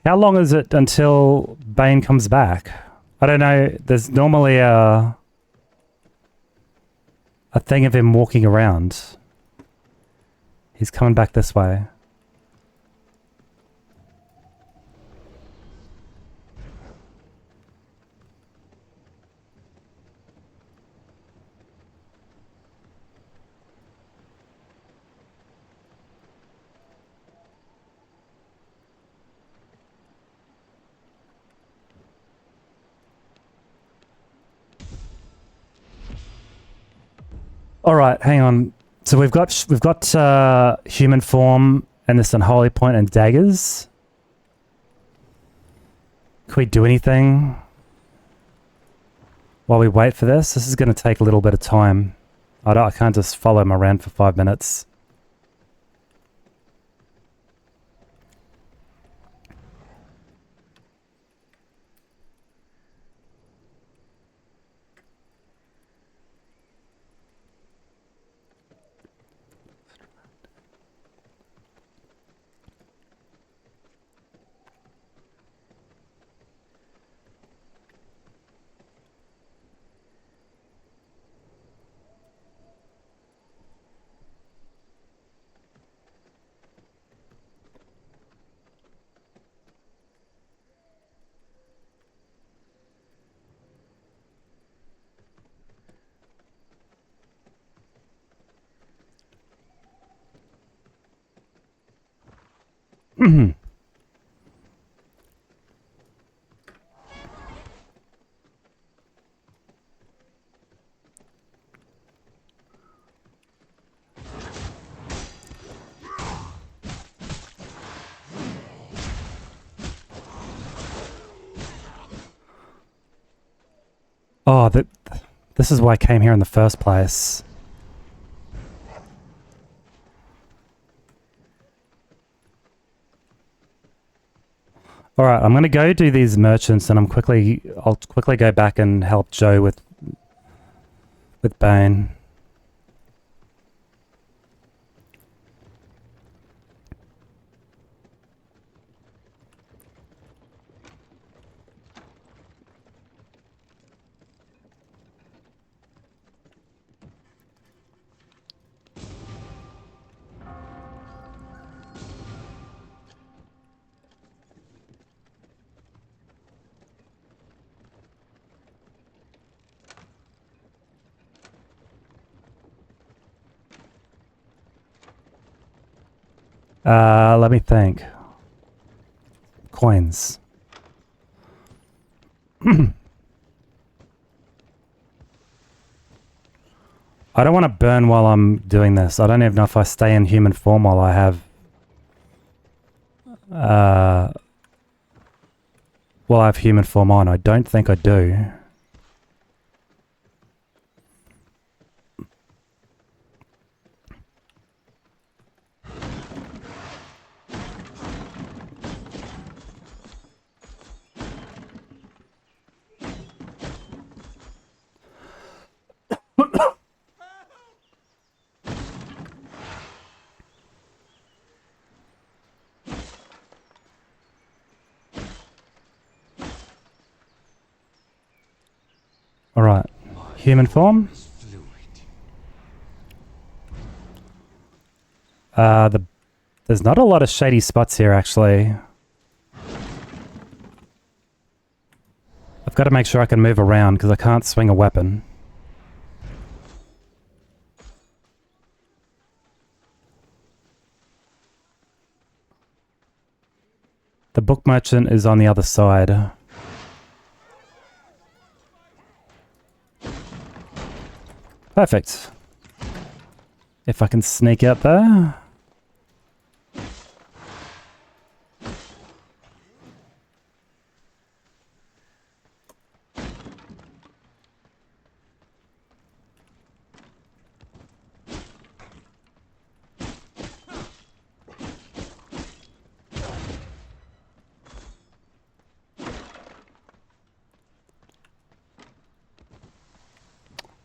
How long is it until Bane comes back? I don't know. There's normally a thing of him walking around. He's coming back this way. All right, hang on. So we've got human form and this unholy point and daggers. Can we do anything while we wait for this? This is going to take a little bit of time. I can't just follow him around for 5 minutes. Oh, this is why I came here in the first place. Alright, I'm gonna go do these merchants and I'll quickly go back and help Joe with Bane. Let me think. Coins. I don't want to burn while I'm doing this. I don't even know if I stay in human form while I have... while I have human form on. I don't think I do. Alright, human form. There's not a lot of shady spots here, actually. I've got to make sure I can move around because I can't swing a weapon. The book merchant is on the other side. Perfect. If I can sneak out there.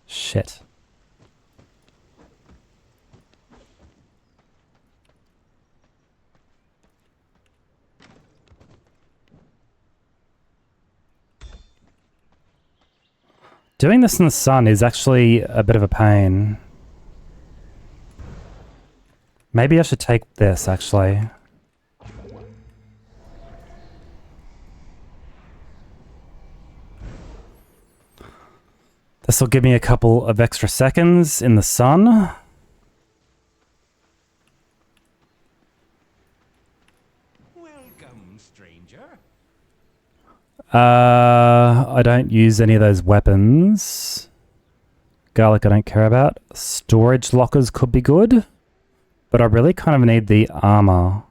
Shit. Doing this in the sun is actually a bit of a pain. Maybe I should take this, actually. This will give me a couple of extra seconds in the sun. Welcome, stranger. I don't use any of those weapons. Garlic I don't care about. Storage lockers could be good. But I really kind of need the armor.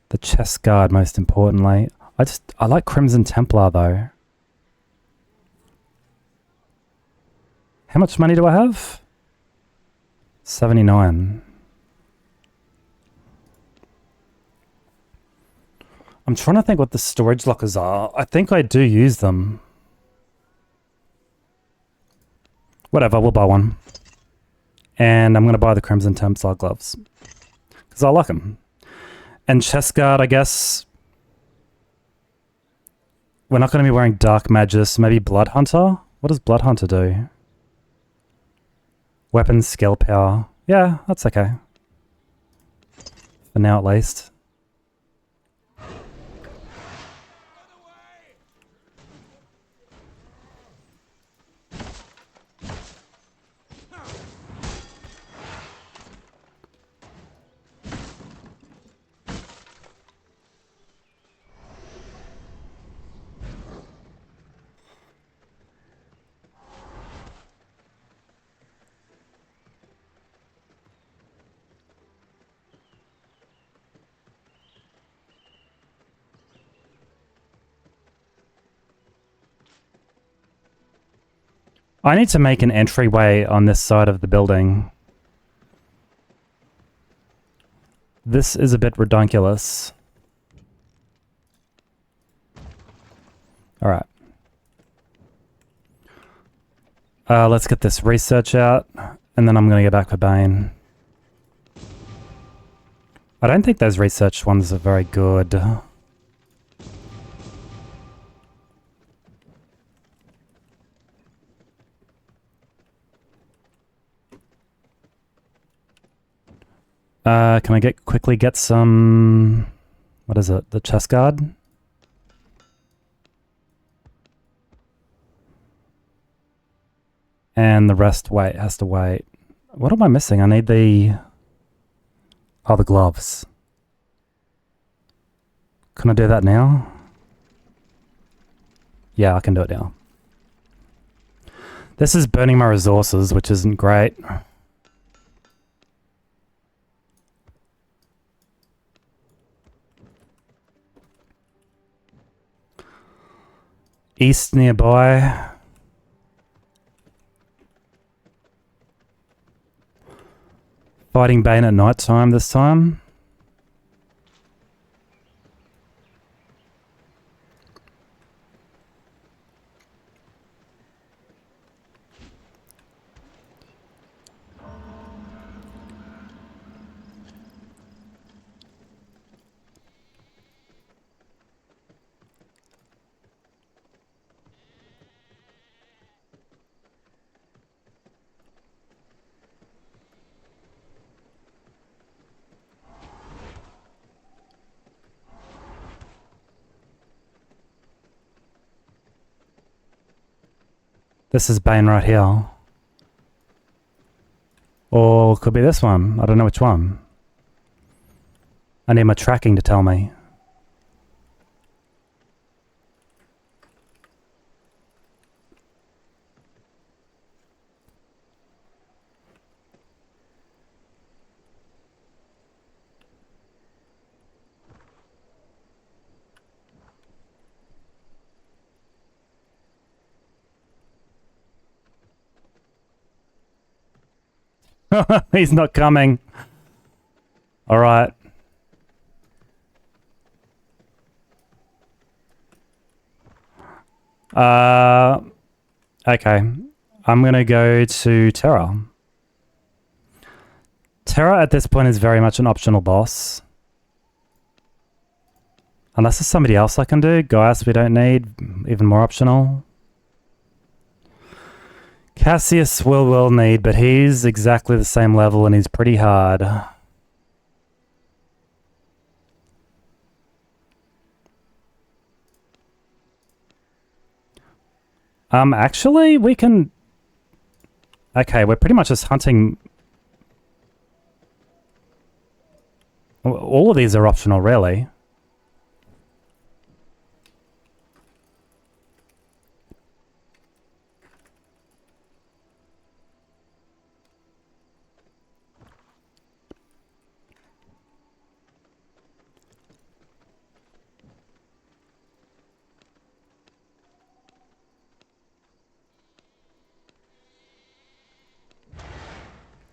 The chest guard most importantly. I like Crimson Templar though. How much money do I have? 79. I'm trying to think what the storage lockers are. I think I do use them. Whatever, we'll buy one. And I'm going to buy the Crimson Templar gloves. Because I like them. And chest guard, I guess. We're not going to be wearing Dark Magus. Maybe Blood Hunter? What does Blood Hunter do? Weapons, skill, power. Yeah, that's okay. For now, at least. I need to make an entryway on this side of the building. This is a bit redonkulous. Alright. Let's get this research out, and then I'm going to go back for Bane. I don't think those research ones are very good. Can I quickly get some... What is it? The chest guard? And the rest has to wait. What am I missing? I need the... Oh, the gloves. Can I do that now? Yeah, I can do it now. This is burning my resources, which isn't great. East nearby. Fighting Bane at night time this time. This is Bane right here. Or could be this one. I don't know which one. I need my tracking to tell me. He's not coming. All right. Okay. I'm going to go to Terah. Terah at this point is very much an optional boss. Unless there's somebody else I can do. Gaius we don't need. Even more optional. Cassius we'll need, but he's exactly the same level and he's pretty hard. Actually, we can... Okay, we're pretty much just hunting... All of these are optional, really.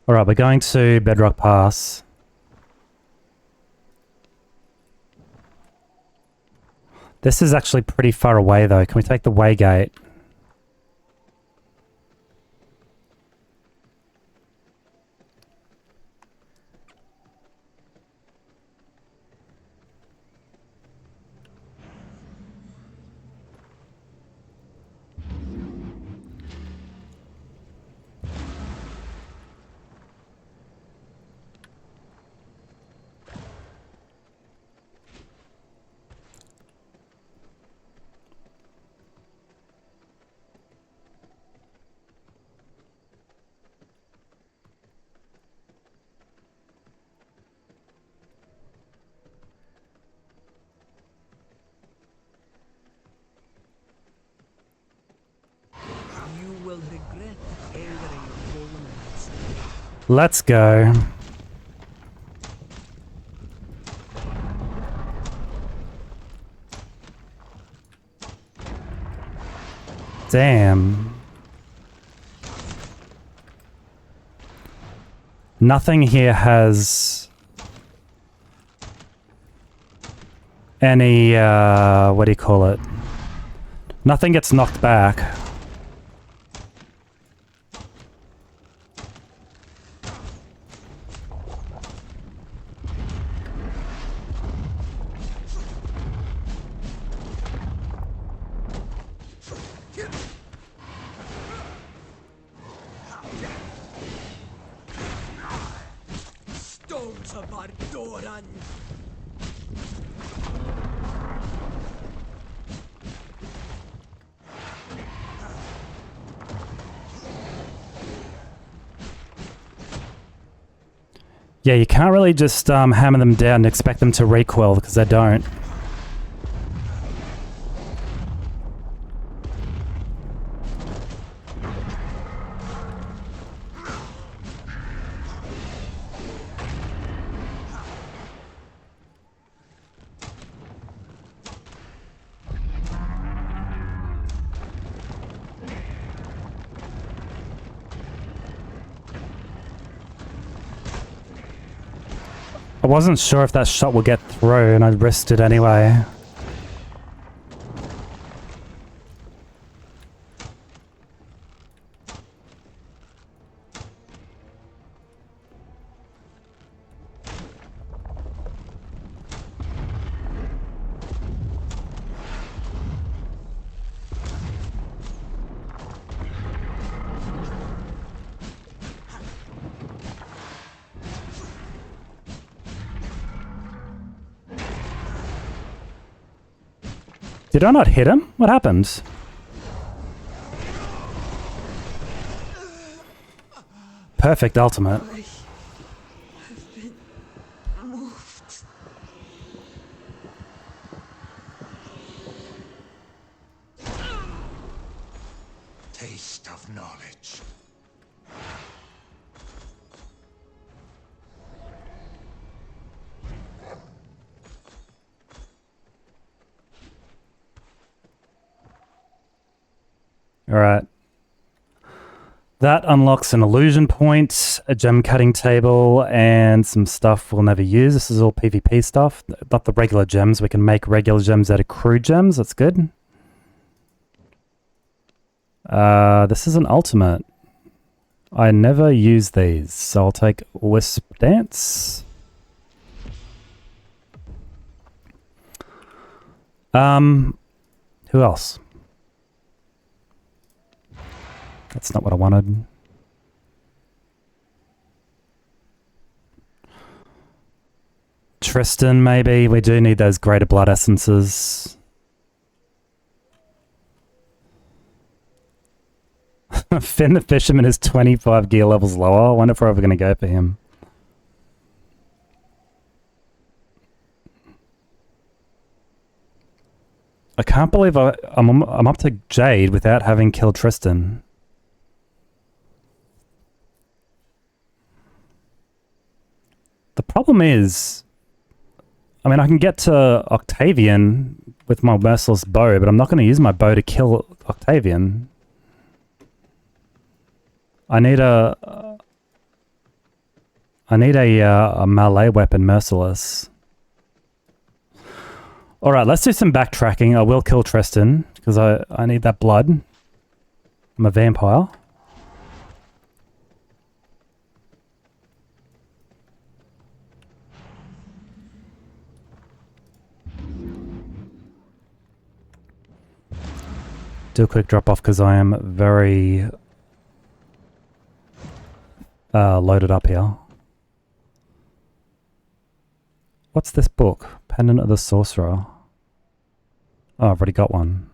Alright, we're going to Bedrock Pass. This is actually pretty far away though. Can we take the Waygate? Let's go. Damn. Nothing here has any, what do you call it? Nothing gets knocked back. Yeah, you can't really just hammer them down and expect them to recoil, because they don't. I wasn't sure if that shot would get through, and I risked it anyway. Did I not hit him? What happened? Perfect ultimate. Taste of knowledge. Alright. That unlocks an illusion point, a gem cutting table, and some stuff we'll never use. This is all PvP stuff, not the regular gems. We can make regular gems out of crude gems. That's good. This is an ultimate. I never use these, so I'll take Wisp Dance. Who else? That's not what I wanted. Tristan, maybe. We do need those greater blood essences. Finn the Fisherman is 25 gear levels lower. I wonder if we're ever going to go for him. I can't believe I'm up to Jade without having killed Tristan. The problem is, I mean, I can get to Octavian with my merciless bow, but I'm not going to use my bow to kill Octavian. I need a melee weapon, merciless. All right, let's do some backtracking. I will kill Tristan because I need that blood. I'm a vampire. Do a quick drop off because I am very loaded up here. What's this book? Pendant of the Sorcerer. Oh, I've already got one.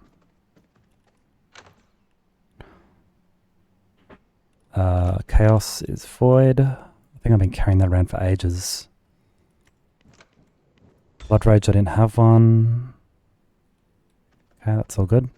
Chaos is void. I think I've been carrying that around for ages. Blood Rage, I didn't have one. Okay, that's all good.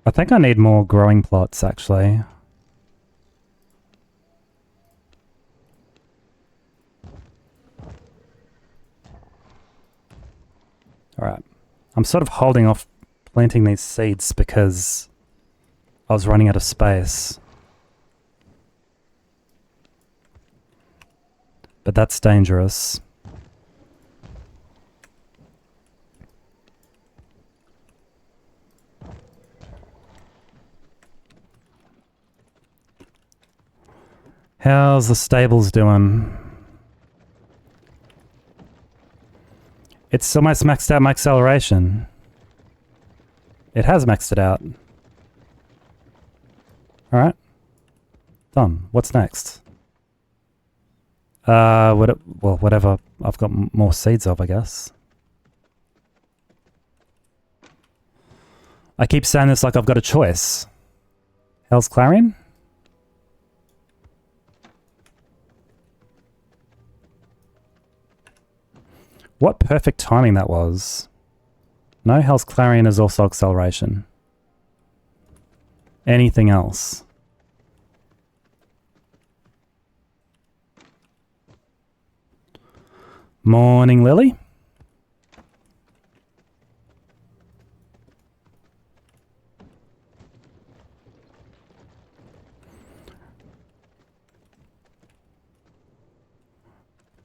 I think I need more growing plots, actually. Alright. I'm sort of holding off planting these seeds because I was running out of space. But that's dangerous. How's the stables doing? It's almost maxed out my acceleration. It has maxed it out. Alright. Done. What's next? Whatever I've got more seeds of, I guess. I keep saying this like I've got a choice. Hell's Clarion? What perfect timing that was. No, Hell's Clarion is also acceleration. Anything else? Morning, Lily.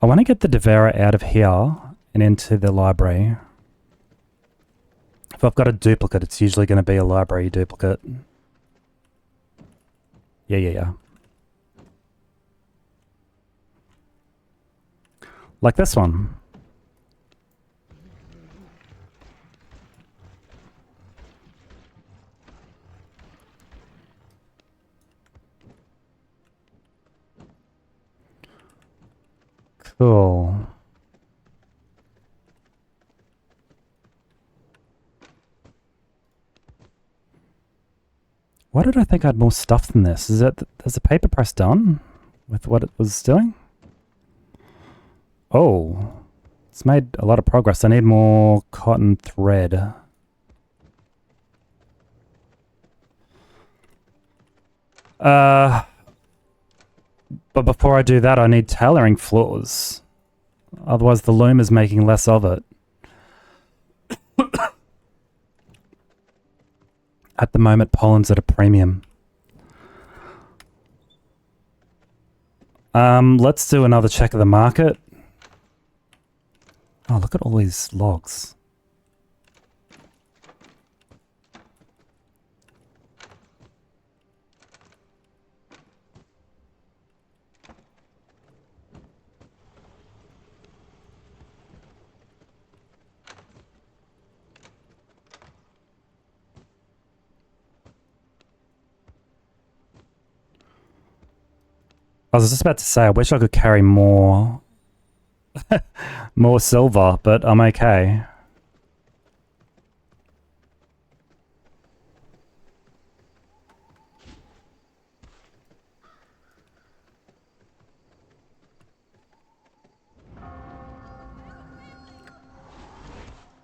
I want to get the Devourer out of here and into the library. If I've got a duplicate, it's usually going to be a library duplicate. Yeah. Like this one. Cool. Why did I think I had more stuff than this? Is the paper press done with what it was doing? Oh, it's made a lot of progress. I need more cotton thread. But before I do that, I need tailoring floors. Otherwise, the loom is making less of it. At the moment, pollen's at a premium. Let's do another check of the market. Oh, look at all these logs. I was just about to say, I wish I could carry more... more silver, but I'm okay.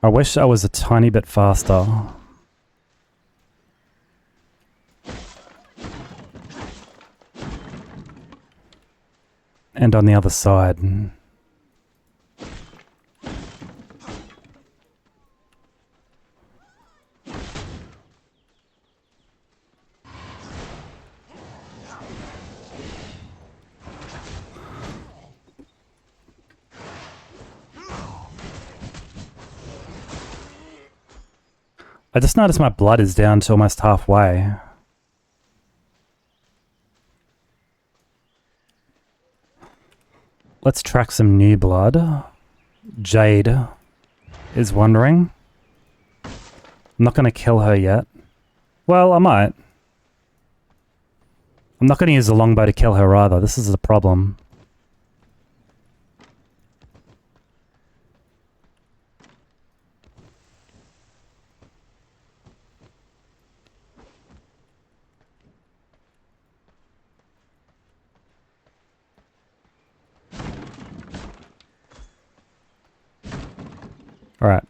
I wish I was a tiny bit faster. And on the other side. I just noticed my blood is down to almost halfway. Let's track some new blood. Jade is wandering. I'm not going to kill her yet. Well, I might. I'm not going to use the longbow to kill her either. This is the problem. Alright.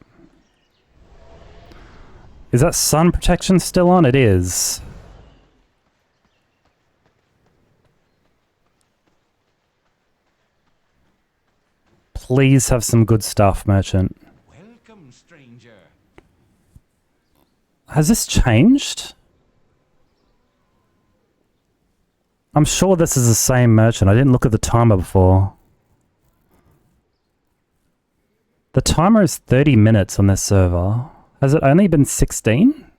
Is that sun protection still on? It is. Please have some good stuff, merchant. Welcome, stranger. Has this changed? I'm sure this is the same merchant. I didn't look at the timer before. The timer is 30 minutes on this server. Has it only been 16?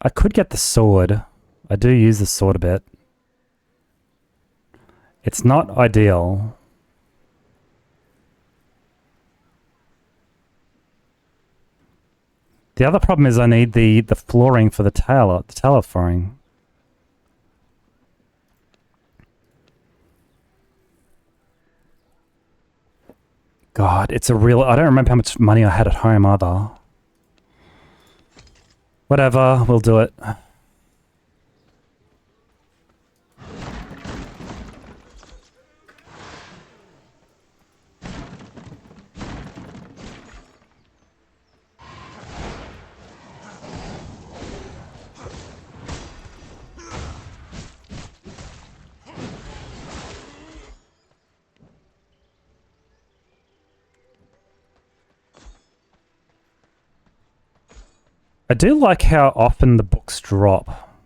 I could get the sword. I do use the sword a bit. It's not ideal. The other problem is I need the flooring for the tailor flooring. God, it's a real... I don't remember how much money I had at home either. Whatever, we'll do it. I do like how often the books drop.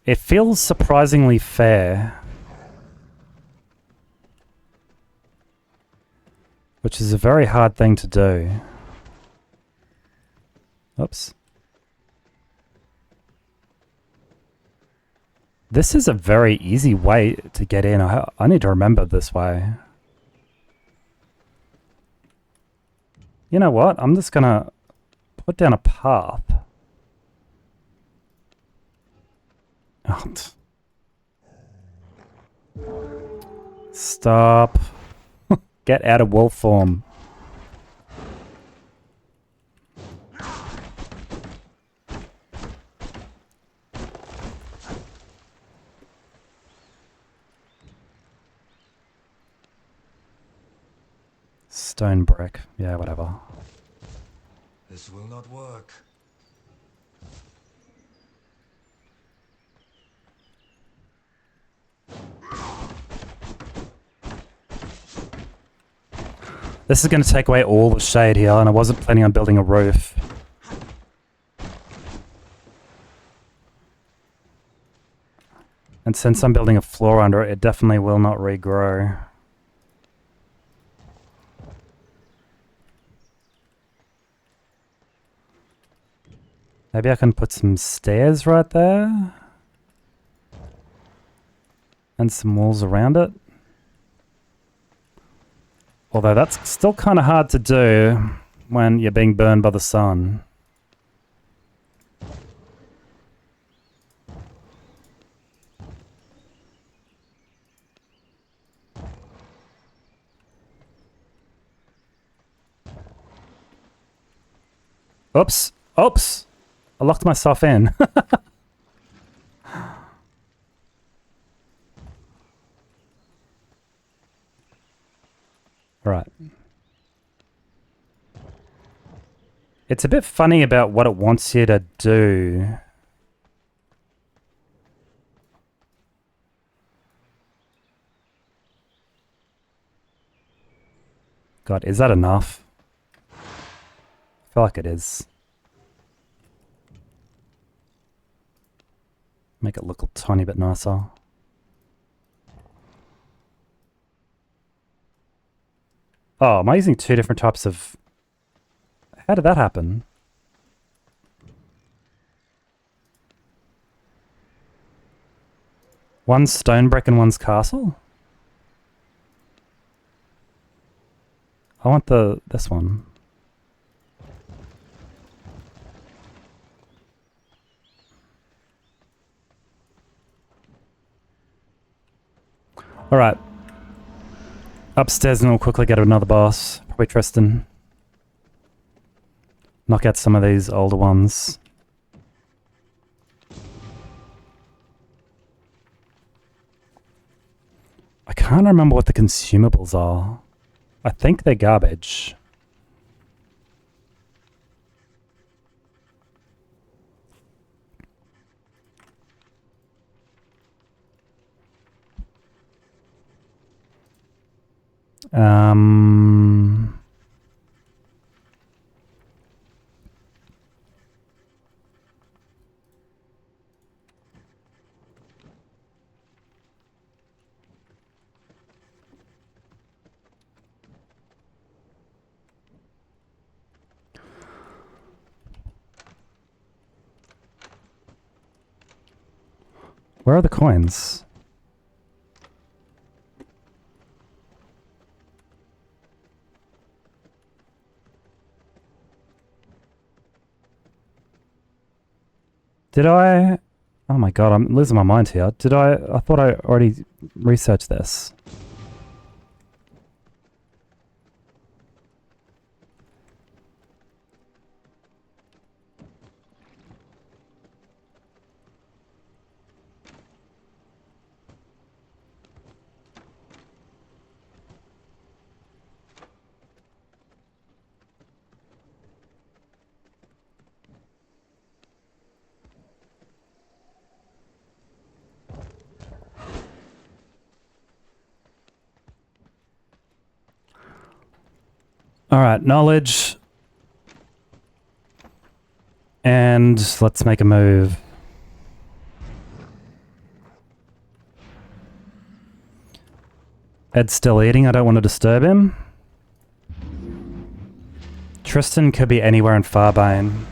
It feels surprisingly fair. Which is a very hard thing to do. Oops. This is a very easy way to get in. I need to remember this way. You know what? I'm just gonna put down a path. Oh. Stop. Get out of wolf form. Stone brick. Yeah, whatever. This will not work. This is going to take away all the shade here, and I wasn't planning on building a roof. And since I'm building a floor under it, it definitely will not regrow. Maybe I can put some stairs right there. And some walls around it. Although that's still kind of hard to do when you're being burned by the sun. Oops. Oops. I locked myself in. Right. It's a bit funny about what it wants you to do. God, is that enough? I feel like it is. Make it look a tiny bit nicer. Oh, am I using two different types of... How did that happen? One's Stonebrick and one's Castle? I want this one. Alright. Upstairs and we'll quickly get another boss. Probably Tristan. Knock out some of these older ones. I can't remember what the consumables are. I think they're garbage. Where are the coins? Did I... Oh my god, I'm losing my mind here. Did I thought I already researched this. Alright, knowledge. And let's make a move. Ed's still eating, I don't want to disturb him. Tristan could be anywhere in Farbane.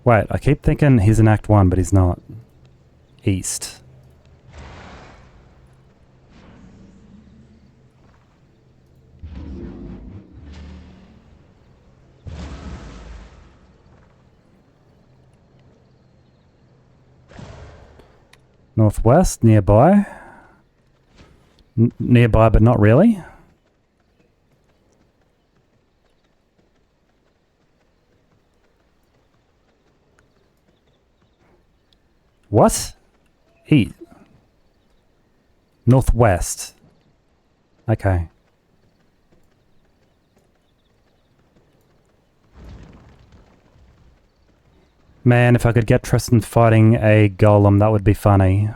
Wait, I keep thinking he's in Act 1, but he's not. East. Northwest, nearby. Nearby, but not really. What? Eat. Northwest. Okay. Man, if I could get Tristan fighting a golem, that would be funny.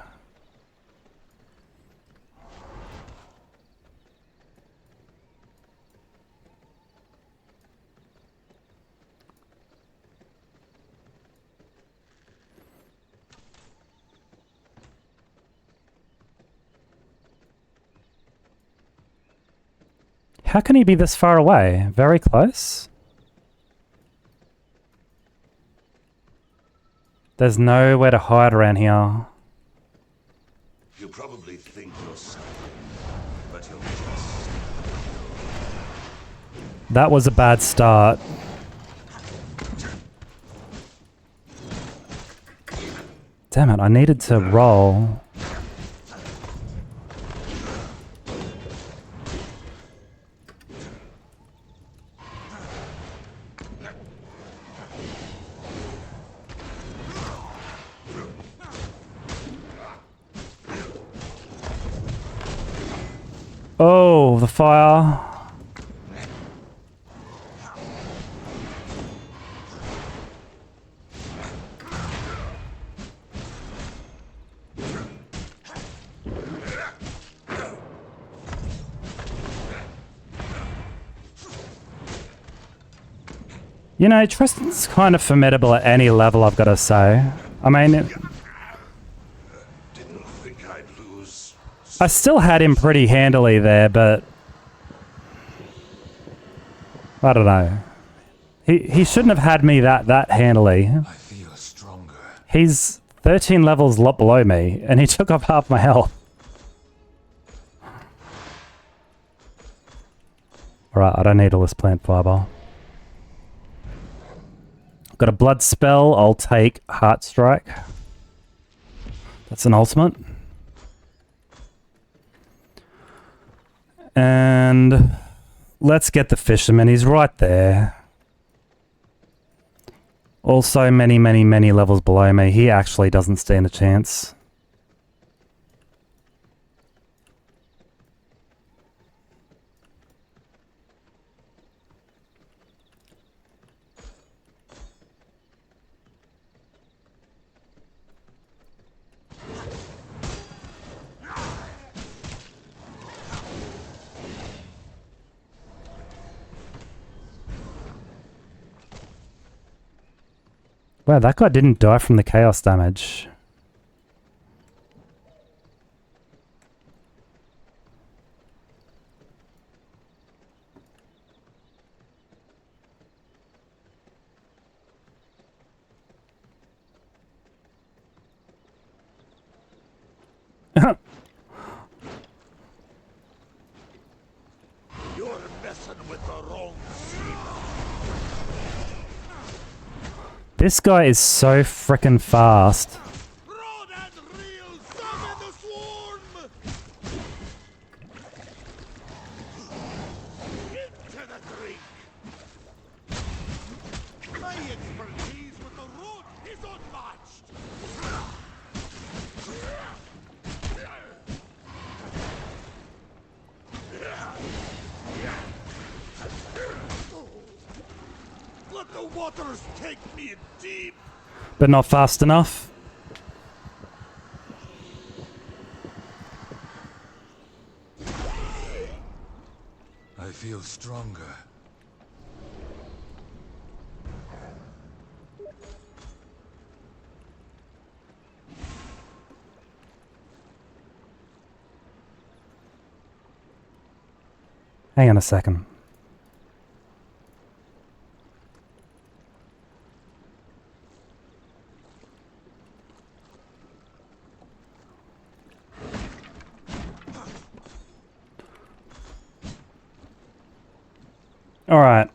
How can he be this far away? Very close? There's nowhere to hide around here. You probably think you're safe, but you're just... That was a bad start. Damn it, I needed to roll. Oh, the fire. You know, Tristan's kind of formidable at any level, I've got to say. I mean, Didn't think I'd lose. I still had him pretty handily there, but I don't know. He shouldn't have had me that handily. I feel stronger. He's 13 levels a lot below me, and he took up half my health. Alright, I don't need all this plant fiber. Got a blood spell, I'll take Heart Strike. That's an ultimate. And let's get the Fisherman, he's right there. Also many levels below me. He actually doesn't stand a chance. Wow, that guy didn't die from the chaos damage. You're messing with the wrong seed. This guy is so frickin' fast. Rod and reel, summon the swarm! Into the drink! My expertise with the rod is unmatched! Let the waters take me deep! But not fast enough. I feel stronger. Hang on a second. Alright.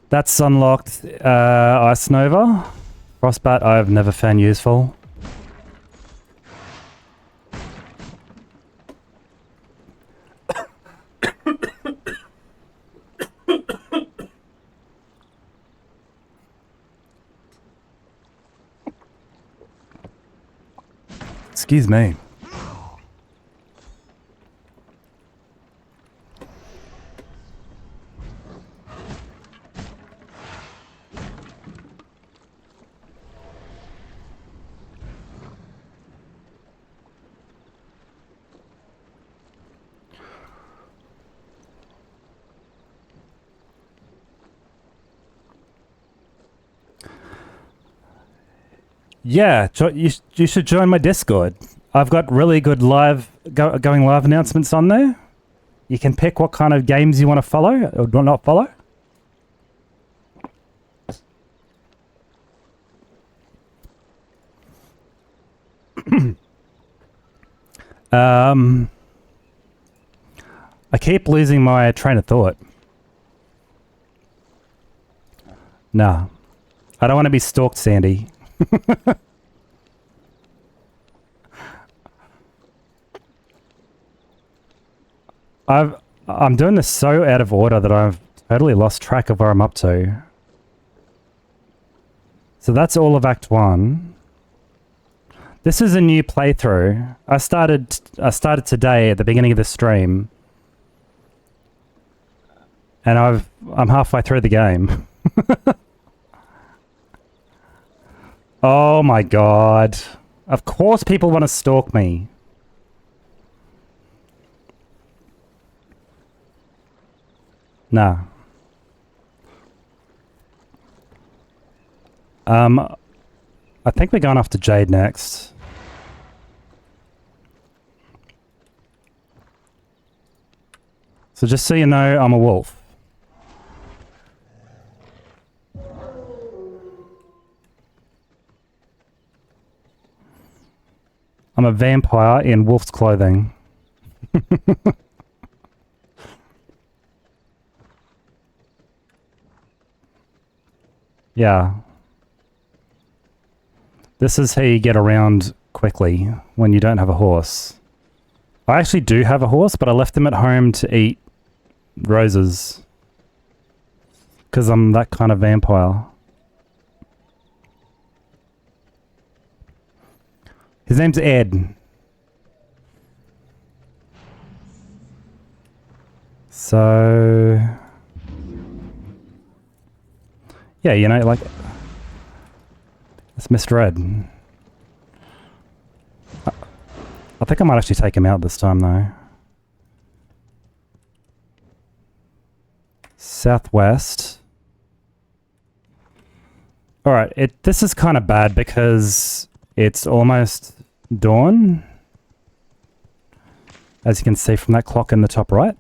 That's unlocked Ice Nova. Frostbat I've never found useful. Excuse me. Yeah, you should join my Discord. I've got really good going live announcements on there. You can pick what kind of games you want to follow or not follow. I keep losing my train of thought. Nah, I don't want to be stalked, Sandy. I'm doing this so out of order that I've totally lost track of where I'm up to. So that's all of Act 1. This is a new playthrough. I started today at the beginning of the stream. And I'm halfway through the game. Oh my god. Of course people want to stalk me. Nah. I think we're going after Jade next. So just so you know, I'm a wolf. I'm a vampire in wolf's clothing. Yeah. This is how you get around quickly when you don't have a horse. I actually do have a horse, but I left him at home to eat roses. Because I'm that kind of vampire. His name's Ed. So... yeah, you know, like... it's Mr. Ed. I think I might actually take him out this time, though. Southwest. Alright, this is kind of bad because it's almost dawn. As you can see from that clock in the top right.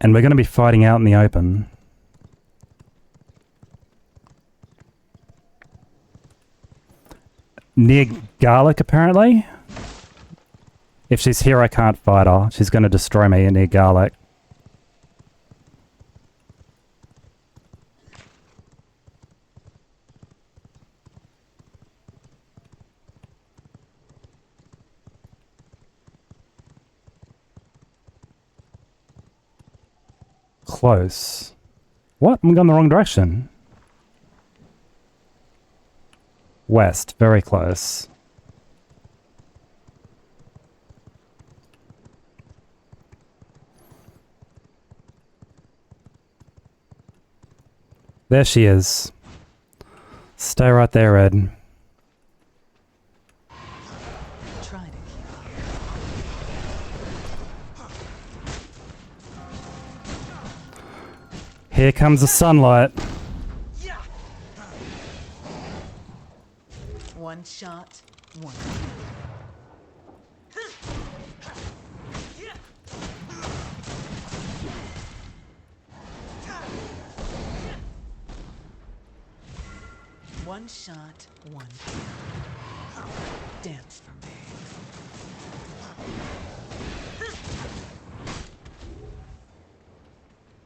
And we're going to be fighting out in the open. Near Garlic, apparently. If she's here, I can't fight her. She's going to destroy me near Garlic. Close. What? I'm going the wrong direction. West. Very close. There she is. Stay right there, Ed. Here comes the sunlight. One shot, one. One shot, one. Dance for me.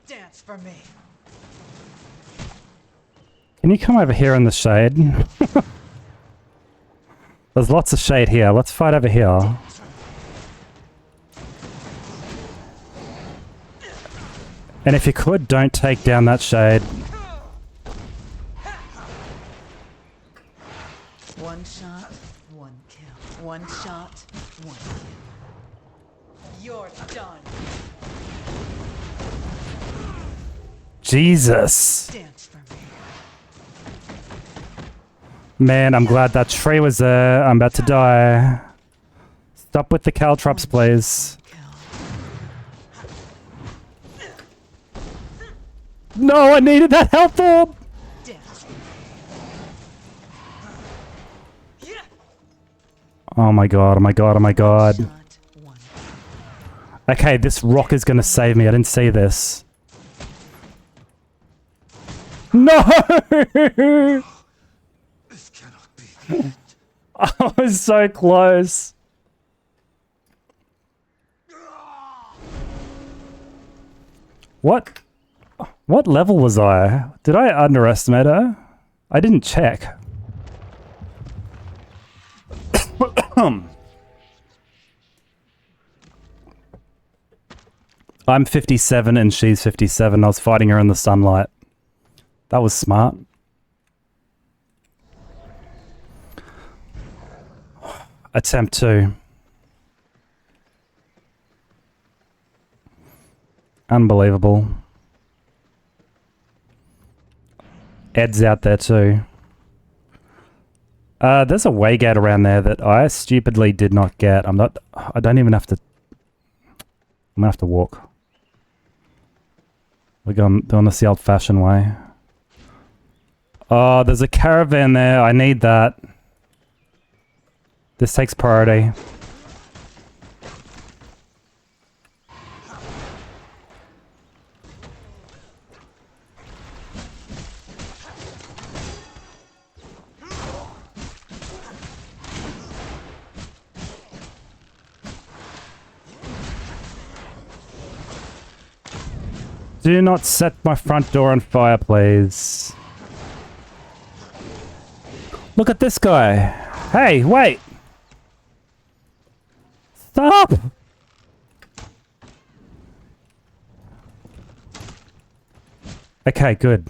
Dance for me. Can you come over here in the shade? There's lots of shade here. Let's fight over here. And if you could, don't take down that shade. One shot, one kill. One shot, one kill. You're done. Jesus. Dance for me. Man, I'm glad that tree was there. I'm about to die. Stop with the caltrops, please. No, I needed that health orb! Oh my god, oh my god, oh my god. Okay, this rock is gonna save me. I didn't see this. No! This cannot be. I was so close. What level was I? Did I underestimate her? I didn't check. I'm 57 and she's 57. I was fighting her in the sunlight. That was smart. Attempt 2. Unbelievable. Ed's out there too. There's a way gate around there that I stupidly did not get. I don't even have to... I'm gonna have to walk. We're doing this the old-fashioned way. Oh, there's a caravan there. I need that. This takes priority. Do not set my front door on fire, please. Look at this guy. Hey, wait. Stop. Okay, good.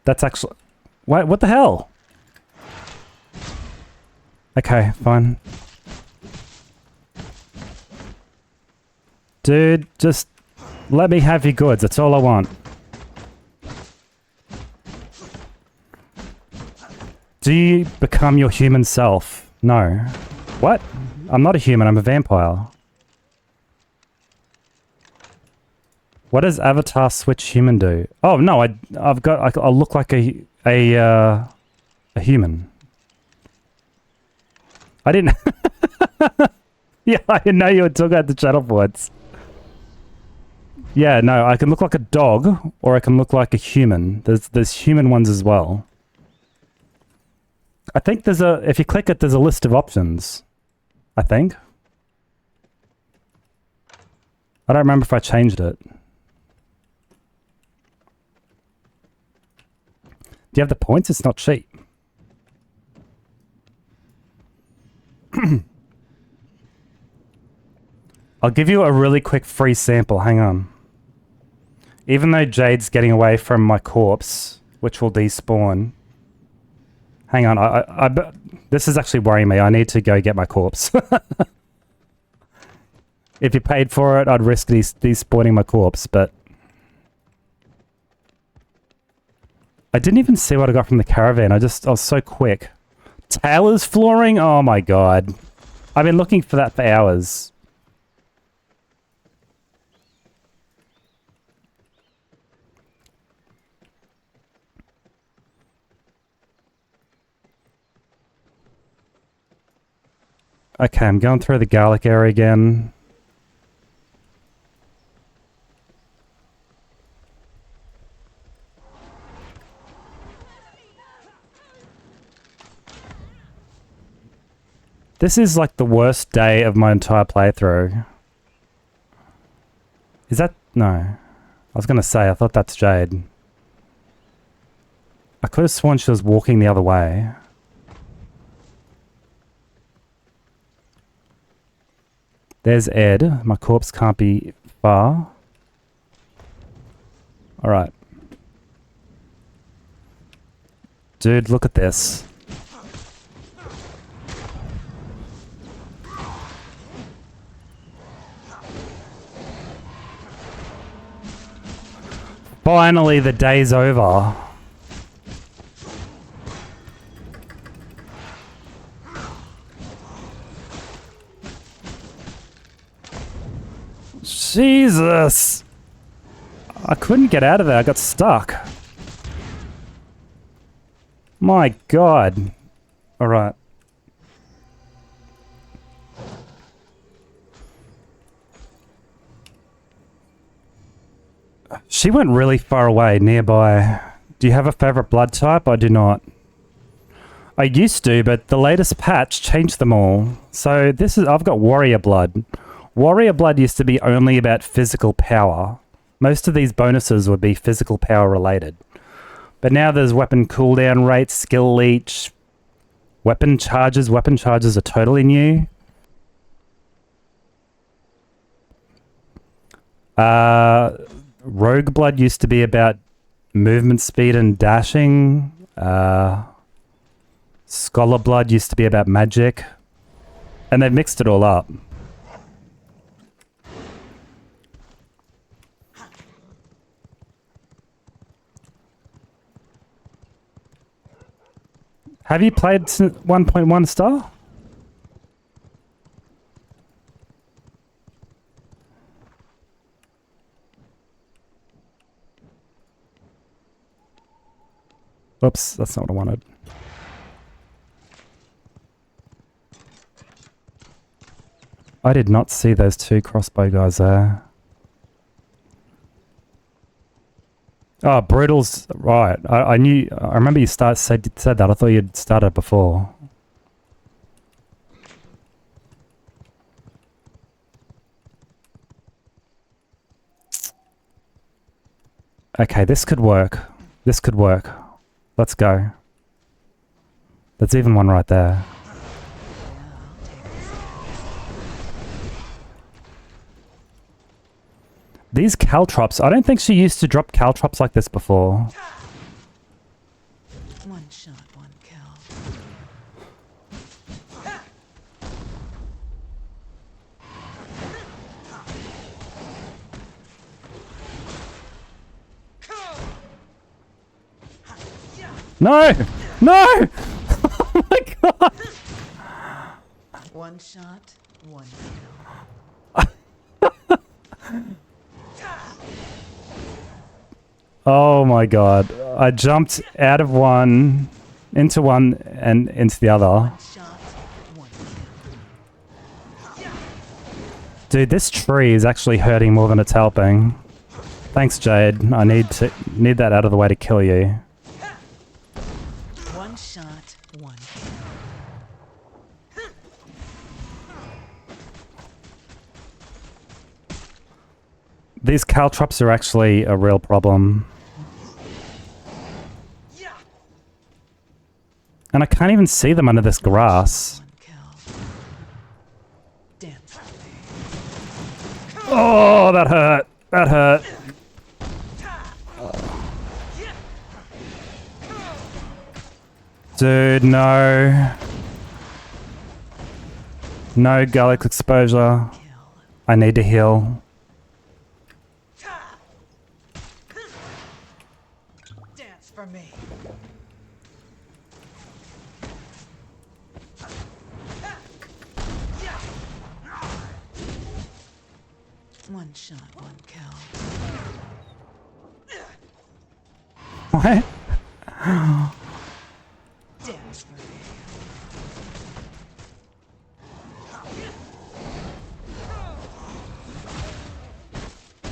That's actually... Wait, what the hell? Okay, fine. Dude, just... let me have your goods, that's all I want. Do you become your human self? No. What? I'm not a human, I'm a vampire. What does avatar switch human do? Oh no, I'll look like a human. I didn't... Yeah, I didn't know you were talking about the channel points. Yeah, no, I can look like a dog, or I can look like a human. There's human ones as well. I think there's if you click it, there's a list of options. I think. I don't remember if I changed it. Do you have the points? It's not cheap. I'll give you a really quick free sample. Hang on. Even though Jade's getting away from my corpse, which will despawn. Hang on, this is actually worrying me. I need to go get my corpse. If you paid for it, I'd risk despawning my corpse, but... I didn't even see what I got from the caravan. I was so quick. Tailor's flooring? Oh my god. I've been looking for that for hours. Okay, I'm going through the garlic area again. This is like the worst day of my entire playthrough. Is that... No. I was going to say, I thought that's Jade. I could have sworn she was walking the other way. There's Ed. My corpse can't be far. Alright. Dude, look at this. Finally, the day's over. Jesus! I couldn't get out of there. I got stuck. My God. Alright. She went really far away, nearby. Do you have a favorite blood type? I do not. I used to, but the latest patch changed them all. So I've got warrior blood. Warrior blood used to be only about physical power. Most of these bonuses would be physical power related. But now there's weapon cooldown rates, skill leech, weapon charges. Weapon charges are totally new. Rogue blood used to be about movement speed and dashing. Scholar blood used to be about magic. And they've mixed it all up. Have you played 1.1 star? Oops, that's not what I wanted. I did not see those two crossbow guys there. Oh, Brutal's right. I knew. I remember you said that. I thought you'd started before. Okay, this could work. This could work. Let's go. There's even one right there. These caltrops, I don't think she used to drop caltrops like this before. One shot, one kill. No! No! Oh my god! One shot, one kill. Oh my god. I jumped out of one, into one, and into the other. One shot, one kill. Dude, this tree is actually hurting more than it's helping. Thanks, Jade. I need that out of the way to kill you. One shot, one kill. These caltrops are actually a real problem. And I can't even see them under this grass. Oh, that hurt. That hurt. Dude, no. No garlic exposure. I need to heal. Dance for me. One shot, one kill. What? Dance for me.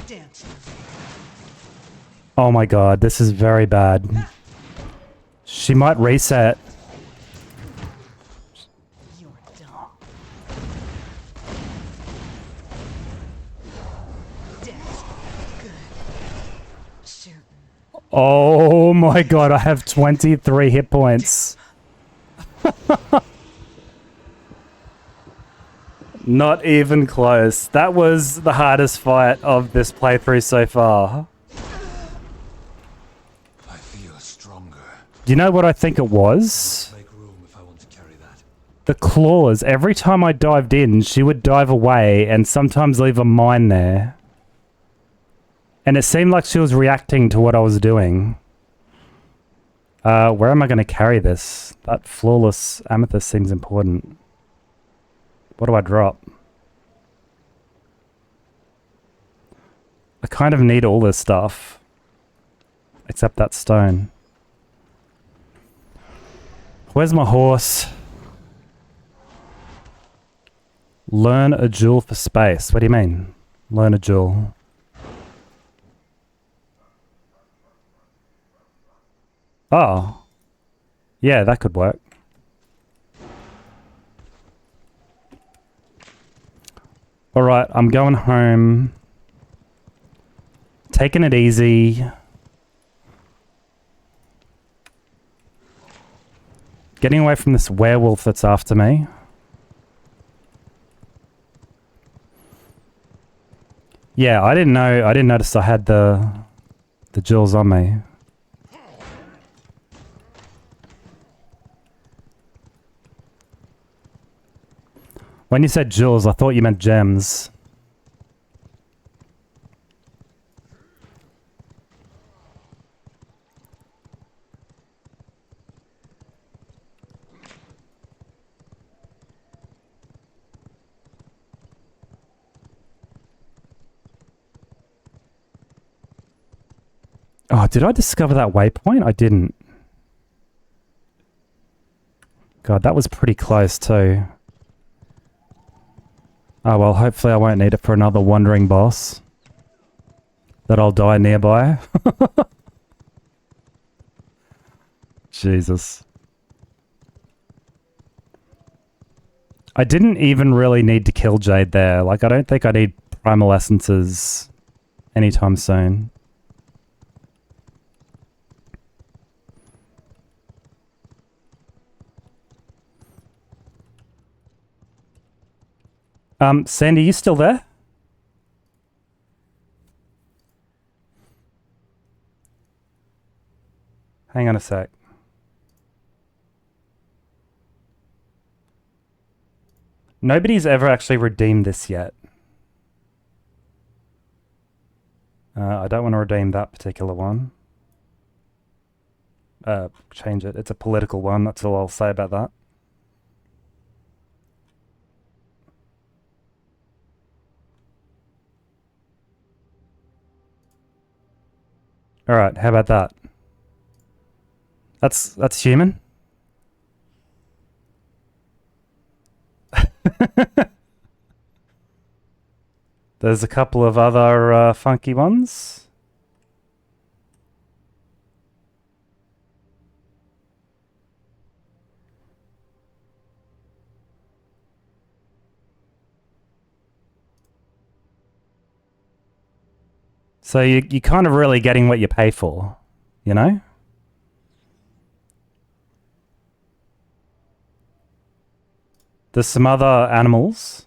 Dance for me. Oh my god, this is very bad. She might reset. You're done. Dance. Good. Shooting. Oh my god, I have 23 hit points. Not even close. That was the hardest fight of this playthrough so far. I feel stronger. You know what I think it was? Make room if I want to carry that. The claws. Every time I dived in, she would dive away and sometimes leave a mine there. And it seemed like she was reacting to what I was doing. Where am I going to carry this? That flawless amethyst seems important. What do I drop? I kind of need all this stuff. Except that stone. Where's my horse? Learn a jewel for space. What do you mean? Learn a jewel. Oh. Yeah, that could work. Alright, I'm going home. Taking it easy. Getting away from this werewolf that's after me. Yeah, I didn't notice I had the jewels on me. When you said jewels, I thought you meant gems. Oh, did I discover that waypoint? I didn't. God, that was pretty close too. Oh well, hopefully I won't need it for another wandering boss. That I'll die nearby. Jesus. I didn't even really need to kill Jade there. Like, I don't think I need primal essences anytime soon. Sandy, you still there? Hang on a sec. Nobody's ever actually redeemed this yet. I don't want to redeem that particular one. Change it. It's a political one. That's all I'll say about that. Alright, how about that? That's human. There's a couple of other funky ones. So you're kind of really getting what you pay for, you know? There's some other animals.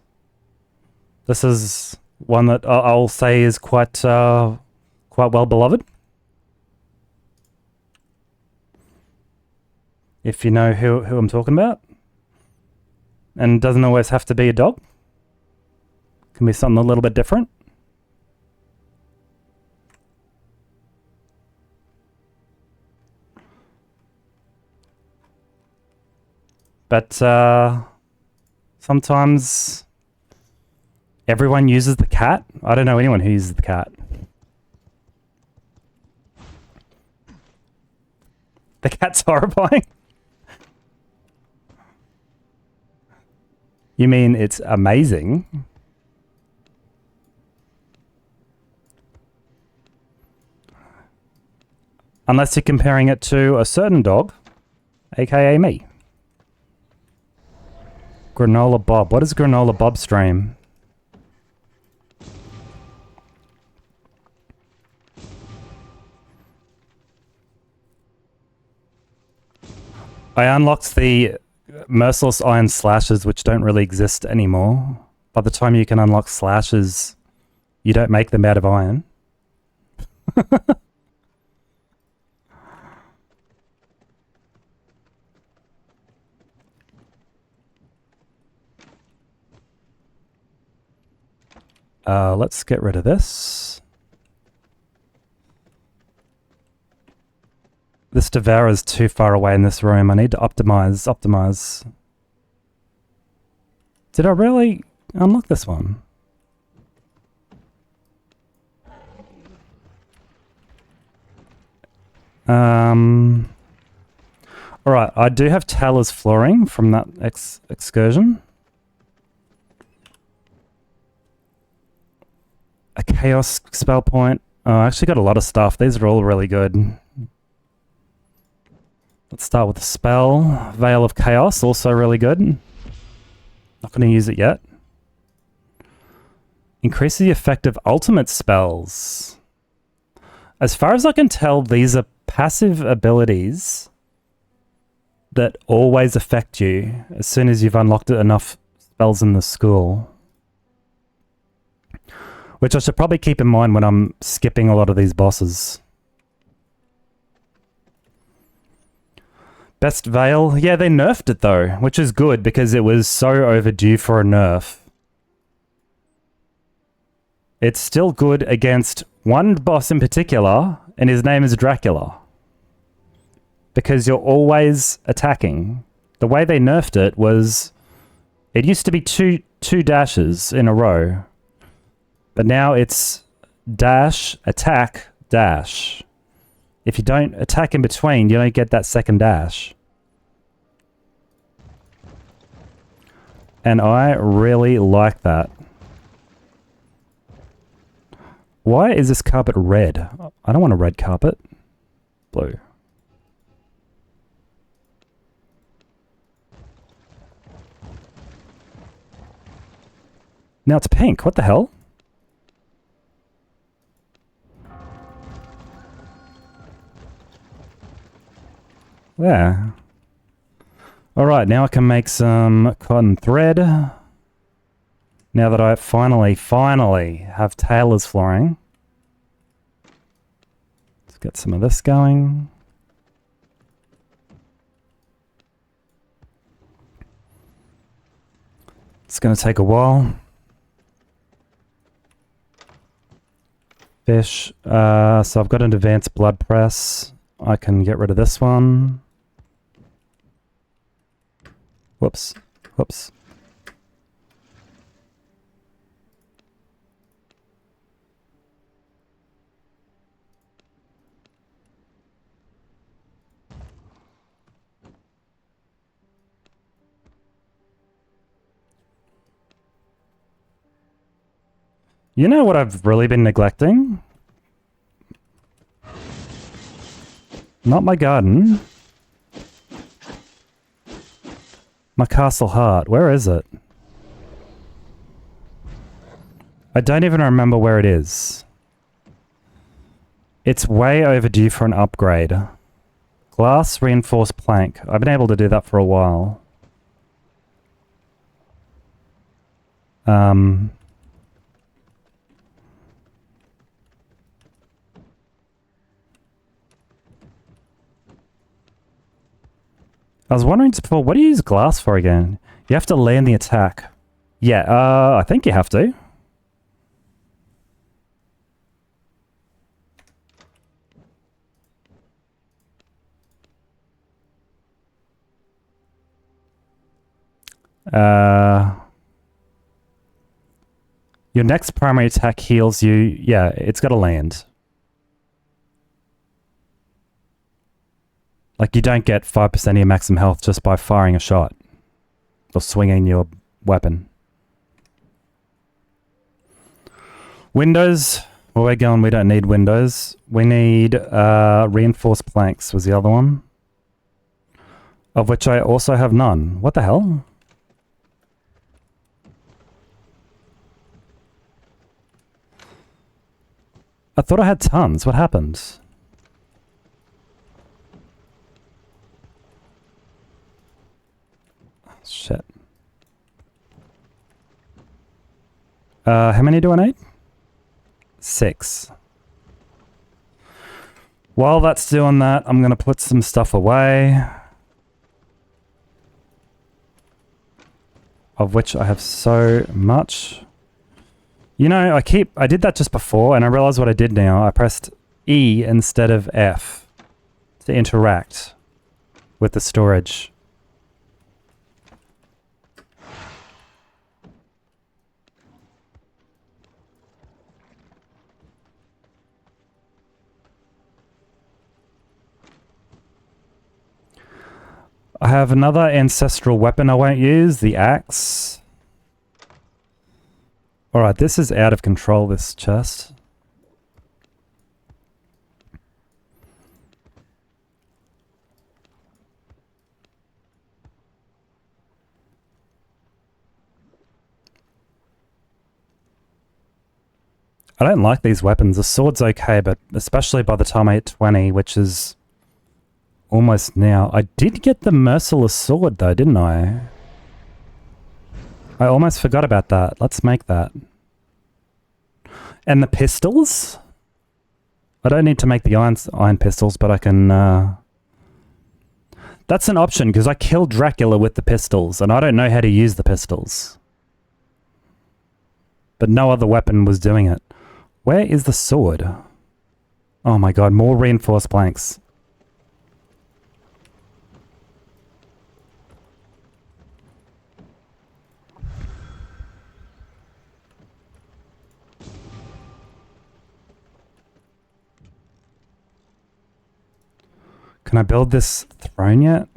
This is one that I'll say is quite well beloved. If you know who I'm talking about. And it doesn't always have to be a dog. Can be something a little bit different. But sometimes everyone uses the cat. I don't know anyone who uses the cat. The cat's horrifying. You mean it's amazing? Unless you're comparing it to a certain dog, aka me. Granola Bob. What is Granola Bob stream? I unlocked the merciless iron slashes, which don't really exist anymore. By the time you can unlock slashes, you don't make them out of iron. Let's get rid of this. This Devourer's too far away in this room. I need to optimize. Did I really unlock this one? Alright, I do have Taylor's flooring from that excursion. A chaos spell point. Oh, I actually got a lot of stuff. These are all really good. Let's start with the spell. Veil of Chaos, also really good. Not going to use it yet. Increase the effect of ultimate spells. As far as I can tell, these are passive abilities that always affect you as soon as you've unlocked enough spells in the school. Which I should probably keep in mind when I'm skipping a lot of these bosses. Best Veil? Yeah, they nerfed it though, which is good because it was so overdue for a nerf. It's still good against one boss in particular, and his name is Dracula. Because you're always attacking. The way they nerfed it was... It used to be two dashes in a row. But now it's dash, attack, dash. If you don't attack in between, you don't get that second dash. And I really like that. Why is this carpet red? I don't want a red carpet. Blue. Now it's pink. What the hell? There. Alright, now I can make some cotton thread. Now that I finally have tailor's flooring. Let's get some of this going. It's going to take a while. Fish. So I've got an advanced blood press. I can get rid of this one. Whoops. Whoops. You know what I've really been neglecting? Not my garden. My castle heart. Where is it? I don't even remember where it is. It's way overdue for an upgrade. Glass reinforced plank. I've been able to do that for a while. I was wondering just before, what do you use glass for again? You have to land the attack. Yeah, I think you have to. Your next primary attack heals you. Yeah, it's got to land. Like, you don't get 5% of your maximum health just by firing a shot. Or swinging your weapon. Windows. Well, we're going, we don't need windows. We need reinforced planks was the other one. Of which I also have none. What the hell? I thought I had tons. What happened? Shit. How many do I need? 6. While that's doing that, I'm going to put some stuff away. Of which I have so much. You know, I did that just before and I realized what I did now. I pressed E instead of F to interact with the storage. I have another ancestral weapon I won't use, the axe. Alright, this is out of control, this chest. I don't like these weapons. The sword's okay, but especially by the time I hit 20, which is almost now. I did get the merciless sword though, didn't I? I almost forgot about that. Let's make that. And the pistols? I don't need to make the iron pistols, but I can... That's an option, because I killed Dracula with the pistols, and I don't know how to use the pistols. But no other weapon was doing it. Where is the sword? Oh my god, more reinforced planks. Can I build this throne yet?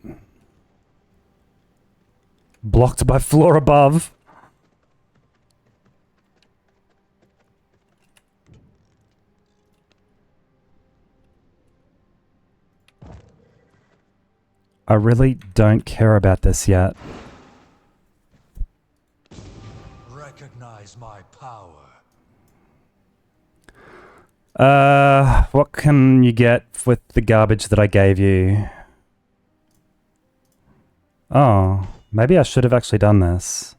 Blocked by floor above. I really don't care about this yet. Recognize my power. What can you get with the garbage that I gave you? Oh, maybe I should have actually done this.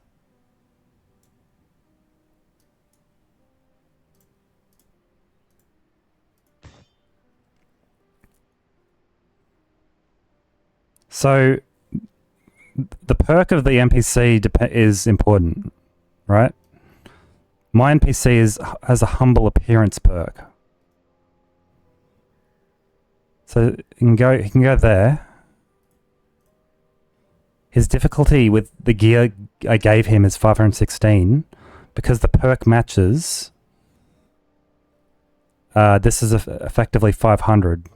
So, the perk of the NPC is important, right? My NPC has a humble appearance perk. So he can go there. His difficulty with the gear I gave him is 516 because the perk matches. This is effectively 500,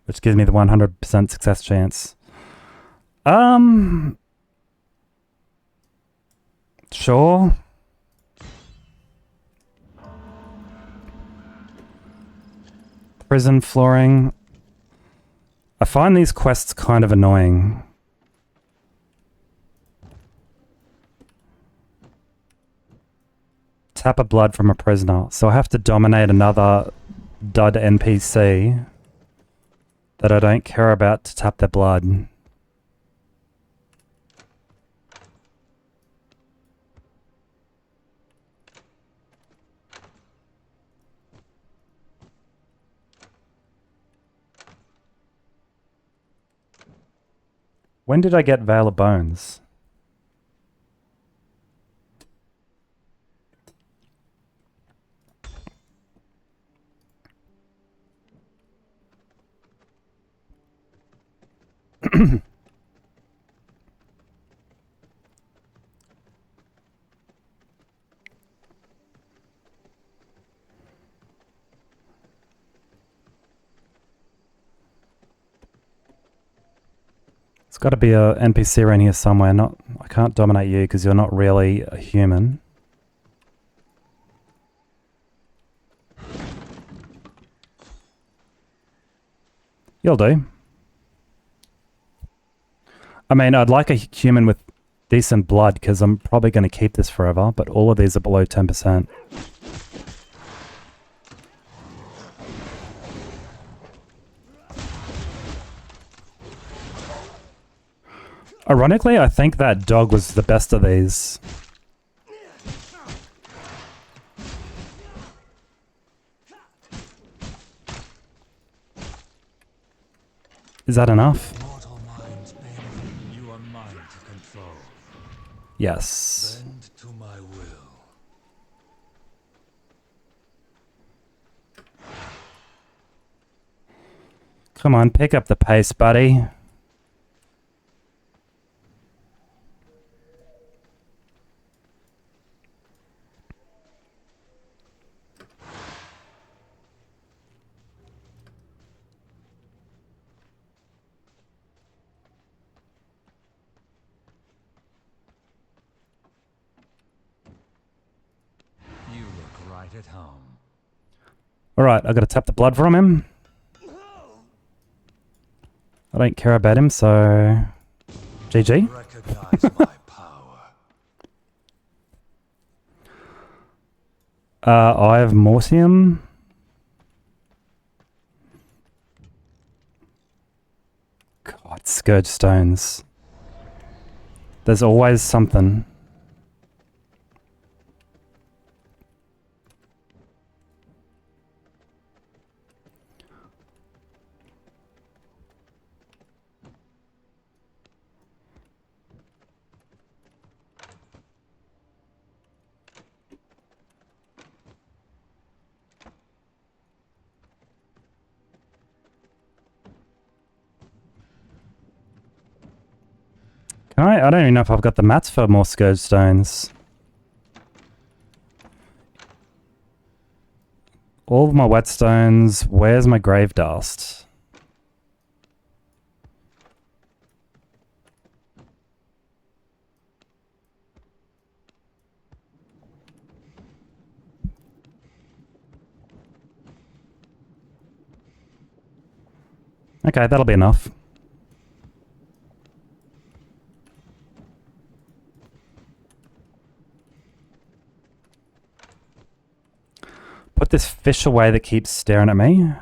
which gives me the 100% success chance. Sure. Prison flooring. I find these quests kind of annoying. Tap a blood from a prisoner. So I have to dominate another dud NPC that I don't care about to tap their blood. When did I get Veil of Bones? It's got to be a NPC around here somewhere. I can't dominate you because you're not really a human. You'll do. I mean, I'd like a human with decent blood because I'm probably going to keep this forever, but all of these are below 10%. Ironically, I think that dog was the best of these. Is that enough? Mortal minds, Bane, you are mine to control. Yes. Bend to my will. Come on, pick up the pace, buddy. At home. Alright, I gotta tap the blood from him. I don't care about him, so... GG. Recognize my power. Eye of Mortium. God, Scourge Stones. There's always something. I don't even know if I've got the mats for more Scourge Stones. All of my whetstones. Where's my grave dust? Okay, that'll be enough. Put this fish away that keeps staring at me.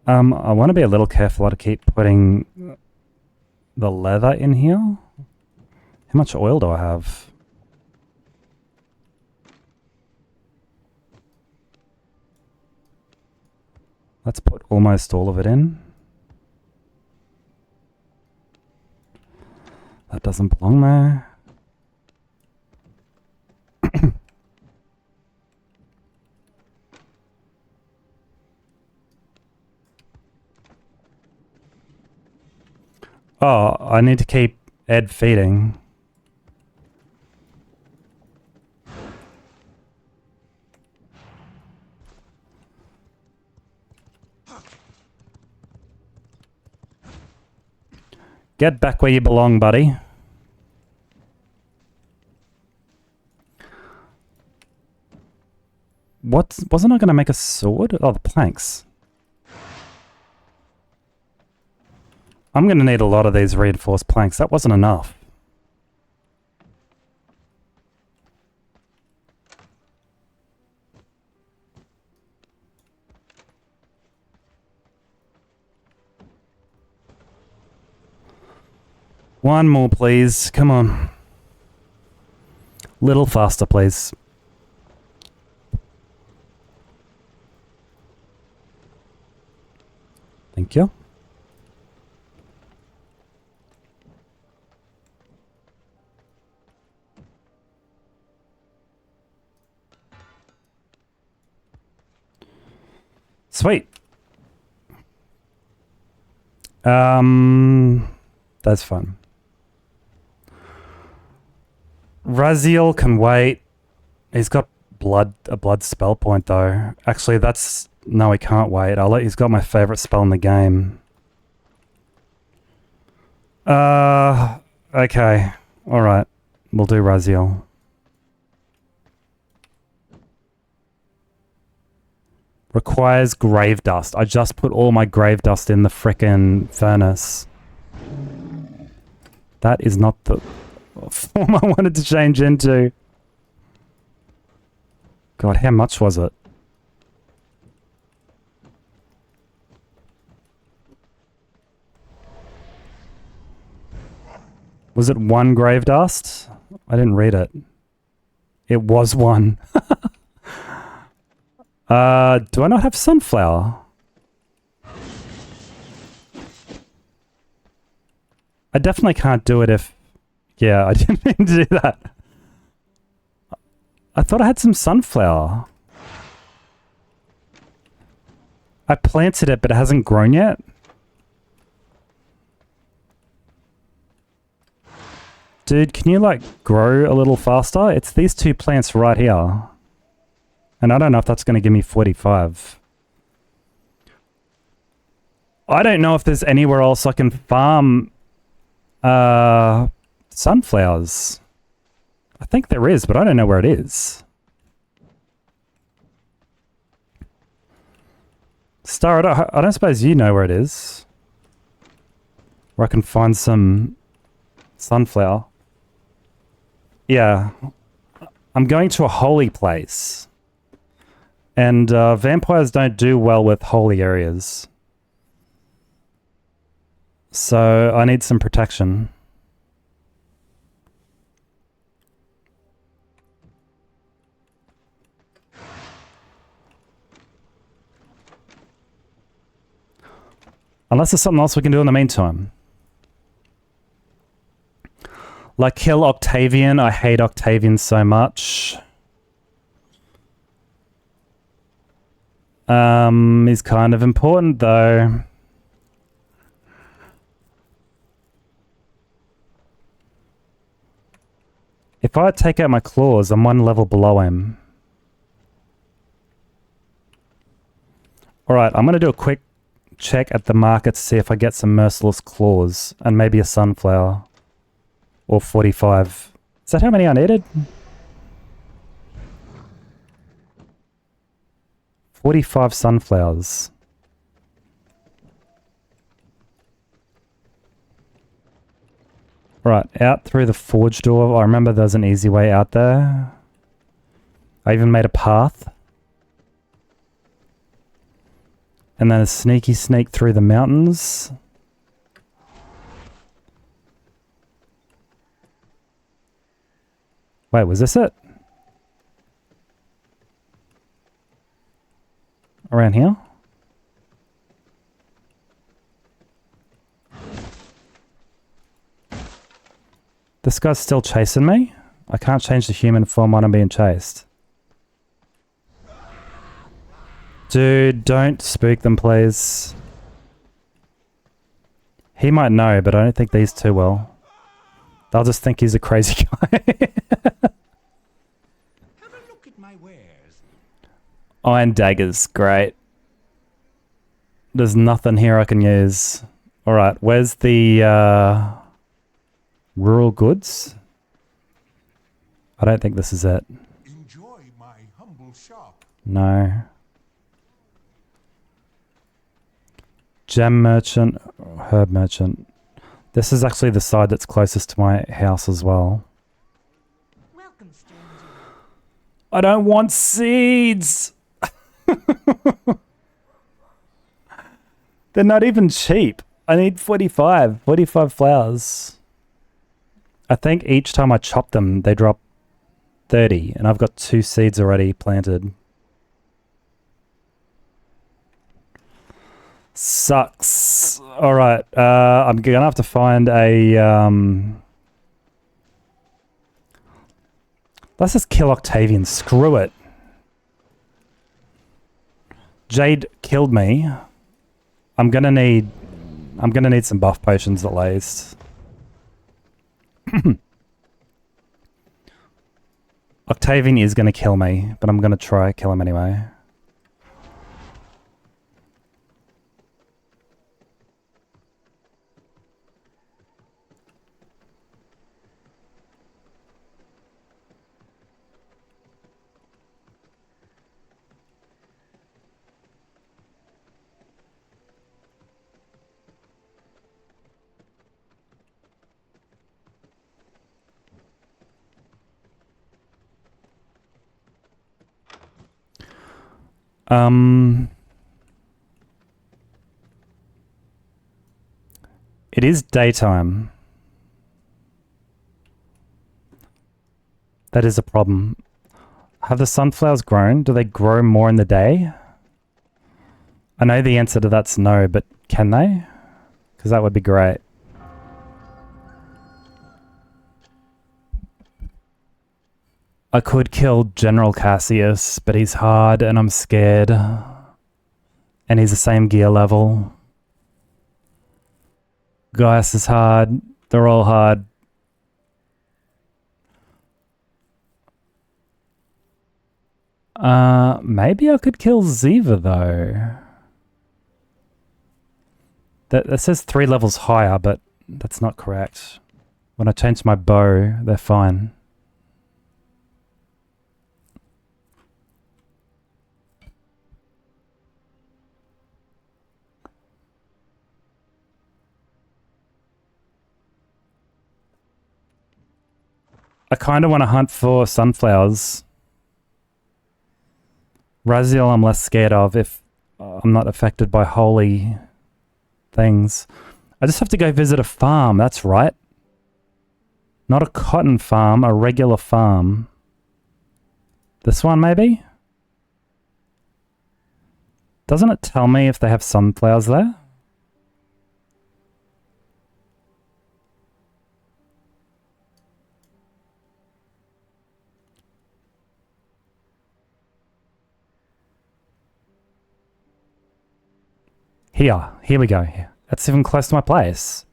I want to be a little careful how to keep putting the leather in here. How much oil do I have? Let's put almost all of it in. That doesn't belong there. Oh, I need to keep Ed feeding. Get back where you belong, buddy. Wasn't I going to make a sword? Oh, the planks. I'm going to need a lot of these reinforced planks. That wasn't enough. One more, please. Come on. Little faster, please. Thank you. Sweet. That's fun. Raziel can wait. He's got a blood spell point though. Actually, that's... No, he can't wait. He's got my favorite spell in the game. Okay. Alright. We'll do Raziel. Requires grave dust. I just put all my grave dust in the frickin' furnace. That is not the form I wanted to change into. God, how much was it? Was it 1 grave dust? I didn't read it. It was 1. Do I not have sunflower? I definitely can't do it if... Yeah, I didn't mean to do that. I thought I had some sunflower. I planted it, but it hasn't grown yet. Dude, can you, like, grow a little faster? It's these 2 plants right here. And I don't know if that's going to give me 45. I don't know if there's anywhere else I can farm sunflowers. I think there is, but I don't know where it is. Star, I don't suppose you know where it is. Where I can find some sunflower. Yeah. I'm going to a holy place. And vampires don't do well with holy areas. So I need some protection. Unless there's something else we can do in the meantime. Like kill Octavian. I hate Octavian so much. He's kind of important though. If I take out my claws, I'm one level below him. Alright, I'm going to do a quick check at the market to see if I get some merciless claws and maybe a sunflower. Or 45. Is that how many I needed? 45 sunflowers. Right, out through the forge door. I remember there's an easy way out there. I even made a path. And then a sneaky sneak through the mountains. Wait, was this it? Around here? This guy's still chasing me? I can't change the human form when I'm being chased. Dude, don't spook them, please. He might know, but I don't think these two will. They'll just think he's a crazy guy. Have a look at my wares. Iron daggers, great. There's nothing here I can use. Alright, where's the rural goods? I don't think this is it. Enjoy my humble shop. No. Gem merchant, herb merchant. This is actually the side that's closest to my house as well. Welcome, stranger. I don't want seeds! They're not even cheap. I need 45 flowers. I think each time I chop them, they drop 30, and I've got 2 seeds already planted. Sucks. Alright, I'm gonna have to find a, let's just kill Octavian, screw it. Jade killed me. I'm gonna need some buff potions at least. Octavian is gonna kill me, but I'm gonna try kill him anyway. It is daytime. That is a problem. Have the sunflowers grown? Do they grow more in the day? I know the answer to that's no, but can they? Because that would be great. I could kill General Cassius, but he's hard and I'm scared. And he's the same gear level. Gaius is hard. They're all hard. Maybe I could kill Ziva though. That says 3 levels higher, but that's not correct. When I change my bow, they're fine. I kind of want to hunt for sunflowers. Raziel I'm less scared of if I'm not affected by holy things. I just have to go visit a farm, that's right. Not a cotton farm, a regular farm. This one maybe? Doesn't it tell me if they have sunflowers there? Here we go. That's even close to my place.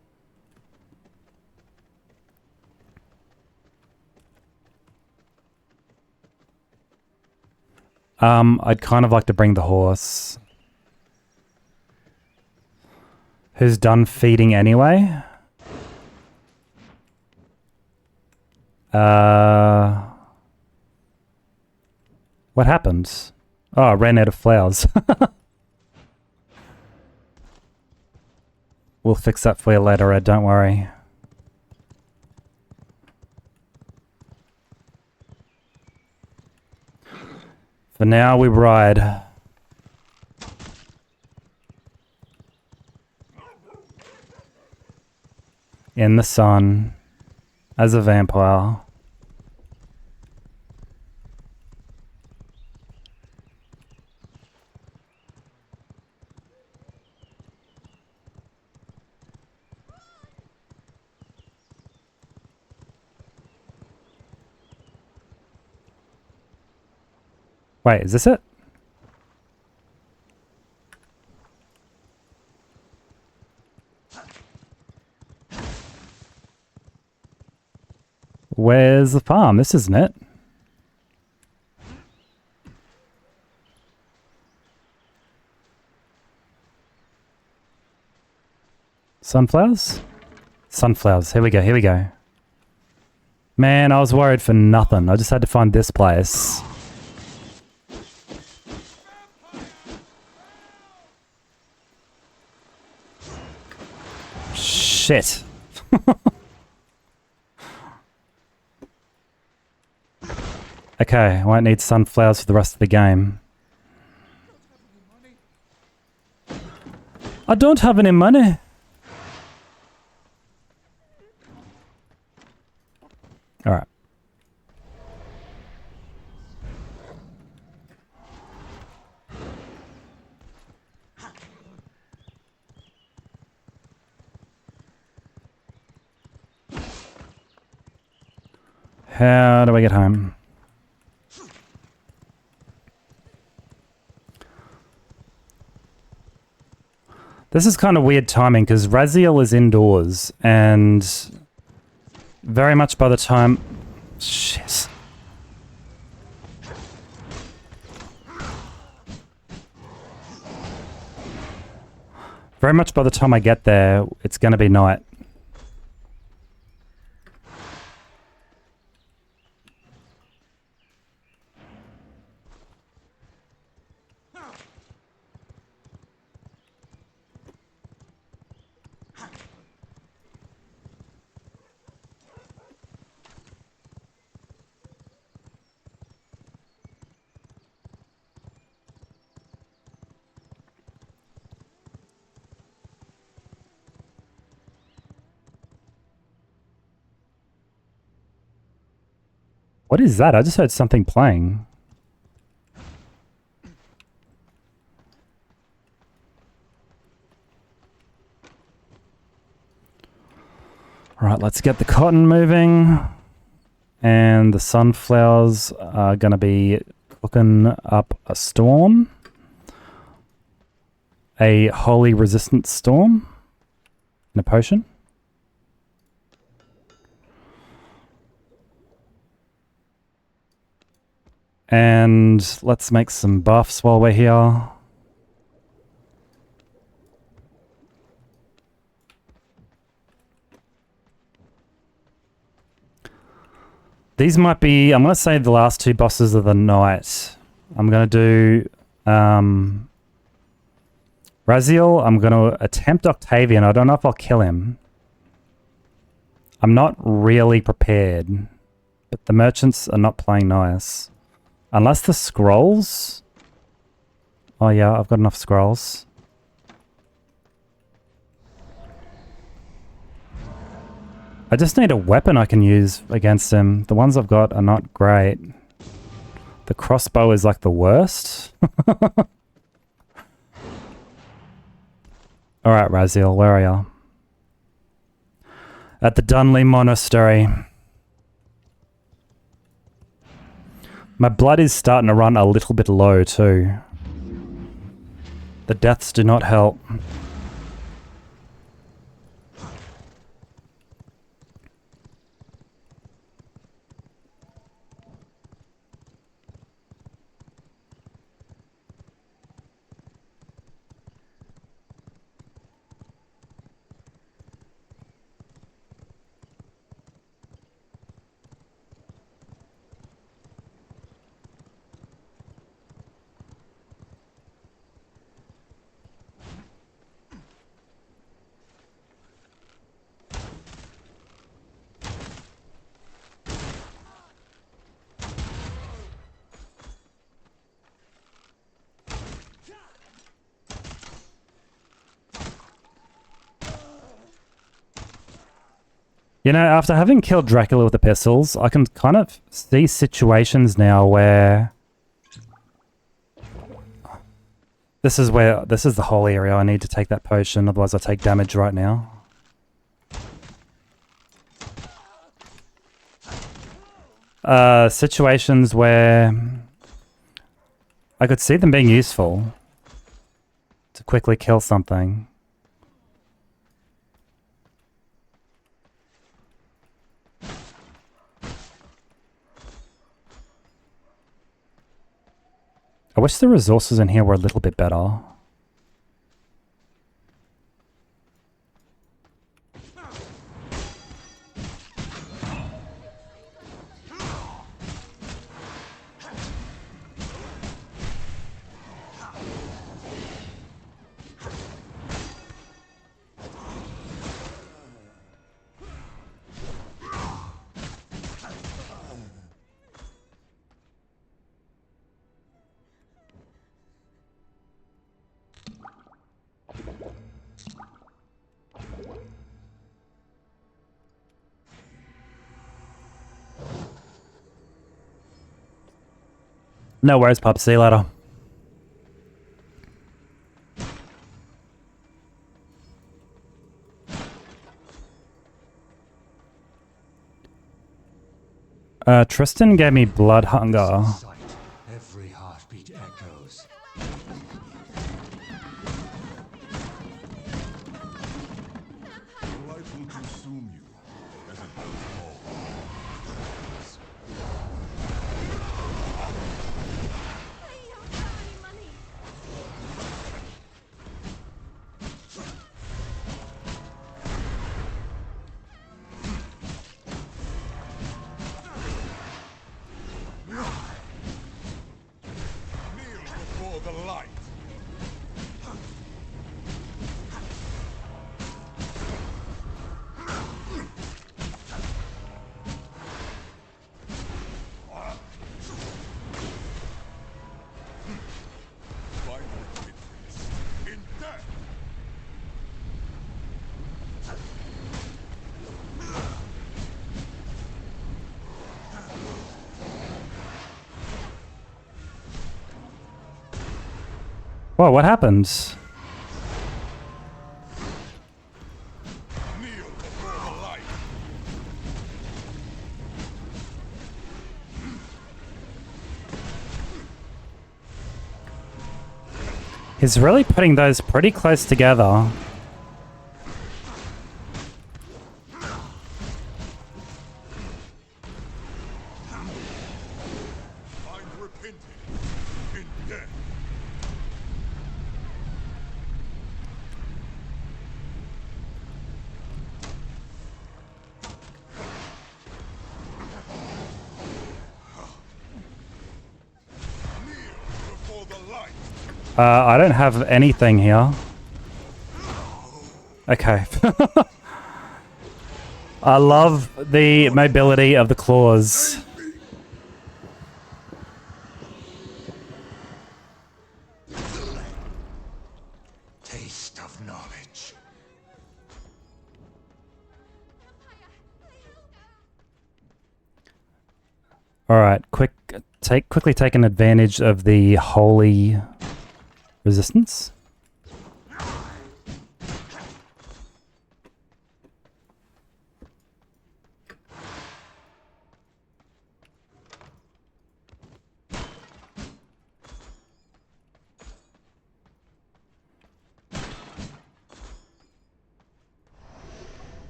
I'd kind of like to bring the horse. Who's done feeding anyway? What happened? Oh, I ran out of flowers. We'll fix that for you later, Ed, don't worry. For now, we ride. In the sun. As a vampire. Wait, is this it? Where's the farm? This isn't it. Sunflowers? Sunflowers. Here we go, here we go. Man, I was worried for nothing. I just had to find this place. Shit. Okay, I won't need sunflowers for the rest of the game. I don't have any money. Alright. How do I get home? This is kind of weird timing because Raziel is indoors and very much by the time... Shit. Very much by the time I get there, it's going to be night. What is that? I just heard something playing. Right, let's get the cotton moving. And the sunflowers are going to be cooking up a storm. A holy resistance storm. And a potion. And let's make some buffs while we're here. These might be, I'm going to say the last two bosses of the night. I'm going to do Raziel. I'm going to attempt Octavian. I don't know if I'll kill him. I'm not really prepared. But the merchants are not playing nice. Unless the scrolls... Oh yeah, I've got enough scrolls. I just need a weapon I can use against him. The ones I've got are not great. The crossbow is like the worst. Alright, Raziel, where are you? At the Dunley Monastery. My blood is starting to run a little bit low too. The deaths do not help. You know, after having killed Dracula with the pistols, I can kind of see situations now where... This is the whole area. I need to take that potion, otherwise I take damage right now. Situations where I could see them being useful to quickly kill something. I wish the resources in here were a little bit better. No worries, Pop. See you later. Tristan gave me blood hunger. Every heartbeat echoes. The light will consume you, as it does all. Kneel before the light. Find repentance in death. Whoa, what happened? Kneel before the light. He's really putting those pretty close together. Find repentance in death. Kneel before the light. I don't have anything here. Okay. I love the mobility of the claws. Taste of knowledge. All right, quickly taking advantage of the holy resistance.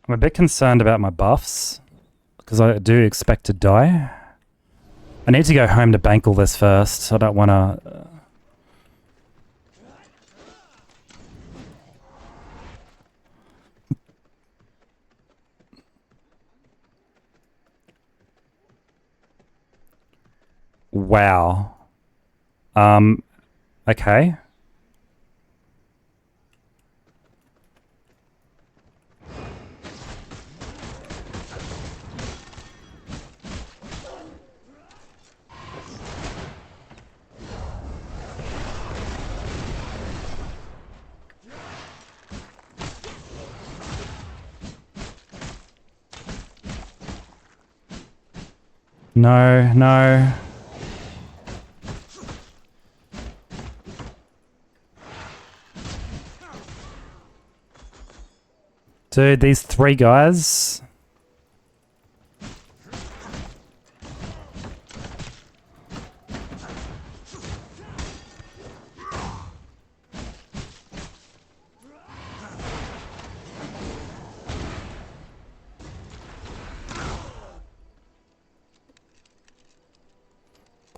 I'm a bit concerned about my buffs, because I do expect to die. I need to go home to bank all this first. I don't want to... Wow. Okay. No, no. Dude, these three guys.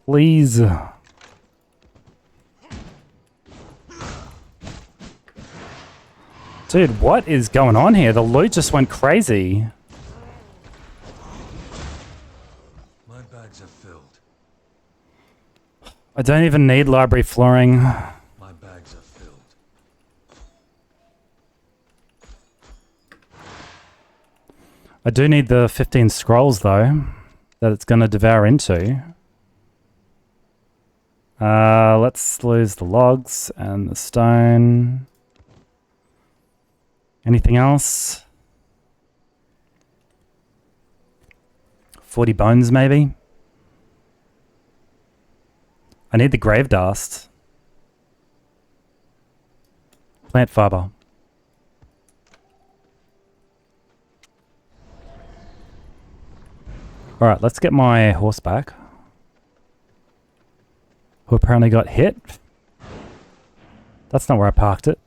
Please. Dude, what is going on here? The loot just went crazy. My bags are filled. I don't even need library flooring. My bags are filled. I do need the 15 scrolls, though, that it's going to devour into. Let's lose the logs and the stone. Anything else? 40 bones, maybe? I need the grave dust. Plant fiber. Alright, let's get my horse back. Who apparently got hit. That's not where I parked it.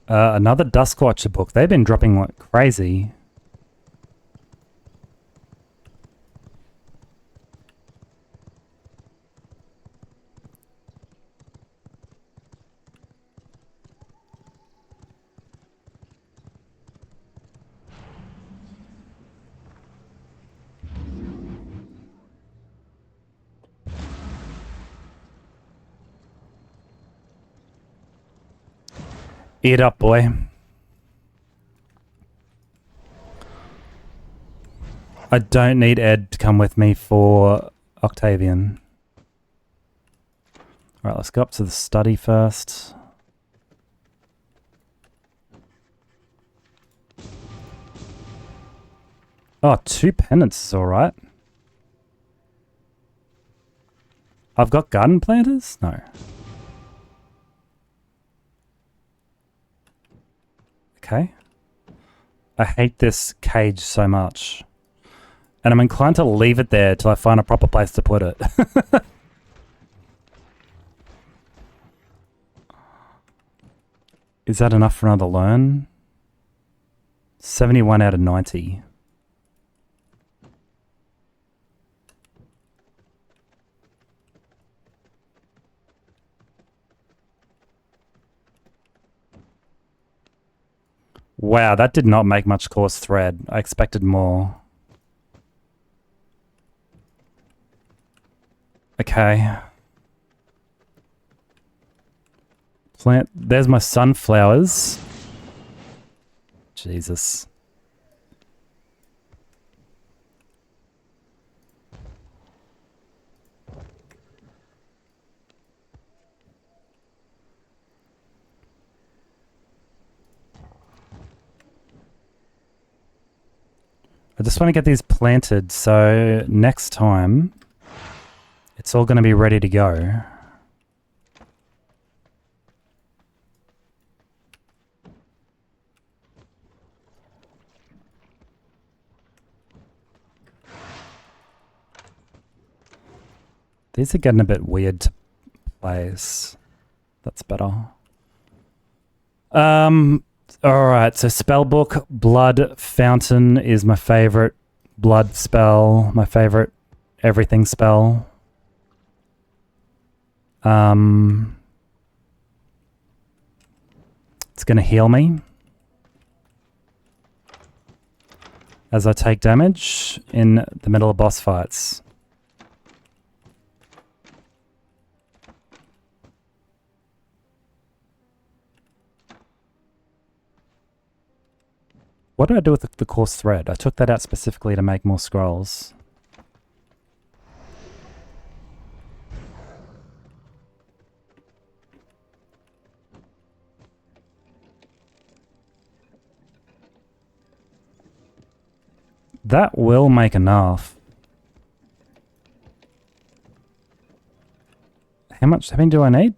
Another Duskwatcher book. They've been dropping like crazy. Eat up, boy. I don't need Ed to come with me for Octavian. Alright, let's go up to the study first. Oh, 2 penance is alright. I've got garden planters? No. Okay. I hate this cage so much. And I'm inclined to leave it there till I find a proper place to put it. Is that enough for another learn? 71 out of 90. Wow, that did not make much coarse thread. I expected more. Okay. Plant. There's my sunflowers. Jesus. I just want to get these planted so next time it's all going to be ready to go. These are getting a bit weird to place. That's better. Alright, so spellbook, Blood Fountain is my favorite blood spell, my favorite everything spell. It's gonna heal me as I take damage in the middle of boss fights. What did I do with the coarse thread? I took that out specifically to make more scrolls. That will make enough. How many do I need?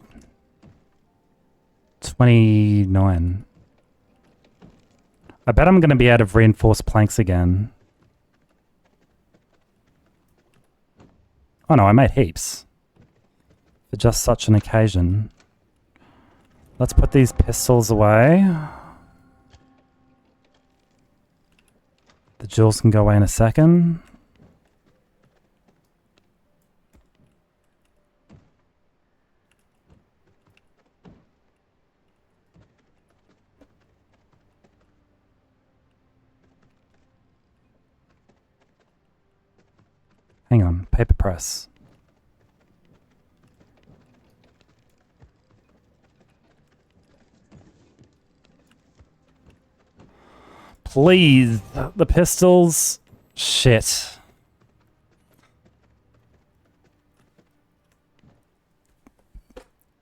29. I bet I'm going to be out of reinforced planks again. Oh no, I made heaps. For just such an occasion. Let's put these pistols away. The jewels can go away in a second. Hang on, paper press. Please, the pistols. Shit.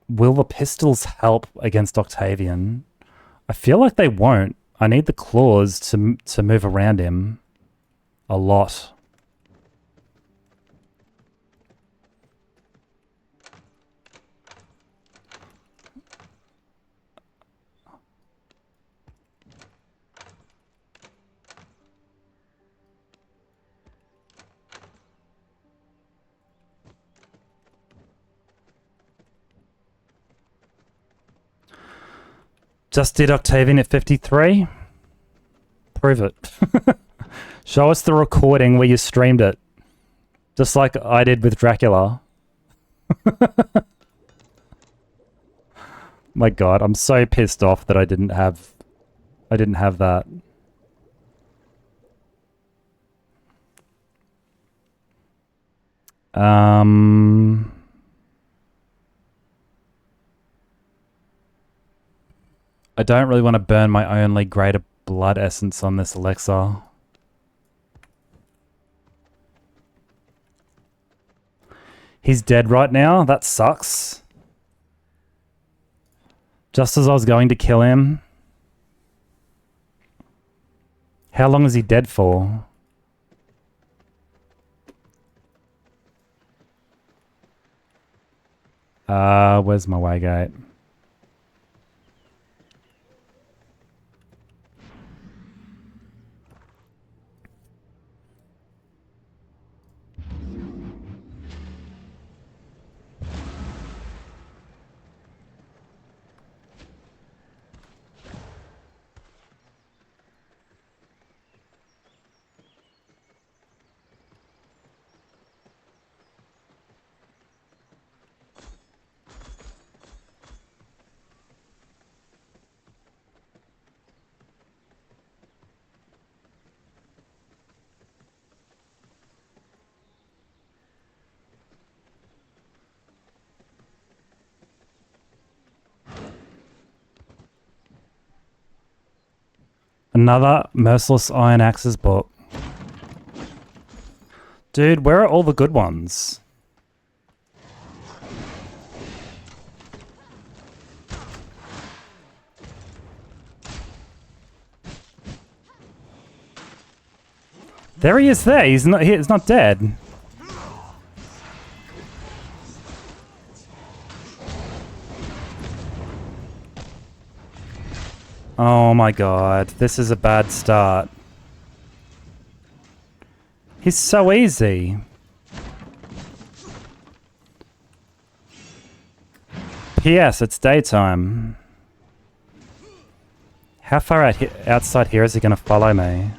Will the pistols help against Octavian? I feel like they won't. I need the claws to move around him a lot. Just did Octavian at 53. Prove it. Show us the recording where you streamed it. Just like I did with Dracula. My god, I'm so pissed off that I didn't have that. I don't really want to burn my only greater blood essence on this elixir. He's dead right now. That sucks. Just as I was going to kill him. How long is he dead for? Where's my waygate? Another Merciless Iron Axes book. Dude, where are all the good ones? There he is there. He's not dead. Oh my god, this is a bad start. He's so easy. P.S. It's daytime. How far outside here is he going to follow me?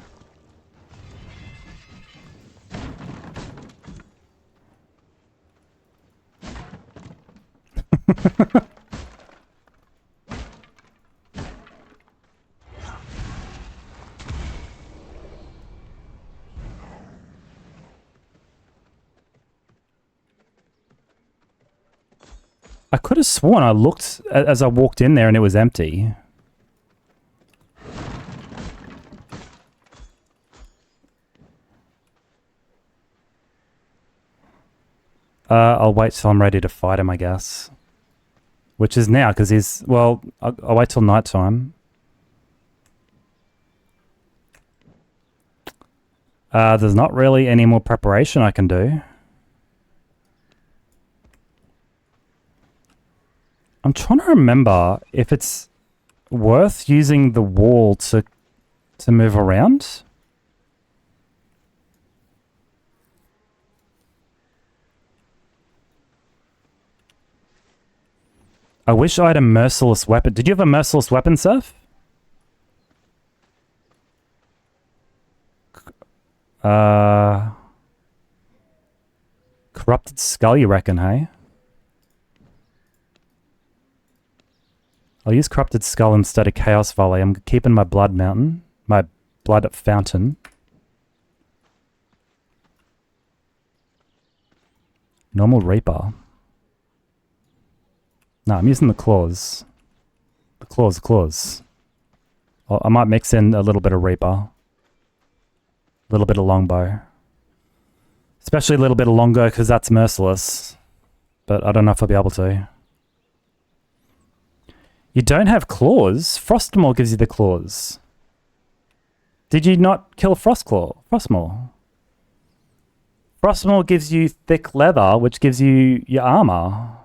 I could have sworn I looked as I walked in there and it was empty. I'll wait till I'm ready to fight him, I guess. Which is now, because he's... Well, I'll wait till nighttime. There's not really any more preparation I can do. I'm trying to remember if it's worth using the wall to move around. I wish I had a merciless weapon. Did you have a merciless weapon, Seth? Corrupted Skull, you reckon, hey? I'll use Corrupted Skull instead of Chaos Volley. I'm keeping my Blood Mountain. My Blood Fountain. Normal Reaper. No, I'm using the Claws. The Claws. I might mix in a little bit of Reaper. A little bit of Longbow. Especially a little bit of Longbow because that's merciless. But I don't know if I'll be able to. You don't have Claws? Frostmaw gives you the Claws. Did you not kill Frostmaw? Frostmaw gives you thick leather, which gives you your armor.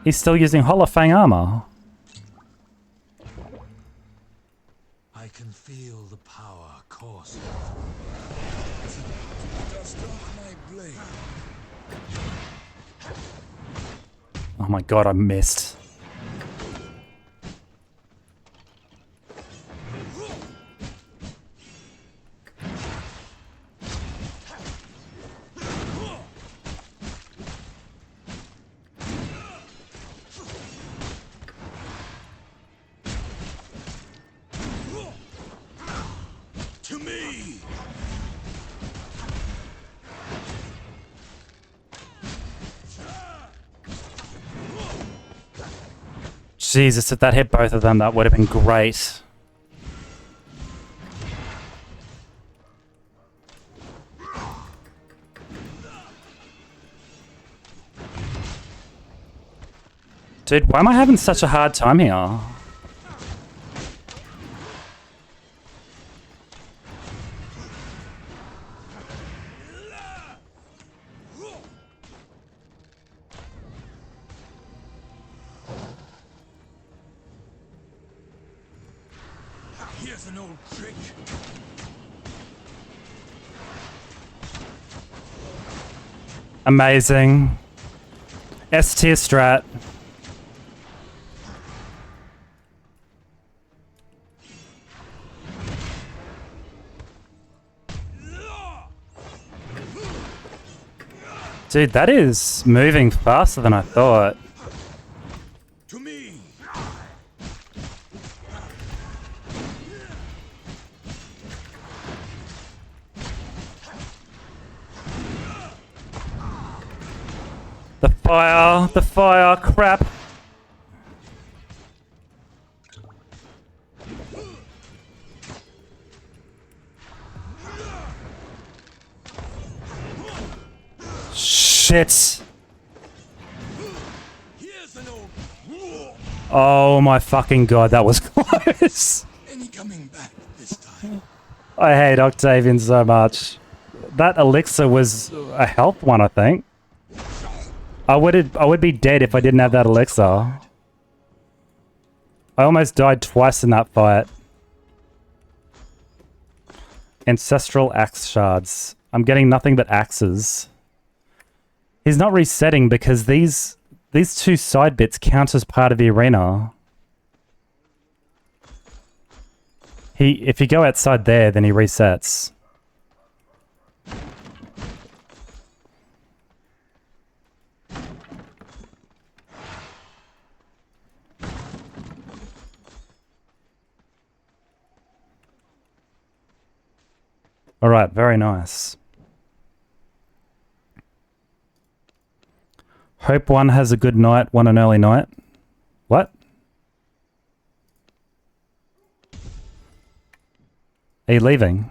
He's still using Hollow Fang armor. I can feel the power coursing. Dust off my blade. Oh my god, I missed. To me! Jesus, if that hit both of them, that would have been great. Dude, why am I having such a hard time here? Here's an old trick. Amazing. S tier strat. Dude, that is moving faster than I thought. To me. The fire, crap. Shit. Oh my fucking god, that was close. Any coming back this time? I hate Octavian so much. That elixir was a health one, I think. I would be dead if I didn't have that elixir. I almost died twice in that fight. Ancestral axe shards. I'm getting nothing but axes. He's not resetting because these two side bits count as part of the arena. If you go outside there, then he resets. All right, very nice. Hope one has a good night, one an early night. What? Are you leaving?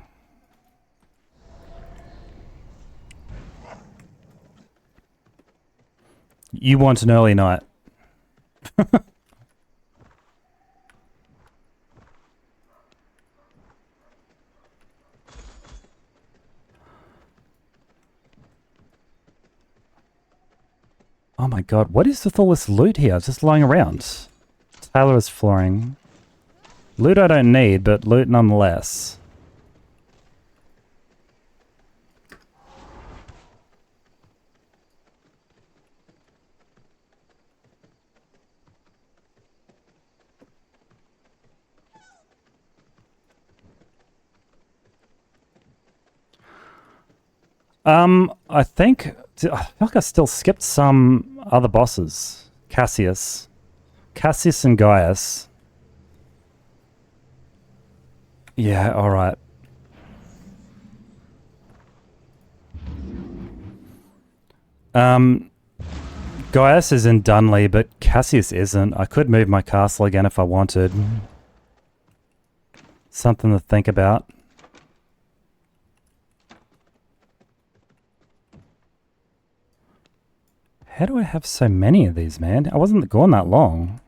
You want an early night. Oh my god, what is with all this loot here? It's just lying around. Tailor is flooring. Loot I don't need, but loot nonetheless. I think... I feel like I still skipped some other bosses. Cassius and Gaius. Yeah, alright. Gaius is in Dunley, but Cassius isn't. I could move my castle again if I wanted. Something to think about. How do I have so many of these, man? I wasn't gone that long.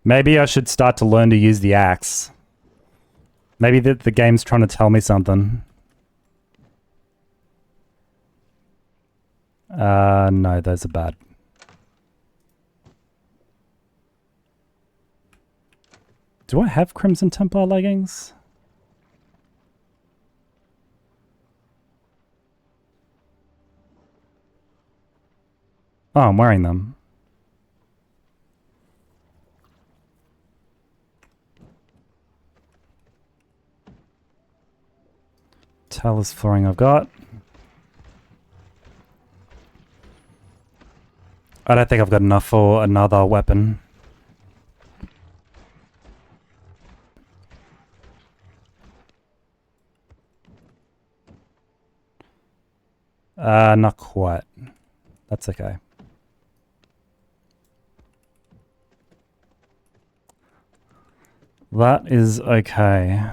Maybe I should start to learn to use the axe. Maybe the game's trying to tell me something. No, those are bad. Do I have Crimson Templar leggings? Oh, I'm wearing them. Tailor's flooring I've got. I don't think I've got enough for another weapon. Not quite. That's okay. That is okay.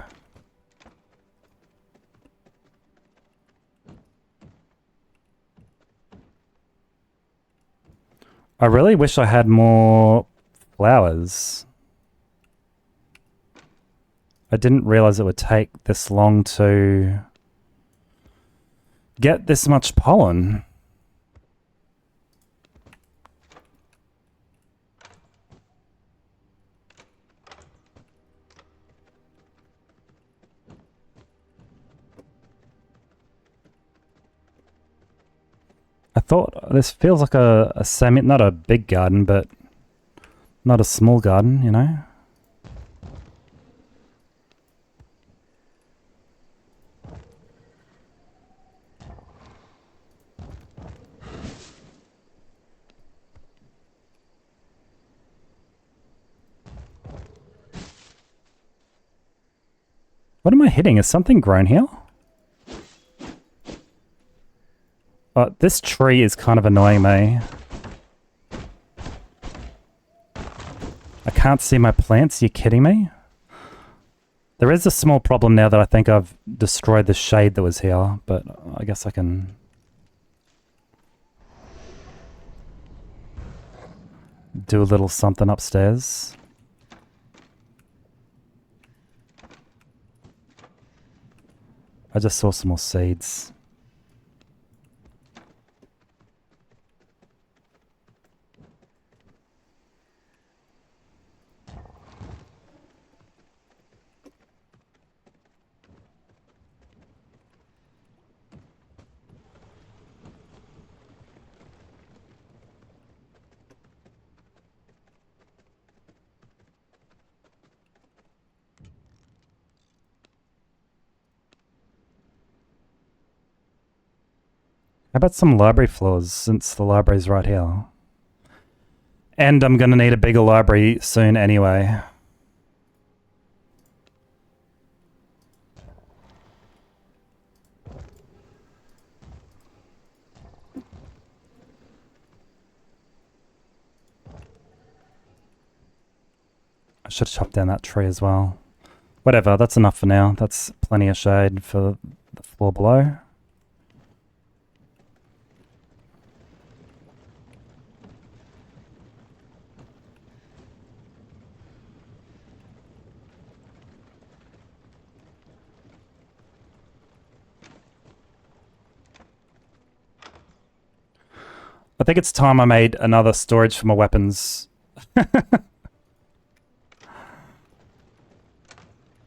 I really wish I had more flowers. I didn't realize it would take this long to get this much pollen. I thought this feels like a semi, not a big garden, but not a small garden, you know? What am I hitting? Is something grown here? This tree is kind of annoying me. I can't see my plants, you kidding me? There is a small problem now that I think I've destroyed the shade that was here, but I guess I can... do a little something upstairs. I just saw some more seeds. about some library floors, since the library's right here? And I'm gonna need a bigger library soon anyway. I should have chopped down that tree as well. Whatever, that's enough for now. That's plenty of shade for the floor below. I think it's time I made another storage for my weapons.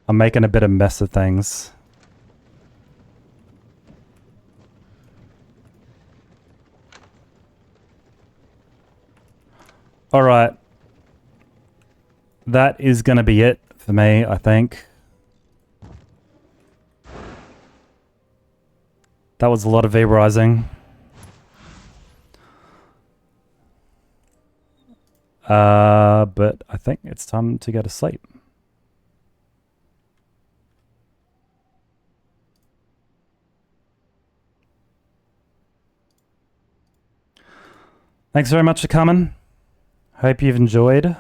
I'm making a bit of mess of things. Alright. That is going to be it for me, I think. That was a lot of V-Rising. But I think it's time to go to sleep. Thanks very much for coming. Hope you've enjoyed.